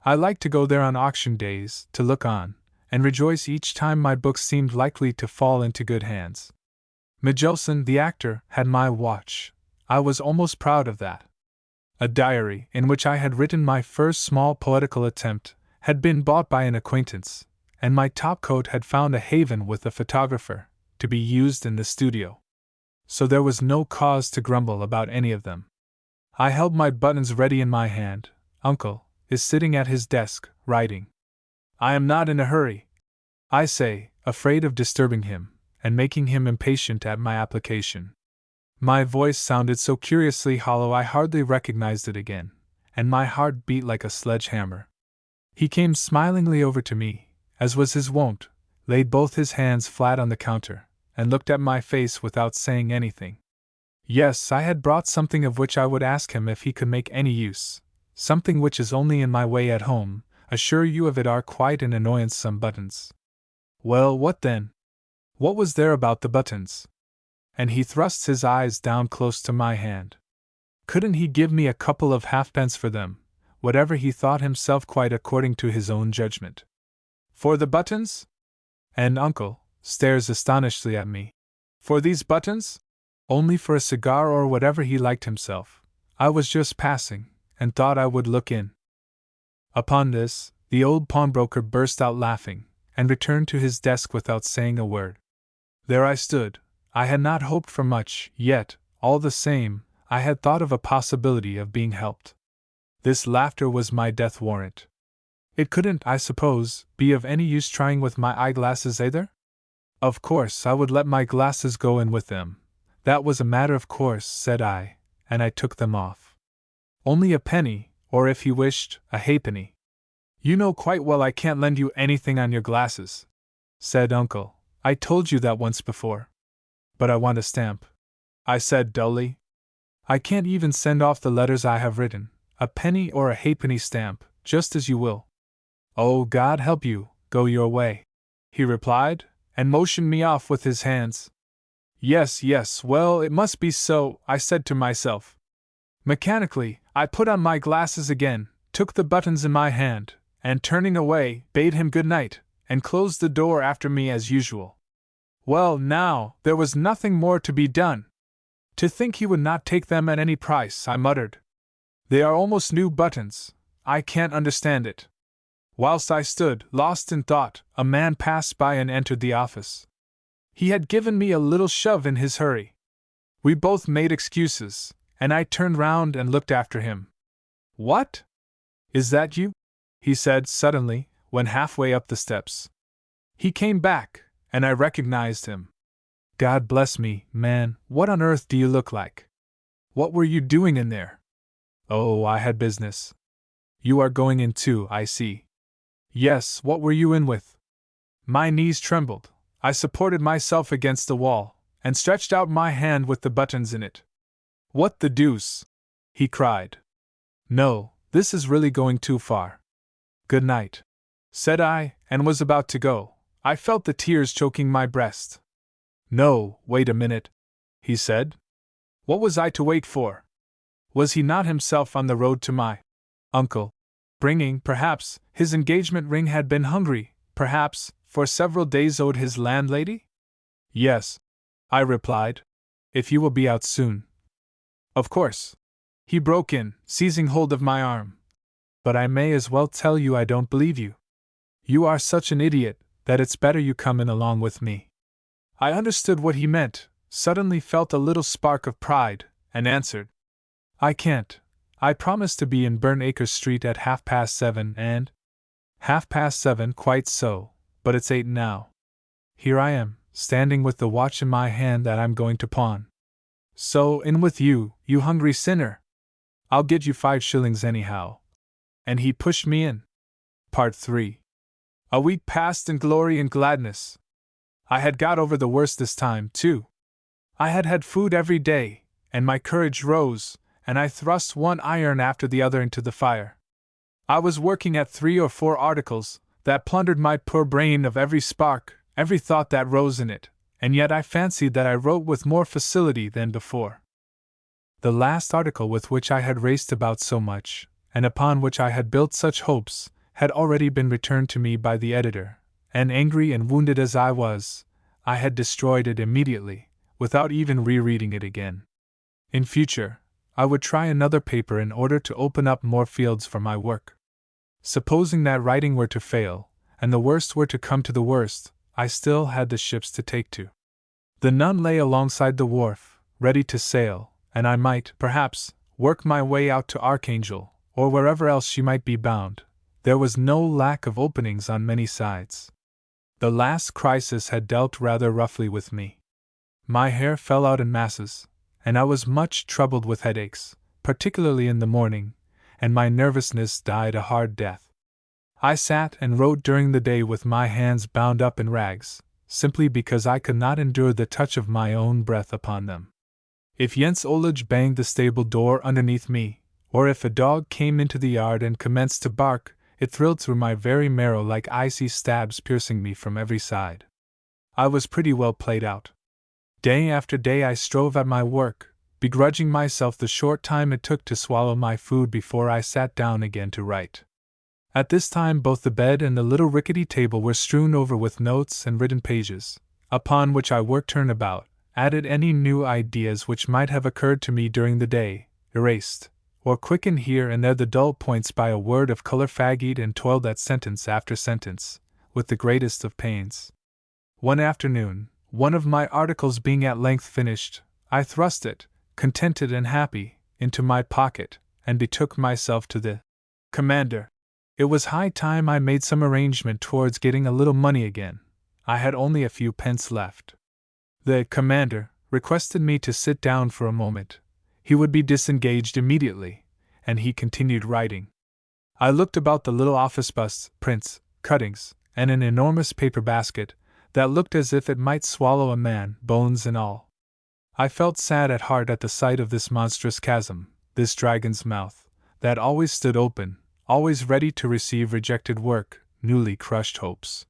Speaker 1: I liked to go there on auction days, to look on, and rejoice each time my book seemed likely to fall into good hands. Michelson, the actor, had my watch. I was almost proud of that. A diary, in which I had written my first small poetical attempt, had been bought by an acquaintance, and my topcoat had found a haven with a photographer, to be used in the studio. So there was no cause to grumble about any of them. I held my buttons ready in my hand. Uncle is sitting at his desk, writing. I am not in a hurry, I say, afraid of disturbing him, and making him impatient at my application. My voice sounded so curiously hollow I hardly recognized it again, and my heart beat like a sledge-hammer. He came smilingly over to me, as was his wont, laid both his hands flat on the counter, and looked at my face without saying anything. Yes, I had brought something of which I would ask him if he could make any use, something which is only in my way at home. Assure you of it are quite an annoyance, some buttons. Well, what then? What was there about the buttons? And he thrusts his eyes down close to my hand. Couldn't he give me a couple of halfpence for them, whatever he thought himself, quite according to his own judgment? For the buttons? And uncle stares astonishedly at me. For these buttons? Only for a cigar or whatever he liked himself. I was just passing, and thought I would look in. Upon this, the old pawnbroker burst out laughing, and returned to his desk without saying a word. There I stood. I had not hoped for much, yet, all the same, I had thought of a possibility of being helped. This laughter was my death warrant. It couldn't, I suppose, be of any use trying with my eyeglasses either? Of course I would let my glasses go in with them. That was a matter of course, said I, and I took them off. Only a penny, or if he wished, a halfpenny. You know quite well I can't lend you anything on your glasses, said Uncle. I told you that once before. But I want a stamp, I said dully. I can't even send off the letters I have written. A penny or a halfpenny stamp, just as you will. Oh, God help you, go your way, he replied, and motioned me off with his hands. Yes, yes, well, it must be so, I said to myself. Mechanically, I put on my glasses again, took the buttons in my hand, and turning away, bade him good night, and closed the door after me as usual. Well, now, there was nothing more to be done. To think he would not take them at any price, I muttered. They are almost new buttons. I can't understand it. Whilst I stood, lost in thought, a man passed by and entered the office. He had given me a little shove in his hurry. We both made excuses, and I turned round and looked after him. What? Is that you? He said suddenly, when halfway up the steps. He came back, and I recognized him. God bless me, man, what on earth do you look like? What were you doing in there? Oh, I had business. You are going in too, I see. Yes, what were you in with? My knees trembled. I supported myself against the wall, and stretched out my hand with the buttons in it. What the deuce? He cried. No, this is really going too far. Good night, said I, and was about to go. I felt the tears choking my breast. No, wait a minute, he said. What was I to wait for? Was he not himself on the road to my uncle, bringing, perhaps, his engagement ring? Had been hungry, perhaps, for several days owed his landlady? Yes, I replied, if you will be out soon. Of course. He broke in, seizing hold of my arm. But I may as well tell you I don't believe you. You are such an idiot that it's better you come in along with me. I understood what he meant, suddenly felt a little spark of pride, and answered, I can't. I promised to be in Burnacre Street at 7:30 and… 7:30, quite so, but it's 8 now. Here I am, standing with the watch in my hand that I'm going to pawn. So in with you, you hungry sinner. I'll get you 5 shillings anyhow. And he pushed me in. Part 3. A week passed in glory and gladness. I had got over the worst this time, too. I had had food every day, and my courage rose, and I thrust one iron after the other into the fire. I was working at 3 or 4 articles that plundered my poor brain of every spark, every thought that rose in it, and yet I fancied that I wrote with more facility than before. The last article with which I had raced about so much, and upon which I had built such hopes, had already been returned to me by the editor, and angry and wounded as I was, I had destroyed it immediately, without even rereading it again. In future, I would try another paper in order to open up more fields for my work. Supposing that writing were to fail, and the worst were to come to the worst, I still had the ships to take to. The Nun lay alongside the wharf, ready to sail, and I might, perhaps, work my way out to Archangel, or wherever else she might be bound. There was no lack of openings on many sides. The last crisis had dealt rather roughly with me. My hair fell out in masses, and I was much troubled with headaches, particularly in the morning, and my nervousness died a hard death. I sat and wrote during the day with my hands bound up in rags, simply because I could not endure the touch of my own breath upon them. If Jens Olage banged the stable door underneath me, or if a dog came into the yard and commenced to bark, it thrilled through my very marrow like icy stabs piercing me from every side. I was pretty well played out. Day after day I strove at my work, begrudging myself the short time it took to swallow my food before I sat down again to write. At this time both the bed and the little rickety table were strewn over with notes and written pages, upon which I worked turnabout, added any new ideas which might have occurred to me during the day, erased, or quickened here and there the dull points by a word of color, fagged and toiled at sentence after sentence, with the greatest of pains. One afternoon, one of my articles being at length finished, I thrust it, contented and happy, into my pocket, and betook myself to the commander. It was high time I made some arrangement towards getting a little money again. I had only a few pence left. The commander requested me to sit down for a moment. He would be disengaged immediately, and he continued writing. I looked about the little office, busts, prints, cuttings, and an enormous paper basket that looked as if it might swallow a man, bones and all. I felt sad at heart at the sight of this monstrous chasm, this dragon's mouth, that always stood open, always ready to receive rejected work, newly crushed hopes.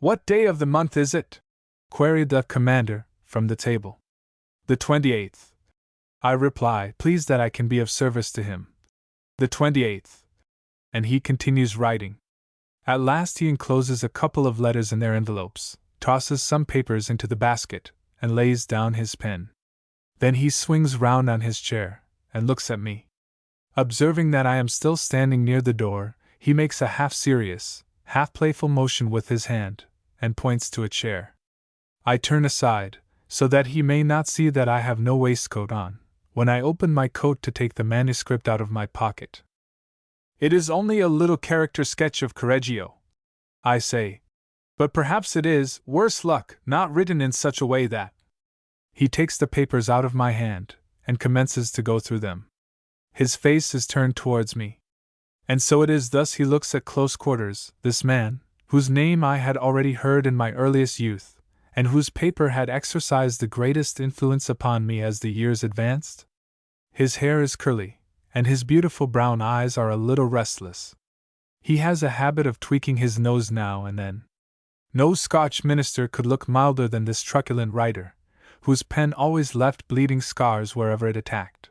Speaker 1: What day of the month is it? Queried the commander, from the table. The 28th. I reply, pleased that I can be of service to him. The 28th. and he continues writing. At last he encloses a couple of letters in their envelopes, tosses some papers into the basket, and lays down his pen. Then he swings round on his chair, and looks at me. Observing that I am still standing near the door, he makes a half-serious, half-playful motion with his hand, and points to a chair. I turn aside, so that he may not see that I have no waistcoat on, when I open my coat to take the manuscript out of my pocket. "It is only a little character sketch of Correggio," I say. "But perhaps it is, worse luck, not written in such a way that—" He takes the papers out of my hand, and commences to go through them. His face is turned towards me. And so it is thus he looks at close quarters, this man, whose name I had already heard in my earliest youth, and whose paper had exercised the greatest influence upon me as the years advanced? His hair is curly, and his beautiful brown eyes are a little restless. He has a habit of tweaking his nose now and then. No Scotch minister could look milder than this truculent writer, whose pen always left bleeding scars wherever it attacked.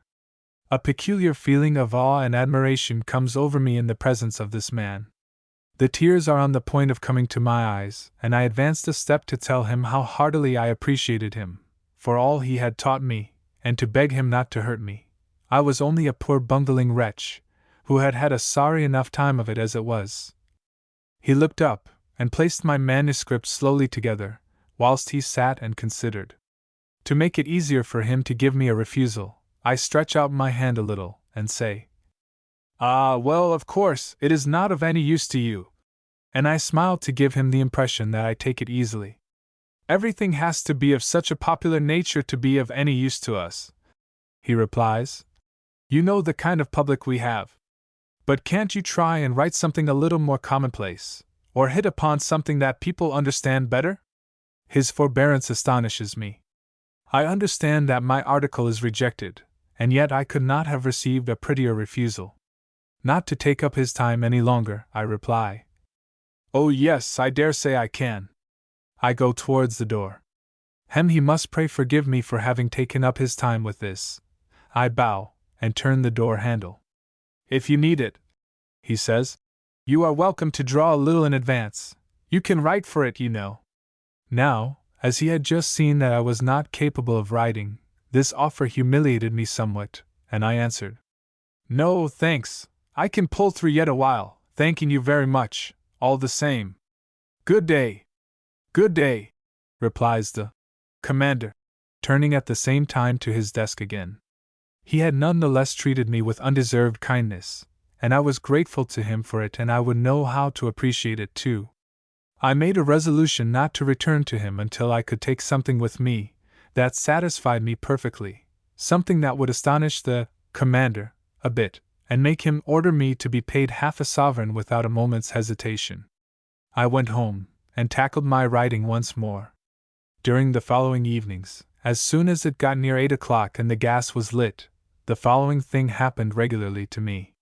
Speaker 1: A peculiar feeling of awe and admiration comes over me in the presence of this man. The tears are on the point of coming to my eyes, and I advanced a step to tell him how heartily I appreciated him, for all he had taught me, and to beg him not to hurt me. I was only a poor bungling wretch, who had had a sorry enough time of it as it was. He looked up, and placed my manuscript slowly together, whilst he sat and considered. To make it easier for him to give me a refusal, I stretch out my hand a little, and say, "Ah, well, of course, it is not of any use to you." And I smile to give him the impression that I take it easily. "Everything has to be of such a popular nature to be of any use to us," he replies. "You know the kind of public we have. But can't you try and write something a little more commonplace, or hit upon something that people understand better?" His forbearance astonishes me. I understand that my article is rejected, and yet I could not have received a prettier refusal. Not to take up his time any longer, I reply. "Oh yes, I dare say I can." I go towards the door. He must pray forgive me for having taken up his time with this. I bow, and turn the door handle. "If you need it," he says, "you are welcome to draw a little in advance. You can write for it, you know." Now, as he had just seen that I was not capable of writing, this offer humiliated me somewhat, and I answered, "No, thanks, I can pull through yet a while, thanking you very much, all the same. Good day." "Good day," replies the commander, turning at the same time to his desk again. He had none the less treated me with undeserved kindness, and I was grateful to him for it, and I would know how to appreciate it too. I made a resolution not to return to him until I could take something with me that satisfied me perfectly, something that would astonish the commander a bit, and make him order me to be paid half a sovereign without a moment's hesitation. I went home, and tackled my writing once more. During the following evenings, as soon as it got near 8 o'clock and the gas was lit, the following thing happened regularly to me.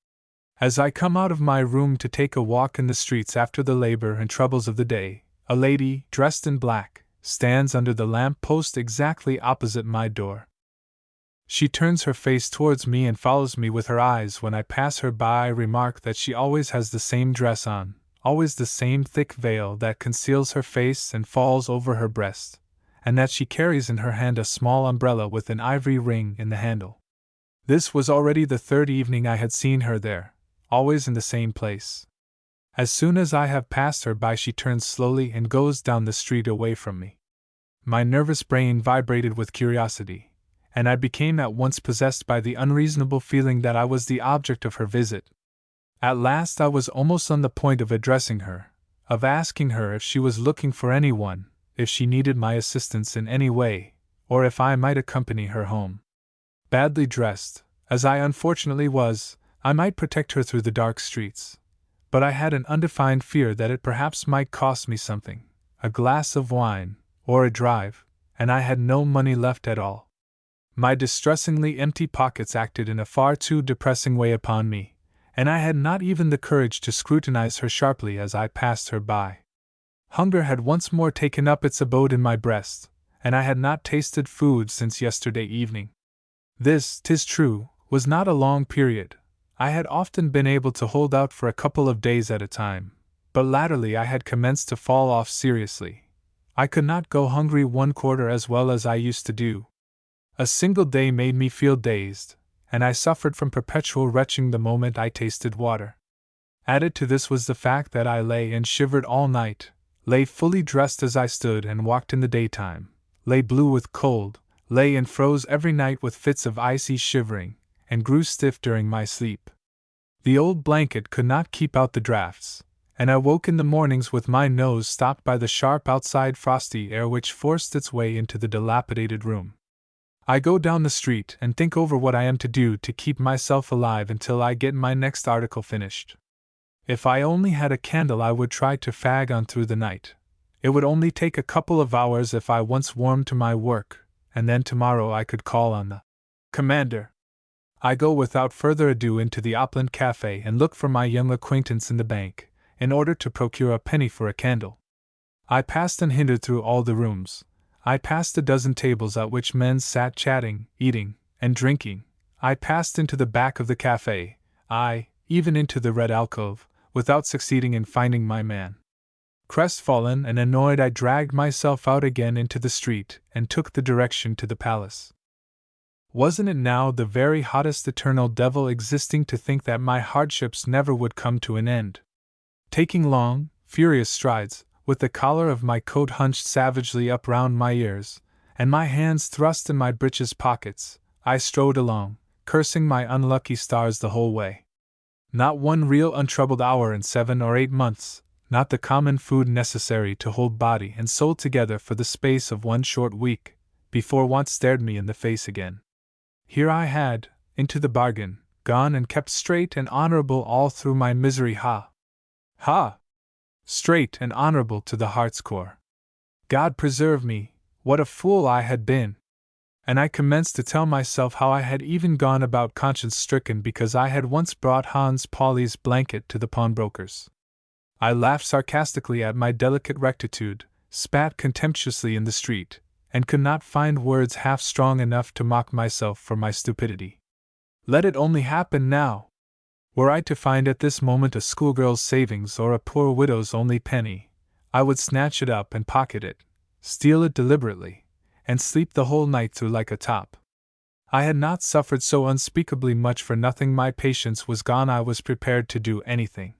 Speaker 1: As I come out of my room to take a walk in the streets after the labor and troubles of the day, a lady, dressed in black, stands under the lamp post exactly opposite my door. She turns her face towards me and follows me with her eyes. When I pass her by, I remark that she always has the same dress on, always the same thick veil that conceals her face and falls over her breast, and that she carries in her hand a small umbrella with an ivory ring in the handle. This was already the third evening I had seen her there, always in the same place. As soon as I have passed her by, she turns slowly and goes down the street away from me. My nervous brain vibrated with curiosity, and I became at once possessed by the unreasonable feeling that I was the object of her visit. At last I was almost on the point of addressing her, of asking her if she was looking for anyone, if she needed my assistance in any way, or if I might accompany her home. Badly dressed, as I unfortunately was, I might protect her through the dark streets, but I had an undefined fear that it perhaps might cost me something, a glass of wine, or a drive, and I had no money left at all. My distressingly empty pockets acted in a far too depressing way upon me, and I had not even the courage to scrutinize her sharply as I passed her by. Hunger had once more taken up its abode in my breast, and I had not tasted food since yesterday evening. This, 'tis true, was not a long period. I had often been able to hold out for a couple of days at a time, but latterly I had commenced to fall off seriously. I could not go hungry 1/4 as well as I used to do. A single day made me feel dazed, and I suffered from perpetual retching the moment I tasted water. Added to this was the fact that I lay and shivered all night, lay fully dressed as I stood and walked in the daytime, lay blue with cold, lay and froze every night with fits of icy shivering, and grew stiff during my sleep. The old blanket could not keep out the draughts, and I woke in the mornings with my nose stopped by the sharp outside frosty air which forced its way into the dilapidated room. I go down the street and think over what I am to do to keep myself alive until I get my next article finished. If I only had a candle I would try to fag on through the night. It would only take a couple of hours if I once warmed to my work, and then tomorrow I could call on the commander. I go without further ado into the Opland Cafe and look for my young acquaintance in the bank, in order to procure a penny for a candle. I passed unhindered through all the rooms. I passed a dozen tables at which men sat chatting, eating, and drinking. I passed into the back of the cafe, even into the red alcove, without succeeding in finding my man. Crestfallen and annoyed, I dragged myself out again into the street and took the direction to the palace. Wasn't it now the very hottest eternal devil existing to think that my hardships never would come to an end? Taking long, furious strides, with the collar of my coat hunched savagely up round my ears, and my hands thrust in my breeches pockets, I strode along, cursing my unlucky stars the whole way. Not one real untroubled hour in 7 or 8 months, not the common food necessary to hold body and soul together for the space of 1 short week, before want stared me in the face again. Here I had, into the bargain, gone and kept straight and honorable all through my misery. Ha! Straight and honorable to the heart's core. God preserve me, what a fool I had been! And I commenced to tell myself how I had even gone about conscience-stricken because I had once brought Hans Pauli's blanket to the pawnbroker's. I laughed sarcastically at my delicate rectitude, spat contemptuously in the street, and could not find words half strong enough to mock myself for my stupidity. Let it only happen now! Were I to find at this moment a schoolgirl's savings or a poor widow's only penny, I would snatch it up and pocket it, steal it deliberately, and sleep the whole night through like a top. I had not suffered so unspeakably much for nothing. My patience was gone. I was prepared to do anything.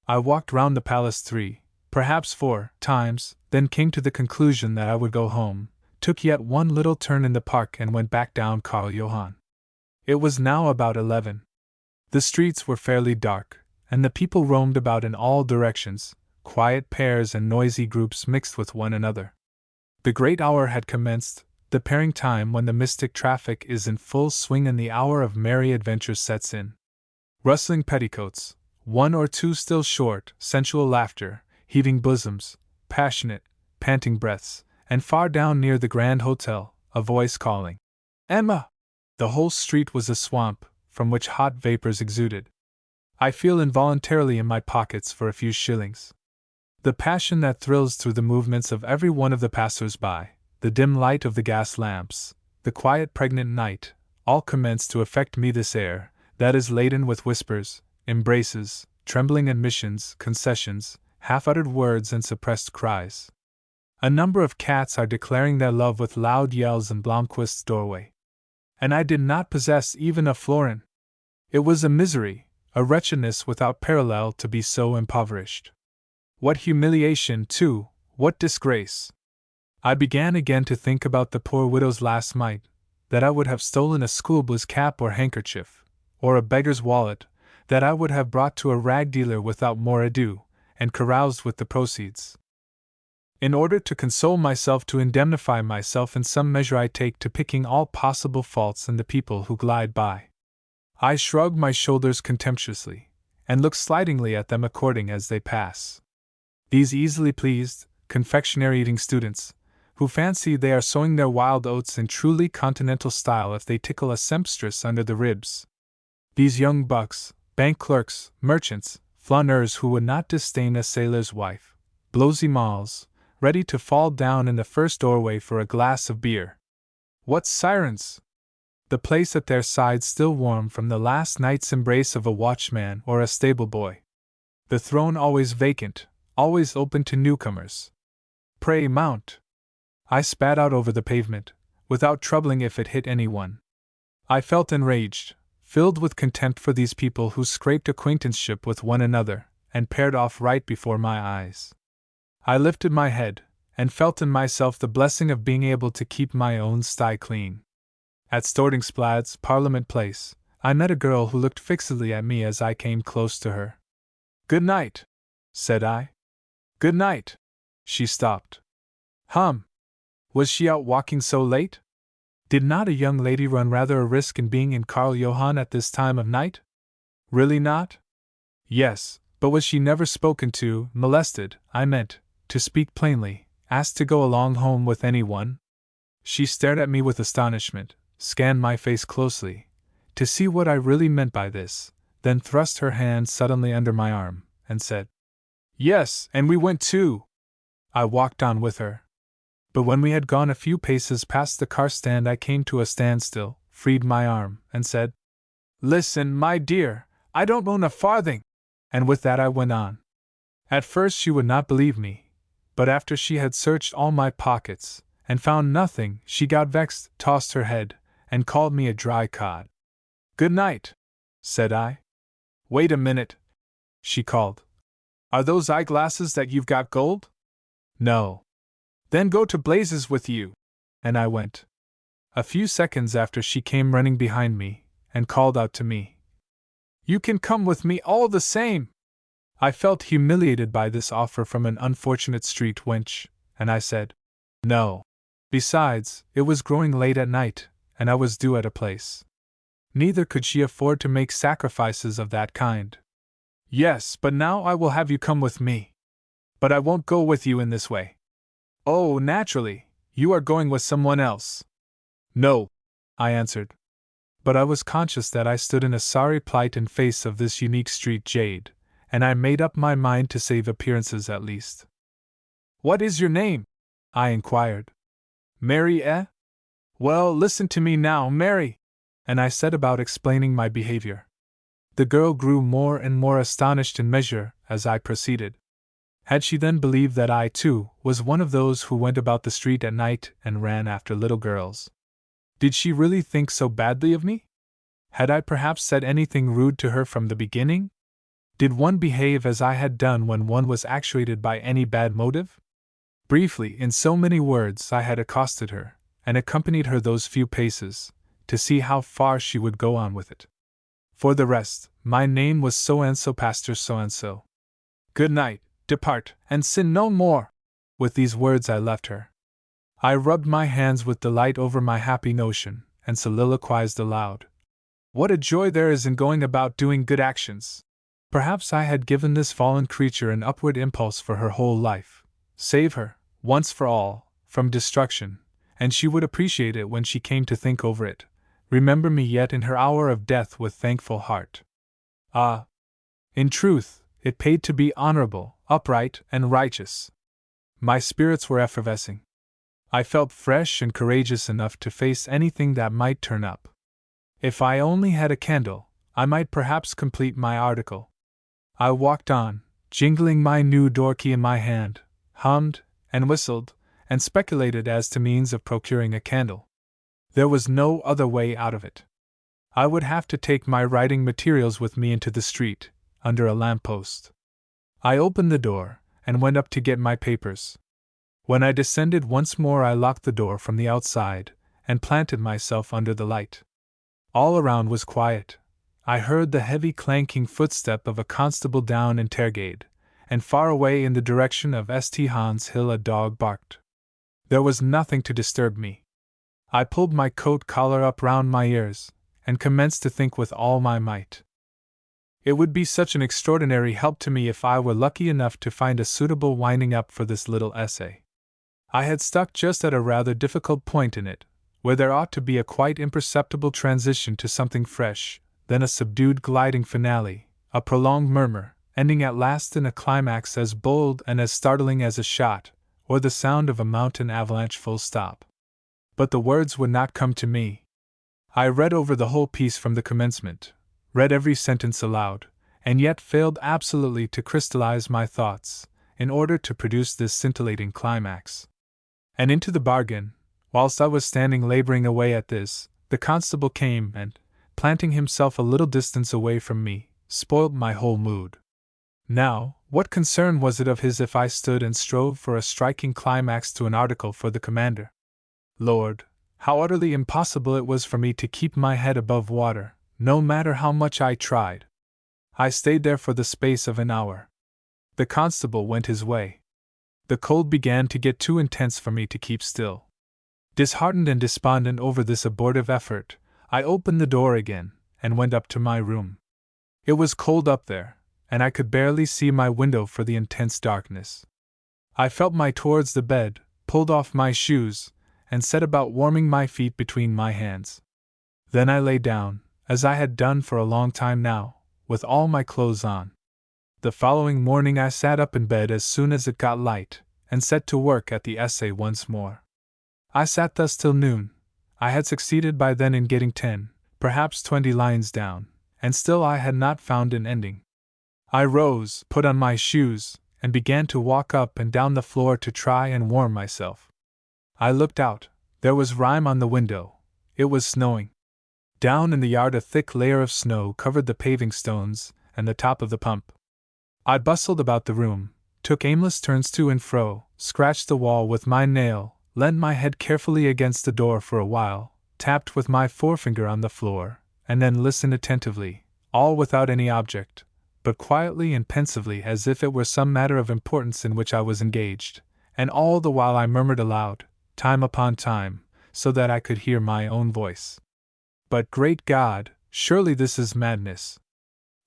Speaker 1: I walked round the palace 3, perhaps 4 times, then came to the conclusion that I would go home, took yet one little turn in the park and went back down Karl Johann. It was now about 11. The streets were fairly dark, and the people roamed about in all directions, quiet pairs and noisy groups mixed with one another. The great hour had commenced, the pairing time when the mystic traffic is in full swing and the hour of merry adventures sets in. Rustling petticoats, 1 or 2 still short, sensual laughter, heaving bosoms, passionate, panting breaths, and far down near the Grand Hotel, a voice calling, "Emma!" The whole street was a swamp, from which hot vapors exuded. I feel involuntarily in my pockets for a few shillings. The passion that thrills through the movements of every one of the passers-by, the dim light of the gas lamps, the quiet pregnant night, all commence to affect me. This air, that is laden with whispers, embraces, trembling admissions, concessions, half-uttered words and suppressed cries. A number of cats are declaring their love with loud yells in Blomquist's doorway. And I did not possess even a florin. It was a misery, a wretchedness without parallel to be so impoverished. What humiliation, too, what disgrace! I began again to think about the poor widow's last mite, that I would have stolen a schoolboy's cap or handkerchief, or a beggar's wallet, that I would have brought to a rag dealer without more ado, and caroused with the proceeds. In order to console myself, to indemnify myself in some measure, I take to picking all possible faults in the people who glide by. I shrug my shoulders contemptuously, and look slightingly at them according as they pass. These easily pleased, confectionery-eating students, who fancy they are sowing their wild oats in truly continental style if they tickle a sempstress under the ribs. These young bucks, bank clerks, merchants, flaneurs who would not disdain a sailor's wife, blows-e-malls, ready to fall down in the first doorway for a glass of beer. What sirens! the place at their sides still warm from the last night's embrace of a watchman or a stable boy. The throne always vacant, always open to newcomers. Pray mount. I spat out over the pavement, without troubling if it hit anyone. I felt enraged, filled with contempt for these people who scraped acquaintanceship with one another, and paired off right before my eyes. I lifted my head, and felt in myself the blessing of being able to keep my own sty clean. At Stortingsplads, Parliament Place, I met a girl who looked fixedly at me as I came close to her. "Good night," said I. "Good night." She stopped. Was she out walking so late? Did not a young lady run rather a risk in being in Karl Johann at this time of night? Really not? Yes, but was she never spoken to, molested, I meant, to speak plainly, asked to go along home with anyone? She stared at me with astonishment, scanned my face closely, to see what I really meant by this, then thrust her hand suddenly under my arm, and said, "Yes, and we went too." I walked on with her. But when we had gone a few paces past the car stand, I came to a standstill, freed my arm, and said, "Listen, my dear, I don't own a farthing." And with that I went on. At first she would not believe me, but after she had searched all my pockets, and found nothing, she got vexed, tossed her head, and called me a dry cod. "Good night," said I. "Wait a minute," she called. "Are those eyeglasses that you've got gold?" "No." "Then go to blazes with you." And I went. A few seconds after she came running behind me, and called out to me, "You can come with me all the same." I felt humiliated by this offer from an unfortunate street wench, and I said, "No." Besides, it was growing late at night, and I was due at a place. Neither could she afford to make sacrifices of that kind. "Yes, but now I will have you come with me." "But I won't go with you in this way." "Oh, naturally, you are going with someone else." "No," I answered. But I was conscious that I stood in a sorry plight in face of this unique street jade, and I made up my mind to save appearances at least. "What is your name?" I inquired. "Mary, eh? Well, listen to me now, Mary." And I set about explaining my behavior. The girl grew more and more astonished in measure as I proceeded. Had she then believed that I, too, was one of those who went about the street at night and ran after little girls? Did she really think so badly of me? Had I perhaps said anything rude to her from the beginning? Did one behave as I had done when one was actuated by any bad motive? Briefly, in so many words, I had accosted her, and accompanied her those few paces, to see how far she would go on with it. For the rest, my name was so-and-so, Pastor so-and-so. Good night, depart, and sin no more. With these words I left her. I rubbed my hands with delight over my happy notion, and soliloquized aloud. What a joy there is in going about doing good actions! Perhaps I had given this fallen creature an upward impulse for her whole life. Save her, once for all, from destruction, and she would appreciate it when she came to think over it, remember me yet in her hour of death with thankful heart. Ah! In truth, it paid to be honorable, upright, and righteous. My spirits were effervescing. I felt fresh and courageous enough to face anything that might turn up. If I only had a candle, I might perhaps complete my article. I walked on, jingling my new door key in my hand, hummed, and whistled, and speculated as to means of procuring a candle. There was no other way out of it. I would have to take my writing materials with me into the street, under a lamp-post. I opened the door, and went up to get my papers. When I descended once more, I locked the door from the outside, and planted myself under the light. All around was quiet. I heard the heavy clanking footstep of a constable down in Tergade, and far away in the direction of St. Hans Hill a dog barked. There was nothing to disturb me. I pulled my coat collar up round my ears, and commenced to think with all my might. It would be such an extraordinary help to me if I were lucky enough to find a suitable winding up for this little essay. I had stuck just at a rather difficult point in it, where there ought to be a quite imperceptible transition to something fresh, then a subdued gliding finale, a prolonged murmur, ending at last in a climax as bold and as startling as a shot, or the sound of a mountain avalanche full stop. But the words would not come to me. I read over the whole piece from the commencement, read every sentence aloud, and yet failed absolutely to crystallize my thoughts, in order to produce this scintillating climax. And into the bargain, whilst I was standing laboring away at this, the constable came and, planting himself a little distance away from me, spoilt my whole mood. Now, what concern was it of his if I stood and strove for a striking climax to an article for the commander? Lord, how utterly impossible it was for me to keep my head above water, no matter how much I tried. I stayed there for the space of an hour. The constable went his way. The cold began to get too intense for me to keep still. Disheartened and despondent over this abortive effort, I opened the door again, and went up to my room. It was cold up there, and I could barely see my window for the intense darkness. I felt my towards the bed, pulled off my shoes, and set about warming my feet between my hands. Then I lay down, as I had done for a long time now, with all my clothes on. The following morning I sat up in bed as soon as it got light, and set to work at the essay once more. I sat thus till noon. I had succeeded by then in getting 10, perhaps 20 lines down, and still I had not found an ending. I rose, put on my shoes, and began to walk up and down the floor to try and warm myself. I looked out. There was rime on the window. It was snowing. Down in the yard a thick layer of snow covered the paving stones and the top of the pump. I bustled about the room, took aimless turns to and fro, scratched the wall with my nail, leant my head carefully against the door for a while, tapped with my forefinger on the floor, and then listened attentively, all without any object, but quietly and pensively as if it were some matter of importance in which I was engaged, and all the while I murmured aloud, time upon time, so that I could hear my own voice. But great God, surely this is madness.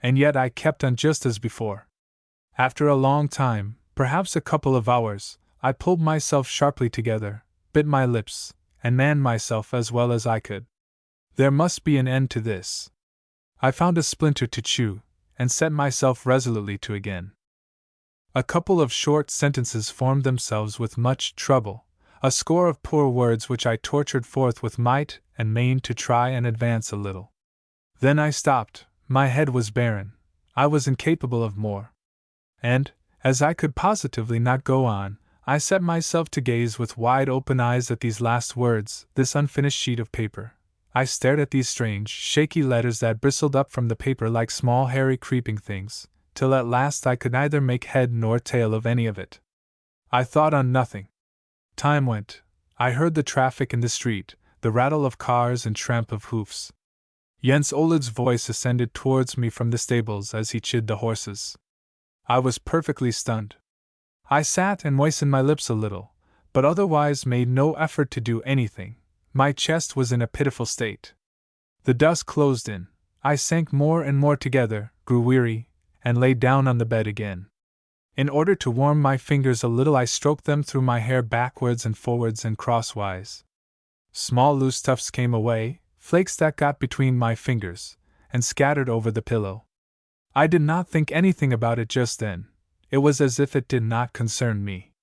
Speaker 1: And yet I kept on just as before. After a long time, perhaps a couple of hours, I pulled myself sharply together, bit my lips, and manned myself as well as I could. There must be an end to this. I found a splinter to chew, and set myself resolutely to again. A couple of short sentences formed themselves with much trouble, a score of poor words which I tortured forth with might and main to try and advance a little. Then I stopped. My head was barren. I was incapable of more. And, as I could positively not go on, I set myself to gaze with wide open eyes at these last words, this unfinished sheet of paper. I stared at these strange, shaky letters that bristled up from the paper like small hairy creeping things, till at last I could neither make head nor tail of any of it. I thought on nothing. Time went. I heard the traffic in the street, the rattle of cars and tramp of hoofs. Jens Oled's voice ascended towards me from the stables as he chid the horses. I was perfectly stunned. I sat and moistened my lips a little, but otherwise made no effort to do anything. My chest was in a pitiful state. The dusk closed in. I sank more and more together, grew weary, and lay down on the bed again. In order to warm my fingers a little, I stroked them through my hair backwards and forwards and crosswise. Small loose tufts came away, flakes that got between my fingers, and scattered over the pillow. I did not think anything about it just then. It was as if it did not concern me.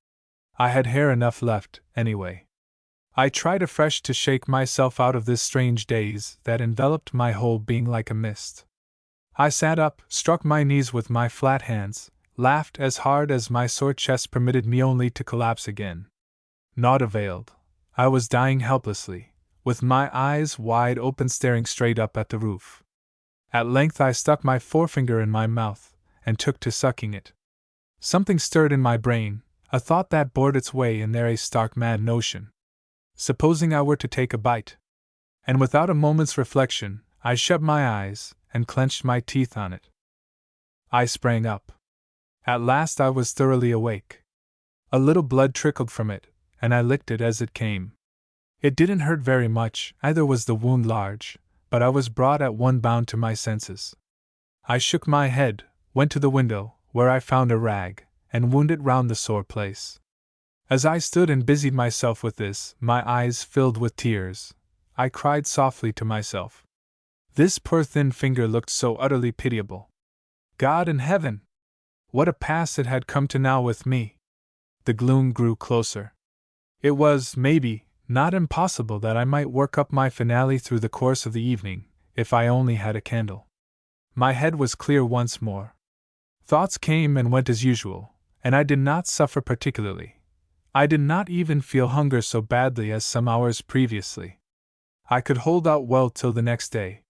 Speaker 1: I had hair enough left, anyway. I tried afresh to shake myself out of this strange daze that enveloped my whole being like a mist. I sat up, struck my knees with my flat hands, laughed as hard as my sore chest permitted me, only to collapse again. Naught availed. I was dying helplessly, with my eyes wide open, staring straight up at the roof. At length I stuck my forefinger in my mouth, and took to sucking it. Something stirred in my brain, a thought that bored its way in there, a stark mad notion. Supposing I were to take a bite? And without a moment's reflection, I shut my eyes, and clenched my teeth on it. I sprang up. At last I was thoroughly awake. A little blood trickled from it, and I licked it as it came. It didn't hurt very much, either was the wound large, but I was brought at one bound to my senses. I shook my head, went to the window, where I found a rag, and wound it round the sore place. As I stood and busied myself with this, my eyes filled with tears. I cried softly to myself. This poor thin finger looked so utterly pitiable. God in heaven! What a pass it had come to now with me! The gloom grew closer. It was, maybe, Not impossible that I might work up my finale through the course of the evening, if I only had a candle. My head was clear once more. Thoughts came and went as usual, and I did not suffer particularly. I did not even feel hunger so badly as some hours previously. I could hold out well till the next day.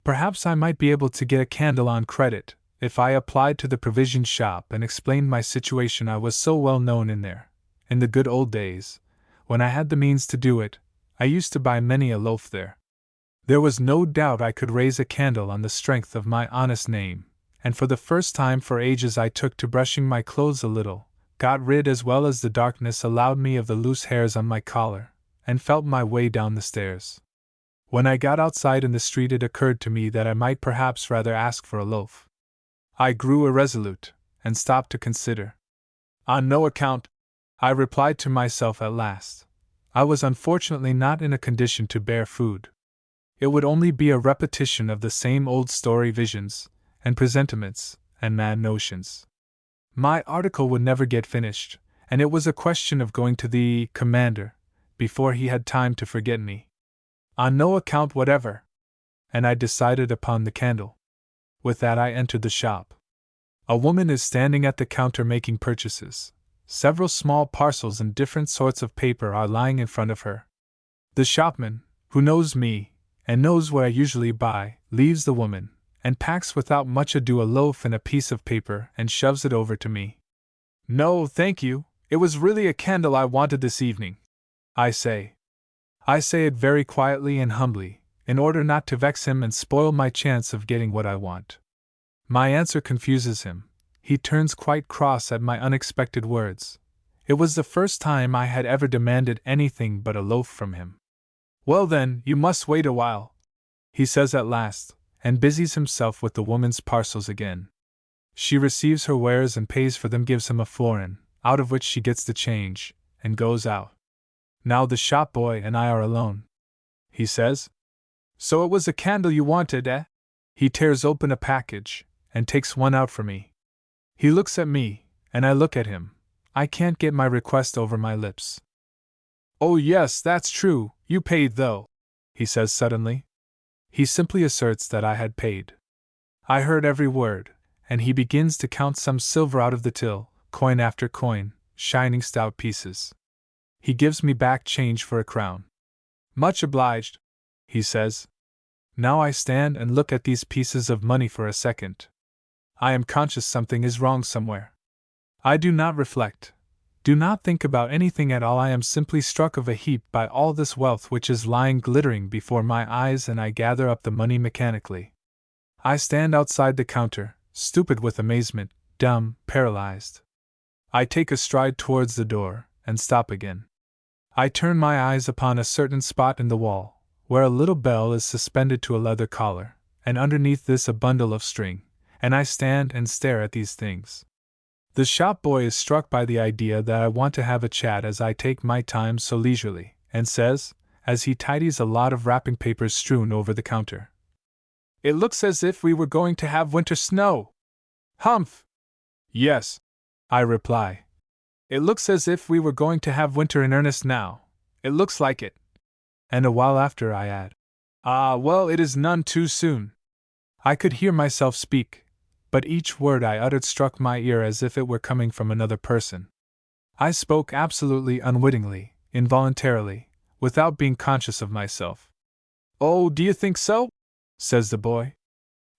Speaker 1: Perhaps I might be able to get a candle on credit, if I applied to the provision shop and explained my situation. I was so well known in there. In the good old days, when I had the means to do it, I used to buy many a loaf there. There was no doubt I could raise a candle on the strength of my honest name, and for the first time for ages I took to brushing my clothes a little, got rid as well as the darkness allowed me of the loose hairs on my collar, and felt my way down the stairs. When I got outside in the street it occurred to me that I might perhaps rather ask for a loaf. I grew irresolute, and stopped to consider. On no account, I replied to myself at last. I was unfortunately not in a condition to bear food. It would only be a repetition of the same old story, visions, and presentiments, and mad notions. My article would never get finished, and it was a question of going to the commander before he had time to forget me. On no account whatever. And I decided upon the candle. With that I entered the shop. A woman is standing at the counter making purchases. Several small parcels and different sorts of paper are lying in front of her. The shopman, who knows me, and knows what I usually buy, leaves the woman, and packs without much ado a loaf in a piece of paper and shoves it over to me. "No, thank you, it was really a candle I wanted this evening," I say. I say it very quietly and humbly, in order not to vex him and spoil my chance of getting what I want. My answer confuses him. He turns quite cross at my unexpected words. It was the first time I had ever demanded anything but a loaf from him. "Well then, you must wait a while," he says at last, and busies himself with the woman's parcels again. She receives her wares and pays for them, gives him a florin, out of which she gets the change, and goes out. Now the shop boy and I are alone. He says, "So it was a candle you wanted, eh?" He tears open a package, and takes one out for me. He looks at me, and I look at him. I can't get my request over my lips. "Oh yes, that's true, you paid though," he says suddenly. He simply asserts that I had paid. I heard every word, and he begins to count some silver out of the till, coin after coin, shining stout pieces. He gives me back change for a crown. "Much obliged," he says. Now I stand and look at these pieces of money for a second. I am conscious something is wrong somewhere. I do not reflect, do not think about anything at all. I am simply struck of a heap by all this wealth which is lying glittering before my eyes, and I gather up the money mechanically. I stand outside the counter, stupid with amazement, dumb, paralyzed. I take a stride towards the door, and stop again. I turn my eyes upon a certain spot in the wall, where a little bell is suspended to a leather collar, and underneath this a bundle of string, and I stand and stare at these things. The shop boy is struck by the idea that I want to have a chat as I take my time so leisurely, and says, as he tidies a lot of wrapping papers strewn over the counter, "It looks as if we were going to have winter snow." "Humph! Yes," I reply. "It looks as if we were going to have winter in earnest now. It looks like it." And a while after I add, "Ah, well, it is none too soon." I could hear myself speak, but each word I uttered struck my ear as if it were coming from another person. I spoke absolutely unwittingly, involuntarily, without being conscious of myself. "Oh, do you think so?" says the boy.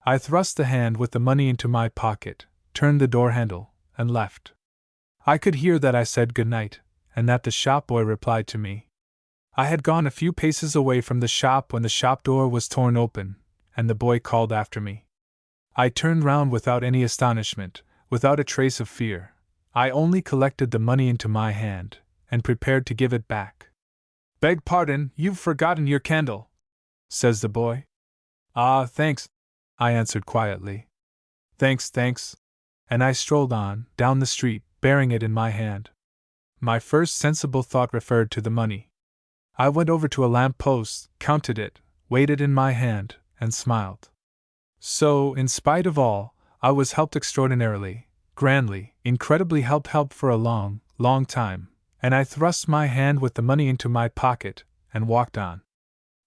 Speaker 1: I thrust the hand with the money into my pocket, turned the door handle, and left. I could hear that I said good night, and that the shop boy replied to me. I had gone a few paces away from the shop when the shop door was torn open, and the boy called after me. I turned round without any astonishment, without a trace of fear. I only collected the money into my hand, and prepared to give it back. "Beg pardon, you've forgotten your candle," says the boy. "Ah, thanks," I answered quietly. Thanks. And I strolled on, down the street, bearing it in my hand. My first sensible thought referred to the money. I went over to a lamp post, counted it, weighed it in my hand, and smiled. So, in spite of all, I was helped extraordinarily, grandly, incredibly helped for a long, long time, and I thrust my hand with the money into my pocket and walked on.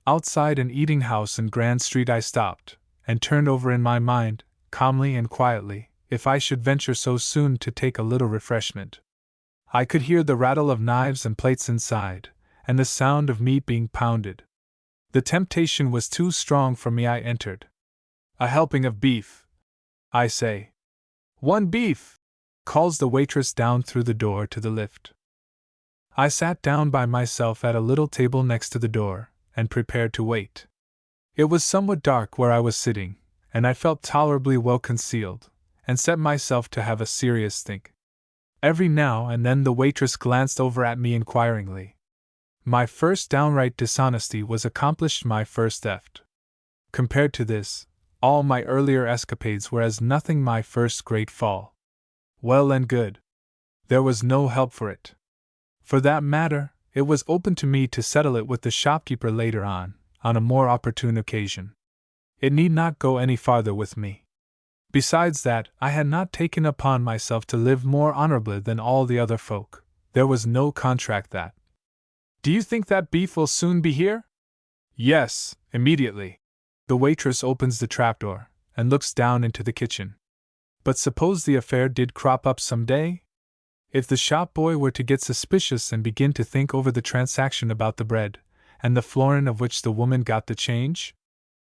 Speaker 1: Outside an eating house in Grand Street I stopped, and turned over in my mind, calmly and quietly, if I should venture so soon to take a little refreshment. I could hear the rattle of knives and plates inside, and the sound of meat being pounded. The temptation was too strong for me. I entered. "A helping of beef," I say. "One beef," calls the waitress down through the door to the lift. I sat down by myself at a little table next to the door, and prepared to wait. It was somewhat dark where I was sitting, and I felt tolerably well concealed, and set myself to have a serious think. Every now and then the waitress glanced over at me inquiringly. My first downright dishonesty was accomplished, my first theft. Compared to this, all my earlier escapades were as nothing. My first great fall. Well and good. There was no help for it. For that matter, it was open to me to settle it with the shopkeeper later on a more opportune occasion. It need not go any farther with me. Besides that, I had not taken upon myself to live more honorably than all the other folk. There was no contract that. "Do you think that beef will soon be here?" "Yes, immediately." The waitress opens the trapdoor, and looks down into the kitchen. But suppose the affair did crop up some day? If the shop boy were to get suspicious and begin to think over the transaction about the bread, and the florin of which the woman got the change?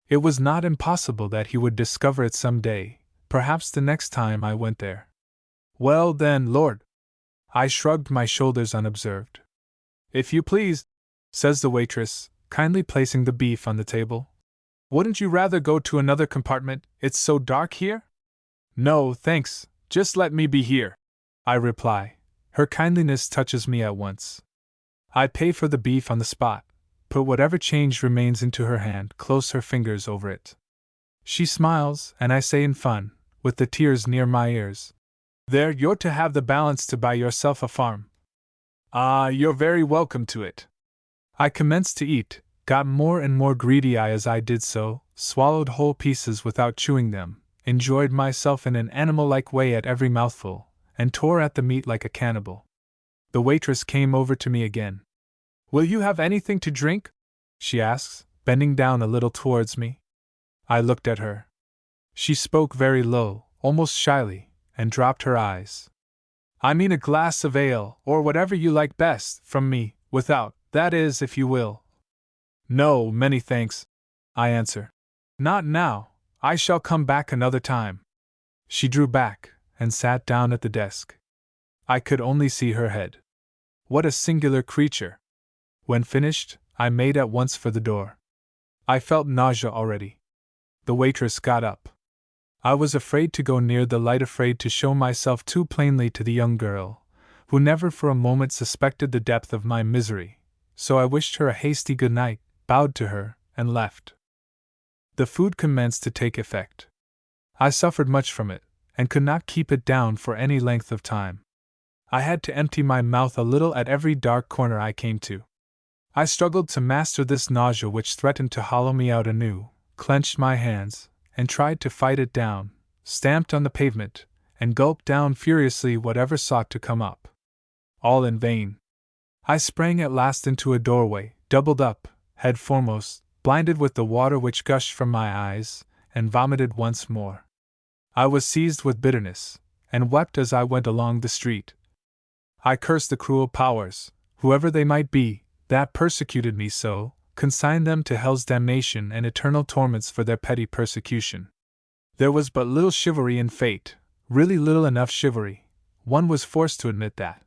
Speaker 1: It was not impossible that he would discover it some day, perhaps the next time I went there. Well then, Lord! I shrugged my shoulders unobserved. "If you please," says the waitress, kindly placing the beef on the table. "Wouldn't you rather go to another compartment, it's so dark here?" "No, thanks, just let me be here," I reply. Her kindliness touches me at once. I pay for the beef on the spot, put whatever change remains into her hand, close her fingers over it. She smiles, and I say in fun, with the tears near my ears, "There, you're to have the balance to buy yourself a farm." "Ah, you're very welcome to it." I commenced to eat, got more and more greedy as I did so, swallowed whole pieces without chewing them, enjoyed myself in an animal-like way at every mouthful, and tore at the meat like a cannibal. The waitress came over to me again. "Will you have anything to drink?" she asks, bending down a little towards me. I looked at her. She spoke very low, almost shyly, and dropped her eyes. "I mean a glass of ale, or whatever you like best, from me, without, that is, if you will." "No, many thanks," I answer. "Not now, I shall come back another time." She drew back, and sat down at the desk. I could only see her head. What a singular creature! When finished, I made at once for the door. I felt nausea already. The waitress got up. I was afraid to go near the light, afraid to show myself too plainly to the young girl, who never for a moment suspected the depth of my misery, so I wished her a hasty good night, bowed to her, and left. The food commenced to take effect. I suffered much from it, and could not keep it down for any length of time. I had to empty my mouth a little at every dark corner I came to. I struggled to master this nausea which threatened to hollow me out anew, clenched my hands, and tried to fight it down, stamped on the pavement, and gulped down furiously whatever sought to come up. All in vain. I sprang at last into a doorway, doubled up, head foremost, blinded with the water which gushed from my eyes, and vomited once more. I was seized with bitterness, and wept as I went along the street. I cursed the cruel powers, whoever they might be, that persecuted me so, consigned them to hell's damnation and eternal torments for their petty persecution. There was but little chivalry in fate, really little enough chivalry, one was forced to admit that.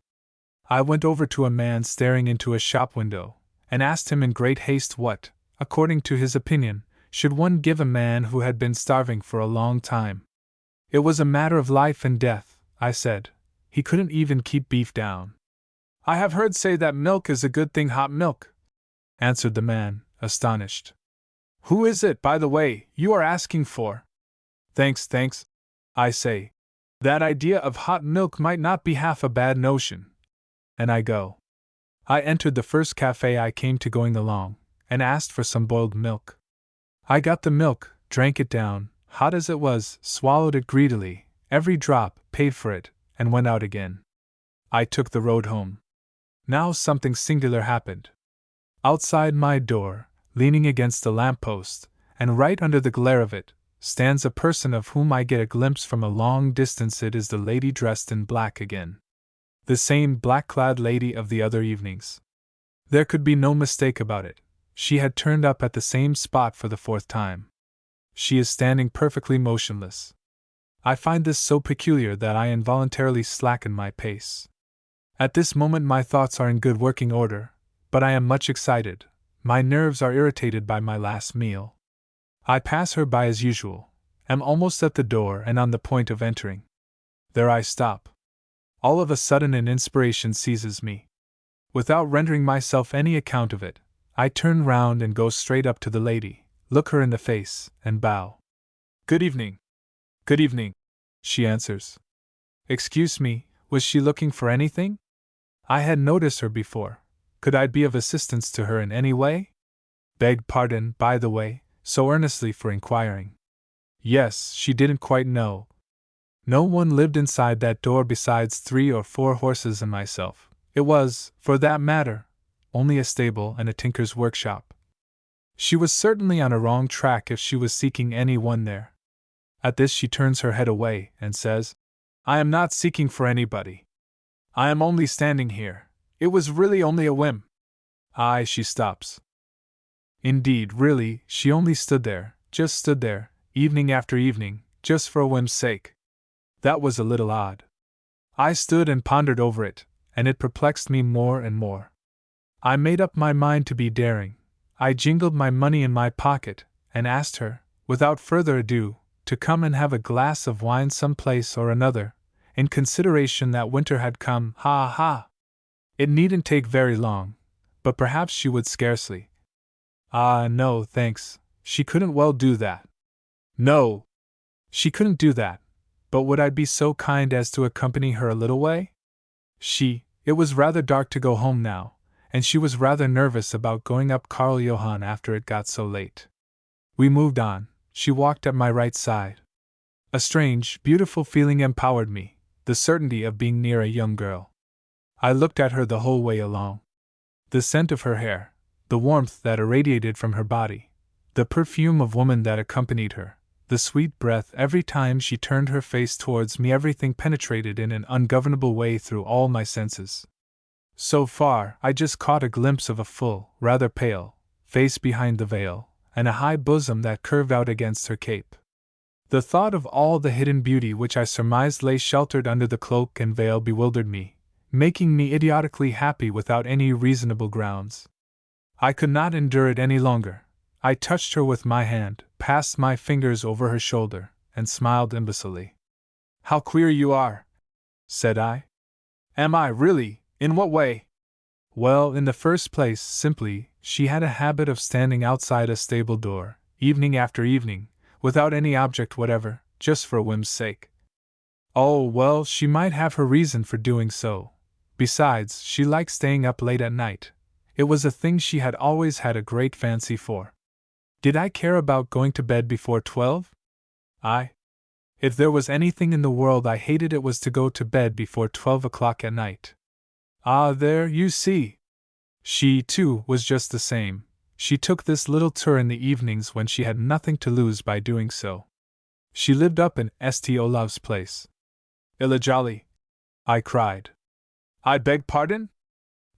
Speaker 1: I went over to a man staring into a shop window, and asked him in great haste what, according to his opinion, should one give a man who had been starving for a long time. It was a matter of life and death, I said. He couldn't even keep beef down. "I have heard say that milk is a good thing, hot milk," answered the man, astonished. "Who is it, by the way, you are asking for?" Thanks, I say. "That idea of hot milk might not be half a bad notion." And I go. I entered the first cafe I came to going along, and asked for some boiled milk. I got the milk, drank it down, hot as it was, swallowed it greedily, every drop, paid for it, and went out again. I took the road home. Now something singular happened. Outside my door, leaning against the lamp-post, and right under the glare of it, stands a person of whom I get a glimpse from a long distance. It is the lady dressed in black again. The same black-clad lady of the other evenings. There could be no mistake about it. She had turned up at the same spot for the fourth time. She is standing perfectly motionless. I find this so peculiar that I involuntarily slacken my pace. At this moment my thoughts are in good working order, but I am much excited. My nerves are irritated by my last meal. I pass her by as usual, am almost at the door and on the point of entering. There I stop. All of a sudden an inspiration seizes me. Without rendering myself any account of it, I turn round and go straight up to the lady, look her in the face, and bow. "Good evening." "Good evening," she answers. Excuse me, was she looking for anything? I had noticed her before. Could I be of assistance to her in any way? Beg pardon, by the way, so earnestly for inquiring. Yes, she didn't quite know. No one lived inside that door besides 3 or 4 horses and myself. It was, for that matter, only a stable and a tinker's workshop. She was certainly on a wrong track if she was seeking any one there. At this she turns her head away and says, "I am not seeking for anybody. I am only standing here. It was really only a whim." Aye, she stops. Indeed, really, she only stood there, just stood there, evening after evening, just for a whim's sake. That was a little odd. I stood and pondered over it, and it perplexed me more and more. I made up my mind to be daring. I jingled my money in my pocket, and asked her, without further ado, to come and have a glass of wine some place or another, in consideration that winter had come. Ha ha! It needn't take very long, but perhaps she would scarcely. Ah, no, thanks, she couldn't well do that. No, she couldn't do that, but would I be so kind as to accompany her a little way? It was rather dark to go home now, and she was rather nervous about going up Karl Johann after it got so late. We moved on. She walked at my right side. A strange, beautiful feeling empowered me, the certainty of being near a young girl. I looked at her the whole way along. The scent of her hair, the warmth that irradiated from her body, the perfume of woman that accompanied her, the sweet breath every time she turned her face towards me, everything penetrated in an ungovernable way through all my senses. So far, I just caught a glimpse of a full, rather pale, face behind the veil, and a high bosom that curved out against her cape. The thought of all the hidden beauty which I surmised lay sheltered under the cloak and veil bewildered me, making me idiotically happy without any reasonable grounds. I could not endure it any longer. I touched her with my hand, passed my fingers over her shoulder, and smiled imbecilely. "How queer you are," said I. "Am I, really? In what way?" Well, in the first place, simply, she had a habit of standing outside a stable door, evening after evening, without any object whatever, just for a whim's sake. Oh, well, she might have her reason for doing so. Besides, she liked staying up late at night. It was a thing she had always had a great fancy for. Did I care about going to bed before 12? If there was anything in the world I hated, it was to go to bed before 12 o'clock at night. Ah, there, you see. She, too, was just the same. She took this little tour in the evenings when she had nothing to lose by doing so. She lived up in St. Olav's place. "Illegally," I cried. "I beg pardon?"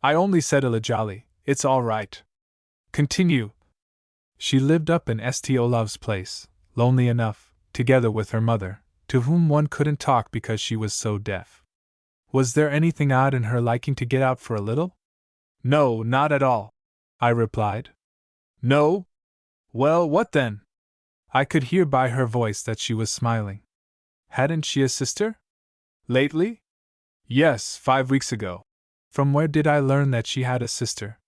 Speaker 1: "I only said illegally. It's all right. Continue." She lived up in St. Olav's place, lonely enough, together with her mother, to whom one couldn't talk because she was so deaf. Was there anything odd in her liking to get out for a little? "No, not at all," I replied. "No? Well, what then?" I could hear by her voice that she was smiling. "Hadn't she a sister?" "Lately?" "Yes, 5 weeks ago." From where did I learn that she had a sister?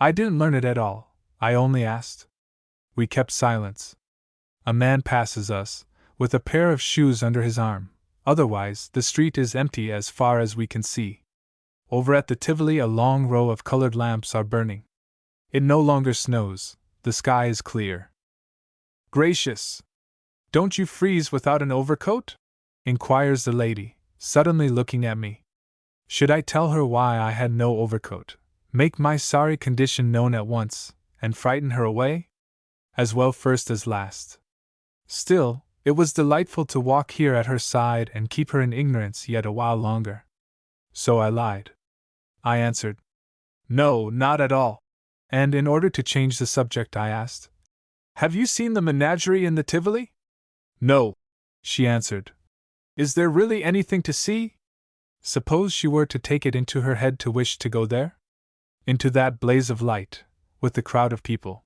Speaker 1: I didn't learn it at all, I only asked. We kept silence. A man passes us, with a pair of shoes under his arm. Otherwise, the street is empty as far as we can see. Over at the Tivoli a long row of colored lamps are burning. It no longer snows, the sky is clear. "Gracious! Don't you freeze without an overcoat?" inquires the lady, suddenly looking at me. Should I tell her why I had no overcoat, make my sorry condition known at once, and frighten her away? As well first as last. Still, it was delightful to walk here at her side and keep her in ignorance yet a while longer. So I lied. I answered, "No, not at all." And in order to change the subject, I asked, "Have you seen the menagerie in the Tivoli?" "No," she answered. "Is there really anything to see?" Suppose she were to take it into her head to wish to go there? Into that blaze of light, with the crowd of people.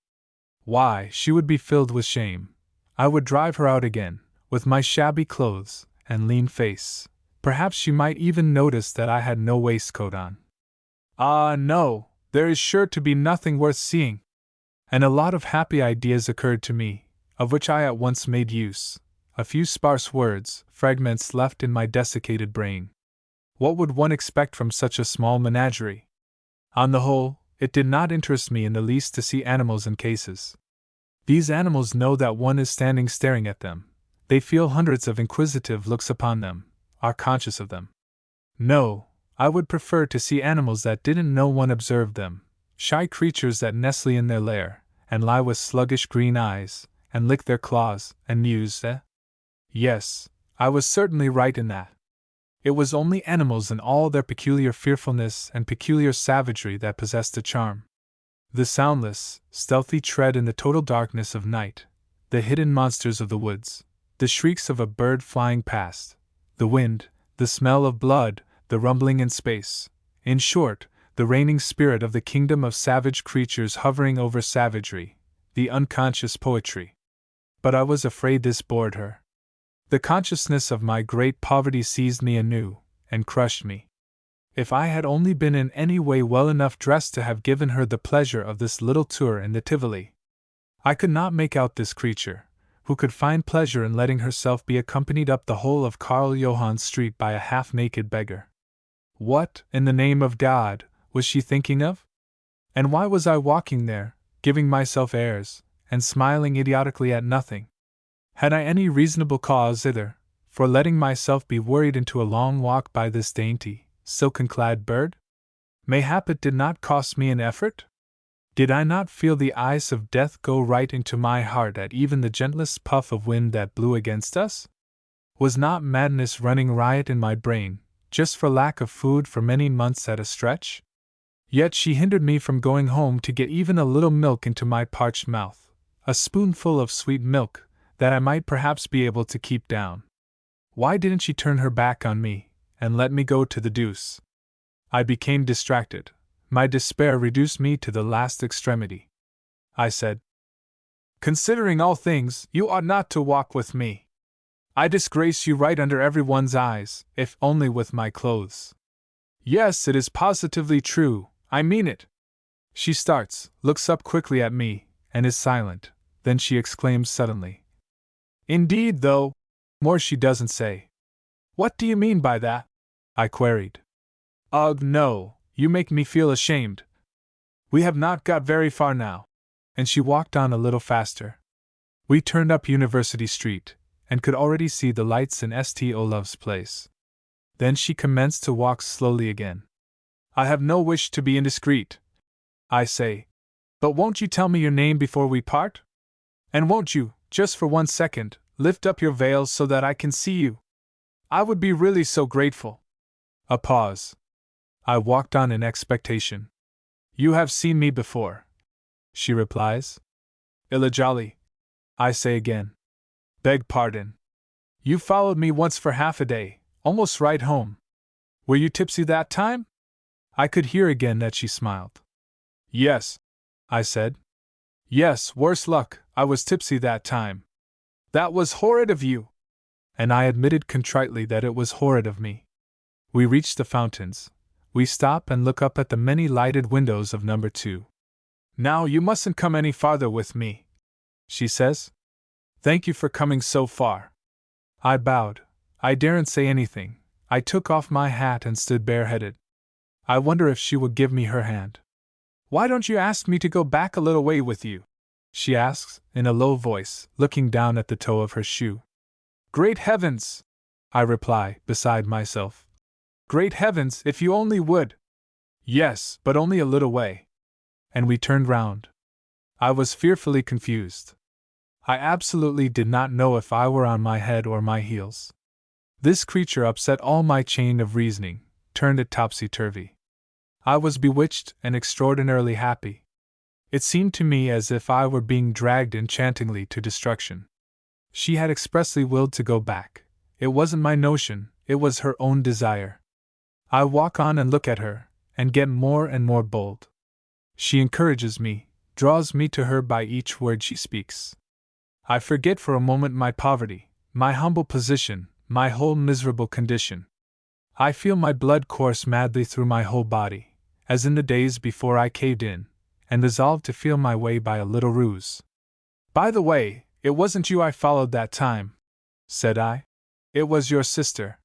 Speaker 1: Why, she would be filled with shame. I would drive her out again, with my shabby clothes and lean face. Perhaps she might even notice that I had no waistcoat on. Ah, no, there is sure to be nothing worth seeing. And a lot of happy ideas occurred to me, of which I at once made use. A few sparse words, fragments left in my desiccated brain. What would one expect from such a small menagerie? On the whole, it did not interest me in the least to see animals in cases. These animals know that one is standing staring at them. They feel hundreds of inquisitive looks upon them, are conscious of them. No, I would prefer to see animals that didn't know one observed them, shy creatures that nestle in their lair, and lie with sluggish green eyes, and lick their claws, and muse, Yes, I was certainly right in that. It was only animals in all their peculiar fearfulness and peculiar savagery that possessed a charm. The soundless, stealthy tread in the total darkness of night, the hidden monsters of the woods, the shrieks of a bird flying past, the wind, the smell of blood, the rumbling in space, in short, the reigning spirit of the kingdom of savage creatures hovering over savagery, the unconscious poetry. But I was afraid this bored her. The consciousness of my great poverty seized me anew, and crushed me. If I had only been in any way well enough dressed to have given her the pleasure of this little tour in the Tivoli. I could not make out this creature, who could find pleasure in letting herself be accompanied up the whole of Karl Johann Street by a half-naked beggar. What, in the name of God, was she thinking of? And why was I walking there, giving myself airs, and smiling idiotically at nothing? Had I any reasonable cause either for letting myself be worried into a long walk by this dainty, silken-clad bird? Mayhap it did not cost me an effort? Did I not feel the ice of death go right into my heart at even the gentlest puff of wind that blew against us? Was not madness running riot in my brain, just for lack of food for many months at a stretch? Yet she hindered me from going home to get even a little milk into my parched mouth, a spoonful of sweet milk, that I might perhaps be able to keep down. Why didn't she turn her back on me, and let me go to the deuce? I became distracted. My despair reduced me to the last extremity. I said, "Considering all things, you ought not to walk with me. I disgrace you right under everyone's eyes, if only with my clothes. Yes, it is positively true, I mean it." She starts, looks up quickly at me, and is silent. Then she exclaims suddenly, "Indeed, though? More she doesn't say." "What do you mean by that?" I queried. "Ugh, no, you make me feel ashamed. We have not got very far now." And she walked on a little faster. We turned up University Street, and could already see the lights in St. Olave's Place. Then she commenced to walk slowly again. "I have no wish to be indiscreet," I say, "but won't you tell me your name before we part? And won't you, just for 1 second, lift up your veil so that I can see you? I would be really so grateful." A pause. I walked on in expectation. "You have seen me before," she replies. "Illa jolly," I say again. "Beg pardon. You followed me once for half a day, almost right home. Were you tipsy that time?" I could hear again that she smiled. "Yes," I said. "Yes, worse luck, I was tipsy that time." "That was horrid of you." And I admitted contritely that it was horrid of me. We reached the fountains. We stop and look up at the many lighted windows of number 2. "Now you mustn't come any farther with me," she says. "Thank you for coming so far." I bowed. I daren't say anything. I took off my hat and stood bareheaded. I wonder if she would give me her hand. "Why don't you ask me to go back a little way with you?" she asks, in a low voice, looking down at the toe of her shoe. "Great heavens!" I reply, beside myself. Great heavens, if you only would! Yes, but only a little way. And we turned round. I was fearfully confused. I absolutely did not know if I were on my head or my heels. This creature upset all my chain of reasoning, turned it topsy-turvy. I was bewitched and extraordinarily happy. It seemed to me as if I were being dragged enchantingly to destruction. She had expressly willed to go back. It wasn't my notion, it was her own desire. I walk on and look at her, and get more and more bold. She encourages me, draws me to her by each word she speaks. I forget for a moment my poverty, my humble position, my whole miserable condition. I feel my blood course madly through my whole body, as in the days before I caved in, and resolved to feel my way by a little ruse. By the way, it wasn't you I followed that time, said I. It was your sister.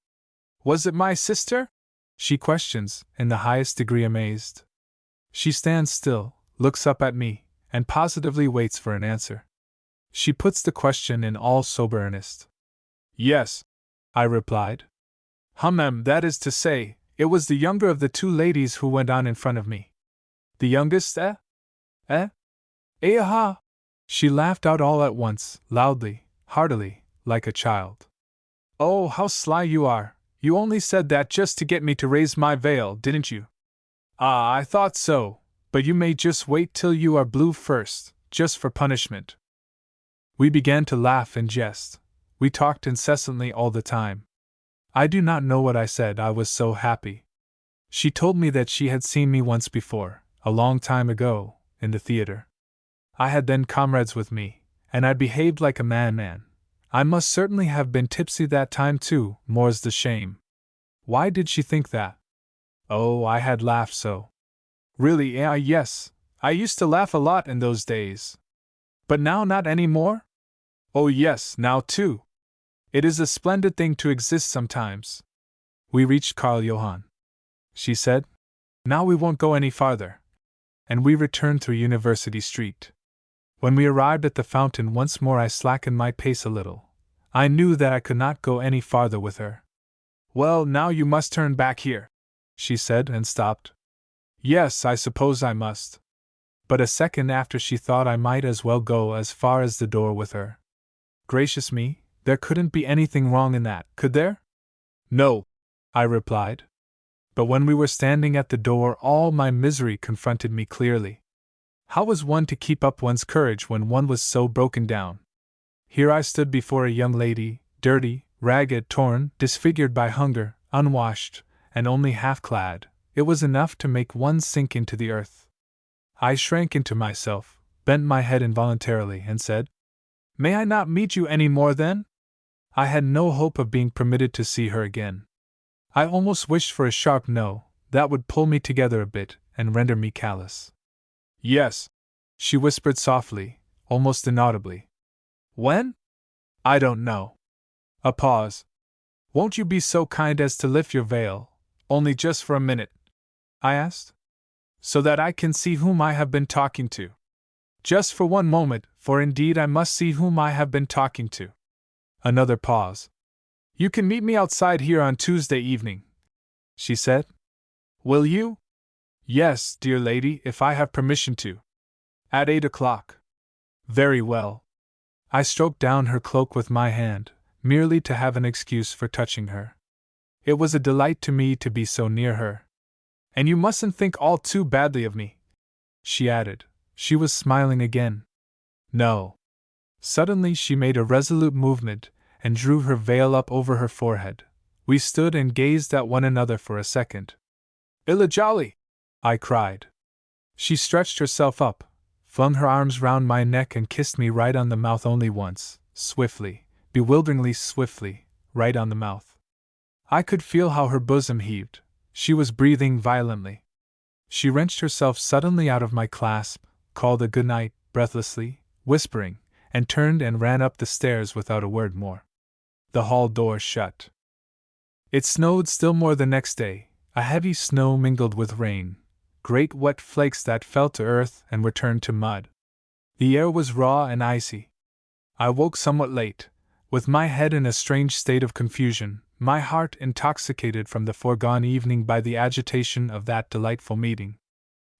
Speaker 1: Was it my sister? She questions, in the highest degree amazed. She stands still, looks up at me, and positively waits for an answer. She puts the question in all sober earnest. Yes, I replied. That is to say, it was the younger of the two ladies who went on in front of me. The youngest, eh? Eh? Aha! She laughed out all at once, loudly, heartily, like a child. Oh, how sly you are! You only said that just to get me to raise my veil, didn't you? Ah, I thought so, but you may just wait till you are blue first, just for punishment. We began to laugh and jest. We talked incessantly all the time. I do not know what I said, I was so happy. She told me that she had seen me once before, a long time ago, in the theater. I had then comrades with me, and I behaved like a man. I must certainly have been tipsy that time too, more's the shame. Why did she think that? Oh, I had laughed so. Really, yes, I used to laugh a lot in those days. But now not any more? Oh yes, now too. It is a splendid thing to exist sometimes. We reached Karl Johann. She said, now we won't go any farther. And we returned through University Street. When we arrived at the fountain once more I slackened my pace a little. I knew that I could not go any farther with her. Well, now you must turn back here, she said and stopped. Yes, I suppose I must. But a second after she thought I might as well go as far as the door with her. Gracious me, there couldn't be anything wrong in that, could there? No, I replied. But when we were standing at the door all my misery confronted me clearly. How was one to keep up one's courage when one was so broken down? Here I stood before a young lady, dirty, ragged, torn, disfigured by hunger, unwashed, and only half clad. It was enough to make one sink into the earth. I shrank into myself, bent my head involuntarily, and said, May I not meet you any more then? I had no hope of being permitted to see her again. I almost wished for a sharp no, that would pull me together a bit and render me callous. Yes, she whispered softly, almost inaudibly. When? I don't know. A pause. Won't you be so kind as to lift your veil, only just for a minute? I asked. So that I can see whom I have been talking to. Just for one moment, for indeed I must see whom I have been talking to. Another pause. You can meet me outside here on Tuesday evening, she said. Will you? Yes, dear lady, if I have permission to. At 8 o'clock. Very well. I stroked down her cloak with my hand, merely to have an excuse for touching her. It was a delight to me to be so near her. And you mustn't think all too badly of me, she added. She was smiling again. No. Suddenly she made a resolute movement and drew her veil up over her forehead. We stood and gazed at one another for a second. Illa jolly! I cried. She stretched herself up, flung her arms round my neck and kissed me right on the mouth only once, swiftly, bewilderingly swiftly, right on the mouth. I could feel how her bosom heaved. She was breathing violently. She wrenched herself suddenly out of my clasp, called a good night, breathlessly, whispering, and turned and ran up the stairs without a word more. The hall door shut. It snowed still more the next day, a heavy snow mingled with rain, great wet flakes that fell to earth and were turned to mud. The air was raw and icy. I woke somewhat late, with my head in a strange state of confusion, my heart intoxicated from the foregone evening by the agitation of that delightful meeting.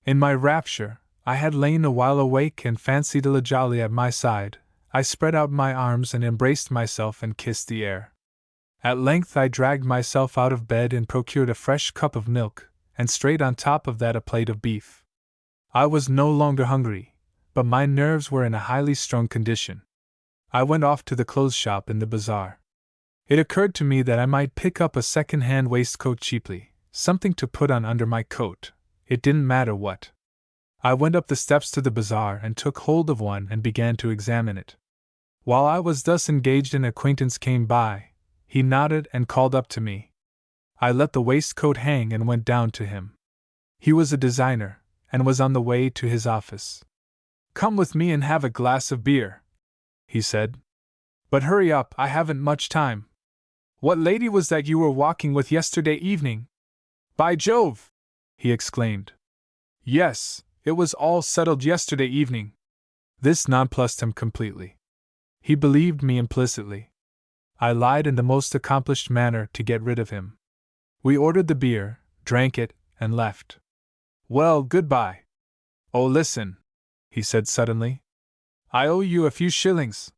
Speaker 1: In my rapture, I had lain a while awake and fancied Elijali at my side. I spread out my arms and embraced myself and kissed the air. At length I dragged myself out of bed and procured a fresh cup of milk, and straight on top of that a plate of beef. I was no longer hungry, but my nerves were in a highly strung condition. I went off to the clothes shop in the bazaar. It occurred to me that I might pick up a second-hand waistcoat cheaply, something to put on under my coat. It didn't matter what. I went up the steps to the bazaar and took hold of one and began to examine it. While I was thus engaged, an acquaintance came by. He nodded and called up to me. I let the waistcoat hang and went down to him. He was a designer, and was on the way to his office. "Come with me and have a glass of beer," he said. "But hurry up, I haven't much time. What lady was that you were walking with yesterday evening?" "By Jove!" he exclaimed. "Yes, it was all settled yesterday evening." This nonplussed him completely. He believed me implicitly. I lied in the most accomplished manner to get rid of him. We ordered the beer, drank it, and left. "Well, goodbye." "Oh, listen," he said suddenly. "I owe you a few shillings.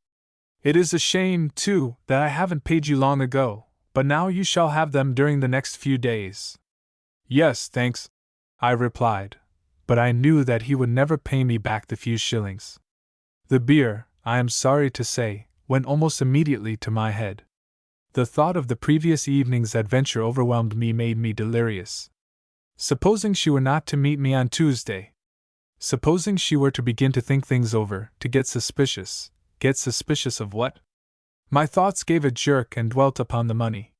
Speaker 1: It is a shame, too, that I haven't paid you long ago, but now you shall have them during the next few days." "Yes, thanks," I replied, but I knew that he would never pay me back the few shillings. The beer, I am sorry to say, went almost immediately to my head. The thought of the previous evening's adventure overwhelmed me, made me delirious. Supposing she were not to meet me on Tuesday? Supposing she were to begin to think things over, to get suspicious? Get suspicious of what? My thoughts gave a jerk and dwelt upon the money.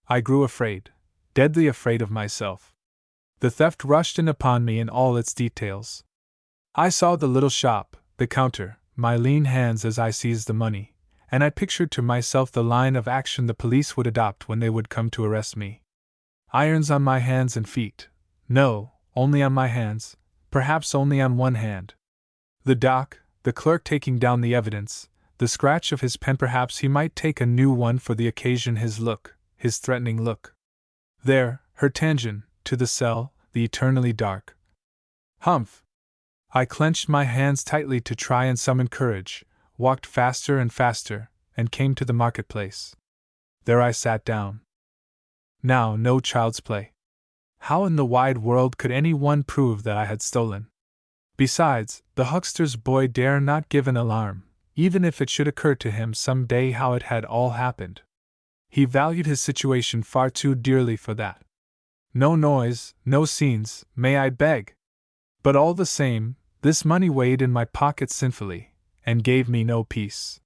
Speaker 1: I grew afraid, deadly afraid of myself. The theft rushed in upon me in all its details. I saw the little shop, the counter, my lean hands as I seized the money, and I pictured to myself the line of action the police would adopt when they would come to arrest me. Irons on my hands and feet. No, only on my hands, perhaps only on one hand. The dock, the clerk taking down the evidence, the scratch of his pen. Perhaps he might take a new one for the occasion. His look, his threatening look. There, her tangent, to the cell, the eternally dark. Humph! I clenched my hands tightly to try and summon courage, walked faster and faster, and came to the marketplace. There I sat down. Now, no child's play. How in the wide world could any one prove that I had stolen? Besides, the huckster's boy dare not give an alarm, even if it should occur to him some day how it had all happened. He valued his situation far too dearly for that. No noise, no scenes, may I beg? But all the same, this money weighed in my pocket sinfully, and gave me no peace.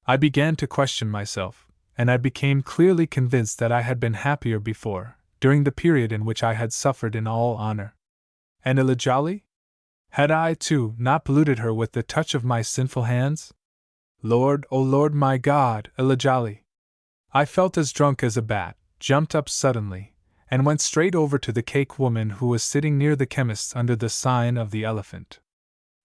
Speaker 1: I began to question myself, and I became clearly convinced that I had been happier before, during the period in which I had suffered in all honor. And Elijali? Had I, too, not polluted her with the touch of my sinful hands? Lord, O Lord my God, Elijali! I felt as drunk as a bat, jumped up suddenly, and went straight over to the cake woman who was sitting near the chemist's under the sign of the elephant.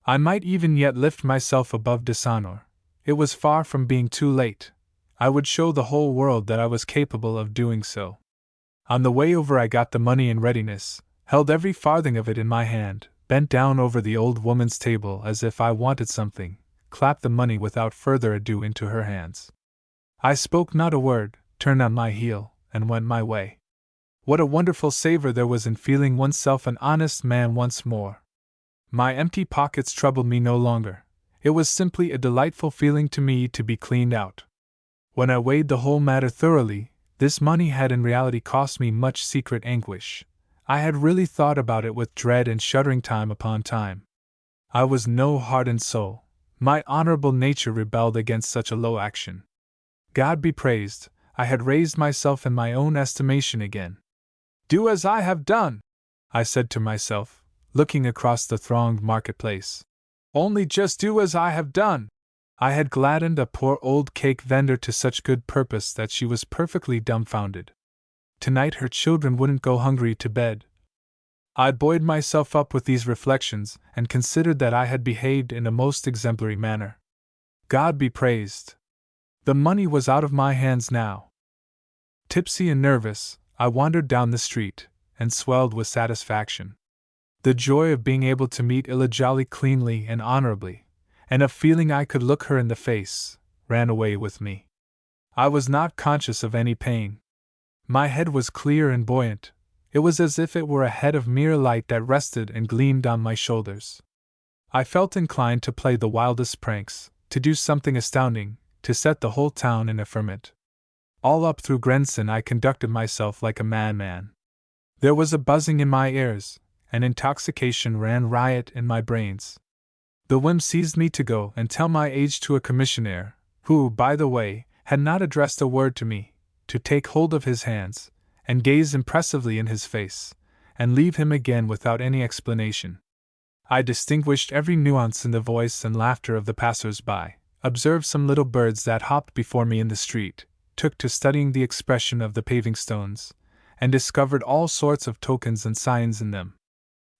Speaker 1: I might even yet lift myself above dishonor. It was far from being too late. I would show the whole world that I was capable of doing so. On the way over I got the money in readiness, held every farthing of it in my hand, bent down over the old woman's table as if I wanted something, clapped the money without further ado into her hands. I spoke not a word, turned on my heel, and went my way. What a wonderful savor there was in feeling oneself an honest man once more. My empty pockets troubled me no longer. It was simply a delightful feeling to me to be cleaned out. When I weighed the whole matter thoroughly, this money had in reality cost me much secret anguish. I had really thought about it with dread and shuddering time upon time. I was no hardened soul. My honorable nature rebelled against such a low action. God be praised, I had raised myself in my own estimation again. "Do as I have done," I said to myself, looking across the thronged marketplace. "Only just do as I have done." I had gladdened a poor old cake vendor to such good purpose that she was perfectly dumbfounded. Tonight her children wouldn't go hungry to bed. I buoyed myself up with these reflections, and considered that I had behaved in a most exemplary manner. God be praised! The money was out of my hands now. Tipsy and nervous, I wandered down the street, and swelled with satisfaction. The joy of being able to meet Illa jolly cleanly and honorably, and of feeling I could look her in the face, ran away with me. I was not conscious of any pain. My head was clear and buoyant. It was as if it were a head of mere light that rested and gleamed on my shoulders. I felt inclined to play the wildest pranks, to do something astounding, to set the whole town in a ferment. All up through Grenson I conducted myself like a madman. There was a buzzing in my ears, and intoxication ran riot in my brains. The whim seized me to go and tell my age to a commissionaire, who, by the way, had not addressed a word to me, to take hold of his hands, and gaze impressively in his face, and leave him again without any explanation. I distinguished every nuance in the voice and laughter of the passers-by, observed some little birds that hopped before me in the street, took to studying the expression of the paving stones, and discovered all sorts of tokens and signs in them.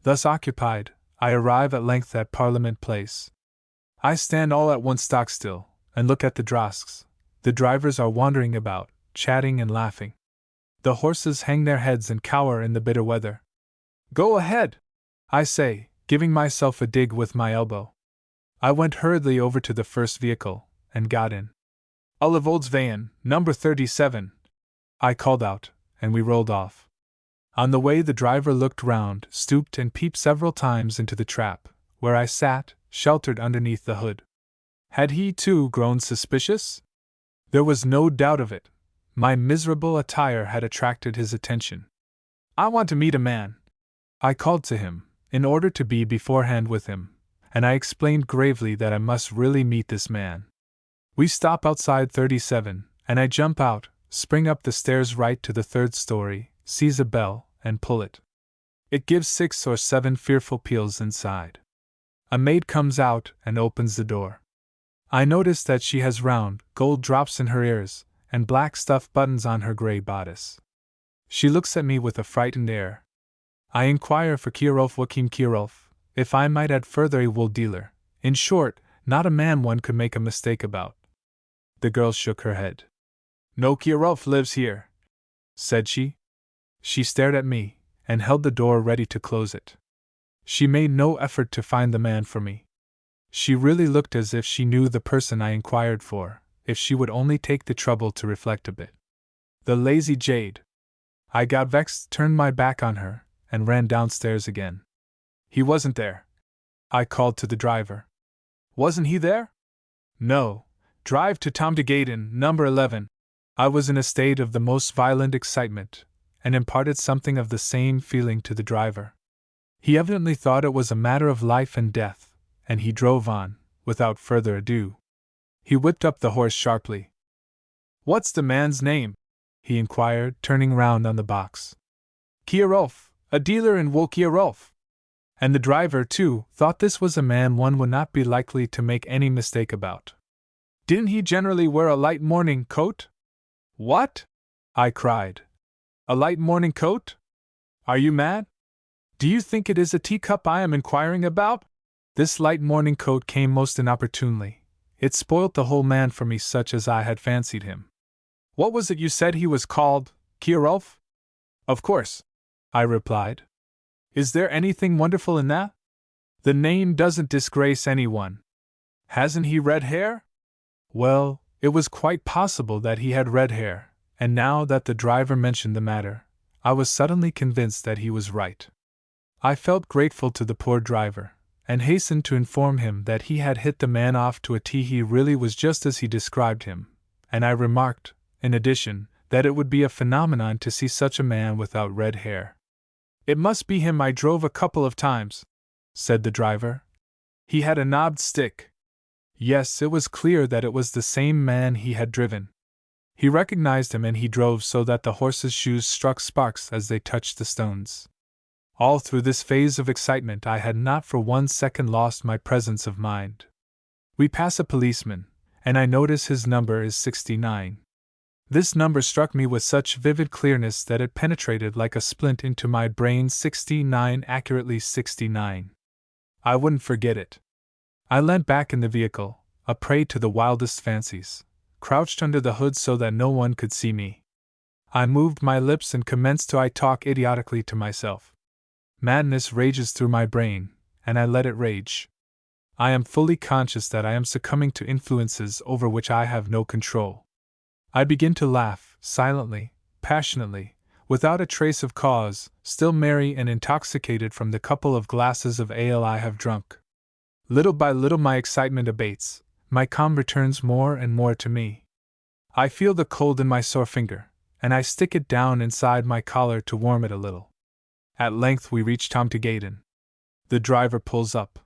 Speaker 1: Thus occupied, I arrive at length at Parliament Place. I stand all at once stock still, and look at the drosks. The drivers are wandering about, chatting and laughing. The horses hang their heads and cower in the bitter weather. "Go ahead!" I say, giving myself a dig with my elbow. I went hurriedly over to the first vehicle, and got in. "Olivoldsveien, number 37," I called out, and we rolled off. On the way the driver looked round, stooped and peeped several times into the trap, where I sat, sheltered underneath the hood. Had he, too, grown suspicious? There was no doubt of it. My miserable attire had attracted his attention. "I want to meet a man," I called to him, in order to be beforehand with him, and I explained gravely that I must really meet this man. We stop outside 37, and I jump out, spring up the stairs right to the third story, seize a bell, and pull it. It gives 6 or 7 fearful peals inside. A maid comes out and opens the door. I notice that she has round, gold drops in her ears, and black stuff buttons on her grey bodice. She looks at me with a frightened air. I inquire for Kierulf Joachim Kierulf, if I might add further a wool dealer, in short, not a man one could make a mistake about. The girl shook her head. "No Kierulf lives here," said she. She stared at me, and held the door ready to close it. She made no effort to find the man for me. She really looked as if she knew the person I inquired for, if she would only take the trouble to reflect a bit. The lazy jade! I got vexed, turned my back on her, and ran downstairs again. "He wasn't there," I called to the driver. "Wasn't he there?" "No. Drive to Tom de Gaden, number 11. I was in a state of the most violent excitement, and imparted something of the same feeling to the driver. He evidently thought it was a matter of life and death, and he drove on, without further ado. He whipped up the horse sharply. "What's the man's name?" he inquired, turning round on the box. "Kierulf, a dealer in wool Kierulf." And the driver, too, thought this was a man one would not be likely to make any mistake about. "Didn't he generally wear a light morning coat?" "What?" I cried. "A light morning coat? Are you mad? Do you think it is a teacup I am inquiring about?" This light morning coat came most inopportunely. It spoilt the whole man for me such as I had fancied him. "What was it you said he was called, Kierulf?" "Of course," I replied. "Is there anything wonderful in that? The name doesn't disgrace anyone. Hasn't he red hair?" Well, it was quite possible that he had red hair, and now that the driver mentioned the matter, I was suddenly convinced that he was right. I felt grateful to the poor driver, and hastened to inform him that he had hit the man off to a T. He really was just as he described him, and I remarked, in addition, that it would be a phenomenon to see such a man without red hair. "It must be him I drove a couple of times," said the driver. "He had a knobbed stick." Yes, it was clear that it was the same man he had driven. He recognized him, and he drove so that the horses' shoes struck sparks as they touched the stones. All through this phase of excitement I had not for 1 second lost my presence of mind. We pass a policeman, and I notice his number is 69. This number struck me with such vivid clearness that it penetrated like a splint into my brain. 69, accurately 69. I wouldn't forget it. I leant back in the vehicle, a prey to the wildest fancies, crouched under the hood so that no one could see me. I moved my lips and commenced to talk idiotically to myself. Madness rages through my brain, and I let it rage. I am fully conscious that I am succumbing to influences over which I have no control. I begin to laugh, silently, passionately, without a trace of cause, still merry and intoxicated from the couple of glasses of ale I have drunk. Little by little my excitement abates, my calm returns more and more to me. I feel the cold in my sore finger, and I stick it down inside my collar to warm it a little. At length we reach Tomtegaden. The driver pulls up.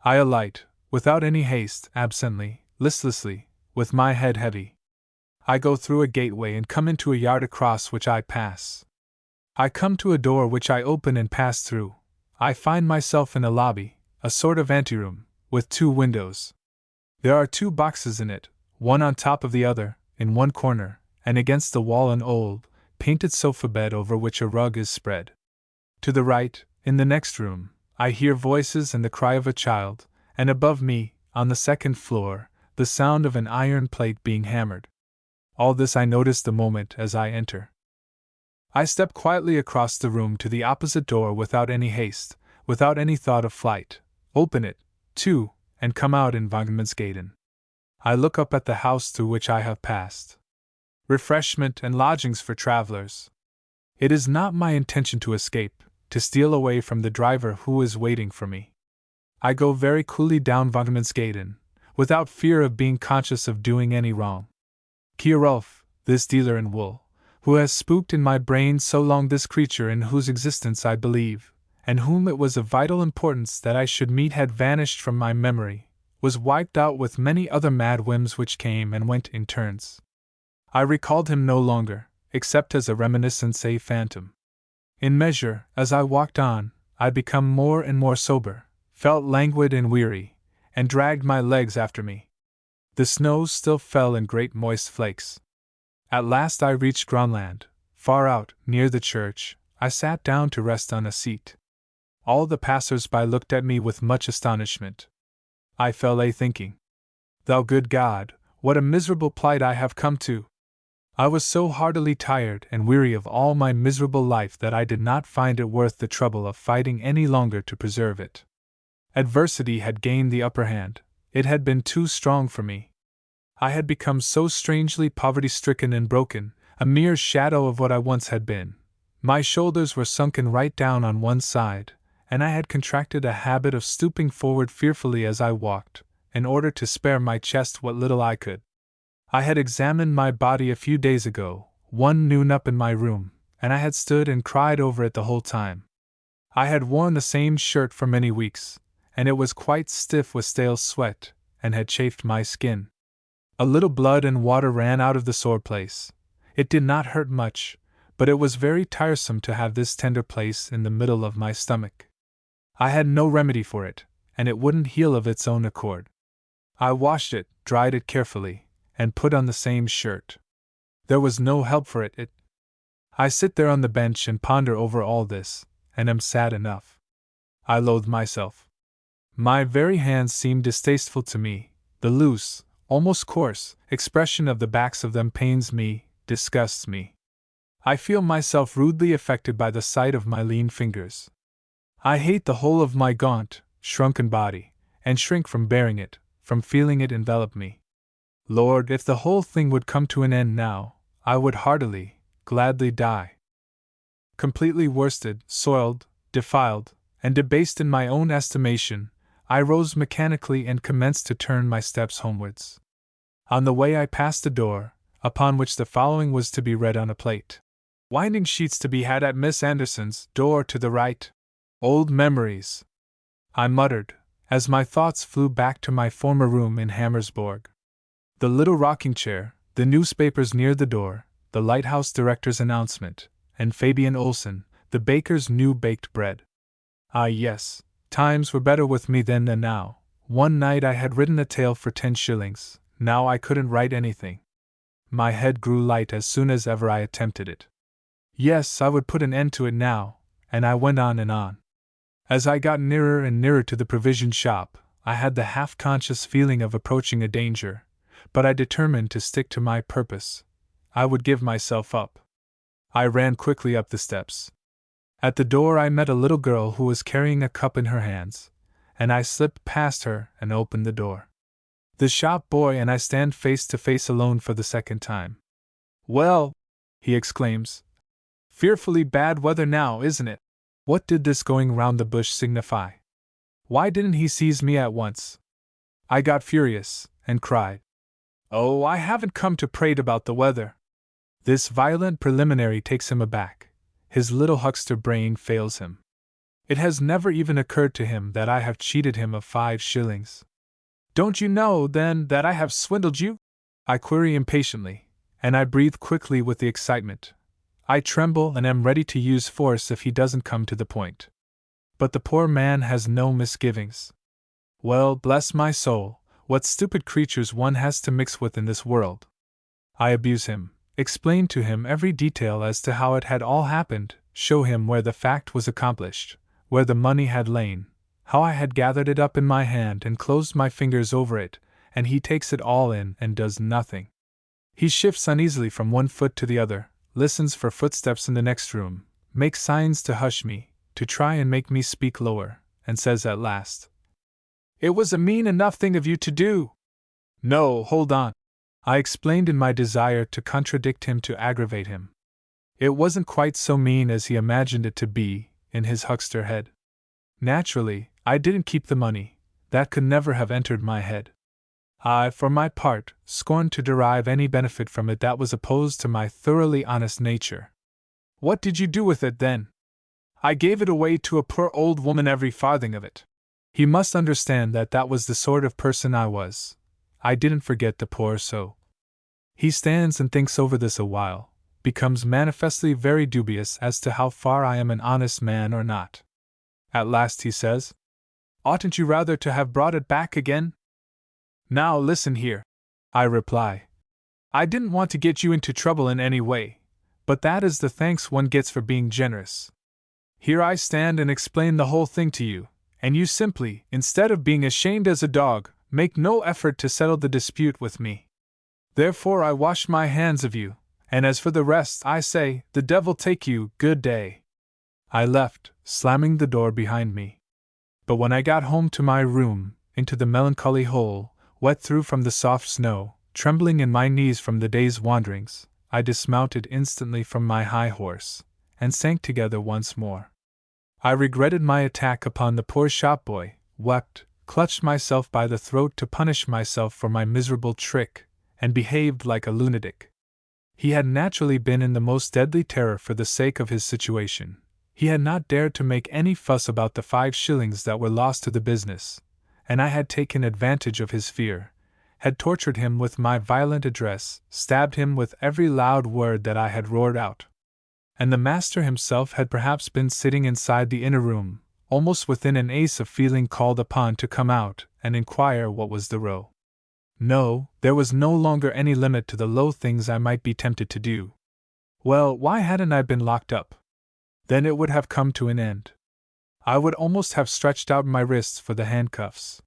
Speaker 1: I alight, without any haste, absently, listlessly, with my head heavy. I go through a gateway and come into a yard across which I pass. I come to a door which I open and pass through. I find myself in a lobby, a sort of anteroom, with 2 windows. There are 2 boxes in it, one on top of the other, in one corner, and against the wall an old, painted sofa bed over which a rug is spread. To the right, in the next room, I hear voices and the cry of a child, and above me, on the 2nd floor, the sound of an iron plate being hammered. All this I notice the moment as I enter. I step quietly across the room to the opposite door without any haste, without any thought of flight, open it, too, and come out in Unabridged. I look up at the house through which I have passed. Refreshment and lodgings for travelers. It is not my intention to escape, to steal away from the driver who is waiting for me. I go very coolly down Unabridged, without fear of being conscious of doing any wrong. Kierulf, this dealer in wool, who has spooked in my brain so long, this creature in whose existence I believe, and whom it was of vital importance that I should meet, had vanished from my memory, was wiped out with many other mad whims which came and went in turns. I recalled him no longer, except as a reminiscence, a phantom. In measure, as I walked on, I became more and more sober, felt languid and weary, and dragged my legs after me. The snow still fell in great moist flakes. At last I reached Gronland. Far out, near the church, I sat down to rest on a seat. All the passers-by looked at me with much astonishment. I fell a thinking, "Thou good God, what a miserable plight I have come to!" I was so heartily tired and weary of all my miserable life that I did not find it worth the trouble of fighting any longer to preserve it. Adversity had gained the upper hand. It had been too strong for me. I had become so strangely poverty-stricken and broken, a mere shadow of what I once had been. My shoulders were sunken right down on one side, and I had contracted a habit of stooping forward fearfully as I walked, in order to spare my chest what little I could. I had examined my body a few days ago, one noon up in my room, and I had stood and cried over it the whole time. I had worn the same shirt for many weeks, and it was quite stiff with stale sweat, and had chafed my skin. A little blood and water ran out of the sore place. It did not hurt much, but it was very tiresome to have this tender place in the middle of my stomach. I had no remedy for it, and it wouldn't heal of its own accord. I washed it, dried it carefully, and put on the same shirt. There was no help for it. I sit there on the bench and ponder over all this, and am sad enough. I loathe myself. My very hands seem distasteful to me. The loose, almost coarse, expression of the backs of them pains me, disgusts me. I feel myself rudely affected by the sight of my lean fingers. I hate the whole of my gaunt, shrunken body, and shrink from bearing it, from feeling it envelop me. Lord, if the whole thing would come to an end now, I would heartily, gladly die. Completely worsted, soiled, defiled, and debased in my own estimation, I rose mechanically and commenced to turn my steps homewards. On the way I passed a door, upon which the following was to be read on a plate. Winding sheets to be had at Miss Anderson's, door to the right. Old memories, I muttered, as my thoughts flew back to my former room in Hammersborg. The little rocking chair, the newspapers near the door, the lighthouse director's announcement, and Fabian Olsen, the baker's new baked bread. Ah yes, times were better with me then than now. One night I had written a tale for 10 shillings, now I couldn't write anything. My head grew light as soon as ever I attempted it. Yes, I would put an end to it now, and I went on and on. As I got nearer and nearer to the provision shop, I had the half-conscious feeling of approaching a danger, but I determined to stick to my purpose. I would give myself up. I ran quickly up the steps. At the door I met a little girl who was carrying a cup in her hands, and I slipped past her and opened the door. The shop boy and I stand face to face alone for the second time. "Well," he exclaims, "fearfully bad weather now, isn't it?" What did this going round the bush signify? Why didn't he seize me at once? I got furious, and cried, "Oh, I haven't come to prate about the weather." This violent preliminary takes him aback. His little huckster brain fails him. It has never even occurred to him that I have cheated him of 5 shillings. "Don't you know, then, that I have swindled you?" I query impatiently, and I breathe quickly with the excitement. I tremble and am ready to use force if he doesn't come to the point. But the poor man has no misgivings. Well, bless my soul, what stupid creatures one has to mix with in this world. I abuse him, explain to him every detail as to how it had all happened, show him where the fact was accomplished, where the money had lain, how I had gathered it up in my hand and closed my fingers over it, and he takes it all in and does nothing. He shifts uneasily from one foot to the other, listens for footsteps in the next room, makes signs to hush me, to try and make me speak lower, and says at last, "It was a mean enough thing of you to do." "No, hold on," I explained in my desire to contradict him to aggravate him. "It wasn't quite so mean as he imagined it to be, in his huckster head. Naturally, I didn't keep the money, that could never have entered my head. I, for my part, scorned to derive any benefit from it that was opposed to my thoroughly honest nature." "What did you do with it, then?" "I gave it away to a poor old woman, every farthing of it." He must understand that that was the sort of person I was. I didn't forget the poor so. He stands and thinks over this a while, becomes manifestly very dubious as to how far I am an honest man or not. At last he says, "Oughtn't you rather to have brought it back again?" "Now listen here," I reply. "I didn't want to get you into trouble in any way, but that is the thanks one gets for being generous. Here I stand and explain the whole thing to you, and you simply, instead of being ashamed as a dog, make no effort to settle the dispute with me. Therefore I wash my hands of you, and as for the rest, I say, the devil take you, good day." I left, slamming the door behind me. But when I got home to my room, into the melancholy hole, wet through from the soft snow, trembling in my knees from the day's wanderings, I dismounted instantly from my high horse, and sank together once more. I regretted my attack upon the poor shop boy, wept, clutched myself by the throat to punish myself for my miserable trick, and behaved like a lunatic. He had naturally been in the most deadly terror for the sake of his situation. He had not dared to make any fuss about the 5 shillings that were lost to the business, and I had taken advantage of his fear, had tortured him with my violent address, stabbed him with every loud word that I had roared out. And the master himself had perhaps been sitting inside the inner room, almost within an ace of feeling called upon to come out and inquire what was the row. No, there was no longer any limit to the low things I might be tempted to do. Well, why hadn't I been locked up? Then it would have come to an end. I would almost have stretched out my wrists for the handcuffs.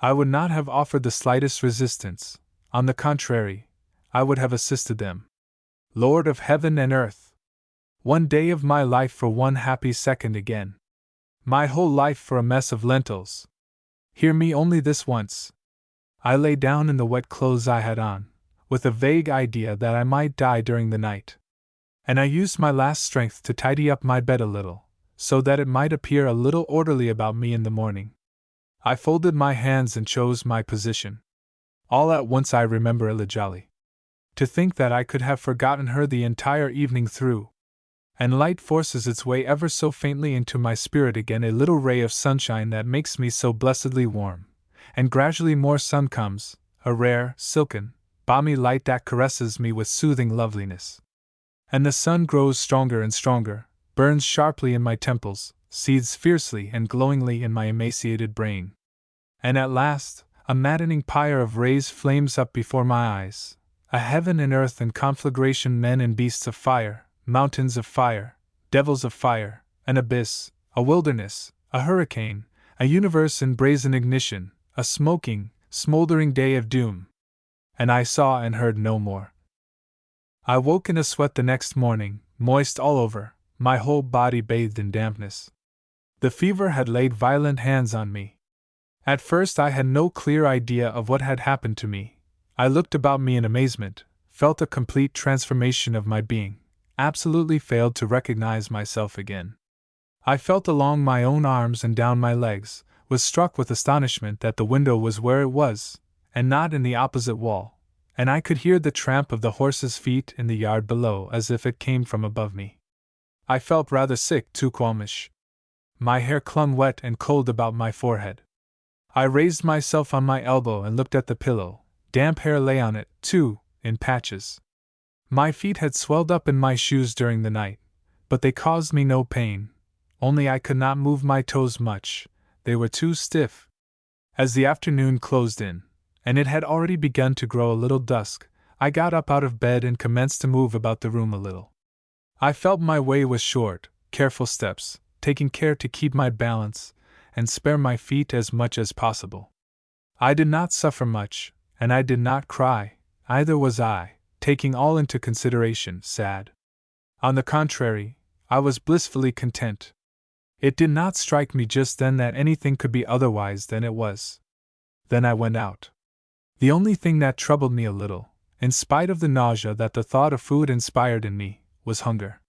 Speaker 1: I would not have offered the slightest resistance. On the contrary, I would have assisted them. Lord of heaven and earth! One day of my life for one happy second again. My whole life for a mess of lentils. Hear me only this once. I lay down in the wet clothes I had on, with a vague idea that I might die during the night. And I used my last strength to tidy up my bed a little, so that it might appear a little orderly about me in the morning. I folded my hands and chose my position. All at once I remember Elijali. To think that I could have forgotten her the entire evening through. And light forces its way ever so faintly into my spirit again, a little ray of sunshine that makes me so blessedly warm, and gradually more sun comes, a rare, silken, balmy light that caresses me with soothing loveliness. And the sun grows stronger and stronger, burns sharply in my temples, seethes fiercely and glowingly in my emaciated brain. And at last, a maddening pyre of rays flames up before my eyes, a heaven and earth in conflagration, men and beasts of fire, mountains of fire, devils of fire, an abyss, a wilderness, a hurricane, a universe in brazen ignition, a smoking, smoldering day of doom. And I saw and heard no more. I woke in a sweat the next morning, moist all over, my whole body bathed in dampness. The fever had laid violent hands on me. At first I had no clear idea of what had happened to me. I looked about me in amazement, felt a complete transformation of my being, absolutely failed to recognize myself again. I felt along my own arms and down my legs, was struck with astonishment that the window was where it was, and not in the opposite wall, and I could hear the tramp of the horse's feet in the yard below as if it came from above me. I felt rather sick, too qualmish. My hair clung wet and cold about my forehead. I raised myself on my elbow and looked at the pillow. Damp hair lay on it, too, in patches. My feet had swelled up in my shoes during the night, but they caused me no pain, only I could not move my toes much, they were too stiff. As the afternoon closed in, and it had already begun to grow a little dusk, I got up out of bed and commenced to move about the room a little. I felt my way was short, careful steps, taking care to keep my balance, and spare my feet as much as possible. I did not suffer much, and I did not cry, either was I, taking all into consideration, sad. On the contrary, I was blissfully content. It did not strike me just then that anything could be otherwise than it was. Then I went out. The only thing that troubled me a little, in spite of the nausea that the thought of food inspired in me, was hunger.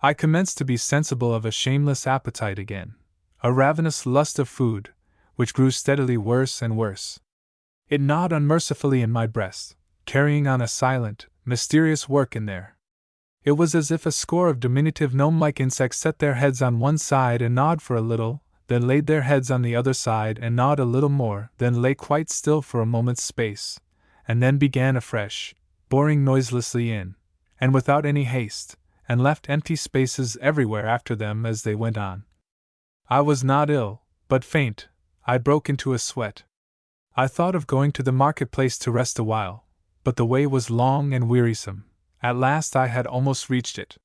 Speaker 1: I commenced to be sensible of a shameless appetite again, a ravenous lust of food, which grew steadily worse and worse. It gnawed unmercifully in my breast, carrying on a silent, mysterious work in there. It was as if a score of diminutive gnome-like insects set their heads on one side and gnawed for a little, then laid their heads on the other side and gnawed a little more, then lay quite still for a moment's space, and then began afresh, boring noiselessly in, and without any haste, and left empty spaces everywhere after them as they went on. I was not ill, but faint. I broke into a sweat. I thought of going to the marketplace to rest a while, but the way was long and wearisome. At last I had almost reached it.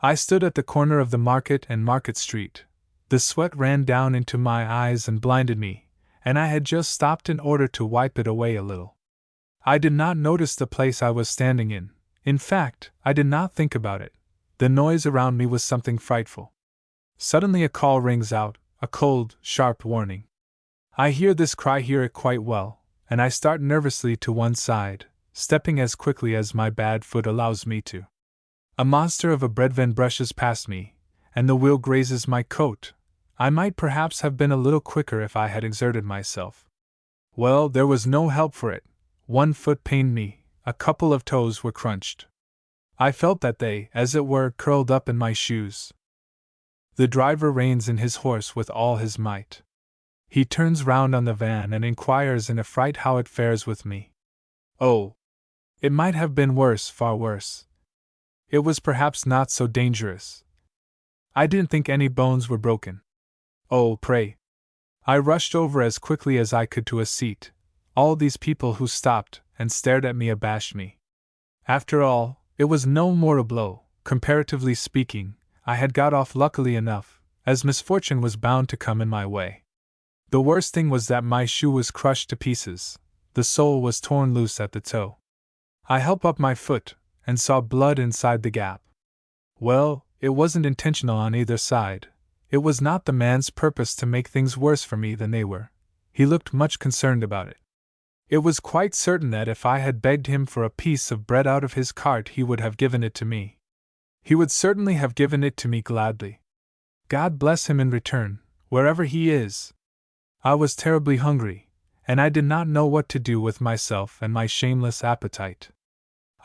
Speaker 1: I stood at the corner of the market and Market Street. The sweat ran down into my eyes and blinded me, and I had just stopped in order to wipe it away a little. I did not notice the place I was standing in. In fact, I did not think about it. The noise around me was something frightful. Suddenly a call rings out, a cold, sharp warning. I hear this cry, hear it quite well, and I start nervously to one side, stepping as quickly as my bad foot allows me to. A monster of a breadvan brushes past me, and the wheel grazes my coat. I might perhaps have been a little quicker if I had exerted myself. Well, there was no help for it. One foot pained me, a couple of toes were crunched. I felt that they, as it were, curled up in my shoes. The driver reins in his horse with all his might. He turns round on the van and inquires in affright how it fares with me. Oh! It might have been worse, far worse. It was perhaps not so dangerous. I didn't think any bones were broken. Oh, pray! I rushed over as quickly as I could to a seat. All these people who stopped and stared at me abashed me. After all, it was no more a blow. Comparatively speaking, I had got off luckily enough, as misfortune was bound to come in my way. The worst thing was that my shoe was crushed to pieces. The sole was torn loose at the toe. I held up my foot, and saw blood inside the gap. Well, it wasn't intentional on either side. It was not the man's purpose to make things worse for me than they were. He looked much concerned about it. It was quite certain that if I had begged him for a piece of bread out of his cart he would have given it to me. He would certainly have given it to me gladly. God bless him in return, wherever he is. I was terribly hungry, and I did not know what to do with myself and my shameless appetite.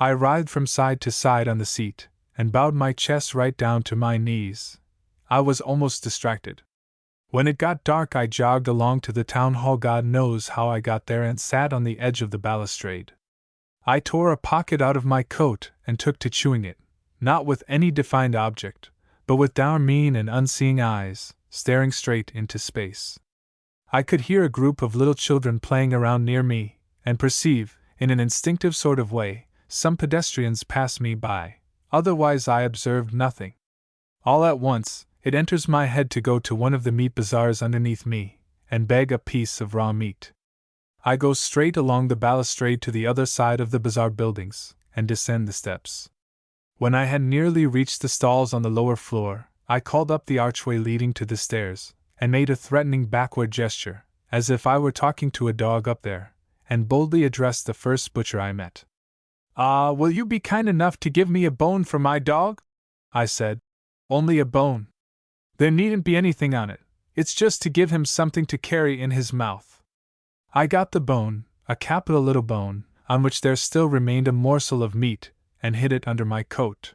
Speaker 1: I writhed from side to side on the seat, and bowed my chest right down to my knees. I was almost distracted. When it got dark I jogged along to the town hall. God knows how I got there, and sat on the edge of the balustrade. I tore a pocket out of my coat and took to chewing it, not with any defined object, but with dour mean and unseeing eyes, staring straight into space. I could hear a group of little children playing around near me, and perceive, in an instinctive sort of way, some pedestrians pass me by. Otherwise I observed nothing. All at once, it enters my head to go to one of the meat bazaars underneath me, and beg a piece of raw meat. I go straight along the balustrade to the other side of the bazaar buildings, and descend the steps. When I had nearly reached the stalls on the lower floor, I called up the archway leading to the stairs, and made a threatening backward gesture, as if I were talking to a dog up there, and boldly addressed the first butcher I met. Will you be kind enough to give me a bone for my dog? I said. Only a bone. There needn't be anything on it, it's just to give him something to carry in his mouth. I got the bone, a capital little bone, on which there still remained a morsel of meat, and hid it under my coat.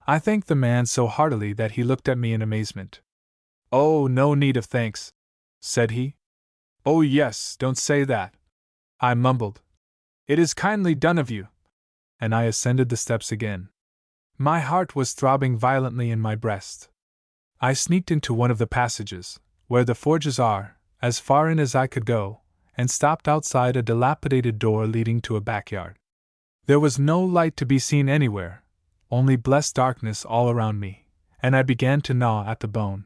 Speaker 1: I thanked the man so heartily that he looked at me in amazement. Oh, no need of thanks, said he. Oh yes, don't say that, I mumbled. It is kindly done of you. And I ascended the steps again. My heart was throbbing violently in my breast. I sneaked into one of the passages, where the forges are, as far in as I could go, and stopped outside a dilapidated door leading to a backyard. There was no light to be seen anywhere, only blessed darkness all around me, and I began to gnaw at the bone.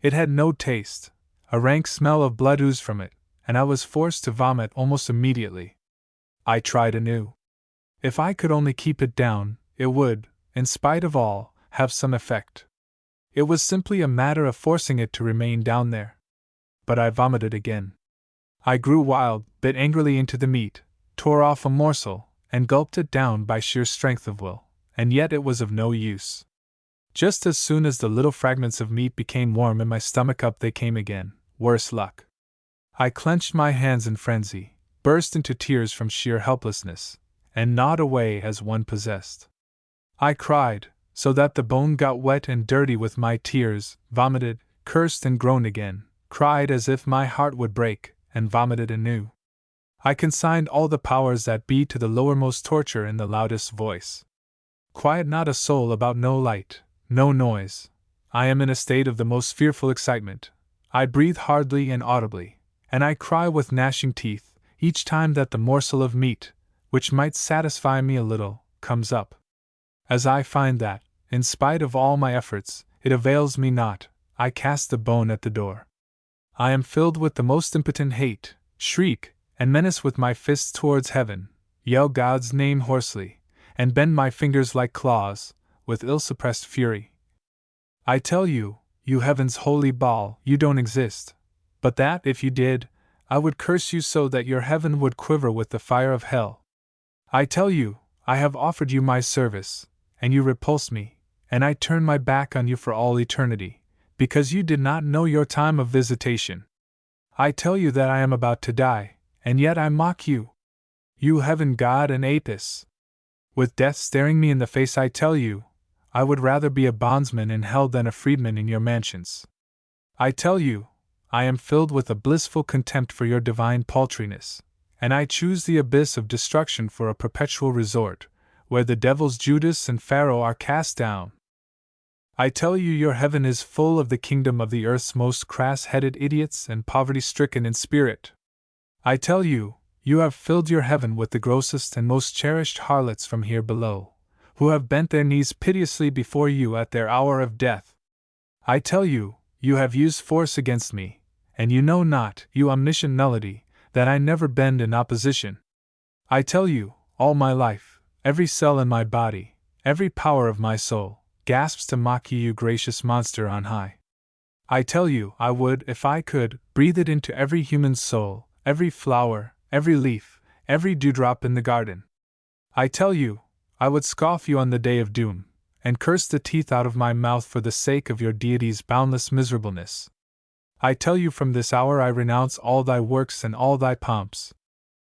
Speaker 1: It had no taste, a rank smell of blood oozed from it, and I was forced to vomit almost immediately. I tried anew. If I could only keep it down, it would, in spite of all, have some effect. It was simply a matter of forcing it to remain down there. But I vomited again. I grew wild, bit angrily into the meat, tore off a morsel, and gulped it down by sheer strength of will, and yet it was of no use. Just as soon as the little fragments of meat became warm in my stomach, up they came again, worse luck. I clenched my hands in frenzy, burst into tears from sheer helplessness, and gnawed away as one possessed. I cried, so that the bone got wet and dirty with my tears, vomited, cursed and groaned again, cried as if my heart would break, and vomited anew. I consigned all the powers that be to the lowermost torture in the loudest voice. Quiet, not a soul about, no light, no noise. I am in a state of the most fearful excitement. I breathe hardly and audibly, and I cry with gnashing teeth, each time that the morsel of meat, which might satisfy me a little, comes up. As I find that, in spite of all my efforts, it avails me not, I cast the bone at the door. I am filled with the most impotent hate, shriek, and menace with my fists towards heaven, yell God's name hoarsely, and bend my fingers like claws, with ill-suppressed fury. I tell you, you heaven's holy ball, you don't exist, but that, if you did, I would curse you so that your heaven would quiver with the fire of hell. I tell you, I have offered you my service, and you repulse me, and I turn my back on you for all eternity, because you did not know your time of visitation. I tell you that I am about to die, and yet I mock you. You heaven God and Apis. With death staring me in the face, I tell you, I would rather be a bondsman in hell than a freedman in your mansions. I tell you, I am filled with a blissful contempt for your divine paltriness, and I choose the abyss of destruction for a perpetual resort, where the devils Judas and Pharaoh are cast down. I tell you, your heaven is full of the kingdom of the earth's most crass-headed idiots and poverty-stricken in spirit. I tell you, you have filled your heaven with the grossest and most cherished harlots from here below, who have bent their knees piteously before you at their hour of death. I tell you, you have used force against me, and you know not, you omniscient nullity, that I never bend in opposition. I tell you, all my life, every cell in my body, every power of my soul, gasps to mock you, you gracious monster on high. I tell you, I would, if I could, breathe it into every human soul, every flower, every leaf, every dewdrop in the garden. I tell you, I would scoff you on the day of doom, and curse the teeth out of my mouth for the sake of your deity's boundless miserableness. I tell you, from this hour I renounce all thy works and all thy pomps.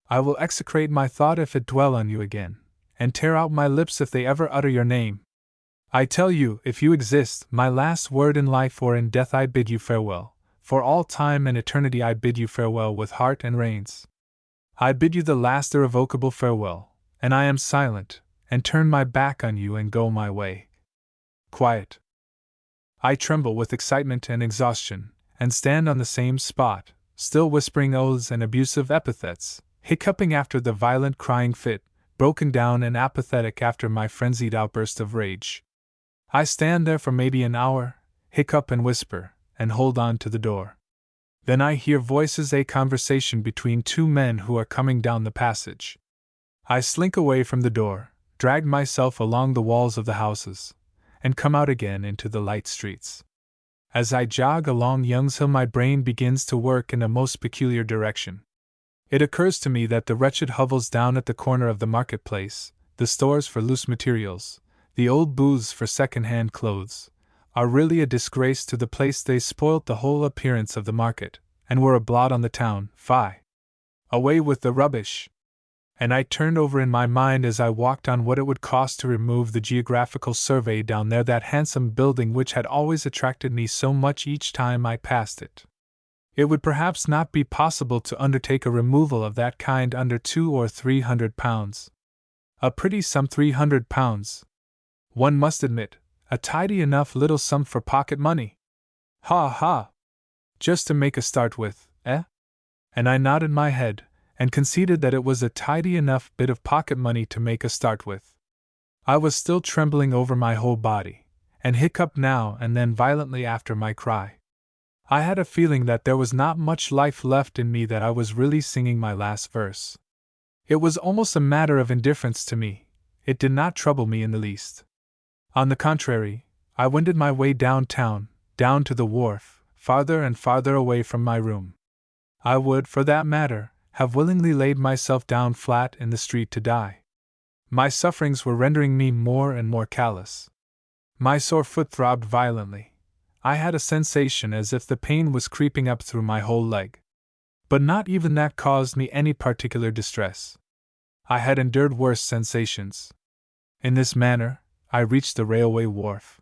Speaker 1: I will execrate my thought if it dwell on you again, and tear out my lips if they ever utter your name. I tell you, if you exist, my last word in life or in death, I bid you farewell. For all time and eternity I bid you farewell with heart and reins. I bid you the last irrevocable farewell, and I am silent, and turn my back on you and go my way. Quiet. I tremble with excitement and exhaustion, and stand on the same spot, still whispering oaths and abusive epithets, hiccuping after the violent crying fit, broken down and apathetic after my frenzied outburst of rage. I stand there for maybe an hour, hiccup and whisper, and hold on to the door. Then I hear voices, a conversation between two men who are coming down the passage. I slink away from the door, drag myself along the walls of the houses, and come out again into the light streets. As I jog along Young's Hill, my brain begins to work in a most peculiar direction. It occurs to me that the wretched hovels down at the corner of the marketplace, the stores for loose materials, the old booths for second-hand clothes, are really a disgrace to the place. They spoilt the whole appearance of the market, and were a blot on the town. Fie! Away with the rubbish! And I turned over in my mind as I walked on what it would cost to remove the Geographical Survey down there, that handsome building which had always attracted me so much each time I passed it. It would perhaps not be possible to undertake a removal of that kind under £200 or £300. A pretty sum, £300. One must admit, a tidy enough little sum for pocket money. Ha ha! Just to make a start with, eh? And I nodded my head, and conceded that it was a tidy enough bit of pocket money to make a start with. I was still trembling over my whole body, and hiccuped now and then violently after my cry. I had a feeling that there was not much life left in me, that I was really singing my last verse. It was almost a matter of indifference to me. It did not trouble me in the least. On the contrary, I wended my way downtown, down to the wharf, farther and farther away from my room. I would, for that matter, have willingly laid myself down flat in the street to die. My sufferings were rendering me more and more callous. My sore foot throbbed violently. I had a sensation as if the pain was creeping up through my whole leg. But not even that caused me any particular distress. I had endured worse sensations. In this manner, I reached the railway wharf.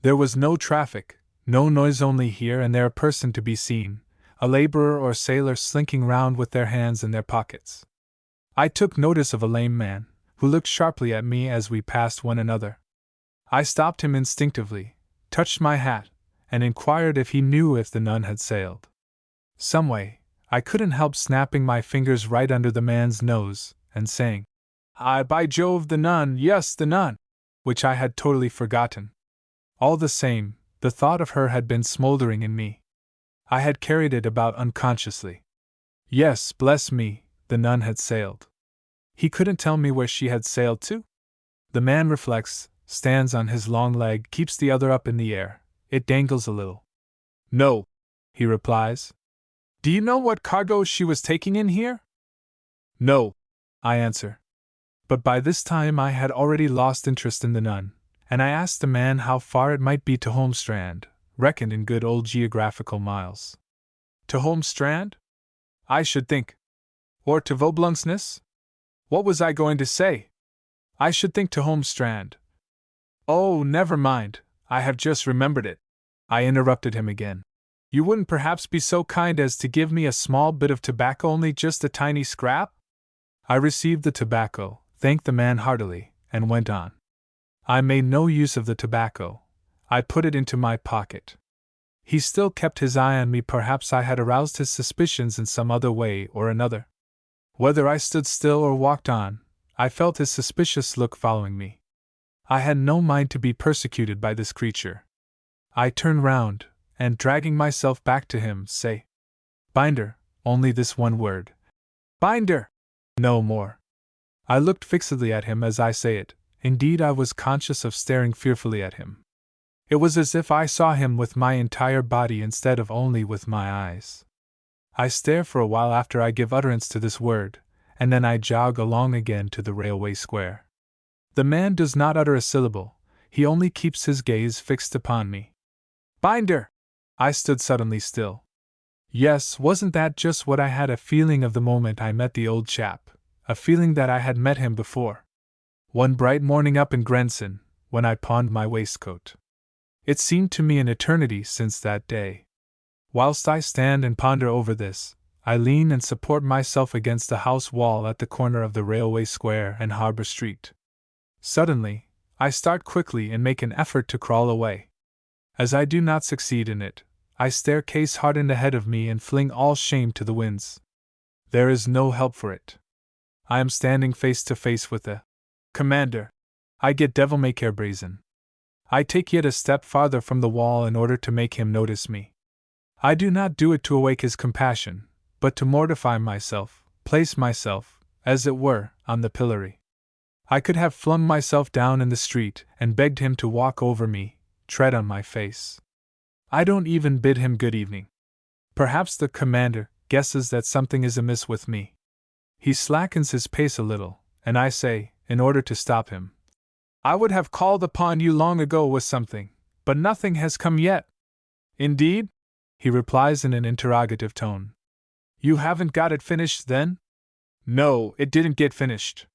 Speaker 1: There was no traffic, no noise, only here and there a person to be seen, a laborer or sailor slinking round with their hands in their pockets. I took notice of a lame man, who looked sharply at me as we passed one another. I stopped him instinctively, touched my hat, and inquired if he knew if the Nun had sailed. Someway, I couldn't help snapping my fingers right under the man's nose, and saying, "Aye, by Jove, the Nun, yes, the Nun," which I had totally forgotten. All the same, the thought of her had been smoldering in me. I had carried it about unconsciously. Yes, bless me, the Nun had sailed. He couldn't tell me where she had sailed to? The man reflects, stands on his long leg, keeps the other up in the air. It dangles a little. "No," he replies. "Do you know what cargo she was taking in here?" "No," I answer. But by this time I had already lost interest in the Nun, and I asked the man how far it might be to Holmestrand, reckoned in good old geographical miles. To Holmestrand? I should think. Or to Voblungsness? What was I going to say? I should think to Holmestrand. Oh, never mind, I have just remembered it. I interrupted him again. You wouldn't perhaps be so kind as to give me a small bit of tobacco, only just a tiny scrap? I received the tobacco, thanked the man heartily, and went on. I made no use of the tobacco. I put it into my pocket. He still kept his eye on me. Perhaps I had aroused his suspicions in some other way or another. Whether I stood still or walked on, I felt his suspicious look following me. I had no mind to be persecuted by this creature. I turned round, and dragging myself back to him, say, "Binder," only this one word. "Binder!" No more. I looked fixedly at him as I say it. Indeed, I was conscious of staring fearfully at him. It was as if I saw him with my entire body instead of only with my eyes. I stare for a while after I give utterance to this word, and then I jog along again to the railway square. The man does not utter a syllable, he only keeps his gaze fixed upon me. "Binder!" I stood suddenly still. Yes, wasn't that just what I had a feeling of the moment I met the old chap, a feeling that I had met him before. One bright morning up in Grenson, when I pawned my waistcoat. It seemed to me an eternity since that day. Whilst I stand and ponder over this, I lean and support myself against the house wall at the corner of the railway square and Harbour Street. Suddenly, I start quickly and make an effort to crawl away. As I do not succeed in it, I stare case hardened ahead of me and fling all shame to the winds. There is no help for it. I am standing face to face with the commander. I get devil-may-care brazen. I take yet a step farther from the wall in order to make him notice me. I do not do it to awake his compassion, but to mortify myself, place myself, as it were, on the pillory. I could have flung myself down in the street and begged him to walk over me, tread on my face. I don't even bid him good evening. Perhaps the commander guesses that something is amiss with me. He slackens his pace a little, and I say, in order to stop him, "I would have called upon you long ago with something, but nothing has come yet." "Indeed?" he replies in an interrogative tone. "You haven't got it finished, then?" "No, it didn't get finished."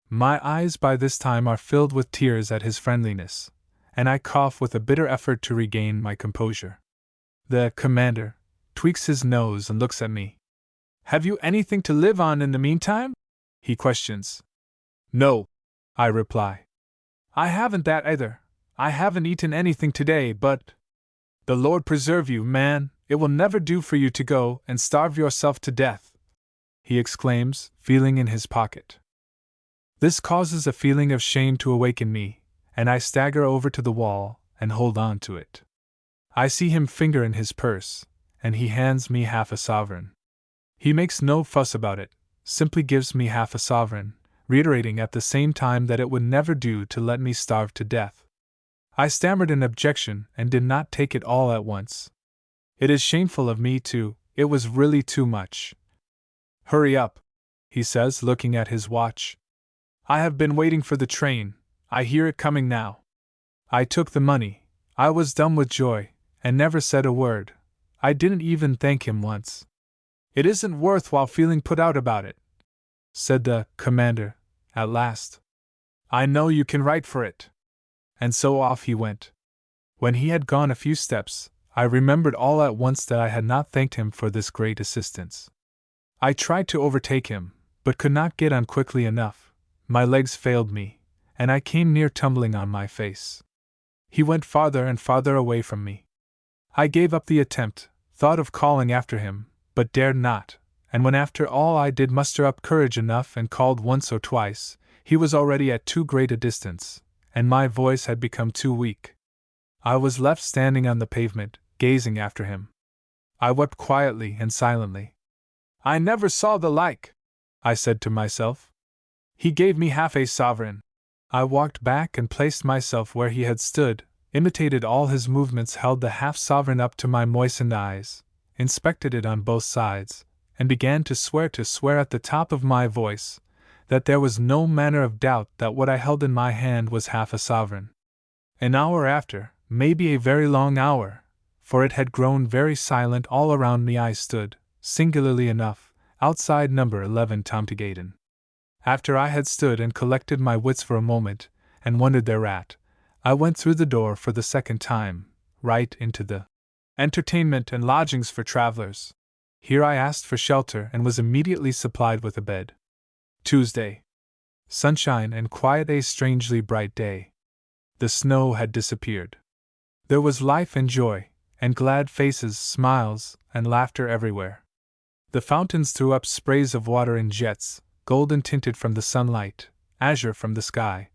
Speaker 1: My eyes by this time are filled with tears at his friendliness, and I cough with a bitter effort to regain my composure. The commander tweaks his nose and looks at me. "Have you anything to live on in the meantime?" he questions. "No," I reply. "I haven't that either. I haven't eaten anything today, but—" "The Lord preserve you, man, it will never do for you to go and starve yourself to death," he exclaims, feeling in his pocket. This causes a feeling of shame to awaken me, and I stagger over to the wall and hold on to it. I see him finger in his purse, and he hands me half a sovereign. He makes no fuss about it, simply gives me half a sovereign, reiterating at the same time that it would never do to let me starve to death. I stammered an objection and did not take it all at once. "It is shameful of me to, it was really too much." "Hurry up," he says, looking at his watch. "I have been waiting for the train, I hear it coming now." I took the money. I was dumb with joy, and never said a word. I didn't even thank him once. "It isn't worth while feeling put out about it," said the commander, at last. "I know you can write for it." And so off he went. When he had gone a few steps, I remembered all at once that I had not thanked him for this great assistance. I tried to overtake him, but could not get on quickly enough. My legs failed me, and I came near tumbling on my face. He went farther and farther away from me. I gave up the attempt, thought of calling after him, but dared not, and when after all I did muster up courage enough and called once or twice, he was already at too great a distance, and my voice had become too weak. I was left standing on the pavement, gazing after him. I wept quietly and silently. "I never saw the like," I said to myself. "He gave me half a sovereign." I walked back and placed myself where he had stood, imitated all his movements, held the half-sovereign up to my moistened eyes, inspected it on both sides, and began to swear at the top of my voice, that there was no manner of doubt that what I held in my hand was half a sovereign. An hour after, maybe a very long hour, for it had grown very silent all around me, I stood, singularly enough, outside number 11 Tomtegaden. After I had stood and collected my wits for a moment, and wondered thereat, I went through the door for the second time, right into the entertainment and lodgings for travelers. Here I asked for shelter and was immediately supplied with a bed. Tuesday. Sunshine and quiet, a strangely bright day. The snow had disappeared. There was life and joy, and glad faces, smiles, and laughter everywhere. The fountains threw up sprays of water in jets, golden tinted from the sunlight, azure from the sky.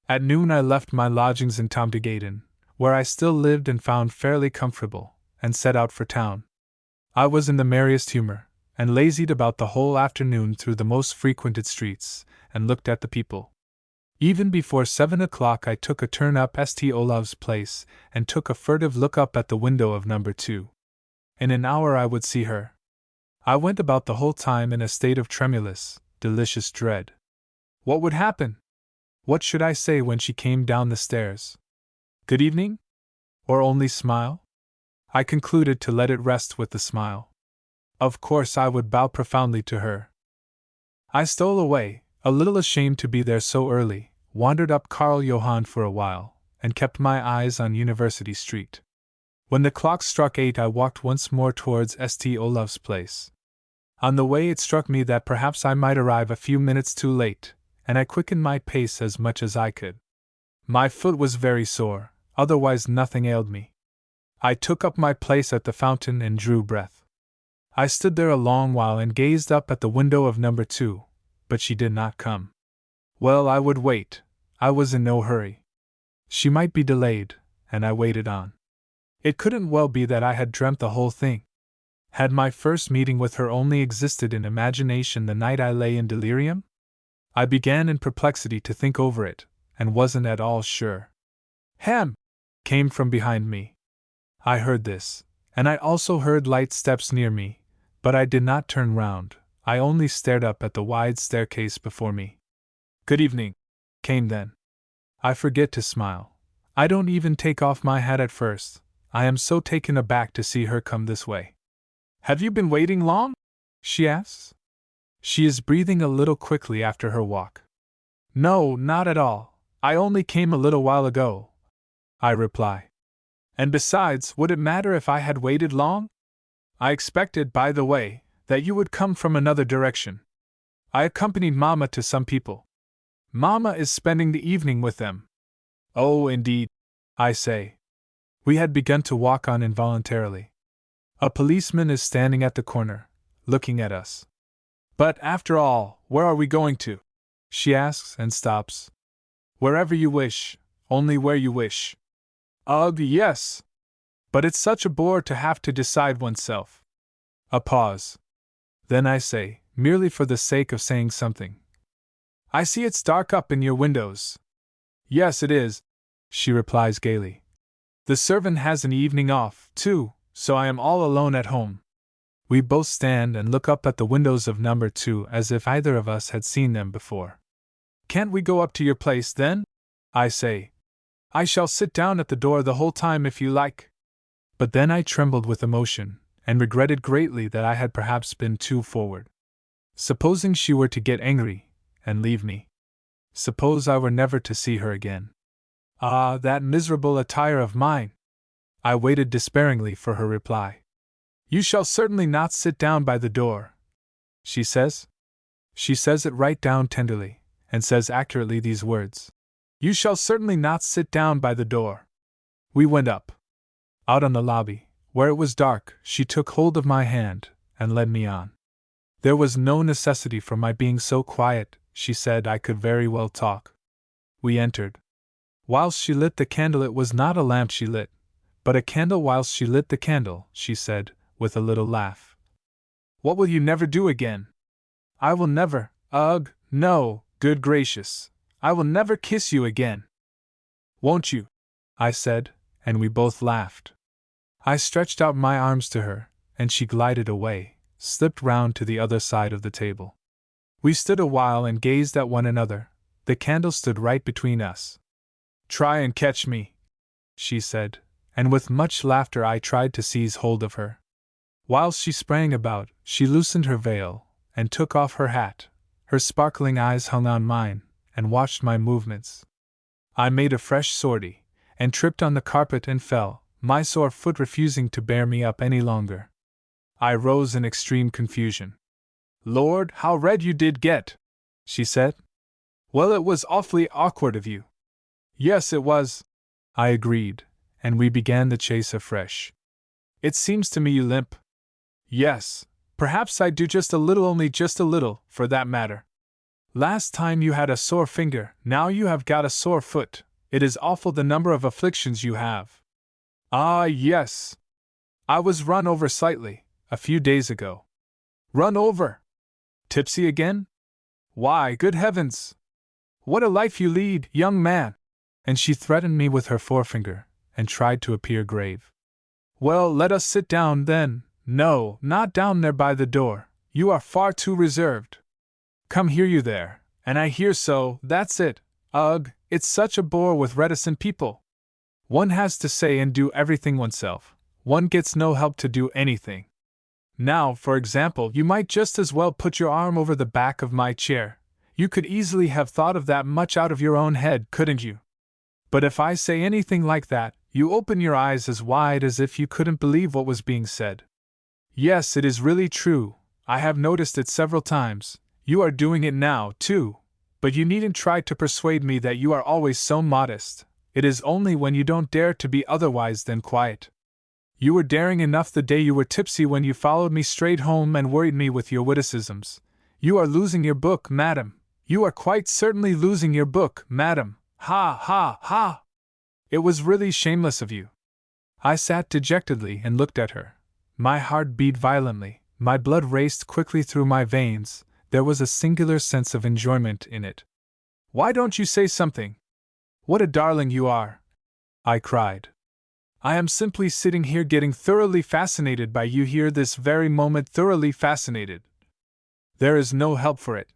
Speaker 1: At noon I left my lodgings in Tomtegaden, where I still lived and found fairly comfortable, and set out for town. I was in the merriest humor, and lazied about the whole afternoon through the most frequented streets, and looked at the people. Even before 7 o'clock I took a turn up St. Olav's Place, and took a furtive look up at the window of number 2. In an hour I would see her. I went about the whole time in a state of tremulous, delicious dread. What would happen? What should I say when she came down the stairs? Good evening? Or only smile? I concluded to let it rest with the smile. Of course I would bow profoundly to her. I stole away, a little ashamed to be there so early, wandered up Karl Johann for a while, and kept my eyes on University Street. When the clock struck 8 I walked once more towards St. Olav's Place. On the way it struck me that perhaps I might arrive a few minutes too late, and I quickened my pace as much as I could. My foot was very sore, otherwise nothing ailed me. I took up my place at the fountain and drew breath. I stood there a long while and gazed up at the window of number 2, but she did not come. Well, I would wait. I was in no hurry. She might be delayed, and I waited on. It couldn't well be that I had dreamt the whole thing. Had my first meeting with her only existed in imagination the night I lay in delirium? I began in perplexity to think over it, and wasn't at all sure. Ham! Came from behind me. I heard this, and I also heard light steps near me, but I did not turn round, I only stared up at the wide staircase before me. Good evening, came then. I forget to smile. I don't even take off my hat at first, I am so taken aback to see her come this way. Have you been waiting long? She asks. She is breathing a little quickly after her walk. No, not at all, I only came a little while ago, I reply. And besides, would it matter if I had waited long? I expected, by the way, that you would come from another direction. I accompanied Mama to some people. Mama is spending the evening with them. Oh, indeed, I say. We had begun to walk on involuntarily. A policeman is standing at the corner, looking at us. But after all, where are we going to? She asks and stops. Wherever you wish, only where you wish. Ugh, yes. But it's such a bore to have to decide oneself. A pause. Then I say, merely for the sake of saying something. I see it's dark up in your windows. Yes, it is, she replies gaily. The servant has an evening off, too, so I am all alone at home. We both stand and look up at the windows of number 2 as if either of us had seen them before. Can't we go up to your place, then? I say. I shall sit down at the door the whole time if you like. But then I trembled with emotion, and regretted greatly that I had perhaps been too forward. Supposing she were to get angry, and leave me? Suppose I were never to see her again? Ah, that miserable attire of mine! I waited despairingly for her reply. You shall certainly not sit down by the door, she says. She says it right down tenderly, and says accurately these words. You shall certainly not sit down by the door. We went up. Out on the lobby, where it was dark, she took hold of my hand, and led me on. There was no necessity for my being so quiet, she said. I could very well talk. We entered. Whilst she lit the candle, it was not a lamp she lit, but a candle. Whilst she lit the candle, she said, with a little laugh. What will you never do again? I will never, ugh, no, good gracious, I will never kiss you again. Won't you? I said, and we both laughed. I stretched out my arms to her, and she glided away, slipped round to the other side of the table. We stood a while and gazed at one another. The candle stood right between us. Try and catch me, she said, and with much laughter I tried to seize hold of her. Whilst she sprang about, she loosened her veil, and took off her hat. Her sparkling eyes hung on mine, and watched my movements. I made a fresh sortie, and tripped on the carpet and fell, my sore foot refusing to bear me up any longer. I rose in extreme confusion. Lord, how red you did get, she said. Well, it was awfully awkward of you. Yes, it was, I agreed, and we began the chase afresh. It seems to me you limp. Yes, perhaps I do just a little, only just a little, for that matter. Last time you had a sore finger, now you have got a sore foot. It is awful the number of afflictions you have. Ah, yes. I was run over slightly, a few days ago. Run over? Tipsy again? Why, good heavens! What a life you lead, young man! And she threatened me with her forefinger, and tried to appear grave. Well, let us sit down then. No, not down there by the door, you are far too reserved. Come here, you there, and I hear so, that's it. Ugh, it's such a bore with reticent people. One has to say and do everything oneself, one gets no help to do anything. Now, for example, you might just as well put your arm over the back of my chair. You could easily have thought of that much out of your own head, couldn't you? But if I say anything like that, you open your eyes as wide as if you couldn't believe what was being said. Yes, it is really true, I have noticed it several times. You are doing it now, too, but you needn't try to persuade me that you are always so modest. It is only when you don't dare to be otherwise than quiet. You were daring enough the day you were tipsy, when you followed me straight home and worried me with your witticisms. You are losing your book, madam. You are quite certainly losing your book, madam. Ha, ha, ha! It was really shameless of you. I sat dejectedly and looked at her. My heart beat violently, my blood raced quickly through my veins. There was a singular sense of enjoyment in it. "Why don't you say something? What a darling you are!" I cried. "I am simply sitting here getting thoroughly fascinated by you here this very moment, thoroughly fascinated. There is no help for it.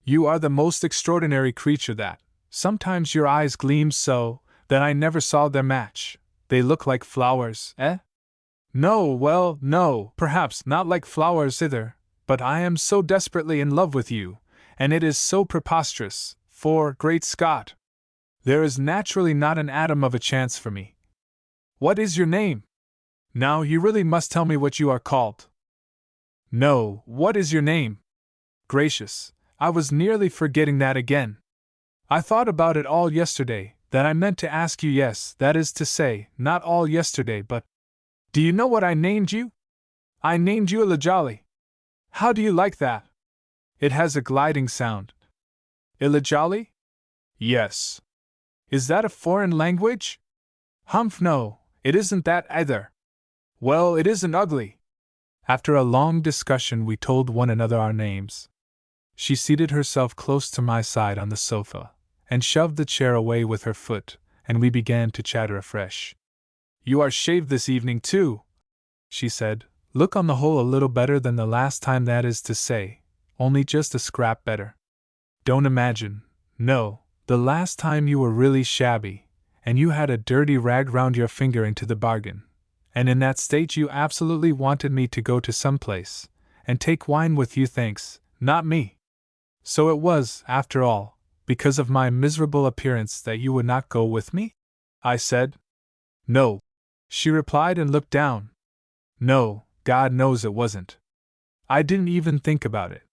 Speaker 1: You are the most extraordinary creature that, sometimes your eyes gleam so, that I never saw their match. They look like flowers, eh? No, well, no, perhaps not like flowers either, but I am so desperately in love with you, and it is so preposterous, for, great Scott! There is naturally not an atom of a chance for me. What is your name? Now you really must tell me what you are called." "No, what is your name? Gracious, I was nearly forgetting that again. I thought about it all yesterday, that I meant to ask you, yes, that is to say, not all yesterday, but... Do you know what I named you? I named you Illijali. How do you like that? It has a gliding sound. Illijali? Yes. Is that a foreign language? Humph, no, it isn't that either. Well, it isn't ugly." After a long discussion, we told one another our names. She seated herself close to my side on the sofa, and shoved the chair away with her foot, and we began to chatter afresh. "You are shaved this evening, too," she said. "Look on the whole a little better than the last time, that is to say, only just a scrap better. Don't imagine, no, the last time you were really shabby, and you had a dirty rag round your finger into the bargain, and in that state you absolutely wanted me to go to some place, and take wine with you, thanks, not me. So it was, after all, because of my miserable appearance that you would not go with me?" I said. "No," she replied and looked down. "No, God knows it wasn't. I didn't even think about it."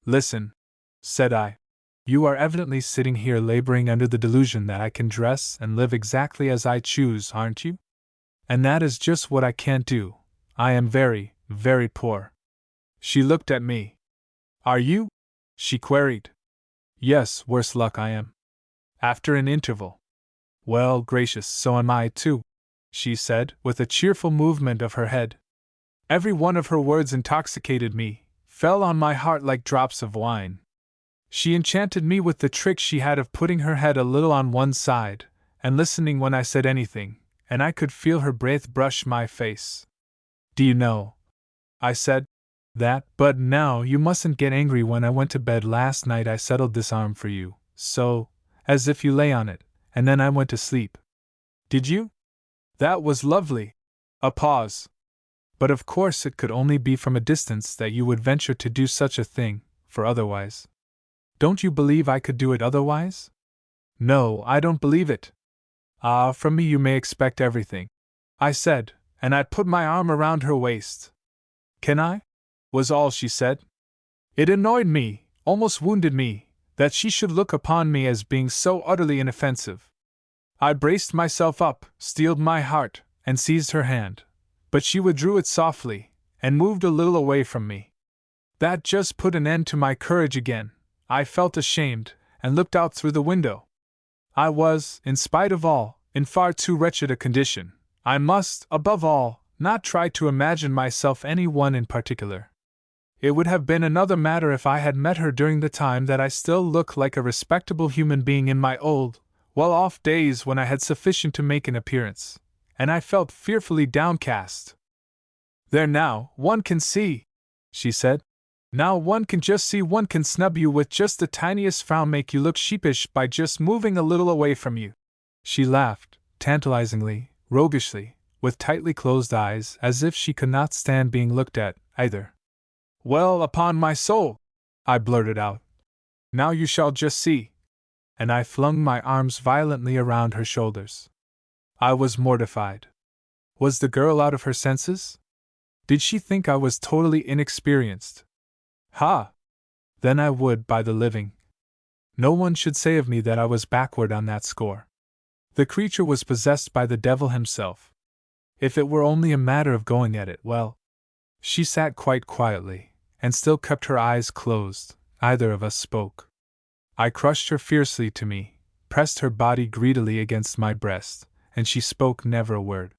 Speaker 1: "Listen," said I. "You are evidently sitting here laboring under the delusion that I can dress and live exactly as I choose, aren't you? And that is just what I can't do. I am very, very poor." She looked at me. "Are you?" she queried. "Yes, worse luck I am." After an interval. "Well, gracious, so am I too," she said, with a cheerful movement of her head. Every one of her words intoxicated me, fell on my heart like drops of wine. She enchanted me with the trick she had of putting her head a little on one side, and listening when I said anything, and I could feel her breath brush my face. "Do you know," I said, "that, but now you mustn't get angry, when I went to bed last night I settled this arm for you, so, as if you lay on it, and then I went to sleep." "Did you? That was lovely." A pause. "But of course it could only be from a distance that you would venture to do such a thing, for otherwise... Don't you believe I could do it otherwise?" "No, I don't believe it." "Ah, from me you may expect everything," I said, and I put my arm around her waist. "Can I?" was all she said. It annoyed me, almost wounded me, that she should look upon me as being so utterly inoffensive. I braced myself up, steeled my heart, and seized her hand, but she withdrew it softly, and moved a little away from me. That just put an end to my courage again. I felt ashamed, and looked out through the window. I was, in spite of all, in far too wretched a condition. I must, above all, not try to imagine myself any one in particular. It would have been another matter if I had met her during the time that I still look like a respectable human being in my old, well-off days when I had sufficient to make an appearance, and I felt fearfully downcast. "There now, one can see," she said. "Now one can just see, one can snub you with just the tiniest frown, make you look sheepish by just moving a little away from you." She laughed, tantalizingly, roguishly, with tightly closed eyes, as if she could not stand being looked at, either. "Well, upon my soul," I blurted out. "Now you shall just see." And I flung my arms violently around her shoulders. I was mortified. Was the girl out of her senses? Did she think I was totally inexperienced? Ha! Then I would, by the living. No one should say of me that I was backward on that score. The creature was possessed by the devil himself. If it were only a matter of going at it, well. She sat quite quietly, and still kept her eyes closed. Neither of us spoke. I crushed her fiercely to me, pressed her body greedily against my breast, and she spoke never a word.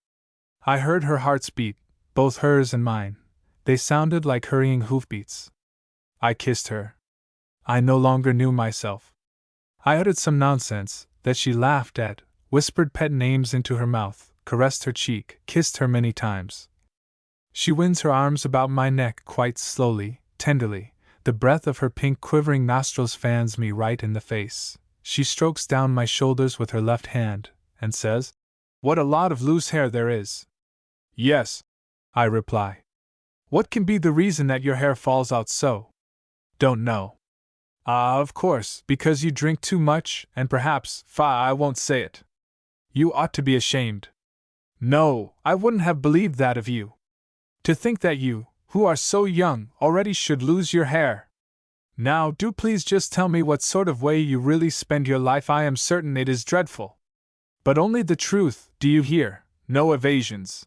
Speaker 1: I heard her heart's beat, both hers and mine. They sounded like hurrying hoofbeats. I kissed her. I no longer knew myself. I uttered some nonsense that she laughed at, whispered pet names into her mouth, caressed her cheek, kissed her many times. She winds her arms about my neck quite slowly, tenderly. The breath of her pink quivering nostrils fans me right in the face. She strokes down my shoulders with her left hand, and says, "What a lot of loose hair there is." "Yes," I reply. "What can be the reason that your hair falls out so?" "Don't know." "Ah, of course, because you drink too much, and perhaps, I won't say it. You ought to be ashamed." "No, I wouldn't have believed that of you. To think that you, who are so young, already should lose your hair. Now, do please just tell me what sort of way you really spend your life. I am certain it is dreadful. But only the truth, do you hear? No evasions.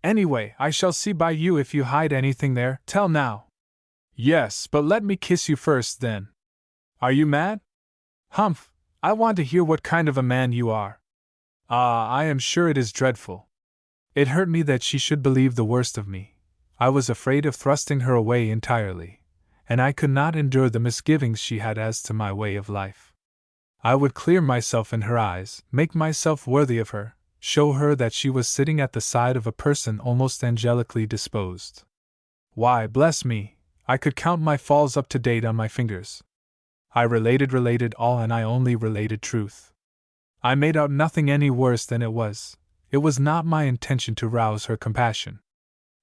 Speaker 1: Anyway, I shall see by you if you hide anything there. Tell now." "Yes, but let me kiss you first, then." "Are you mad?" "Humph, I want to hear what kind of a man you are." "Ah, I am sure it is dreadful." It hurt me that she should believe the worst of me. I was afraid of thrusting her away entirely, and I could not endure the misgivings she had as to my way of life. I would clear myself in her eyes, make myself worthy of her, show her that she was sitting at the side of a person almost angelically disposed. Why, bless me, I could count my falls up to date on my fingers. I related all, and I only related truth. I made out nothing any worse than it was. It was not my intention to rouse her compassion.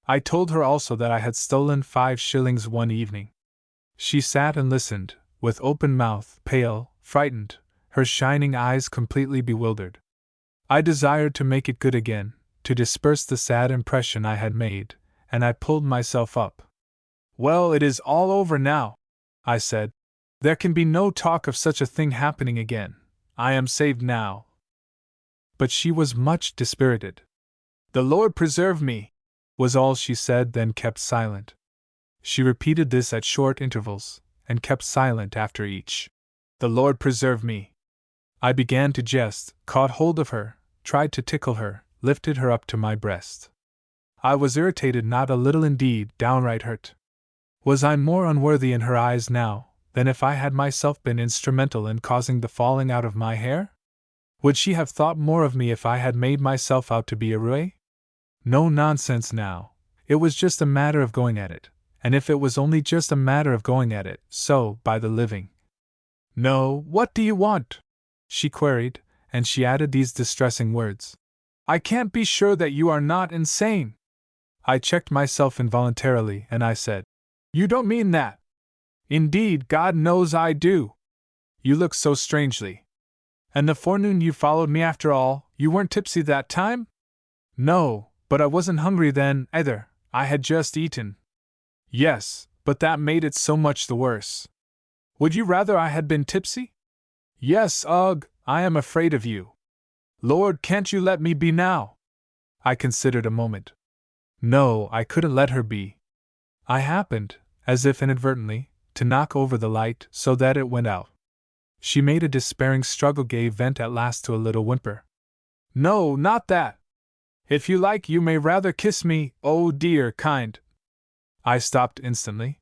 Speaker 1: I told her also that I had stolen 5 shillings one evening. She sat and listened, with open mouth, pale, frightened, her shining eyes completely bewildered. I desired to make it good again, to disperse the sad impression I had made, and I pulled myself up. "Well, it is all over now," I said. "There can be no talk of such a thing happening again. I am saved now." But she was much dispirited. "The Lord preserve me," was all she said, then kept silent. She repeated this at short intervals, and kept silent after each. "The Lord preserve me." I began to jest, caught hold of her, tried to tickle her, lifted her up to my breast. I was irritated, not a little indeed, downright hurt. Was I more unworthy in her eyes now than if I had myself been instrumental in causing the falling out of my hair? Would she have thought more of me if I had made myself out to be a roue? No nonsense now. It was just a matter of going at it, and if it was only just a matter of going at it, so, by the living. "No, what do you want?" she queried, and she added these distressing words. "I can't be sure that you are not insane." I checked myself involuntarily, and I said, "You don't mean that?" "Indeed, God knows I do. You look so strangely. And the forenoon you followed me after all, you weren't tipsy that time?" "No, but I wasn't hungry then, either. I had just eaten." "Yes, but that made it so much the worse. Would you rather I had been tipsy?" "Yes, ugh, I am afraid of you. Lord, can't you let me be now?" I considered a moment. No, I couldn't let her be. I happened, as if inadvertently, to knock over the light so that it went out. She made a despairing struggle, gave vent at last to a little whimper. "No, not that. If you like, you may rather kiss me, oh dear, kind." I stopped instantly.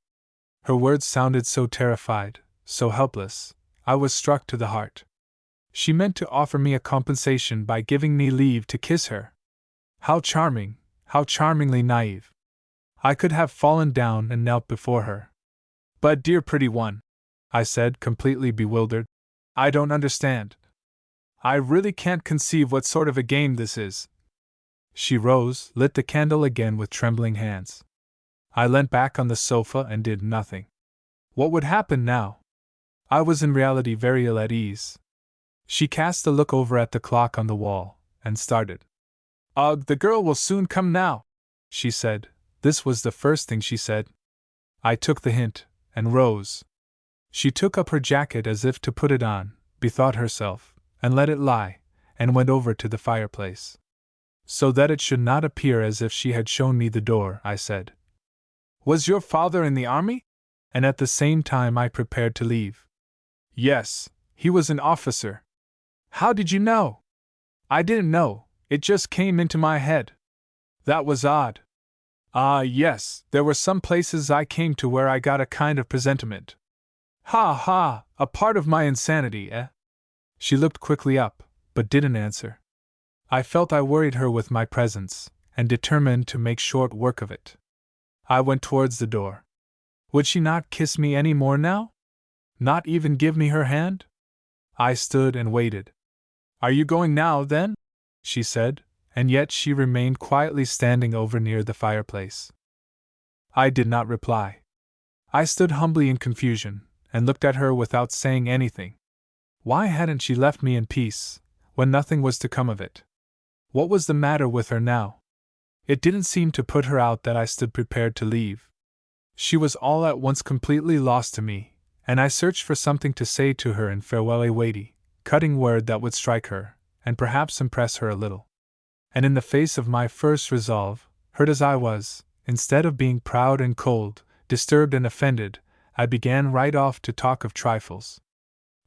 Speaker 1: Her words sounded so terrified, so helpless, I was struck to the heart. She meant to offer me a compensation by giving me leave to kiss her. How charming, how charmingly naive. I could have fallen down and knelt before her. "But, dear pretty one," I said, completely bewildered, "I don't understand. I really can't conceive what sort of a game this is." She rose, lit the candle again with trembling hands. I leant back on the sofa and did nothing. What would happen now? I was in reality very ill at ease. She cast a look over at the clock on the wall, and started. "Ugh, the girl will soon come now," she said. This was the first thing she said. I took the hint, and rose. She took up her jacket as if to put it on, bethought herself, and let it lie, and went over to the fireplace. "So that it should not appear as if she had shown me the door," I said. "Was your father in the army?" And at the same time I prepared to leave. "Yes, he was an officer." "How did you know?" "I didn't know, it just came into my head." "That was odd." Ah, yes, there were some places I came to where I got a kind of presentiment. Ha ha, a part of my insanity, eh? She looked quickly up, but didn't answer. I felt I worried her with my presence, and determined to make short work of it. I went towards the door. Would she not kiss me any more now? Not even give me her hand? I stood and waited. Are you going now, then? She said, and yet she remained quietly standing over near the fireplace. I did not reply. I stood humbly in confusion, and looked at her without saying anything. Why hadn't she left me in peace, when nothing was to come of it? What was the matter with her now? It didn't seem to put her out that I stood prepared to leave. She was all at once completely lost to me, and I searched for something to say to her in farewell, a weighty, cutting word that would strike her, and perhaps impress her a little. And in the face of my first resolve, hurt as I was, instead of being proud and cold, disturbed and offended, I began right off to talk of trifles.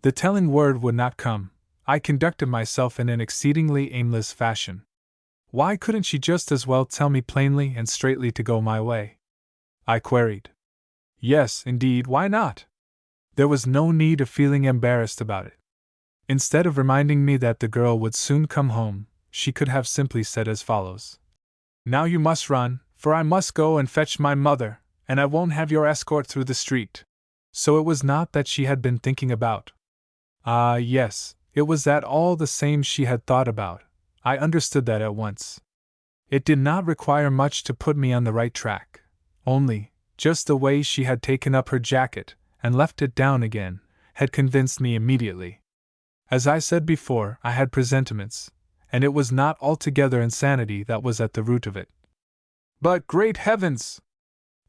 Speaker 1: The telling word would not come. I conducted myself in an exceedingly aimless fashion. Why couldn't she just as well tell me plainly and straightly to go my way? I queried. Yes, indeed, why not? There was no need of feeling embarrassed about it. Instead of reminding me that the girl would soon come home, she could have simply said as follows. Now you must run, for I must go and fetch my mother, and I won't have your escort through the street. So it was not that she had been thinking about. Ah, yes, it was that all the same she had thought about. I understood that at once. It did not require much to put me on the right track. Only, just the way she had taken up her jacket, and left it down again, had convinced me immediately. As I said before, I had presentiments, and it was not altogether insanity that was at the root of it. But, great heavens!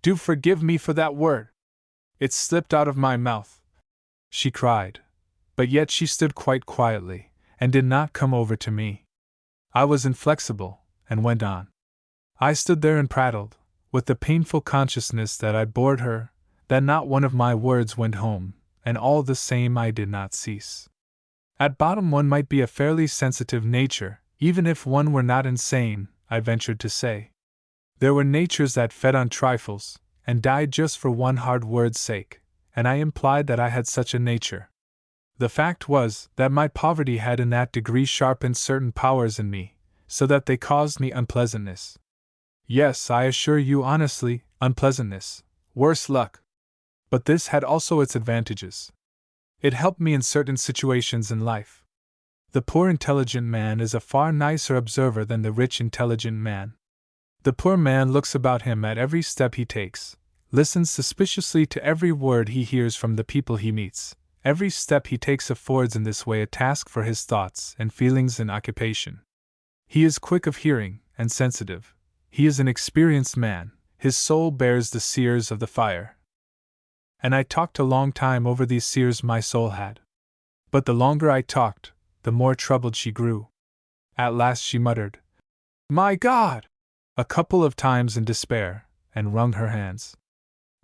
Speaker 1: Do forgive me for that word! It slipped out of my mouth, she cried. But yet she stood quite quietly, and did not come over to me. I was inflexible, and went on. I stood there and prattled, with the painful consciousness that I bored her, that not one of my words went home, and all the same I did not cease. At bottom one might be a fairly sensitive nature, even if one were not insane, I ventured to say. There were natures that fed on trifles, and died just for one hard word's sake, and I implied that I had such a nature. The fact was that my poverty had in that degree sharpened certain powers in me, so that they caused me unpleasantness. Yes, I assure you honestly, unpleasantness, worse luck. But this had also its advantages. It helped me in certain situations in life. The poor intelligent man is a far nicer observer than the rich intelligent man. The poor man looks about him at every step he takes, listens suspiciously to every word he hears from the people he meets. Every step he takes affords in this way a task for his thoughts and feelings and occupation. He is quick of hearing and sensitive. He is an experienced man. His soul bears the sears of the fire. And I talked a long time over these sears my soul had. But the longer I talked, the more troubled she grew. At last she muttered, "My God!" a couple of times in despair, and wrung her hands.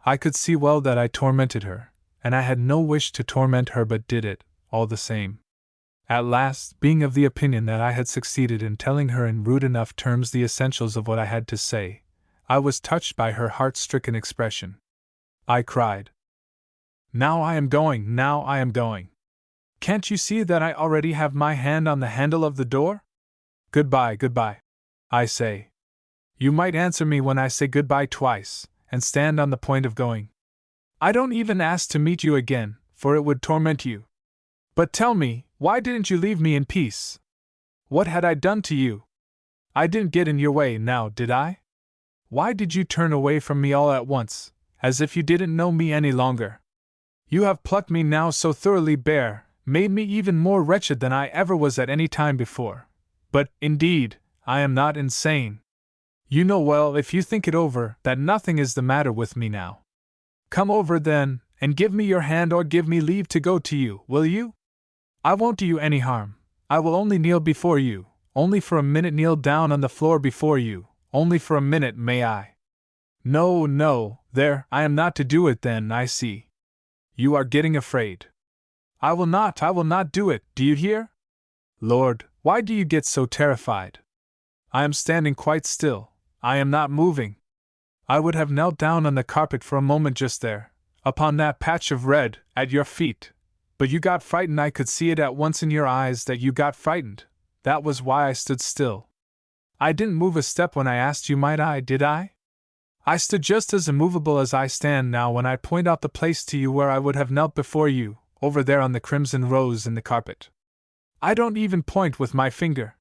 Speaker 1: I could see well that I tormented her, and I had no wish to torment her but did it, all the same. At last, being of the opinion that I had succeeded in telling her in rude enough terms the essentials of what I had to say, I was touched by her heart-stricken expression. I cried, "Now I am going, now I am going. Can't you see that I already have my hand on the handle of the door? Goodbye, goodbye, I say. You might answer me when I say goodbye twice, and stand on the point of going. I don't even ask to meet you again, for it would torment you. But tell me, why didn't you leave me in peace? What had I done to you? I didn't get in your way now, did I? Why did you turn away from me all at once, as if you didn't know me any longer? You have plucked me now so thoroughly bare, made me even more wretched than I ever was at any time before. But, indeed, I am not insane. You know well, if you think it over, that nothing is the matter with me now. Come over then, and give me your hand or give me leave to go to you, will you? I won't do you any harm. I will only kneel before you, only for a minute kneel down on the floor before you, only for a minute, may I? No, no, there, I am not to do it then, I see. You are getting afraid. I will not do it, do you hear? Lord, why do you get so terrified? I am standing quite still, I am not moving. I would have knelt down on the carpet for a moment just there, upon that patch of red, at your feet. But you got frightened. I could see it at once in your eyes that you got frightened. That was why I stood still. I didn't move a step when I asked you, might I, did I? I stood just as immovable as I stand now when I point out the place to you where I would have knelt before you, over there on the crimson rose in the carpet. I don't even point with my finger.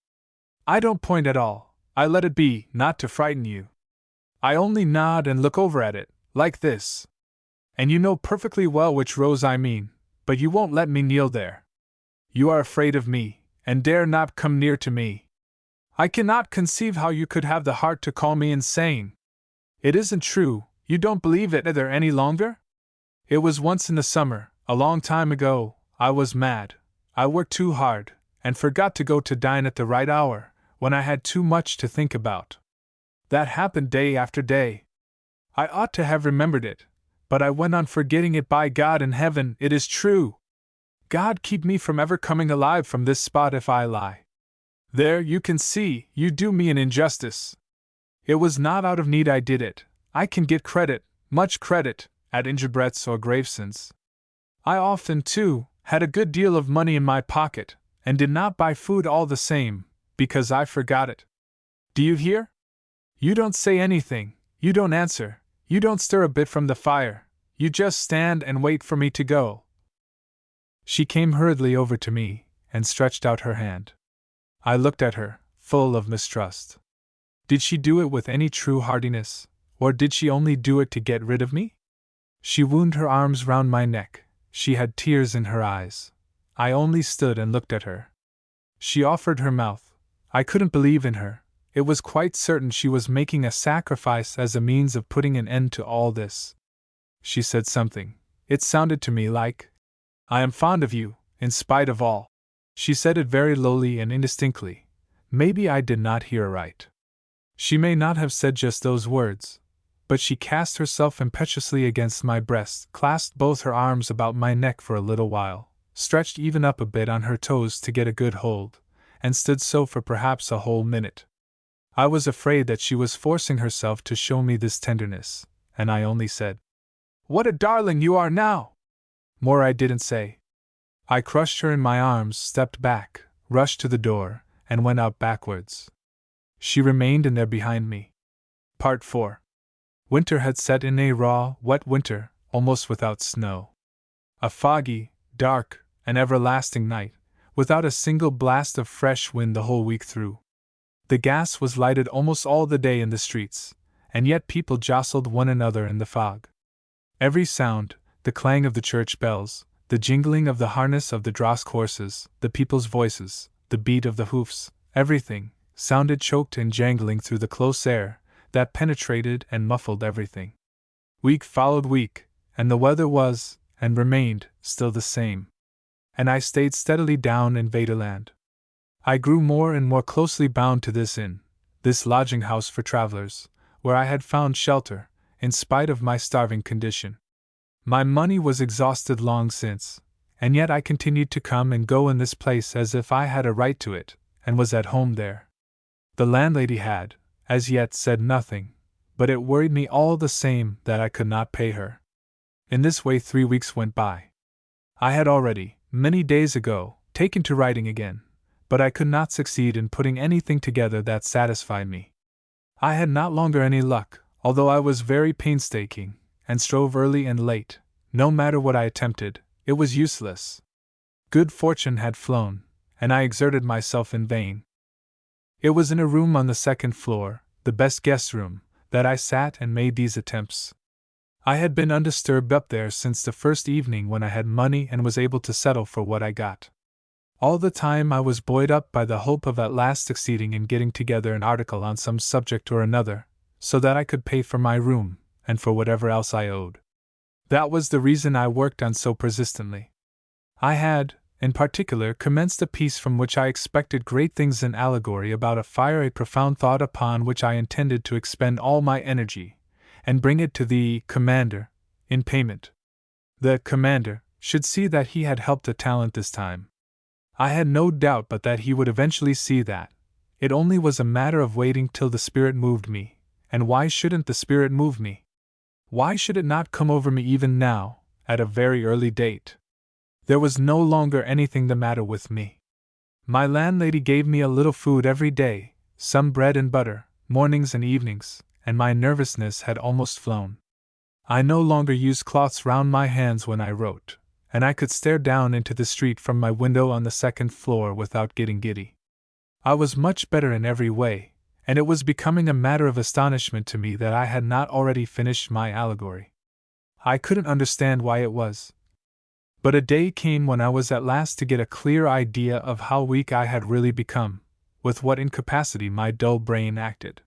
Speaker 1: I don't point at all. I let it be, not to frighten you. I only nod and look over at it, like this. And you know perfectly well which rose I mean, but you won't let me kneel there. You are afraid of me, and dare not come near to me. I cannot conceive how you could have the heart to call me insane. It isn't true, you don't believe it either any longer? It was once in the summer, a long time ago. I was mad. I worked too hard, and forgot to go to dine at the right hour, when I had too much to think about. That happened day after day. I ought to have remembered it, but I went on forgetting it. By God in heaven, it is true. God keep me from ever coming alive from this spot if I lie. There, you can see, you do me an injustice. It was not out of need I did it. I can get credit, much credit, at Ingebret's or Graveson's. I often, too, had a good deal of money in my pocket, and did not buy food all the same, because I forgot it. Do you hear? You don't say anything, you don't answer, you don't stir a bit from the fire, you just stand and wait for me to go. She came hurriedly over to me, and stretched out her hand. I looked at her, full of mistrust. Did she do it with any true heartiness, or did she only do it to get rid of me? She wound her arms round my neck, she had tears in her eyes. I only stood and looked at her. She offered her mouth. I couldn't believe in her. It was quite certain she was making a sacrifice as a means of putting an end to all this. She said something. It sounded to me like, "I am fond of you, in spite of all." She said it very lowly and indistinctly. Maybe I did not hear aright. She may not have said just those words, but she cast herself impetuously against my breast, clasped both her arms about my neck for a little while, stretched even up a bit on her toes to get a good hold, and stood so for perhaps a whole minute. I was afraid that she was forcing herself to show me this tenderness, and I only said, "What a darling you are now!" More I didn't say. I crushed her in my arms, stepped back, rushed to the door, and went out backwards. She remained in there behind me. Part 4. Winter had set in, a raw, wet winter, almost without snow. A foggy, dark, and everlasting night, without a single blast of fresh wind the whole week through. The gas was lighted almost all the day in the streets, and yet people jostled one another in the fog. Every sound, the clang of the church bells, the jingling of the harness of the drosk horses, the people's voices, the beat of the hoofs, everything, sounded choked and jangling through the close air that penetrated and muffled everything. Week followed week, and the weather was, and remained, still the same. And I stayed steadily down in Vaterland. I grew more and more closely bound to this inn, this lodging house for travelers, where I had found shelter, in spite of my starving condition. My money was exhausted long since, and yet I continued to come and go in this place as if I had a right to it, and was at home there. The landlady had, as yet, said nothing, but it worried me all the same that I could not pay her. In this way 3 weeks went by. I had already, many days ago, taken to writing again, but I could not succeed in putting anything together that satisfied me. I had not longer any luck, although I was very painstaking, and strove early and late. No matter what I attempted, it was useless. Good fortune had flown, and I exerted myself in vain. It was in a room on the second floor, the best guest room, that I sat and made these attempts. I had been undisturbed up there since the first evening when I had money and was able to settle for what I got. All the time I was buoyed up by the hope of at last succeeding in getting together an article on some subject or another, so that I could pay for my room, and for whatever else I owed. That was the reason I worked on so persistently. I had, in particular, commenced a piece from which I expected great things, an allegory about a fire, a profound thought upon which I intended to expend all my energy, and bring it to the commander, in payment. The commander should see that he had helped a talent this time. I had no doubt but that he would eventually see that. It only was a matter of waiting till the spirit moved me, And why shouldn't the spirit move me? Why should it not come over me even now, at a very early date? There was no longer anything the matter with me. My landlady gave me a little food every day, some bread and butter, mornings and evenings, and my nervousness had almost flown. I no longer used cloths round my hands when I wrote, and I could stare down into the street from my window on the second floor without getting giddy. I was much better in every way, and it was becoming a matter of astonishment to me that I had not already finished my allegory. I couldn't understand why it was. But a day came when I was at last to get a clear idea of how weak I had really become, with what incapacity my dull brain acted.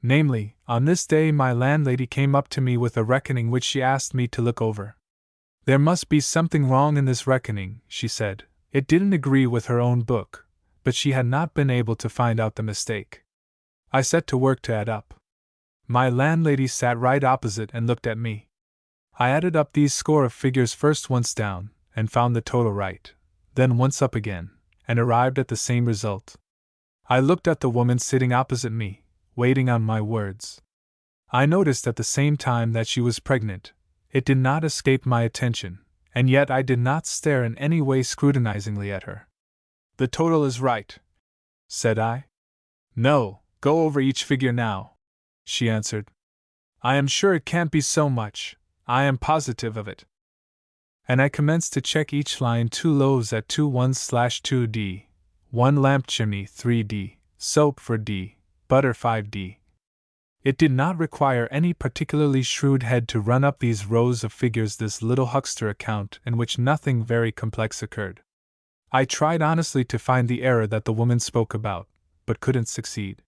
Speaker 1: Namely, on this day my landlady came up to me with a reckoning which she asked me to look over. There must be something wrong in this reckoning, she said. It didn't agree with her own book, but she had not been able to find out the mistake. I set to work to add up. My landlady sat right opposite and looked at me. I added up these score of figures first once down, and found the total right, then once up again, and arrived at the same result. I looked at the woman sitting opposite me, waiting on my words. I noticed at the same time that she was pregnant. It did not escape my attention, and yet I did not stare in any way scrutinizingly at her. "The total is right," said I. "No, go over each figure now," she answered. "I am sure it can't be so much. I am positive of it." And I commenced to check each line: 2 loaves at 2 1/2d, 1 lamp chimney 3d, soap 4d, butter 5d. It did not require any particularly shrewd head to run up these rows of figures, this little huckster account in which nothing very complex occurred. I tried honestly to find the error that the woman spoke about, but couldn't succeed.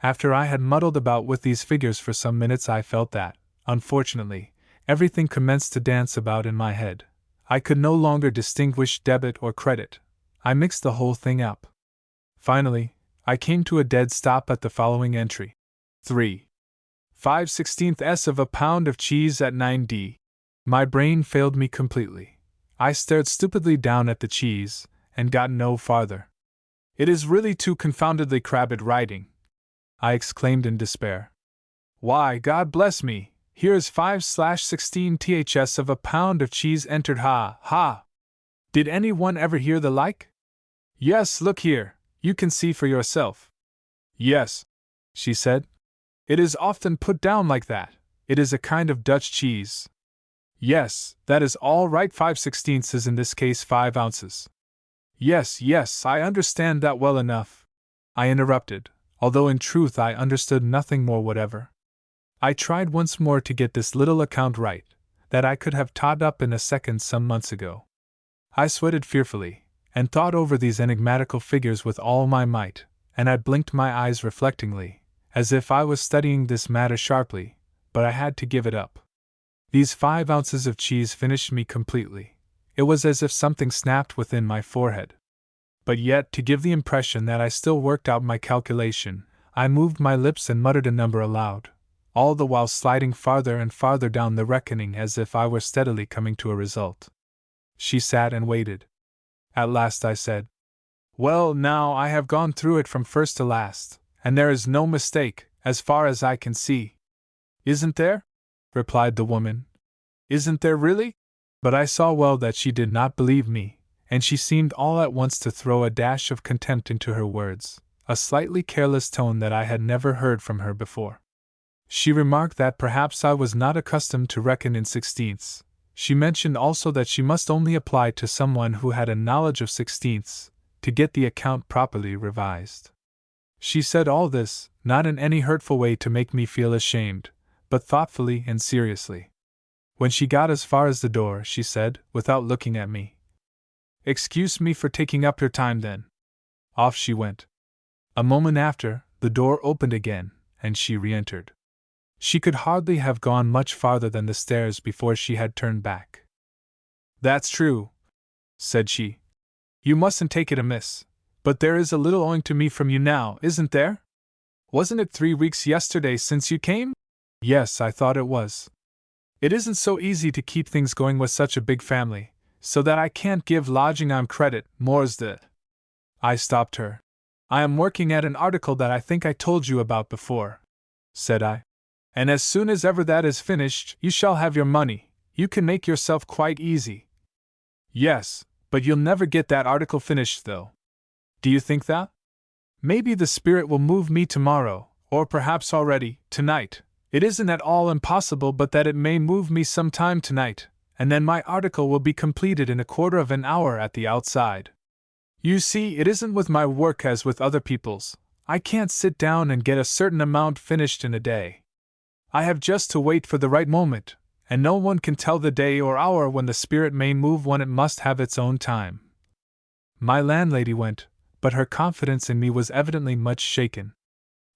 Speaker 1: After I had muddled about with these figures for some minutes, I felt that, unfortunately, everything commenced to dance about in my head. I could no longer distinguish debit or credit. I mixed the whole thing up. Finally, I came to a dead stop at the following entry: 3. 5/16ths of a pound of cheese at 9d. My brain failed me completely. I stared stupidly down at the cheese, and got no farther. "It is really too confoundedly crabbed writing," I exclaimed in despair. "Why, God bless me, here is 5/16ths of a pound of cheese entered. Ha, ha! Did any one ever hear the like? Yes, look here, you can see for yourself." "Yes," she said. "It is often put down like that. It is a kind of Dutch cheese." "Yes, that is all right. 5/16 is in this case 5 ounces. Yes, yes, I understand that well enough," I interrupted, although in truth I understood nothing more whatever. I tried once more to get this little account right, that I could have taught up in a second some months ago. I sweated fearfully, and thought over these enigmatical figures with all my might, and I blinked my eyes reflectingly, as if I was studying this matter sharply, but I had to give it up. These 5 ounces of cheese finished me completely. It was as if something snapped within my forehead. But yet, to give the impression that I still worked out my calculation, I moved my lips and muttered a number aloud, all the while sliding farther and farther down the reckoning as if I were steadily coming to a result. She sat and waited. At last I said, "Well, now I have gone through it from first to last, and there is no mistake, as far as I can see." "Isn't there?" replied the woman. "Isn't there really?" But I saw well that she did not believe me, and she seemed all at once to throw a dash of contempt into her words, a slightly careless tone that I had never heard from her before. She remarked that perhaps I was not accustomed to reckon in sixteenths. She mentioned also that she must only apply to someone who had a knowledge of sixteenths, to get the account properly revised. She said all this, not in any hurtful way to make me feel ashamed, but thoughtfully and seriously. When she got as far as the door, she said, without looking at me, "Excuse me for taking up your time then." Off she went. A moment after, the door opened again, and she re-entered. She could hardly have gone much farther than the stairs before she had turned back. "That's true," said she. "You mustn't take it amiss, but there is a little owing to me from you now, isn't there? Wasn't it 3 weeks yesterday since you came?" "Yes, I thought it was." "It isn't so easy to keep things going with such a big family, so that I can't give lodging on credit, more's the—" I stopped her. "I am working at an article that I think I told you about before." said I. And as soon as ever that is finished, you shall have your money. You can make yourself quite easy. Yes, but you'll never get that article finished, though. Do you think that? Maybe the spirit will move me tomorrow, or perhaps already, tonight. It isn't at all impossible but that it may move me sometime tonight, and then my article will be completed in a quarter of an hour at the outside. You see, it isn't with my work as with other people's. I can't sit down and get a certain amount finished in a day. I have just to wait for the right moment, and no one can tell the day or hour when the spirit may move when it must have its own time. My landlady went, but her confidence in me was evidently much shaken.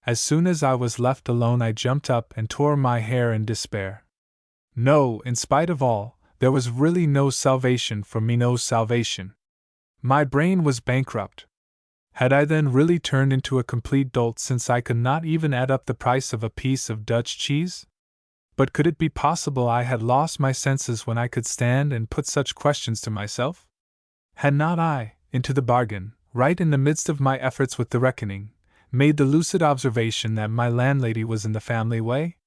Speaker 1: As soon as I was left alone, I jumped up and tore my hair in despair. No, in spite of all, there was really no salvation for me, no salvation. My brain was bankrupt. Had I then really turned into a complete dolt, since I could not even add up the price of a piece of Dutch cheese? But could it be possible I had lost my senses when I could stand and put such questions to myself? Had not I, into the bargain, right in the midst of my efforts with the reckoning, made the lucid observation that my landlady was in the family way?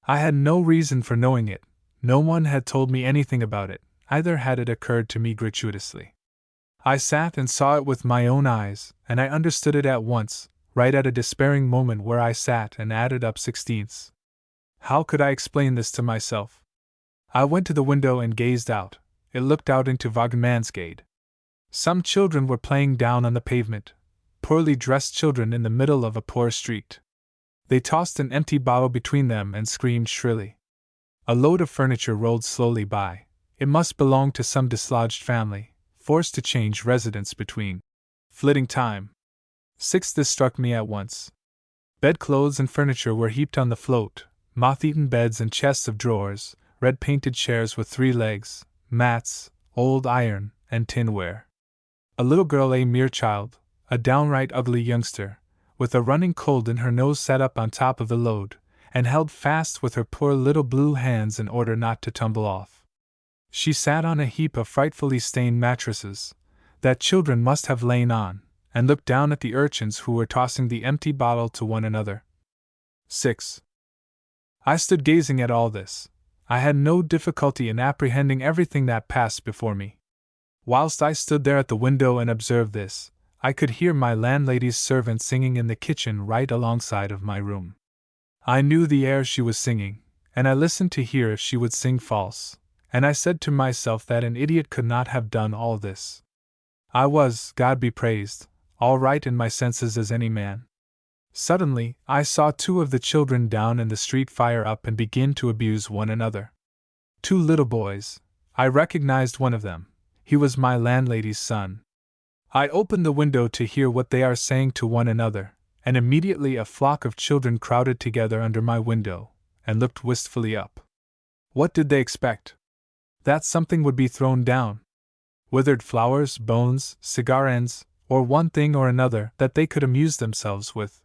Speaker 1: I had no reason for knowing it. No one had told me anything about it, either had it occurred to me gratuitously. I sat and saw it with my own eyes, and I understood it at once, right at a despairing moment where I sat and added up sixteenths. How could I explain this to myself? I went to the window and gazed out. It looked out into Wagenmansgade. Some children were playing down on the pavement, poorly dressed children in the middle of a poor street. They tossed an empty bottle between them and screamed shrilly. A load of furniture rolled slowly by. It must belong to some dislodged family, forced to change residence between flitting time. 6. This struck me at once. Bedclothes and furniture were heaped on the float, moth-eaten beds and chests of drawers, red-painted chairs with 3 legs, mats, old iron, and tinware. A little girl, a mere child, a downright ugly youngster, with a running cold in her nose, sat up on top of the load, and held fast with her poor little blue hands in order not to tumble off. She sat on a heap of frightfully stained mattresses, that children must have lain on, and looked down at the urchins who were tossing the empty bottle to one another. 6. I stood gazing at all this. I had no difficulty in apprehending everything that passed before me. Whilst I stood there at the window and observed this, I could hear my landlady's servant singing in the kitchen right alongside of my room. I knew the air she was singing, and I listened to hear if she would sing false, and I said to myself that an idiot could not have done all this. I was, God be praised, all right in my senses as any man. Suddenly, I saw 2 of the children down in the street fire up and begin to abuse one another. 2 little boys. I recognized one of them. He was my landlady's son. I opened the window to hear what they are saying to one another, and immediately a flock of children crowded together under my window, and looked wistfully up. What did they expect? That something would be thrown down. Withered flowers, bones, cigar ends, or one thing or another that they could amuse themselves with.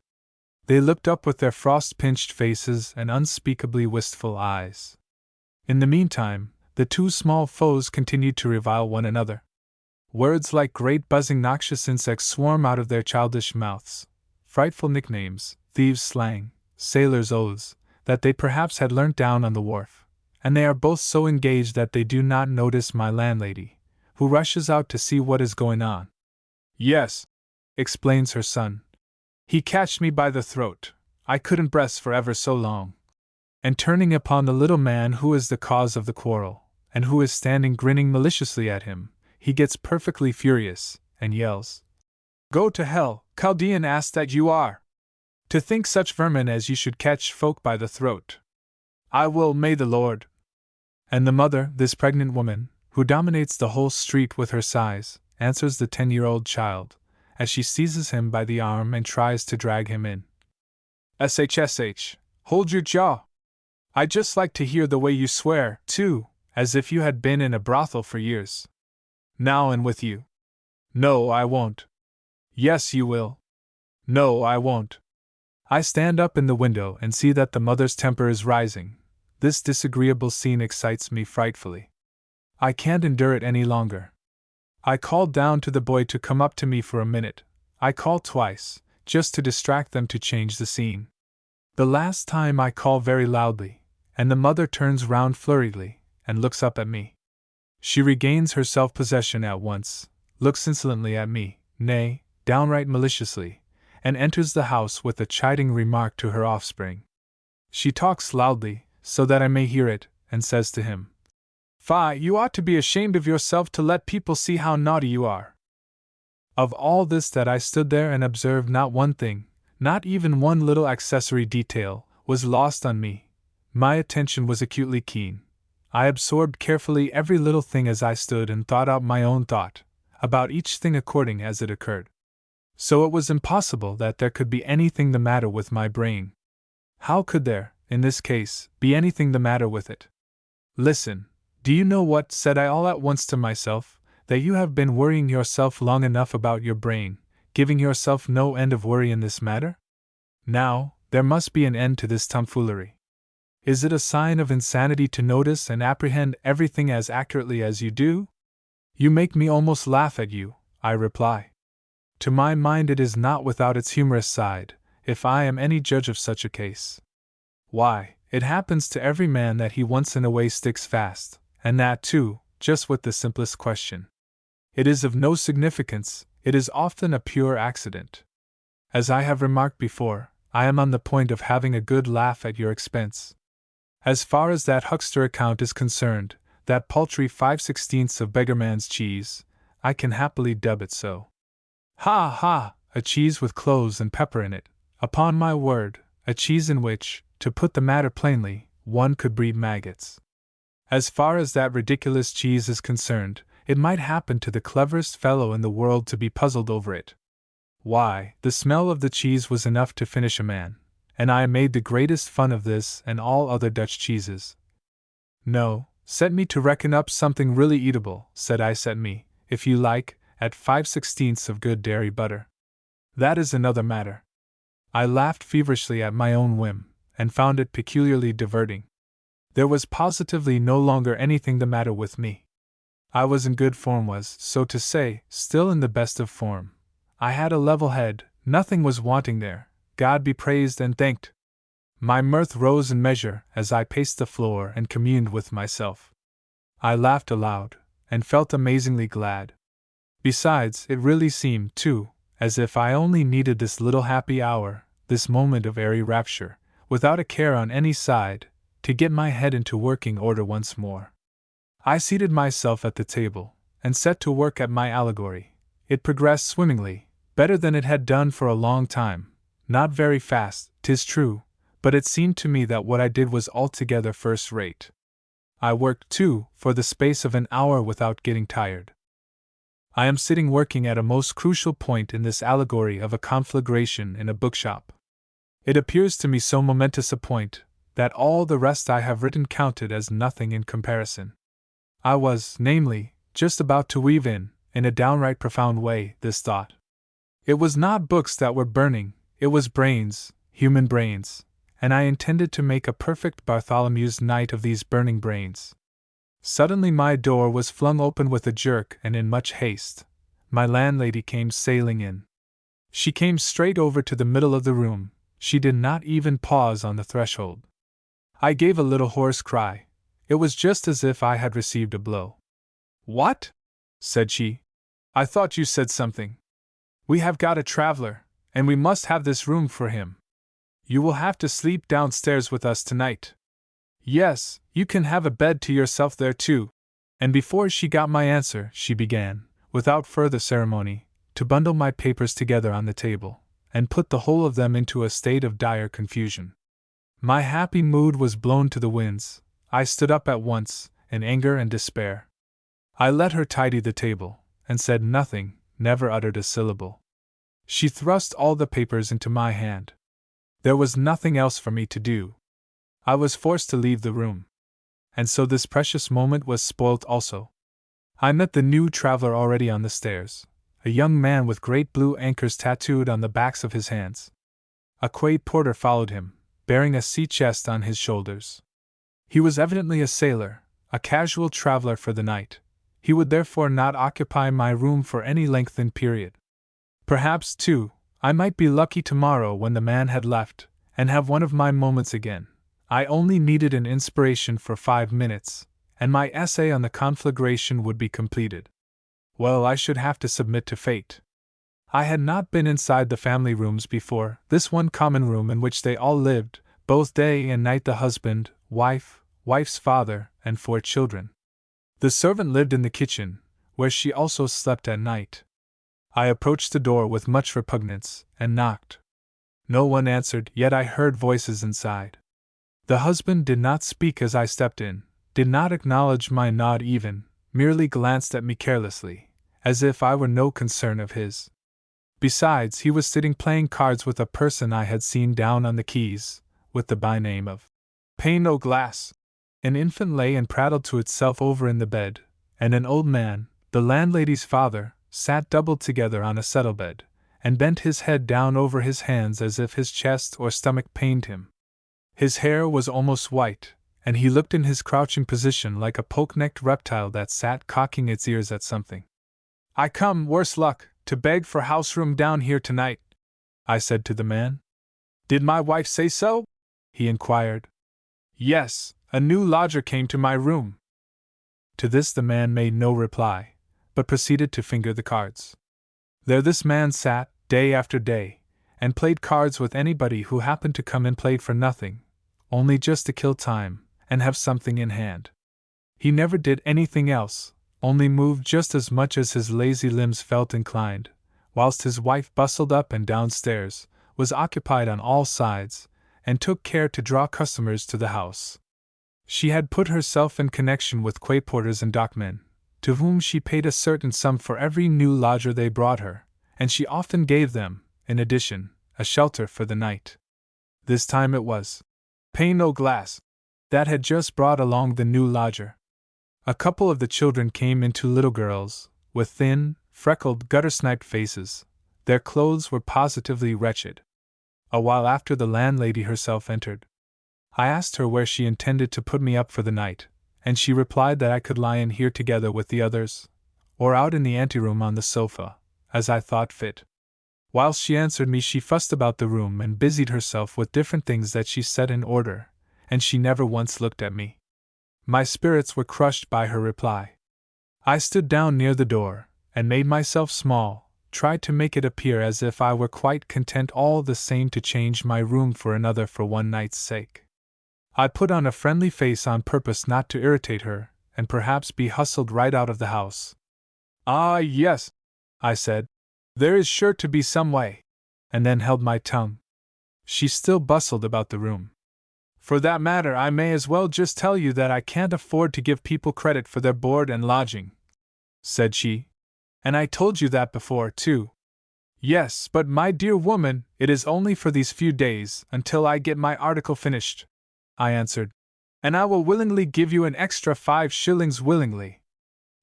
Speaker 1: They looked up with their frost-pinched faces and unspeakably wistful eyes. In the meantime, the 2 small foes continued to revile one another. Words like great buzzing noxious insects swarm out of their childish mouths, frightful nicknames, thieves' slang, sailors' oaths, that they perhaps had learnt down on the wharf, and they are both so engaged that they do not notice my landlady, who rushes out to see what is going on. Yes, explains her son. He catched me by the throat. I couldn't breast for ever so long. And turning upon the little man who is the cause of the quarrel, and who is standing grinning maliciously at him, he gets perfectly furious, and yells, "Go to hell, Chaldean ass that you are! To think such vermin as you should catch folk by the throat! I will, may the Lord!" And the mother, this pregnant woman, who dominates the whole street with her sighs, answers the 10-year-old child, as she seizes him by the arm and tries to drag him in. "SHSH, hold your jaw! I'd just like to hear the way you swear, too, as if you had been in a brothel for years. Now and with you. No, I won't. Yes, you will. No, I won't." I stand up in the window and see that the mother's temper is rising. This disagreeable scene excites me frightfully. I can't endure it any longer. I call down to the boy to come up to me for a minute. I call twice, just to distract them to change the scene. The last time I call very loudly, and the mother turns round flurriedly, and looks up at me. She regains her self-possession at once, looks insolently at me, nay, downright maliciously, and enters the house with a chiding remark to her offspring. She talks loudly, so that I may hear it, and says to him, "Fie, you ought to be ashamed of yourself to let people see how naughty you are." Of all this that I stood there and observed not one thing, not even one little accessory detail, was lost on me. My attention was acutely keen. I absorbed carefully every little thing as I stood and thought out my own thought, about each thing according as it occurred. So it was impossible that there could be anything the matter with my brain. How could there, in this case, be anything the matter with it? "Listen, do you know what?" said I all at once to myself, "that you have been worrying yourself long enough about your brain, giving yourself no end of worry in this matter? Now, there must be an end to this tomfoolery. Is it a sign of insanity to notice and apprehend everything as accurately as you do? You make me almost laugh at you," I reply. To my mind it is not without its humorous side, if I am any judge of such a case. Why, it happens to every man that he once in a way sticks fast, and that, too, just with the simplest question. It is of no significance, it is often a pure accident. As I have remarked before, I am on the point of having a good laugh at your expense. As far as that huckster account is concerned, that paltry 5/16 of beggarman's cheese, I can happily dub it so. Ha ha! A cheese with cloves and pepper in it, upon my word, a cheese in which, to put the matter plainly, one could breed maggots. As far as that ridiculous cheese is concerned, it might happen to the cleverest fellow in the world to be puzzled over it. Why, the smell of the cheese was enough to finish a man, and I made the greatest fun of this and all other Dutch cheeses. "No, set me to reckon up something really eatable," said I. "Set me, if you like, at 5/16 of good dairy butter. That is another matter." I laughed feverishly at my own whim, and found it peculiarly diverting. There was positively no longer anything the matter with me. I was in good form, was, so to say, still in the best of form. I had a level head, nothing was wanting there, God be praised and thanked. My mirth rose in measure as I paced the floor and communed with myself. I laughed aloud, and felt amazingly glad. Besides, it really seemed, too, as if I only needed this little happy hour, this moment of airy rapture, without a care on any side, to get my head into working order once more. I seated myself at the table, and set to work at my allegory. It progressed swimmingly, better than it had done for a long time, not very fast, 'tis true, but it seemed to me that what I did was altogether first rate. I worked, too, for the space of an hour without getting tired. I am sitting working at a most crucial point in this allegory of a conflagration in a bookshop. It appears to me so momentous a point, that all the rest I have written counted as nothing in comparison. I was, namely, just about to weave in a downright profound way, this thought. It was not books that were burning, it was brains, human brains, and I intended to make a perfect Bartholomew's Night of these burning brains. Suddenly my door was flung open with a jerk, and in much haste, my landlady came sailing in. She came straight over to the middle of the room, she did not even pause on the threshold. I gave a little hoarse cry. It was just as if I had received a blow. "What?" said she. "I thought you said something. We have got a traveler, and we must have this room for him. You will have to sleep downstairs with us tonight. Yes, you can have a bed to yourself there too." And before she got my answer, she began, without further ceremony, to bundle my papers together on the table, and put the whole of them into a state of dire confusion. My happy mood was blown to the winds. I stood up at once, in anger and despair. I let her tidy the table, and said nothing, never uttered a syllable. She thrust all the papers into my hand. There was nothing else for me to do. I was forced to leave the room. And so this precious moment was spoilt also. I met the new traveler already on the stairs, a young man with great blue anchors tattooed on the backs of his hands. A quaid porter followed him, bearing a sea-chest on his shoulders. He was evidently a sailor, a casual traveler for the night. He would therefore not occupy my room for any lengthened period. Perhaps, too, I might be lucky tomorrow when the man had left, and have one of my moments again. I only needed an inspiration for 5 minutes, and my essay on the conflagration would be completed. Well, I should have to submit to fate. I had not been inside the family rooms before, this one common room in which they all lived, both day and night, the husband, wife, wife's father, and 4 children. The servant lived in the kitchen, where she also slept at night. I approached the door with much repugnance, and knocked. No one answered, yet I heard voices inside. The husband did not speak as I stepped in, did not acknowledge my nod even, merely glanced at me carelessly, as if I were no concern of his. Besides, he was sitting playing cards with a person I had seen down on the quays, with the by-name of Pane no Glass. An infant lay and prattled to itself over in the bed, and an old man, the landlady's father, sat doubled together on a settle-bed, and bent his head down over his hands as if his chest or stomach pained him. His hair was almost white, and he looked in his crouching position like a poke-necked reptile that sat cocking its ears at something. "I come, worse luck, to beg for house-room down here tonight," I said to the man. "Did my wife say so?" he inquired. "Yes, a new lodger came to my room." To this the man made no reply, but proceeded to finger the cards. There this man sat, day after day, and played cards with anybody who happened to come in, played for nothing, only just to kill time, and have something in hand. He never did anything else, only moved just as much as his lazy limbs felt inclined, whilst his wife bustled up and downstairs, was occupied on all sides, and took care to draw customers to the house. She had put herself in connection with quay porters and dockmen, to whom she paid a certain sum for every new lodger they brought her, and she often gave them, in addition, a shelter for the night. This time it was Pane no Glass that had just brought along the new lodger. A couple of the children came in, 2 little girls, with thin, freckled, gutter-sniped faces. Their clothes were positively wretched. A while after, the landlady herself entered. I asked her where she intended to put me up for the night, and she replied that I could lie in here together with the others, or out in the anteroom on the sofa, as I thought fit. Whilst she answered me, she fussed about the room and busied herself with different things that she set in order, and she never once looked at me. My spirits were crushed by her reply. I stood down near the door, and made myself small, tried to make it appear as if I were quite content all the same to change my room for another for one night's sake. I put on a friendly face on purpose not to irritate her, and perhaps be hustled right out of the house. "Ah, yes," I said, "there is sure to be some way," and then held my tongue. She still bustled about the room. "For that matter, I may as well just tell you that I can't afford to give people credit for their board and lodging," said she. "And I told you that before, too." "Yes, but my dear woman, it is only for these few days, until I get my article finished," I answered, "and I will willingly give you an extra 5 shillings willingly."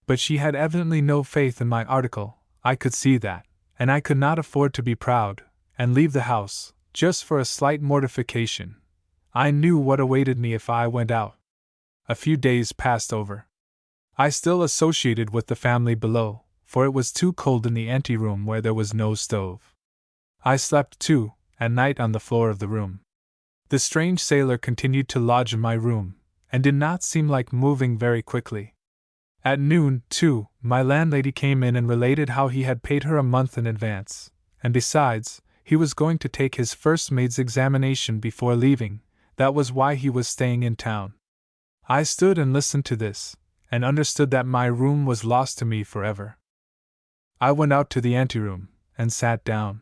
Speaker 1: But she had evidently no faith in my article, I could see that, and I could not afford to be proud, and leave the house, just for a slight mortification. I knew what awaited me if I went out. A few days passed over. I still associated with the family below, for it was too cold in the anteroom where there was no stove. I slept, too, at night on the floor of the room. The strange sailor continued to lodge in my room, and did not seem like moving very quickly. At noon, too, my landlady came in and related how he had paid her a month in advance, and besides, he was going to take his first maid's examination before leaving. That was why he was staying in town. I stood and listened to this, and understood that my room was lost to me forever. I went out to the anteroom, and sat down.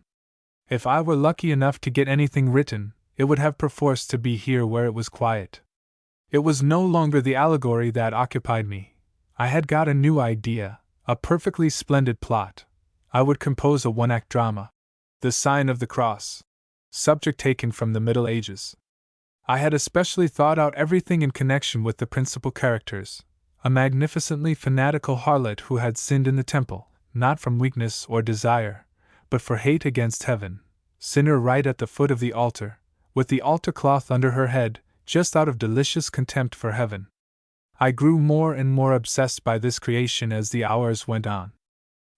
Speaker 1: If I were lucky enough to get anything written, it would have perforce to be here where it was quiet. It was no longer the allegory that occupied me. I had got a new idea, a perfectly splendid plot. I would compose a 1-act drama. The Sign of the Cross. Subject taken from the Middle Ages. I had especially thought out everything in connection with the principal characters. A magnificently fanatical harlot who had sinned in the temple, not from weakness or desire, but for hate against heaven. Sinner right at the foot of the altar, with the altar cloth under her head, just out of delicious contempt for heaven. I grew more and more obsessed by this creation as the hours went on.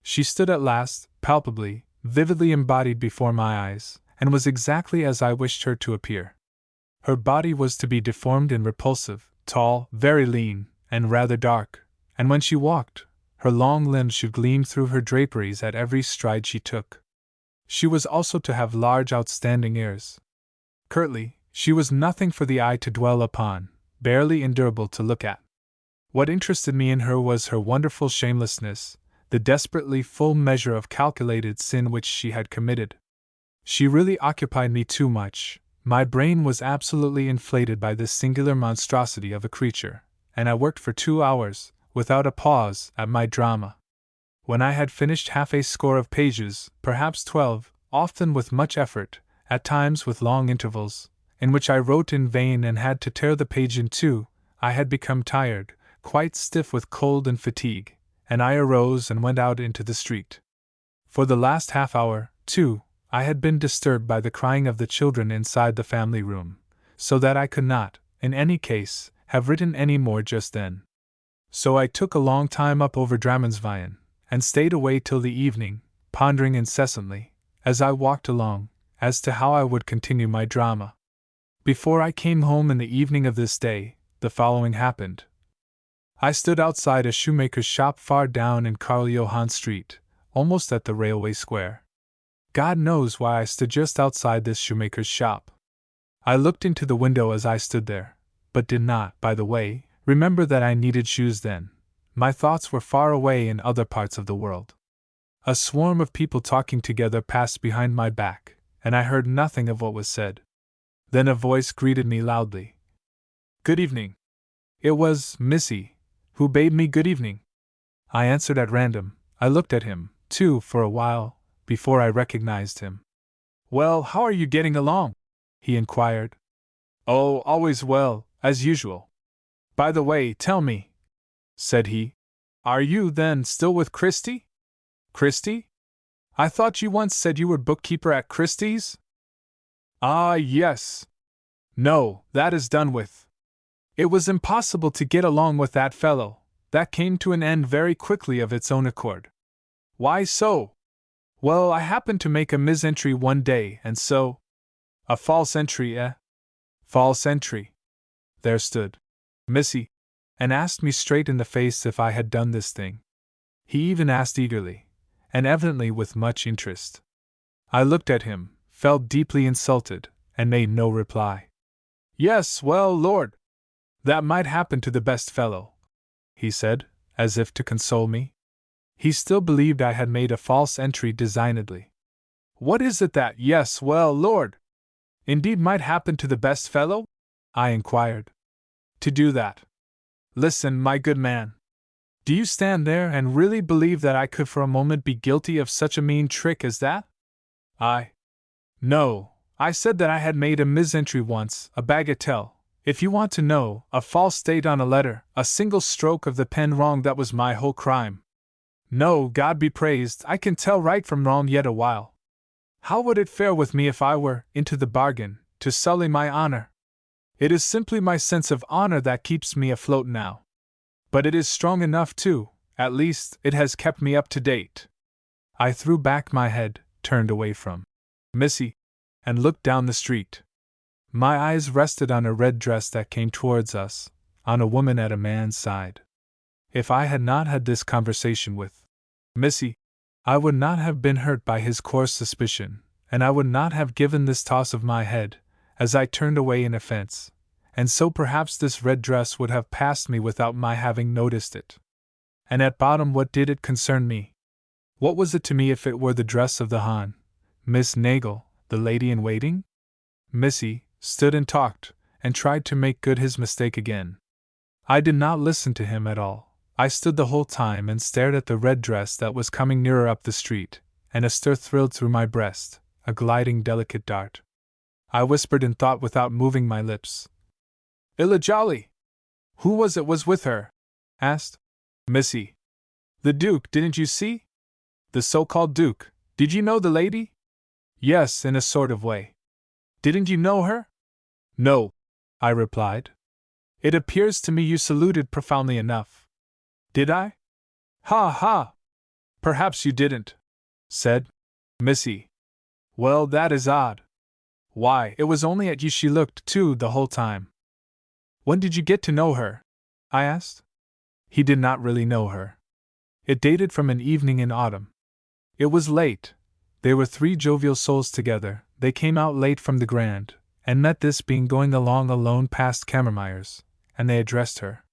Speaker 1: She stood at last, palpably, vividly embodied before my eyes, and was exactly as I wished her to appear. Her body was to be deformed and repulsive, tall, very lean, and rather dark, and when she walked, her long limbs should gleam through her draperies at every stride she took. She was also to have large outstanding ears. Curtly, she was nothing for the eye to dwell upon, barely endurable to look at. What interested me in her was her wonderful shamelessness, the desperately full measure of calculated sin which she had committed. She really occupied me too much. My brain was absolutely inflated by this singular monstrosity of a creature, and I worked for 2 hours, without a pause, at my drama. When I had finished half a score of pages, perhaps 12, often with much effort, at times with long intervals, in which I wrote in vain and had to tear the page in two, I had become tired, quite stiff with cold and fatigue, and I arose and went out into the street. For the last half hour, too, I had been disturbed by the crying of the children inside the family room, so that I could not, in any case, have written any more just then. So I took a long time up over Drammensveien, and stayed away till the evening, pondering incessantly, as I walked along, as to how I would continue my drama. Before I came home in the evening of this day, the following happened. I stood outside a shoemaker's shop far down in Karl Johan Street, almost at the railway square. God knows why I stood just outside this shoemaker's shop. I looked into the window as I stood there, but did not, by the way, remember that I needed shoes then. My thoughts were far away in other parts of the world. A swarm of people talking together passed behind my back, and I heard nothing of what was said. Then a voice greeted me loudly. "Good evening." It was Missy, who bade me good evening. I answered at random. I looked at him, too, for a while, before I recognized him. "Well, how are you getting along?" he inquired. "Oh, always well, as usual. By the way, tell me," said he, "are you, then, still with Christie?" "Christie? I thought you once said you were bookkeeper at Christie's?" "Ah, yes. No, that is done with. It was impossible to get along with that fellow. That came to an end very quickly of its own accord." "Why so?" "Well, I happened to make a mis-entry one day, and so—" "A false entry, eh?" "False entry." There stood Missy, and asked me straight in the face if I had done this thing. He even asked eagerly, and evidently with much interest. I looked at him, felt deeply insulted, and made no reply. "Yes, well, Lord! That might happen to the best fellow," he said, as if to console me. He still believed I had made a false entry designedly. "What is it that, yes, well, Lord, indeed might happen to the best fellow?" I inquired. "To do that. Listen, my good man. Do you stand there and really believe that I could for a moment be guilty of such a mean trick as that?" "No, I said that I had made a mis-entry once, a bagatelle, if you want to know, a false date on a letter, a single stroke of the pen wrong, that was my whole crime. No, God be praised, I can tell right from wrong yet a while. How would it fare with me if I were, into the bargain, to sully my honor? It is simply my sense of honor that keeps me afloat now. But it is strong enough too, at least, it has kept me up to date." I threw back my head, turned away from Missy, and looked down the street. My eyes rested on a red dress that came towards us, on a woman at a man's side. If I had not had this conversation with Missy, I would not have been hurt by his coarse suspicion, and I would not have given this toss of my head, as I turned away in offense, and so perhaps this red dress would have passed me without my having noticed it. And at bottom, what did it concern me? What was it to me if it were the dress of the Hon, Miss Nagel, the lady-in-waiting? Missy stood and talked, and tried to make good his mistake again. I did not listen to him at all. I stood the whole time and stared at the red dress that was coming nearer up the street, and a stir thrilled through my breast, a gliding delicate dart. I whispered in thought without moving my lips. "Illa jolly! Who was it was with her?" asked Missy. "The Duke, didn't you see? The so-called Duke. Did you know the lady?" "Yes, in a sort of way." "Didn't you know her?" "No," I replied. "It appears to me you saluted profoundly enough." "Did I? Ha ha! Perhaps you didn't," said Missy. "Well, that is odd. Why, it was only at you she looked, too, the whole time. When did you get to know her? I asked. He did not really know her. It dated from an evening in autumn. It was late. They were three jovial souls together. They came out late from the Grand, and met this being going along alone past Cammermeyer's, and they addressed her.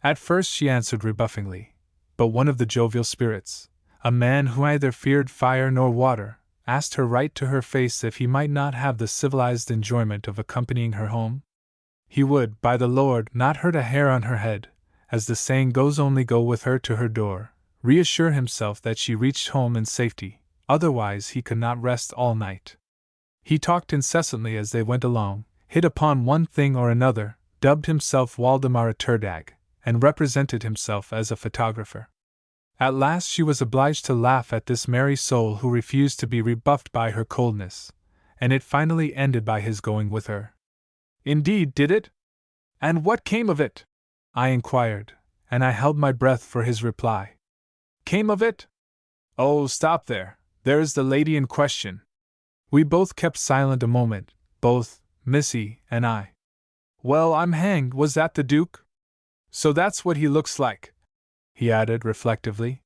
Speaker 1: At first she answered rebuffingly, but one of the jovial spirits, a man who neither feared fire nor water, asked her right to her face if he might not have the civilized enjoyment of accompanying her home. He would, by the Lord, not hurt a hair on her head, as the saying goes, only go with her to her door, reassure himself that she reached home in safety, otherwise he could not rest all night. He talked incessantly as they went along, hit upon one thing or another, dubbed himself Waldemar Turdag, and represented himself as a photographer. At last she was obliged to laugh at this merry soul who refused to be rebuffed by her coldness, and it finally ended by his going with her. Indeed, did it? And what came of it? I inquired, and I held my breath for his reply. Came of it? Oh, stop there. There is the lady in question. We both kept silent a moment, both, Missy and I. Well, I'm hanged, was that the Duke? So that's what he looks like, he added reflectively.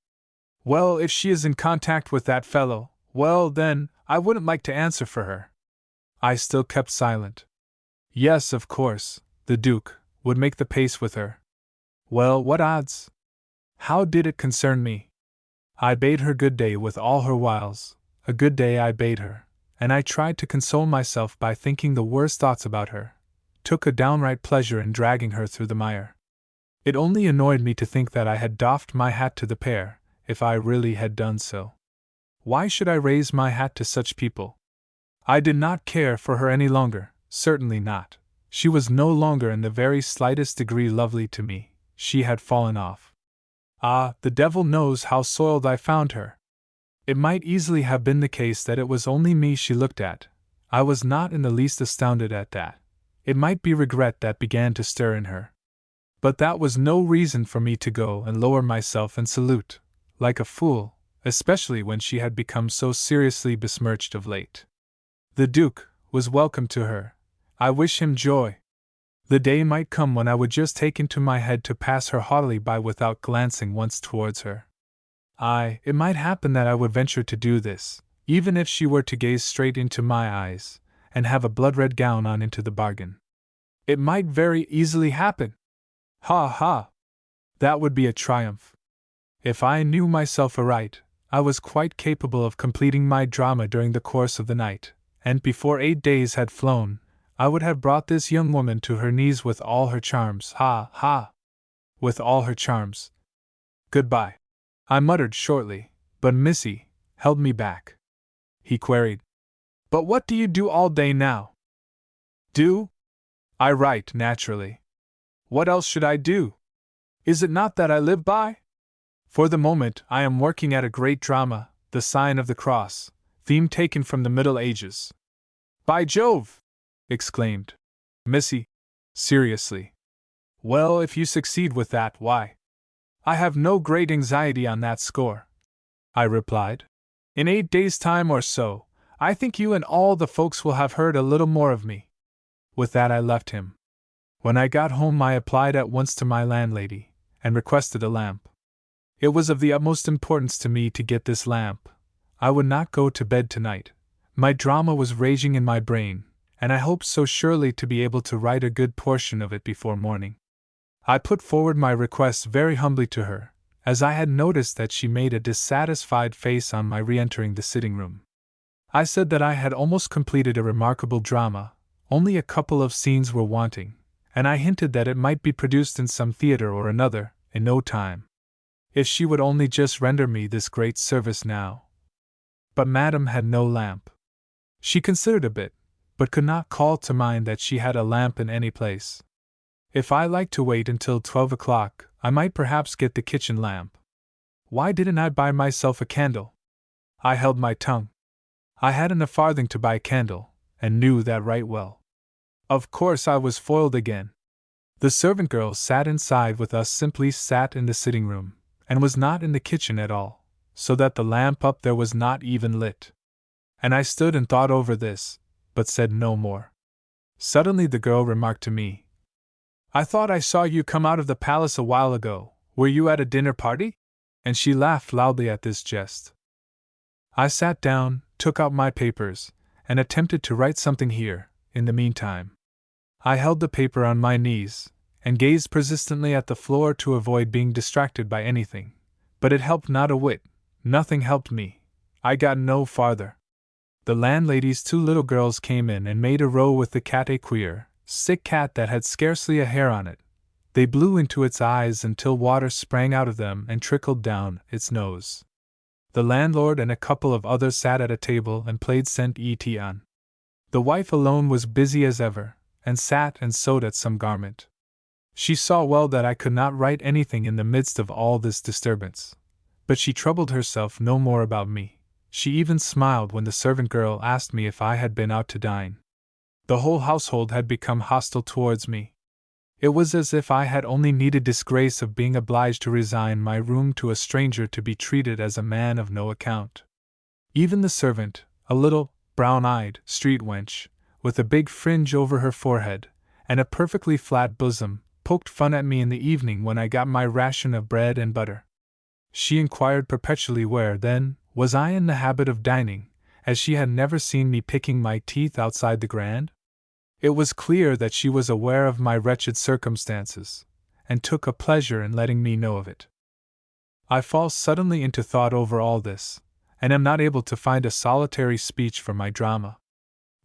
Speaker 1: Well, if she is in contact with that fellow, well then, I wouldn't like to answer for her. I still kept silent. Yes, of course, the Duke would make the pace with her. Well, what odds? How did it concern me? I bade her good day with all her wiles, a good day I bade her, and I tried to console myself by thinking the worst thoughts about her, took a downright pleasure in dragging her through the mire. It only annoyed me to think that I had doffed my hat to the pair, if I really had done so. Why should I raise my hat to such people? I did not care for her any longer, certainly not. She was no longer in the very slightest degree lovely to me, she had fallen off. Ah, the devil knows how soiled I found her. It might easily have been the case that it was only me she looked at. I was not in the least astounded at that. It might be regret that began to stir in her. But that was no reason for me to go and lower myself and salute, like a fool, especially when she had become so seriously besmirched of late. The Duke was welcome to her. I wish him joy. The day might come when I would just take into my head to pass her haughtily by without glancing once towards her. Aye, it might happen that I would venture to do this, even if she were to gaze straight into my eyes, and have a blood-red gown on into the bargain. It might very easily happen. Ha ha! That would be a triumph. If I knew myself aright, I was quite capable of completing my drama during the course of the night, and before 8 days had flown, I would have brought this young woman to her knees with all her charms. Ha ha! With all her charms. Goodbye, I muttered shortly, but Missy held me back. He queried, But what do you do all day now? Do? I write, naturally. What else should I do? Is it not that I live by? For the moment, I am working at a great drama, The Sign of the Cross, theme taken from the Middle Ages. By Jove! Exclaimed Missy, seriously. Well, if you succeed with that, why? I have no great anxiety on that score, I replied. In 8 days' time or so, I think you and all the folks will have heard a little more of me. With that I left him. When I got home I applied at once to my landlady, and requested a lamp. It was of the utmost importance to me to get this lamp. I would not go to bed tonight. My drama was raging in my brain, and I hoped so surely to be able to write a good portion of it before morning. I put forward my request very humbly to her, as I had noticed that she made a dissatisfied face on my re-entering the sitting-room. I said that I had almost completed a remarkable drama, only a couple of scenes were wanting, and I hinted that it might be produced in some theatre or another, in no time. If she would only just render me this great service now. But Madame had no lamp. She considered a bit, but could not call to mind that she had a lamp in any place. If I liked to wait until 12 o'clock, I might perhaps get the kitchen lamp. Why didn't I buy myself a candle? I held my tongue. I hadn't a farthing to buy a candle, and knew that right well. Of course I was foiled again. The servant girl sat inside with us, simply sat in the sitting room, and was not in the kitchen at all, so that the lamp up there was not even lit. And I stood and thought over this, but said no more. Suddenly the girl remarked to me, "I thought I saw you come out of the palace a while ago. Were you at a dinner party?" And she laughed loudly at this jest. I sat down, took out my papers, and attempted to write something here. In the meantime, I held the paper on my knees, and gazed persistently at the floor to avoid being distracted by anything. But it helped not a whit. Nothing helped me. I got no farther. The landlady's 2 little girls came in and made a row with the cat, a queer, sick cat that had scarcely a hair on it. They blew into its eyes until water sprang out of them and trickled down its nose. The landlord and a couple of others sat at a table and played Saint Etienne. The wife alone was busy as ever, and sat and sewed at some garment. She saw well that I could not write anything in the midst of all this disturbance, but she troubled herself no more about me. She even smiled when the servant girl asked me if I had been out to dine. The whole household had become hostile towards me. It was as if I had only needed disgrace of being obliged to resign my room to a stranger to be treated as a man of no account. Even the servant, a little, brown-eyed, street wench, with a big fringe over her forehead, and a perfectly flat bosom, poked fun at me in the evening when I got my ration of bread and butter. She inquired perpetually where, then, was I in the habit of dining, as she had never seen me picking my teeth outside the Grand? It was clear that she was aware of my wretched circumstances, and took a pleasure in letting me know of it. I fall suddenly into thought over all this, and am not able to find a solitary speech for my drama.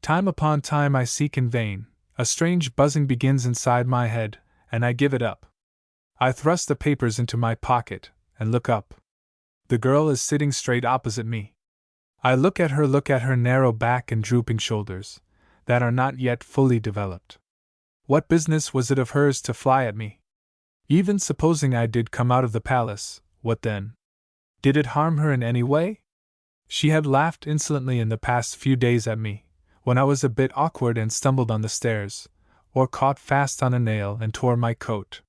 Speaker 1: Time upon time I seek in vain. A strange buzzing begins inside my head, and I give it up. I thrust the papers into my pocket, and look up. The girl is sitting straight opposite me. I look at her narrow back and drooping shoulders, that are not yet fully developed. What business was it of hers to fly at me? Even supposing I did come out of the palace, what then? Did it harm her in any way? She had laughed insolently in the past few days at me, when I was a bit awkward and stumbled on the stairs, or caught fast on a nail and tore my coat.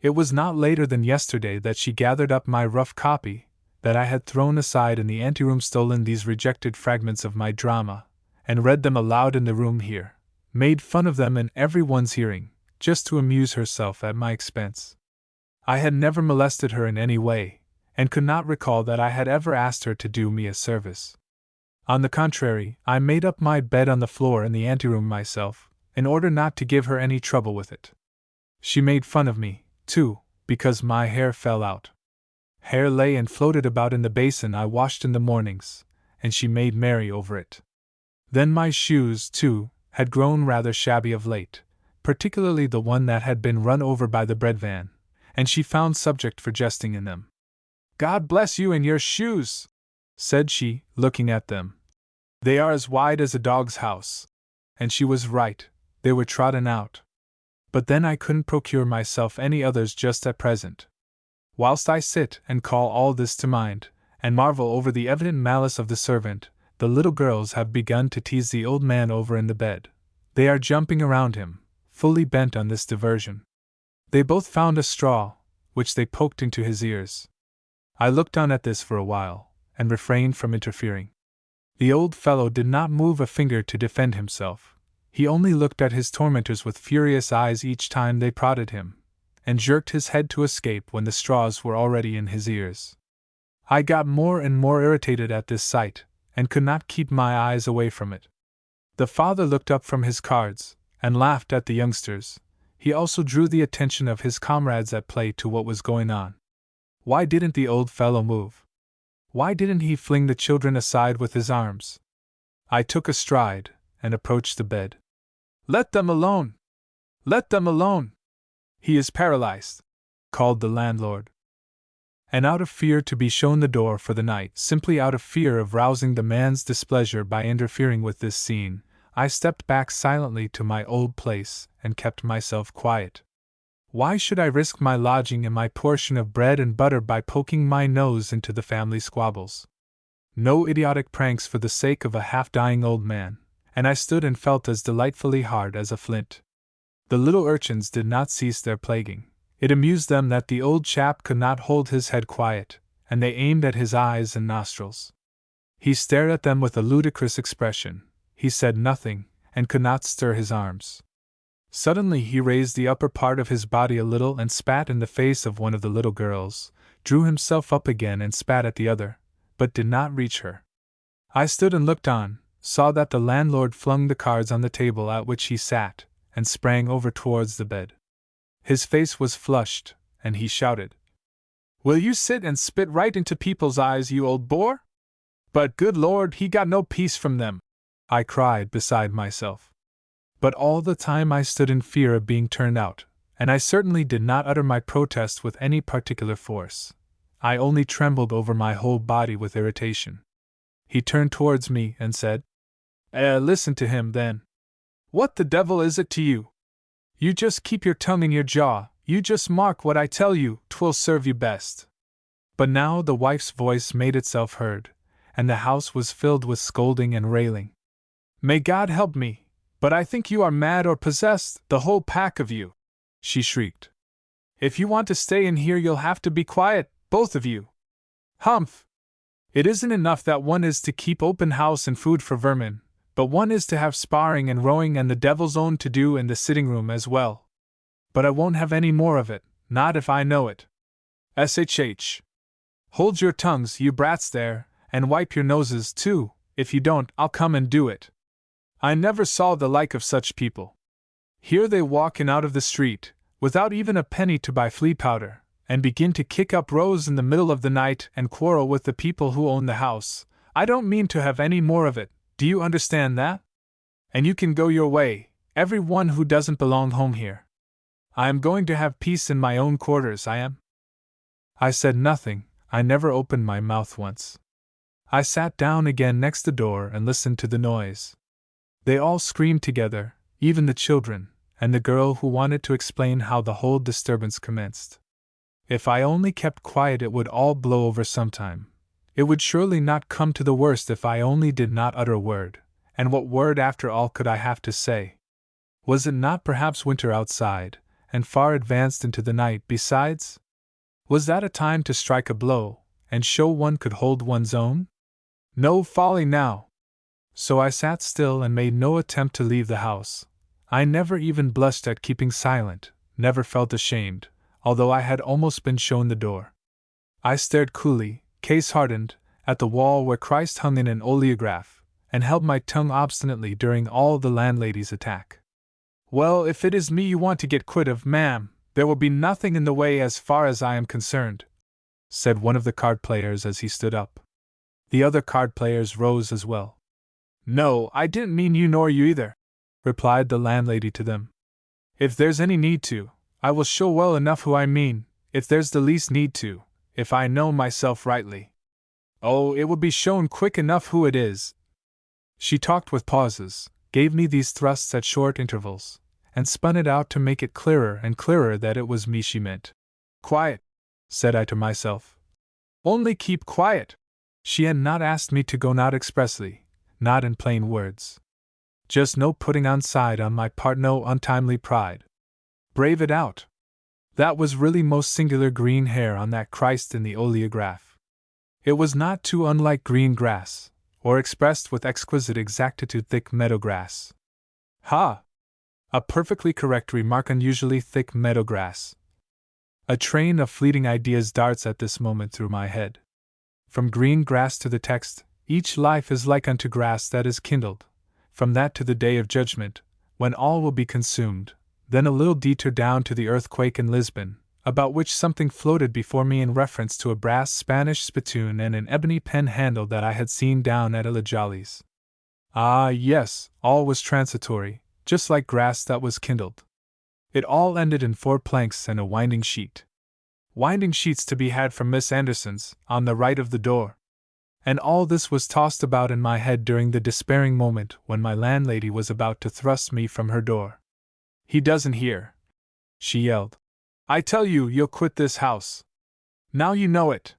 Speaker 1: It was not later than yesterday that she gathered up my rough copy, that I had thrown aside in the anteroom, stolen these rejected fragments of my drama, and read them aloud in the room here, made fun of them in everyone's hearing, just to amuse herself at my expense. I had never molested her in any way, and could not recall that I had ever asked her to do me a service. On the contrary, I made up my bed on the floor in the anteroom myself, in order not to give her any trouble with it. She made fun of me, too, because my hair fell out. Hair lay and floated about in the basin I washed in the mornings, and she made merry over it. Then my shoes, too, had grown rather shabby of late, particularly the one that had been run over by the bread van, and she found subject for jesting in them. "God bless you and your shoes!" said she, looking at them. "They are as wide as a dog's house." And she was right, they were trodden out. But then I couldn't procure myself any others just at present. Whilst I sit and call all this to mind, and marvel over the evident malice of the servant, the little girls have begun to tease the old man over in the bed. They are jumping around him, fully bent on this diversion. They both found a straw, which they poked into his ears. I looked on at this for a while, and refrained from interfering. The old fellow did not move a finger to defend himself. He only looked at his tormentors with furious eyes each time they prodded him, and jerked his head to escape when the straws were already in his ears. I got more and more irritated at this sight, and could not keep my eyes away from it. The father looked up from his cards, and laughed at the youngsters. He also drew the attention of his comrades at play to what was going on. Why didn't the old fellow move? Why didn't he fling the children aside with his arms? I took a stride, and approached the bed. "Let them alone! Let them alone! He is paralyzed," called the landlord. And out of fear to be shown the door for the night, simply out of fear of rousing the man's displeasure by interfering with this scene, I stepped back silently to my old place and kept myself quiet. Why should I risk my lodging and my portion of bread and butter by poking my nose into the family squabbles? No idiotic pranks for the sake of a half-dying old man, and I stood and felt as delightfully hard as a flint. The little urchins did not cease their plaguing. It amused them that the old chap could not hold his head quiet, and they aimed at his eyes and nostrils. He stared at them with a ludicrous expression. He said nothing, and could not stir his arms. Suddenly he raised the upper part of his body a little and spat in the face of one of the little girls, drew himself up again and spat at the other, but did not reach her. I stood and looked on, saw that the landlord flung the cards on the table at which he sat, and sprang over towards the bed. His face was flushed, and he shouted, "Will you sit and spit right into people's eyes, you old boar?" "But good Lord, he got no peace from them," I cried beside myself. But all the time I stood in fear of being turned out, and I certainly did not utter my protest with any particular force. I only trembled over my whole body with irritation. He turned towards me and said, Listen to him, then. What the devil is it to you? You just keep your tongue in your jaw, you just mark what I tell you, 'twill serve you best." But now the wife's voice made itself heard, and the house was filled with scolding and railing. "May God help me, but I think you are mad or possessed, the whole pack of you," she shrieked. "If you want to stay in here you'll have to be quiet, both of you. Humph! It isn't enough that one is to keep open house and food for vermin, but one is to have sparring and rowing and the devil's own to do in the sitting room as well. But I won't have any more of it, not if I know it. SHH. Hold your tongues, you brats there, and wipe your noses too, if you don't I'll come and do it. I never saw the like of such people. Here they walk in out of the street, without even a penny to buy flea powder, and begin to kick up rows in the middle of the night and quarrel with the people who own the house. I don't mean to have any more of it, do you understand that? And you can go your way, every one who doesn't belong home here. I am going to have peace in my own quarters, I am." I said nothing, I never opened my mouth once. I sat down again next the door and listened to the noise. They all screamed together, even the children, and the girl who wanted to explain how the whole disturbance commenced. If I only kept quiet it would all blow over sometime. It would surely not come to the worst if I only did not utter a word, and what word after all could I have to say? Was it not perhaps winter outside, and far advanced into the night besides? Was that a time to strike a blow, and show one could hold one's own? No folly now! So I sat still and made no attempt to leave the house. I never even blushed at keeping silent, never felt ashamed, although I had almost been shown the door. I stared coolly, case-hardened, at the wall where Christ hung in an oleograph, and held my tongue obstinately during all the landlady's attack. "Well, if it is me you want to get quit of, ma'am, there will be nothing in the way as far as I am concerned," said one of the card-players as he stood up. The other card-players rose as well. "No, I didn't mean you nor you either," replied the landlady to them. "If there's any need to, I will show well enough who I mean, if there's the least need to, if I know myself rightly. Oh, it will be shown quick enough who it is." She talked with pauses, gave me these thrusts at short intervals, and spun it out to make it clearer and clearer that it was me she meant. "Quiet," said I to myself. "Only keep quiet." She had not asked me to go, not expressly, not in plain words. Just no putting on side on my part, no untimely pride. Brave it out. That was really most singular green hair on that Christ in the oleograph. It was not too unlike green grass, or expressed with exquisite exactitude thick meadow grass. Ha! A perfectly correct remark, unusually thick meadow grass. A train of fleeting ideas darts at this moment through my head. From green grass to the text, each life is like unto grass that is kindled. From that to the day of judgment, when all will be consumed. Then a little detour down to the earthquake in Lisbon, about which something floated before me in reference to a brass Spanish spittoon and an ebony pen handle that I had seen down at Ilajali's. Ah, yes, all was transitory, just like grass that was kindled. It all ended in 4 planks and a winding sheet. Winding sheets to be had from Miss Anderson's, on the right of the door. And all this was tossed about in my head during the despairing moment when my landlady was about to thrust me from her door. "He doesn't hear," she yelled. "I tell you, you'll quit this house. Now you know it.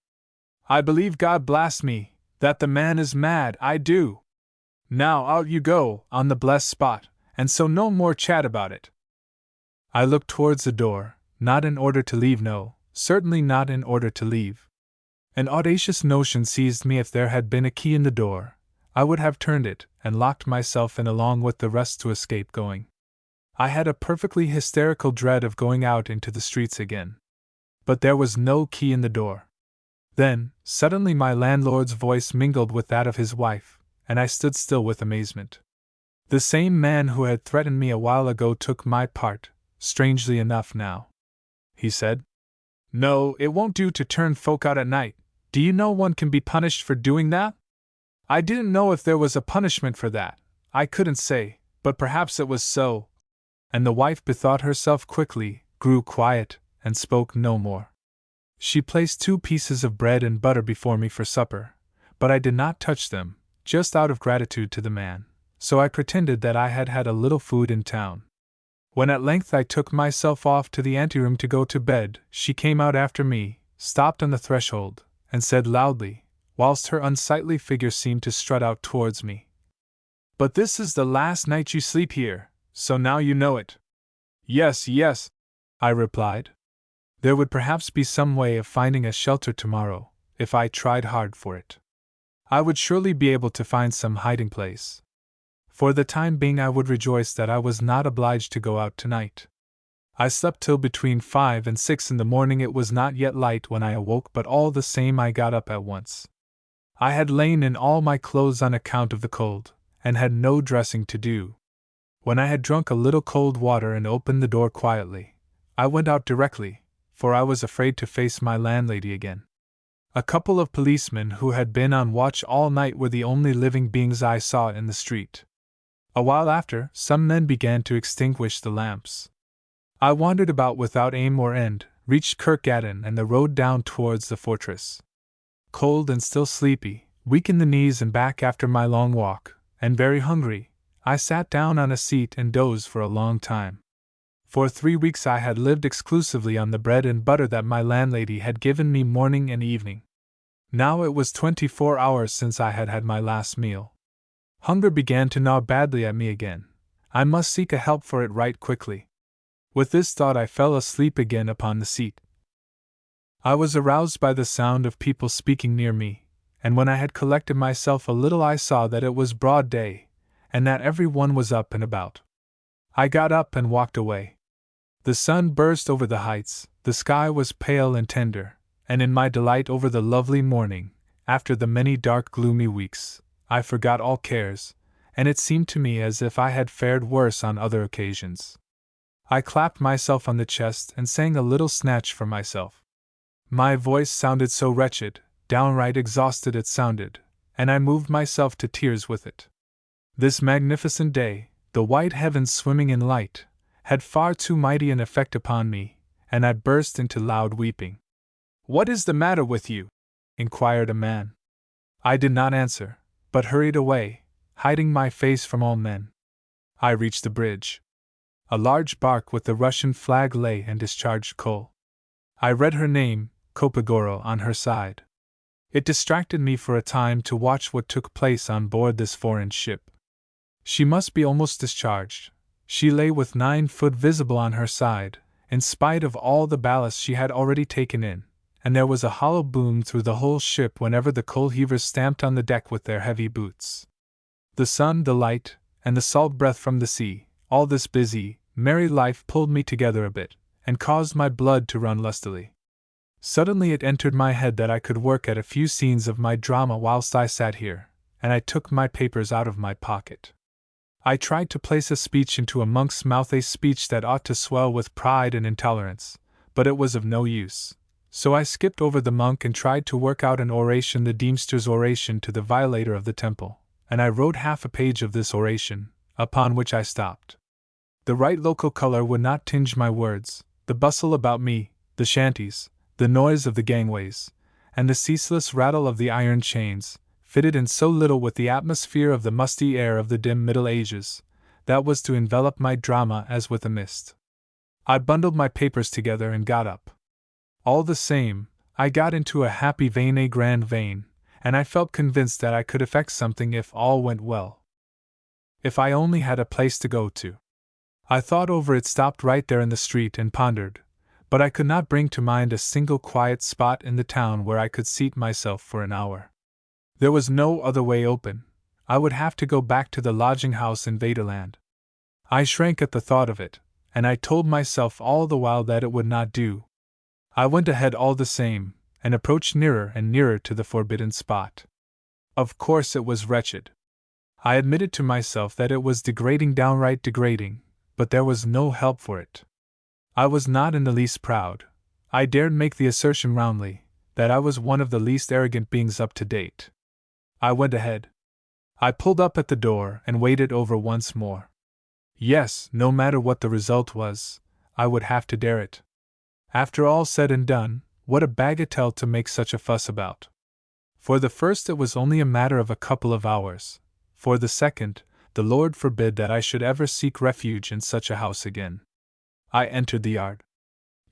Speaker 1: I believe, God blast me, that the man is mad, I do. Now out you go, on the blessed spot, and so no more chat about it." I looked towards the door, not in order to leave, no, certainly not in order to leave. An audacious notion seized me. If there had been a key in the door, I would have turned it, and locked myself in along with the rest to escape going. I had a perfectly hysterical dread of going out into the streets again. But there was no key in the door. Then, suddenly my landlord's voice mingled with that of his wife, and I stood still with amazement. The same man who had threatened me a while ago took my part, strangely enough now. He said, "No, it won't do to turn folk out at night. Do you know one can be punished for doing that?" I didn't know if there was a punishment for that. I couldn't say, but perhaps it was so. And the wife bethought herself quickly, grew quiet, and spoke no more. She placed 2 pieces of bread and butter before me for supper, but I did not touch them, just out of gratitude to the man, so I pretended that I had had a little food in town. When at length I took myself off to the anteroom to go to bed, she came out after me, stopped on the threshold, and said loudly, whilst her unsightly figure seemed to strut out towards me, "But this is the last night you sleep here, so now you know it." "Yes, yes," I replied. There would perhaps be some way of finding a shelter tomorrow, if I tried hard for it. I would surely be able to find some hiding place. For the time being I would rejoice that I was not obliged to go out tonight. I slept till between 5 and 6 in the morning. It was not yet light when I awoke, but all the same I got up at once. I had lain in all my clothes on account of the cold, and had no dressing to do. When I had drunk a little cold water and opened the door quietly, I went out directly, for I was afraid to face my landlady again. A couple of policemen who had been on watch all night were the only living beings I saw in the street. A while after, some men began to extinguish the lamps. I wandered about without aim or end, reached Kirkgaden and the road down towards the fortress. Cold and still sleepy, weak in the knees and back after my long walk, and very hungry, I sat down on a seat and dozed for a long time. For 3 weeks I had lived exclusively on the bread and butter that my landlady had given me morning and evening. Now it was 24 hours since I had had my last meal. Hunger began to gnaw badly at me again. I must seek a help for it right quickly. With this thought I fell asleep again upon the seat. I was aroused by the sound of people speaking near me, and when I had collected myself a little I saw that it was broad day, and that every one was up and about. I got up and walked away. The sun burst over the heights, the sky was pale and tender, and in my delight over the lovely morning, after the many dark gloomy weeks, I forgot all cares, and it seemed to me as if I had fared worse on other occasions. I clapped myself on the chest and sang a little snatch for myself. My voice sounded so wretched, downright exhausted it sounded, and I moved myself to tears with it. This magnificent day, the white heavens swimming in light, had far too mighty an effect upon me, and I burst into loud weeping. "What is the matter with you?" inquired a man. I did not answer, but hurried away, hiding my face from all men. I reached the bridge. A large bark with the Russian flag lay and discharged coal. I read her name, Kopogoro, on her side. It distracted me for a time to watch what took place on board this foreign ship. She must be almost discharged. She lay with 9 foot visible on her side, in spite of all the ballast she had already taken in, and there was a hollow boom through the whole ship whenever the coal heavers stamped on the deck with their heavy boots. The sun, the light, and the salt breath from the sea, all this busy, merry life pulled me together a bit, and caused my blood to run lustily. Suddenly it entered my head that I could work at a few scenes of my drama whilst I sat here, and I took my papers out of my pocket. I tried to place a speech into a monk's mouth, a speech that ought to swell with pride and intolerance, but it was of no use. So I skipped over the monk and tried to work out an oration, the Deemster's oration to the violator of the temple, and I wrote half a page of this oration, upon which I stopped. The right local color would not tinge my words, the bustle about me, the shanties, the noise of the gangways, and the ceaseless rattle of the iron chains, fitted in so little with the atmosphere of the musty air of the dim Middle Ages, that was to envelop my drama as with a mist. I bundled my papers together and got up. All the same, I got into a happy vein, a grand vein, and I felt convinced that I could effect something if all went well. If I only had a place to go to. I thought over it, stopped right there in the street and pondered, but I could not bring to mind a single quiet spot in the town where I could seat myself for an hour. There was no other way open. I would have to go back to the lodging house in Vaterland. I shrank at the thought of it, and I told myself all the while that it would not do. I went ahead all the same, and approached nearer and nearer to the forbidden spot. Of course it was wretched. I admitted to myself that it was degrading, downright degrading, but there was no help for it. I was not in the least proud. I dared make the assertion roundly, that I was one of the least arrogant beings up to date. I went ahead. I pulled up at the door and waited over once more. Yes, no matter what the result was, I would have to dare it. After all said and done, what a bagatelle to make such a fuss about. For the first, it was only a matter of a couple of hours. For the second, the Lord forbid that I should ever seek refuge in such a house again. I entered the yard.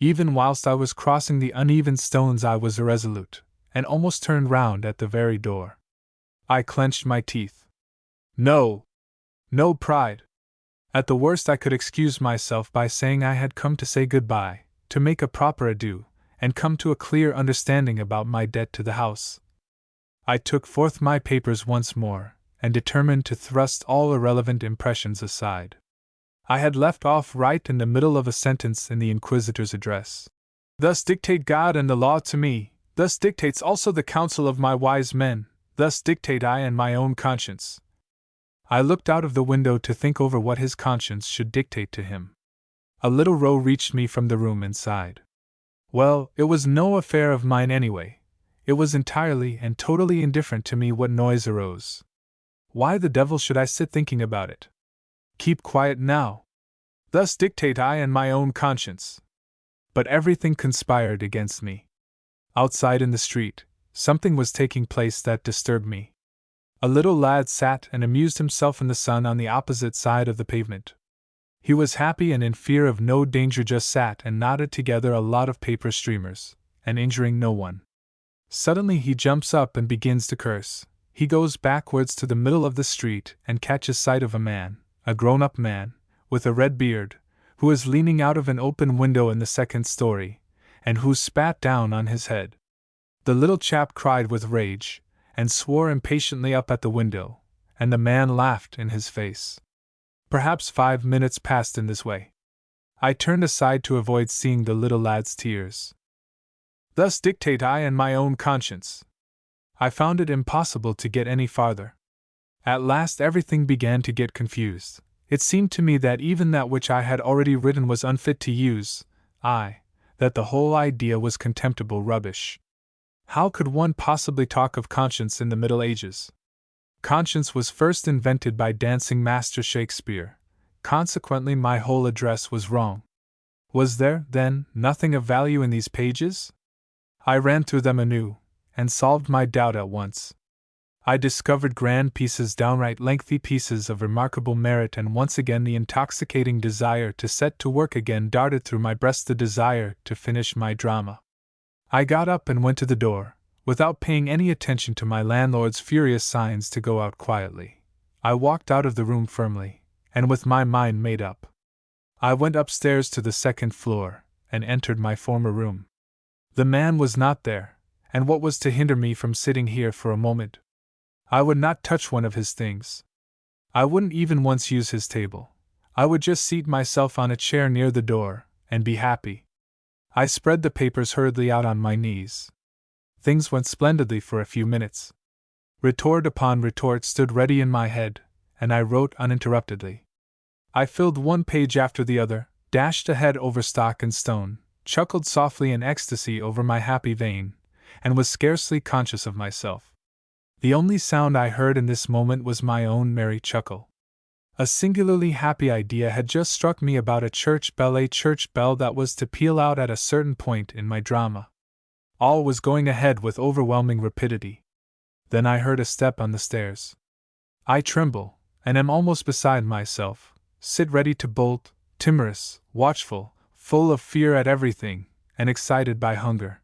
Speaker 1: Even whilst I was crossing the uneven stones I was irresolute, and almost turned round at the very door. I clenched my teeth. No pride. At the worst I could excuse myself by saying I had come to say goodbye, to make a proper adieu, and come to a clear understanding about my debt to the house. I took forth my papers once more, and determined to thrust all irrelevant impressions aside. I had left off right in the middle of a sentence in the Inquisitor's address. Thus dictate God and the law to me, thus dictates also the counsel of my wise men, thus dictate I and my own conscience. I looked out of the window to think over what his conscience should dictate to him. A little row reached me from the room inside. Well, it was no affair of mine anyway. It was entirely and totally indifferent to me what noise arose. Why the devil should I sit thinking about it? Keep quiet now. Thus dictate I and my own conscience. But everything conspired against me. Outside in the street, something was taking place that disturbed me. A little lad sat and amused himself in the sun on the opposite side of the pavement. He was happy and in fear of no danger, just sat and knotted together a lot of paper streamers, and injuring no one. Suddenly he jumps up and begins to curse. He goes backwards to the middle of the street and catches sight of a man, a grown-up man, with a red beard, who is leaning out of an open window in the second story, and who spat down on his head. The little chap cried with rage, and swore impatiently up at the window, and the man laughed in his face. Perhaps 5 minutes passed in this way. I turned aside to avoid seeing the little lad's tears. Thus dictate I and my own conscience. I found it impossible to get any farther. At last everything began to get confused. It seemed to me that even that which I had already written was unfit to use, that the whole idea was contemptible rubbish. How could one possibly talk of conscience in the Middle Ages? Conscience was first invented by dancing master Shakespeare. Consequently, my whole address was wrong. Was there, then, nothing of value in these pages? I ran through them anew, and solved my doubt at once. I discovered grand pieces, downright lengthy pieces of remarkable merit, and once again the intoxicating desire to set to work again darted through my breast, the desire to finish my drama. I got up and went to the door, without paying any attention to my landlord's furious signs to go out quietly. I walked out of the room firmly, and with my mind made up. I went upstairs to the second floor, and entered my former room. The man was not there, and what was to hinder me from sitting here for a moment? I would not touch one of his things. I wouldn't even once use his table. I would just seat myself on a chair near the door, and be happy. I spread the papers hurriedly out on my knees. Things went splendidly for a few minutes. Retort upon retort stood ready in my head, and I wrote uninterruptedly. I filled one page after the other, dashed ahead over stock and stone, chuckled softly in ecstasy over my happy vein, and was scarcely conscious of myself. The only sound I heard in this moment was my own merry chuckle. A singularly happy idea had just struck me about a church bell that was to peal out at a certain point in my drama. All was going ahead with overwhelming rapidity. Then I heard a step on the stairs. I tremble, and am almost beside myself, sit ready to bolt, timorous, watchful, full of fear at everything, and excited by hunger.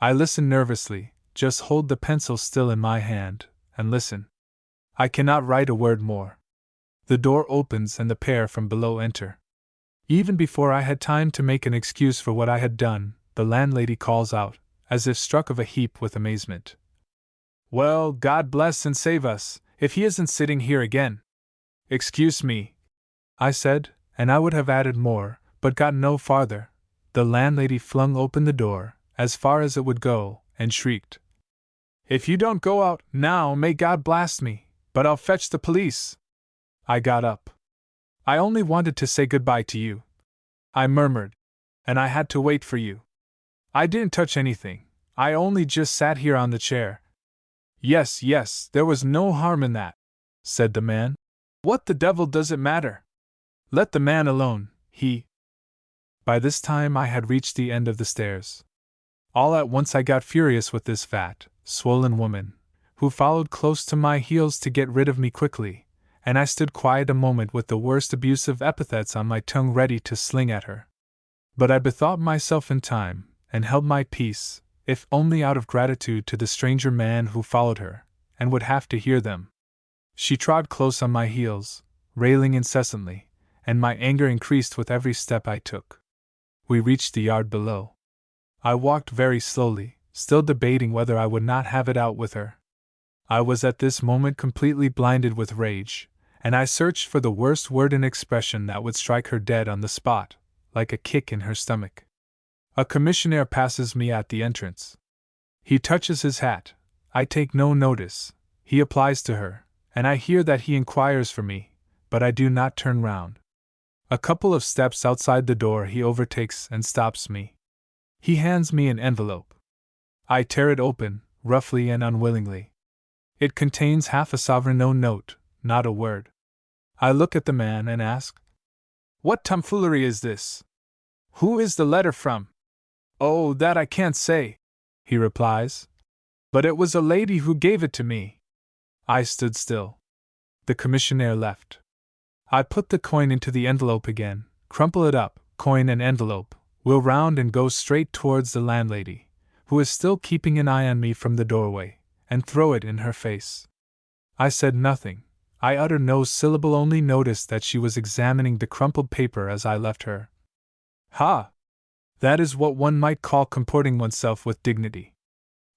Speaker 1: I listen nervously, just hold the pencil still in my hand, and listen. I cannot write a word more. The door opens and the pair from below enter. Even before I had time to make an excuse for what I had done, the landlady calls out, as if struck of a heap with amazement. Well, God bless and save us, If he isn't sitting here again. Excuse me, I said, and I would have added more, but got no farther. The landlady flung open the door, as far as it would go, and shrieked, "If you don't go out, now, may God blast me, but I'll fetch the police!" I got up. "I only wanted to say goodbye to you," I murmured, "and I had to wait for you. I didn't touch anything, I only just sat here on the chair." Yes, there was no harm in that," said the man. "What the devil does it matter? Let the man alone, he—" By this time I had reached the end of the stairs. All at once I got furious with this fat, swollen woman, who followed close to my heels to get rid of me quickly, and I stood quiet a moment with the worst abusive epithets on my tongue ready to sling at her. But I bethought myself in time, and held my peace, if only out of gratitude to the stranger man who followed her, and would have to hear them. She trod close on my heels, railing incessantly, and my anger increased with every step I took. We reached the yard below. I walked very slowly, still debating whether I would not have it out with her. I was at this moment completely blinded with rage, and I searched for the worst word and expression that would strike her dead on the spot, like a kick in her stomach. A commissionaire passes me at the entrance. He touches his hat. I take no notice. He applies to her, and I hear that he inquires for me, but I do not turn round. A couple of steps outside the door he overtakes and stops me. He hands me an envelope. I tear it open, roughly and unwillingly. It contains half a sovereign, no note, not a word. I look at the man and ask, "What tomfoolery is this? Who is the letter from?" "Oh, that I can't say," he replies. "But it was a lady who gave it to me." I stood still. The commissionaire left. I put the coin into the envelope again, crumple it up, coin and envelope, wheel round and go straight towards the landlady, who is still keeping an eye on me from the doorway, and throw it in her face. I said nothing. I uttered no syllable, only noticed that she was examining the crumpled paper as I left her. Ha! That is what one might call comporting oneself with dignity.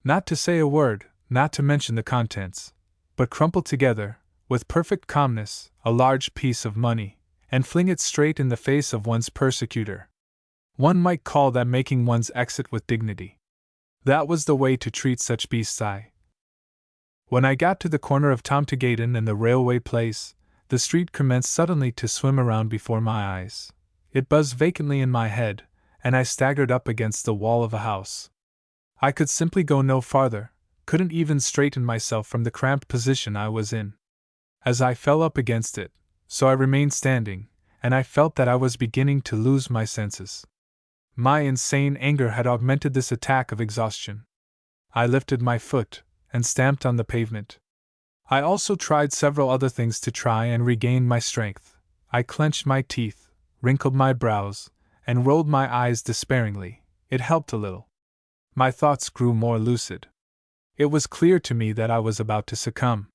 Speaker 1: Not to say a word, not to mention the contents, but crumple together, with perfect calmness, a large piece of money, and fling it straight in the face of one's persecutor. One might call that making one's exit with dignity. That was the way to treat such beasts. When I got to the corner of Tomtegaden and the railway place, the street commenced suddenly to swim around before my eyes. It buzzed vacantly in my head, and I staggered up against the wall of a house. I could simply go no farther, couldn't even straighten myself from the cramped position I was in. As I fell up against it, so I remained standing, and I felt that I was beginning to lose my senses. My insane anger had augmented this attack of exhaustion. I lifted my foot and stamped on the pavement. I also tried several other things to try and regain my strength. I clenched my teeth, wrinkled my brows, and rolled my eyes despairingly. It helped a little. My thoughts grew more lucid. It was clear to me that I was about to succumb.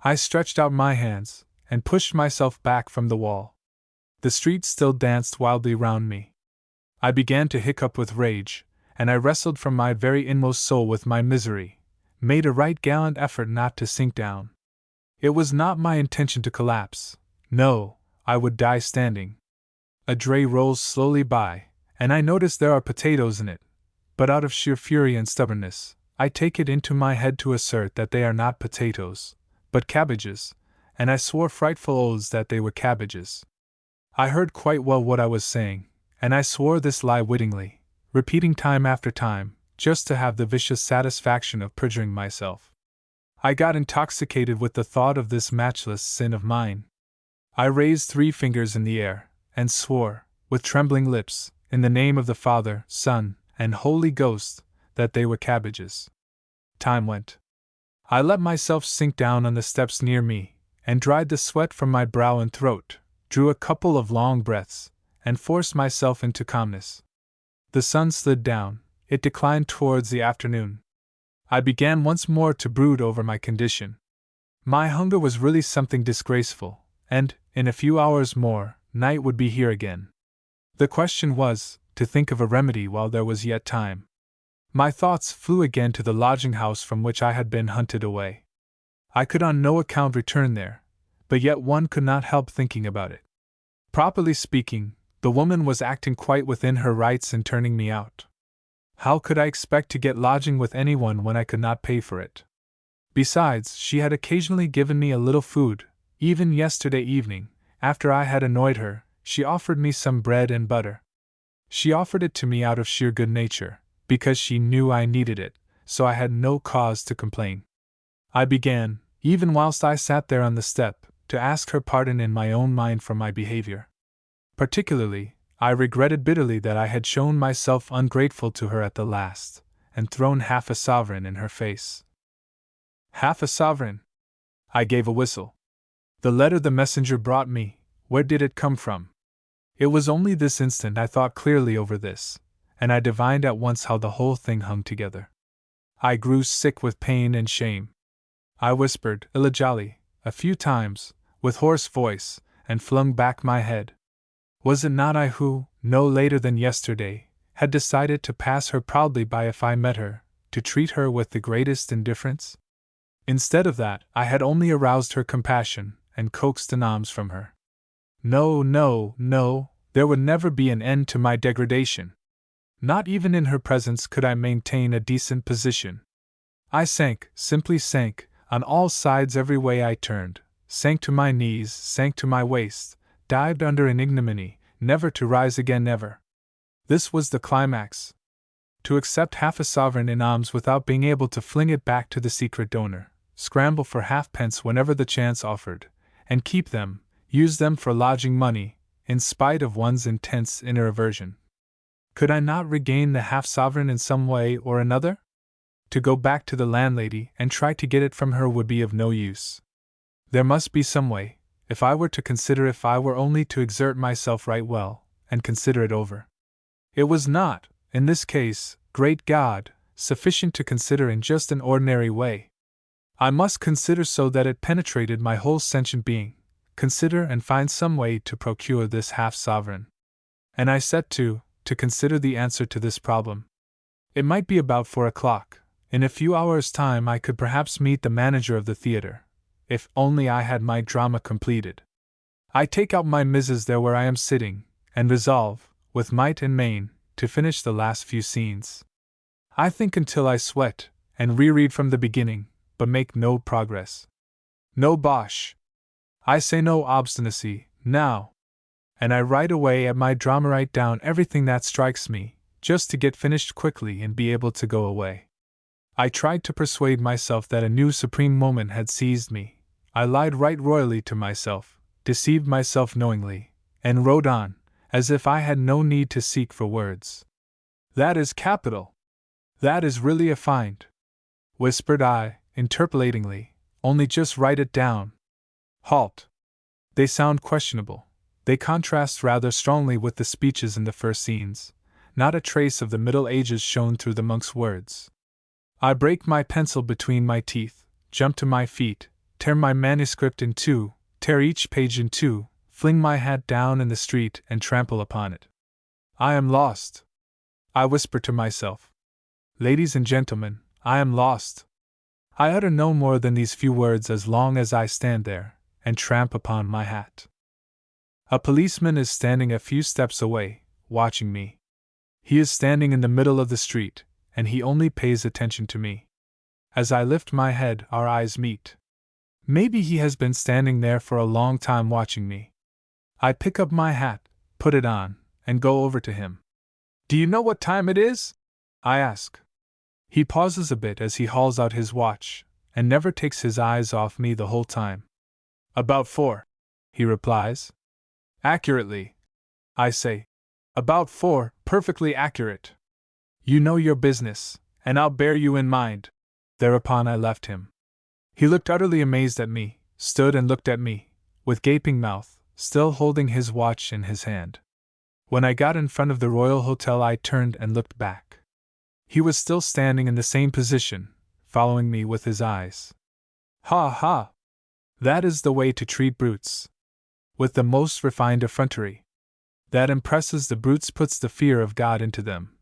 Speaker 1: I stretched out my hands and pushed myself back from the wall. The street still danced wildly round me. I began to hiccup with rage, and I wrestled from my very inmost soul with my misery, made a right gallant effort not to sink down. It was not my intention to collapse. No, I would die standing. A dray rolls slowly by, and I notice there are potatoes in it, but out of sheer fury and stubbornness, I take it into my head to assert that they are not potatoes, but cabbages, and I swore frightful oaths that they were cabbages. I heard quite well what I was saying, and I swore this lie wittingly, repeating time after time, just to have the vicious satisfaction of perjuring myself. I got intoxicated with the thought of this matchless sin of mine. I raised 3 fingers in the air, and swore, with trembling lips, in the name of the Father, Son, and Holy Ghost, that they were cabbages. Time went. I let myself sink down on the steps near me, and dried the sweat from my brow and throat, drew a couple of long breaths, and forced myself into calmness. The sun slid down, it declined towards the afternoon. I began once more to brood over my condition. My hunger was really something disgraceful, and, in a few hours more, night would be here again. The question was, to think of a remedy while there was yet time. My thoughts flew again to the lodging-house from which I had been hunted away. I could on no account return there, but yet one could not help thinking about it. Properly speaking, the woman was acting quite within her rights in turning me out. How could I expect to get lodging with anyone when I could not pay for it? Besides, she had occasionally given me a little food. Even yesterday evening, after I had annoyed her, she offered me some bread and butter. She offered it to me out of sheer good nature, because she knew I needed it, so I had no cause to complain. I began, even whilst I sat there on the step, to ask her pardon in my own mind for my behavior. Particularly, I regretted bitterly that I had shown myself ungrateful to her at the last, and thrown half a sovereign in her face. Half a sovereign! I gave a whistle. The letter the messenger brought me, where did it come from? It was only this instant I thought clearly over this, and I divined at once how the whole thing hung together. I grew sick with pain and shame. I whispered, "Illegally," a few times, with hoarse voice, and flung back my head. Was it not I who, no later than yesterday, had decided to pass her proudly by if I met her, to treat her with the greatest indifference? Instead of that, I had only aroused her compassion, and coaxed an alms from her. No, no, no, there would never be an end to my degradation. Not even in her presence could I maintain a decent position. I sank, simply sank, on all sides every way I turned, sank to my knees, sank to my waist, dived under in ignominy, never to rise again, never. This was the climax. To accept half a sovereign in alms without being able to fling it back to the secret donor, scramble for halfpence whenever the chance offered, and keep them, use them for lodging money, in spite of one's intense inner aversion. Could I not regain the half-sovereign in some way or another? To go back to the landlady and try to get it from her would be of no use. There must be some way, if I were only to exert myself right well, and consider it over. It was not, in this case, great God, sufficient to consider in just an ordinary way. I must consider so that it penetrated my whole sentient being, consider and find some way to procure this half-sovereign. And I set to consider the answer to this problem. It might be about 4 o'clock. In a few hours' time I could perhaps meet the manager of the theatre, if only I had my drama completed. I take out my misses there where I am sitting, and resolve, with might and main, to finish the last few scenes. I think until I sweat, and reread from the beginning, but make no progress. No bosh! I say no obstinacy, now! And I write away at my drama, write down everything that strikes me, just to get finished quickly and be able to go away. I tried to persuade myself that a new supreme moment had seized me. I lied right royally to myself, deceived myself knowingly, and wrote on, as if I had no need to seek for words. That is capital! That is really a find! Whispered I, interpolatingly, only just write it down. Halt! They sound questionable. They contrast rather strongly with the speeches in the first scenes. Not a trace of the Middle Ages shone through the monk's words. I break my pencil between my teeth, jump to my feet, tear my manuscript in two, tear each page in two, fling my hat down in the street and trample upon it. I am lost! I whisper to myself. Ladies and gentlemen, I am lost! I utter no more than these few words as long as I stand there, and tramp upon my hat. A policeman is standing a few steps away, watching me. He is standing in the middle of the street, and he only pays attention to me. As I lift my head, our eyes meet. Maybe he has been standing there for a long time watching me. I pick up my hat, put it on, and go over to him. "Do you know what time it is?" I ask. He pauses a bit as he hauls out his watch, and never takes his eyes off me the whole time. "About 4," he replies. "Accurately," I say. "About 4, perfectly accurate. You know your business, and I'll bear you in mind." Thereupon I left him. He looked utterly amazed at me, stood and looked at me, with gaping mouth, still holding his watch in his hand. When I got in front of the Royal Hotel I turned and looked back. He was still standing in the same position, following me with his eyes. Ha ha! That is the way to treat brutes. With the most refined effrontery. That impresses the brutes, puts the fear of God into them.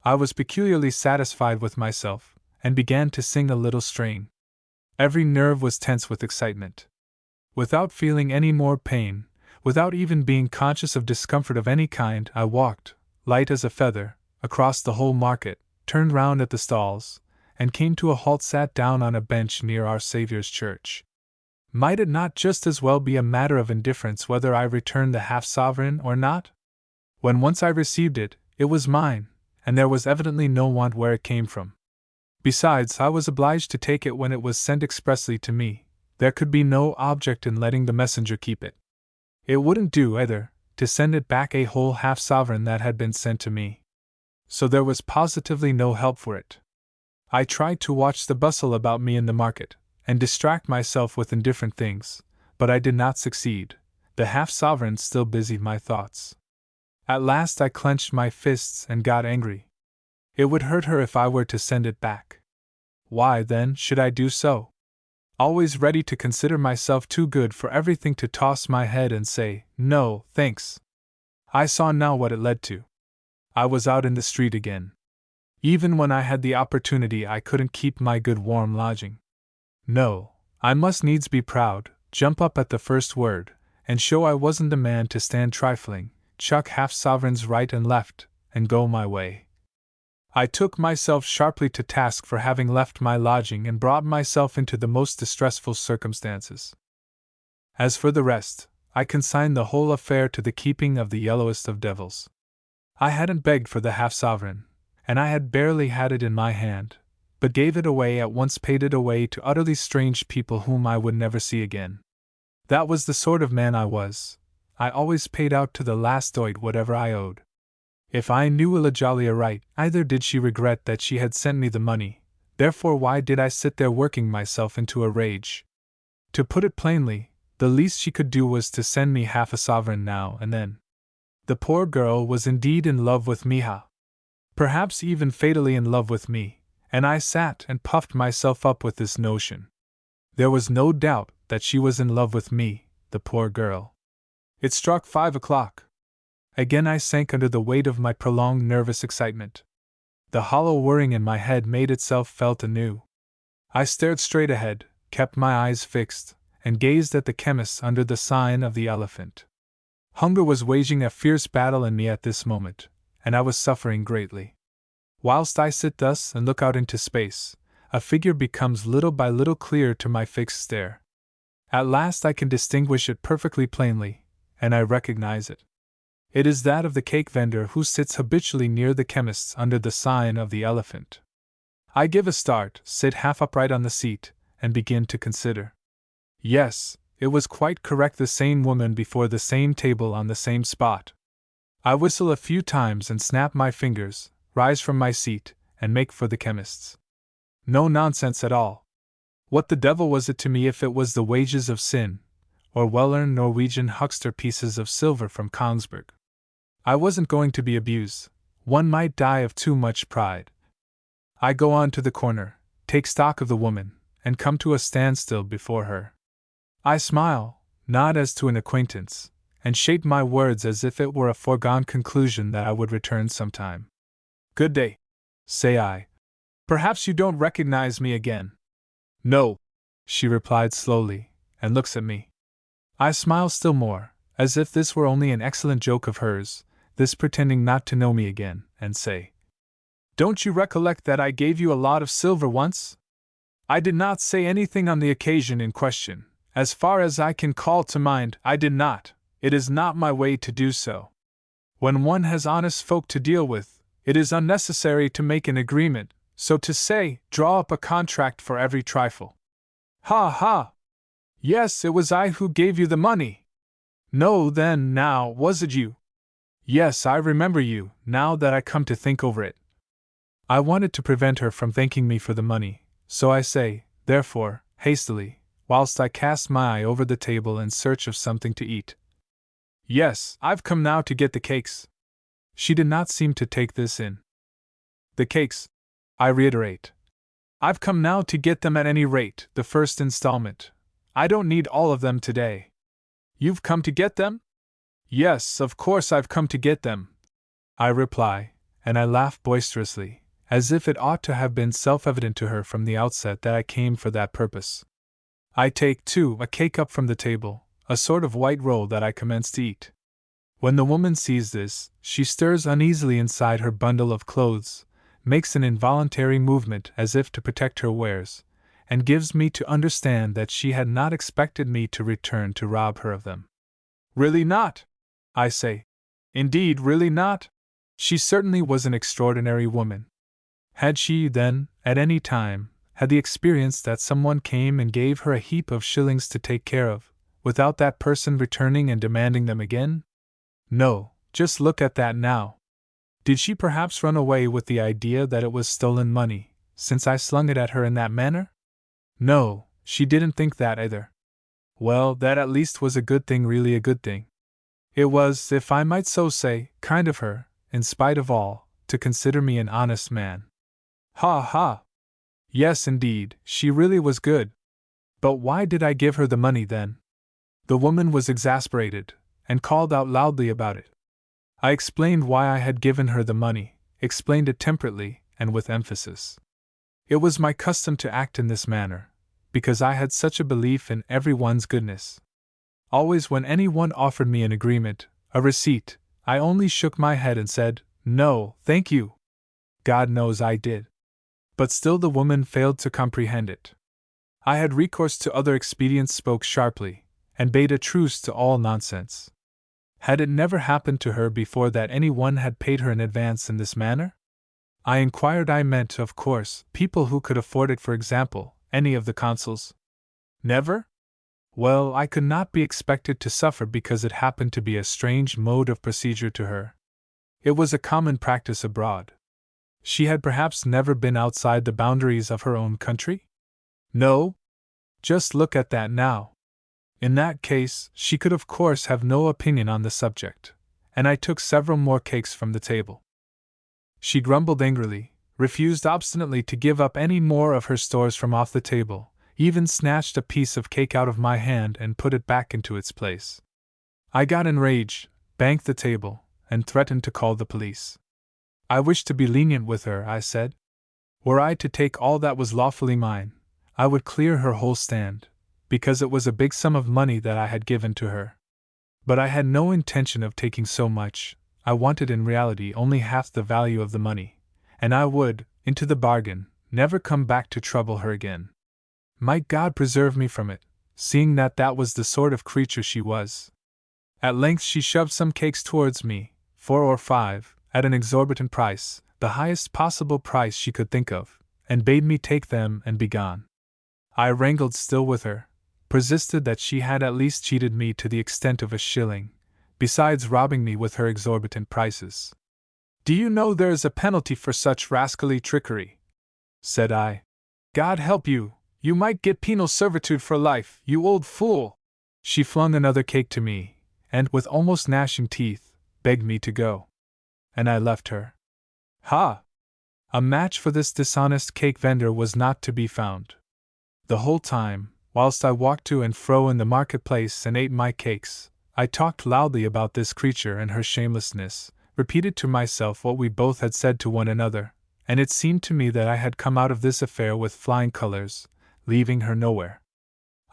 Speaker 1: I was peculiarly satisfied with myself, and began to sing a little strain. Every nerve was tense with excitement. Without feeling any more pain, without even being conscious of discomfort of any kind, I walked, light as a feather, across the whole market, turned round at the stalls, and came to a halt, sat down on a bench near Our Saviour's Church. Might it not just as well be a matter of indifference whether I returned the half-sovereign or not? When once I received it, it was mine, and there was evidently no want where it came from. Besides, I was obliged to take it when it was sent expressly to me. There could be no object in letting the messenger keep it. It wouldn't do, either, to send it back a whole half-sovereign that had been sent to me. So there was positively no help for it. I tried to watch the bustle about me in the market, and distract myself with indifferent things, but I did not succeed. The half-sovereign still busied my thoughts. At last I clenched my fists and got angry. It would hurt her if I were to send it back. Why, then, should I do so? Always ready to consider myself too good for everything, to toss my head and say, "No, thanks." I saw now what it led to. I was out in the street again. Even when I had the opportunity, I couldn't keep my good warm lodging. No, I must needs be proud, jump up at the first word, and show I wasn't the man to stand trifling, chuck half-sovereigns right and left, and go my way. I took myself sharply to task for having left my lodging and brought myself into the most distressful circumstances. As for the rest, I consigned the whole affair to the keeping of the yellowest of devils. I hadn't begged for the half-sovereign, and I had barely had it in my hand, but gave it away at once, paid it away to utterly strange people whom I would never see again. That was the sort of man I was. I always paid out to the last doit whatever I owed. If I knew Illa jolly aright, either did she regret that she had sent me the money, therefore why did I sit there working myself into a rage? To put it plainly, the least she could do was to send me half a sovereign now and then. The poor girl was indeed in love with Miha. Perhaps even fatally in love with me, and I sat and puffed myself up with this notion. There was no doubt that she was in love with me, the poor girl. It struck 5 o'clock. Again I sank under the weight of my prolonged nervous excitement. The hollow whirring in my head made itself felt anew. I stared straight ahead, kept my eyes fixed, and gazed at the chemist under the sign of the elephant. Hunger was waging a fierce battle in me at this moment, and I was suffering greatly. Whilst I sit thus and look out into space, a figure becomes little by little clear to my fixed stare. At last I can distinguish it perfectly plainly, and I recognize it. It is that of the cake vendor who sits habitually near the chemist's under the sign of the elephant. I give a start, sit half upright on the seat, and begin to consider. Yes, it was quite correct, the same woman before the same table on the same spot. I whistle a few times and snap my fingers, rise from my seat, and make for the chemist's. No nonsense at all. What the devil was it to me if it was the wages of sin, or well-earned Norwegian huckster pieces of silver from Kongsberg? I wasn't going to be abused. One might die of too much pride. I go on to the corner, take stock of the woman, and come to a standstill before her. I smile, nod as to an acquaintance, and shape my words as if it were a foregone conclusion that I would return sometime. "Good day," say I. "Perhaps you don't recognize me again." "No," she replied slowly, and looks at me. I smile still more, as if this were only an excellent joke of hers, this pretending not to know me again, and say, "Don't you recollect that I gave you a lot of silver once?" I did not say anything on the occasion in question. As far as I can call to mind, I did not. It is not my way to do so. When one has honest folk to deal with, it is unnecessary to make an agreement, so to say, draw up a contract for every trifle. Ha ha! Yes, it was I who gave you the money. No, then, now, was it you? Yes, I remember you, now that I come to think over it. I wanted to prevent her from thanking me for the money, so I say, therefore, hastily, whilst I cast my eye over the table in search of something to eat. Yes, I've come now to get the cakes. She did not seem to take this in. The cakes, I reiterate. I've come now to get them at any rate, the first installment. I don't need all of them today. You've come to get them? Yes, of course I've come to get them, I reply, and I laugh boisterously, as if it ought to have been self-evident to her from the outset that I came for that purpose. I take, too, a cake up from the table, a sort of white roll that I commence to eat. When the woman sees this, she stirs uneasily inside her bundle of clothes, makes an involuntary movement as if to protect her wares, and gives me to understand that she had not expected me to return to rob her of them. Really not? I say. Indeed, really not? She certainly was an extraordinary woman. Had she, then, at any time, had the experience that someone came and gave her a heap of shillings to take care of, without that person returning and demanding them again? No, just look at that now. Did she perhaps run away with the idea that it was stolen money, since I slung it at her in that manner? No, she didn't think that either. Well, that at least was a good thing, really a good thing. It was, if I might so say, kind of her, in spite of all, to consider me an honest man. Ha ha! Yes, indeed, she really was good. But why did I give her the money then? The woman was exasperated, and called out loudly about it. I explained why I had given her the money, explained it temperately, and with emphasis. It was my custom to act in this manner, because I had such a belief in everyone's goodness. Always when anyone offered me an agreement, a receipt, I only shook my head and said, "No, thank you." God knows I did. But still the woman failed to comprehend it. I had recourse to other expedients, spoke sharply, and bade a truce to all nonsense. Had it never happened to her before that any one had paid her in advance in this manner? I inquired. I meant, of course, people who could afford it, for example, any of the consuls. Never? Well, I could not be expected to suffer because it happened to be a strange mode of procedure to her. It was a common practice abroad. She had perhaps never been outside the boundaries of her own country? No? Just look at that now. In that case, she could of course have no opinion on the subject, and I took several more cakes from the table. She grumbled angrily, refused obstinately to give up any more of her stores from off the table, even snatched a piece of cake out of my hand and put it back into its place. I got enraged, banged the table, and threatened to call the police. I wished to be lenient with her, I said. Were I to take all that was lawfully mine, I would clear her whole stand, because it was a big sum of money that I had given to her. But I had no intention of taking so much. I wanted in reality only half the value of the money, and I would, into the bargain, never come back to trouble her again. Might God preserve me from it, seeing that that was the sort of creature she was. At length she shoved some cakes towards me, 4 or 5, at an exorbitant price, the highest possible price she could think of, and bade me take them and be gone. I wrangled still with her, persisted that she had at least cheated me to the extent of a shilling, besides robbing me with her exorbitant prices. Do you know there is a penalty for such rascally trickery? Said I. God help you, you might get penal servitude for life, you old fool! She flung another cake to me, and, with almost gnashing teeth, begged me to go. And I left her. Ha! A match for this dishonest cake vendor was not to be found. The whole time, whilst I walked to and fro in the marketplace and ate my cakes, I talked loudly about this creature and her shamelessness, repeated to myself what we both had said to one another, and it seemed to me that I had come out of this affair with flying colors, leaving her nowhere.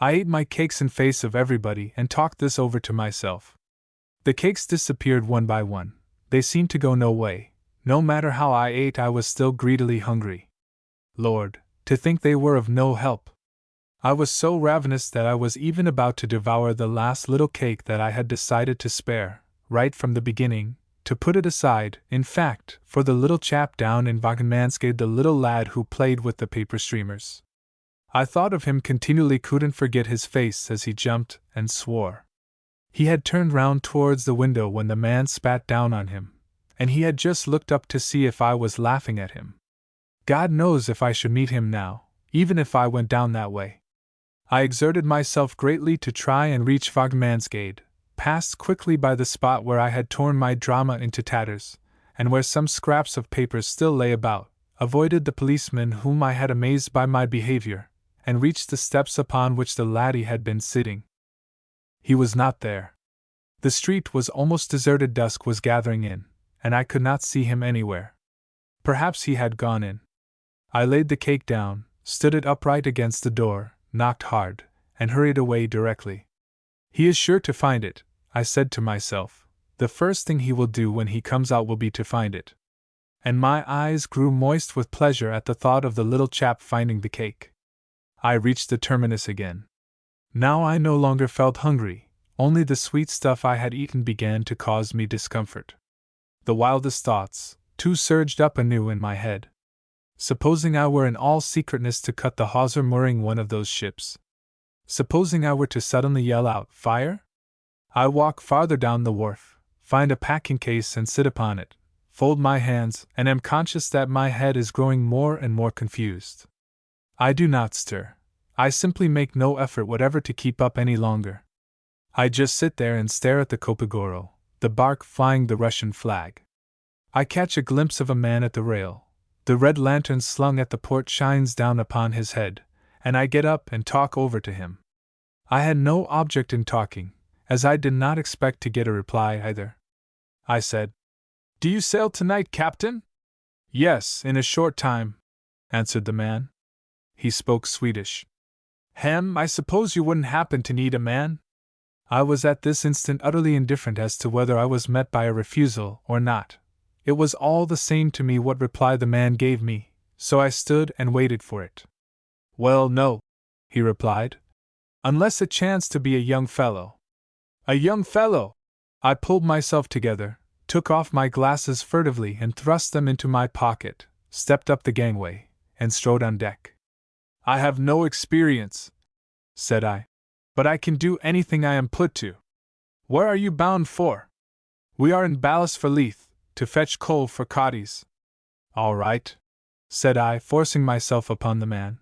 Speaker 1: I ate my cakes in face of everybody and talked this over to myself. The cakes disappeared one by one. They seemed to go no way. No matter how I ate, I was still greedily hungry. Lord, to think they were of no help! I was so ravenous that I was even about to devour the last little cake that I had decided to spare, right from the beginning, to put it aside, in fact, for the little chap down in Wagenmansgade, the little lad who played with the paper streamers. I thought of him continually, couldn't forget his face as he jumped and swore. He had turned round towards the window when the man spat down on him, and he had just looked up to see if I was laughing at him. God knows if I should meet him now, even if I went down that way. I exerted myself greatly to try and reach Wagenmansgade, passed quickly by the spot where I had torn my drama into tatters, and where some scraps of paper still lay about, avoided the policeman whom I had amazed by my behavior, and reached the steps upon which the laddie had been sitting. He was not there. The street was almost deserted, dusk was gathering in, and I could not see him anywhere. Perhaps he had gone in. I laid the cake down, stood it upright against the door, knocked hard, and hurried away directly. He is sure to find it, I said to myself. The first thing he will do when he comes out will be to find it. And my eyes grew moist with pleasure at the thought of the little chap finding the cake. I reached the terminus again. Now I no longer felt hungry, only the sweet stuff I had eaten began to cause me discomfort. The wildest thoughts, too, surged up anew in my head. Supposing I were in all secretness to cut the hawser mooring one of those ships? Supposing I were to suddenly yell out, "Fire?" I walk farther down the wharf, find a packing case and sit upon it, fold my hands, and am conscious that my head is growing more and more confused. I do not stir. I simply make no effort whatever to keep up any longer. I just sit there and stare at the Kopogoro, the bark flying the Russian flag. I catch a glimpse of a man at the rail. The red lantern slung at the port shines down upon his head, and I get up and talk over to him. I had no object in talking, as I did not expect to get a reply either. I said, "Do you sail tonight, Captain?" "Yes, in a short time," answered the man. He spoke Swedish. "I suppose you wouldn't happen to need a man?" I was at this instant utterly indifferent as to whether I was met by a refusal or not. It was all the same to me what reply the man gave me, so I stood and waited for it. "Well, no," he replied, "unless it chanced to be a young fellow." "A young fellow!" I pulled myself together, took off my glasses furtively and thrust them into my pocket, stepped up the gangway, and strode on deck. "I have no experience," said I, "but I can do anything I am put to. Where are you bound for?" "We are in ballast for Leith, to fetch coal for Cadiz." "All right," said I, forcing myself upon the man.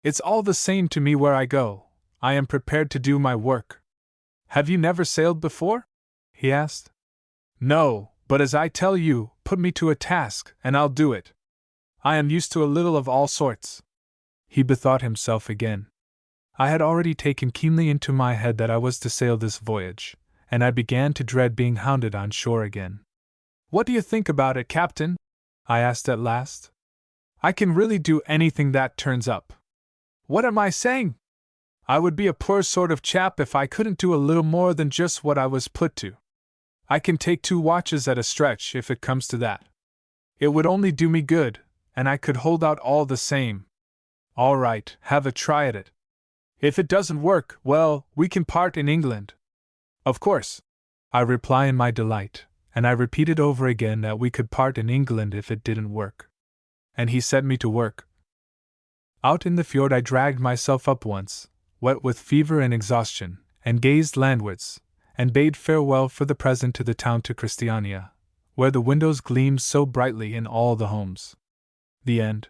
Speaker 1: "It's all the same to me where I go. I am prepared to do my work." "Have you never sailed before?" he asked. "No, but as I tell you, put me to a task, and I'll do it. I am used to a little of all sorts." He bethought himself again. I had already taken keenly into my head that I was to sail this voyage, and I began to dread being hounded on shore again. "What do you think about it, Captain?" I asked at last. "I can really do anything that turns up." "What am I saying? I would be a poor sort of chap if I couldn't do a little more than just what I was put to. I can take 2 watches at a stretch if it comes to that. It would only do me good, and I could hold out all the same." "All right, have a try at it. If it doesn't work, well, we can part in England." "Of course," I reply in my delight, and I repeated over again that we could part in England if it didn't work. And he set me to work. Out in the fjord I dragged myself up once, wet with fever and exhaustion, and gazed landwards, and bade farewell for the present to the town, to Christiania, where the windows gleamed so brightly in all the homes. The end.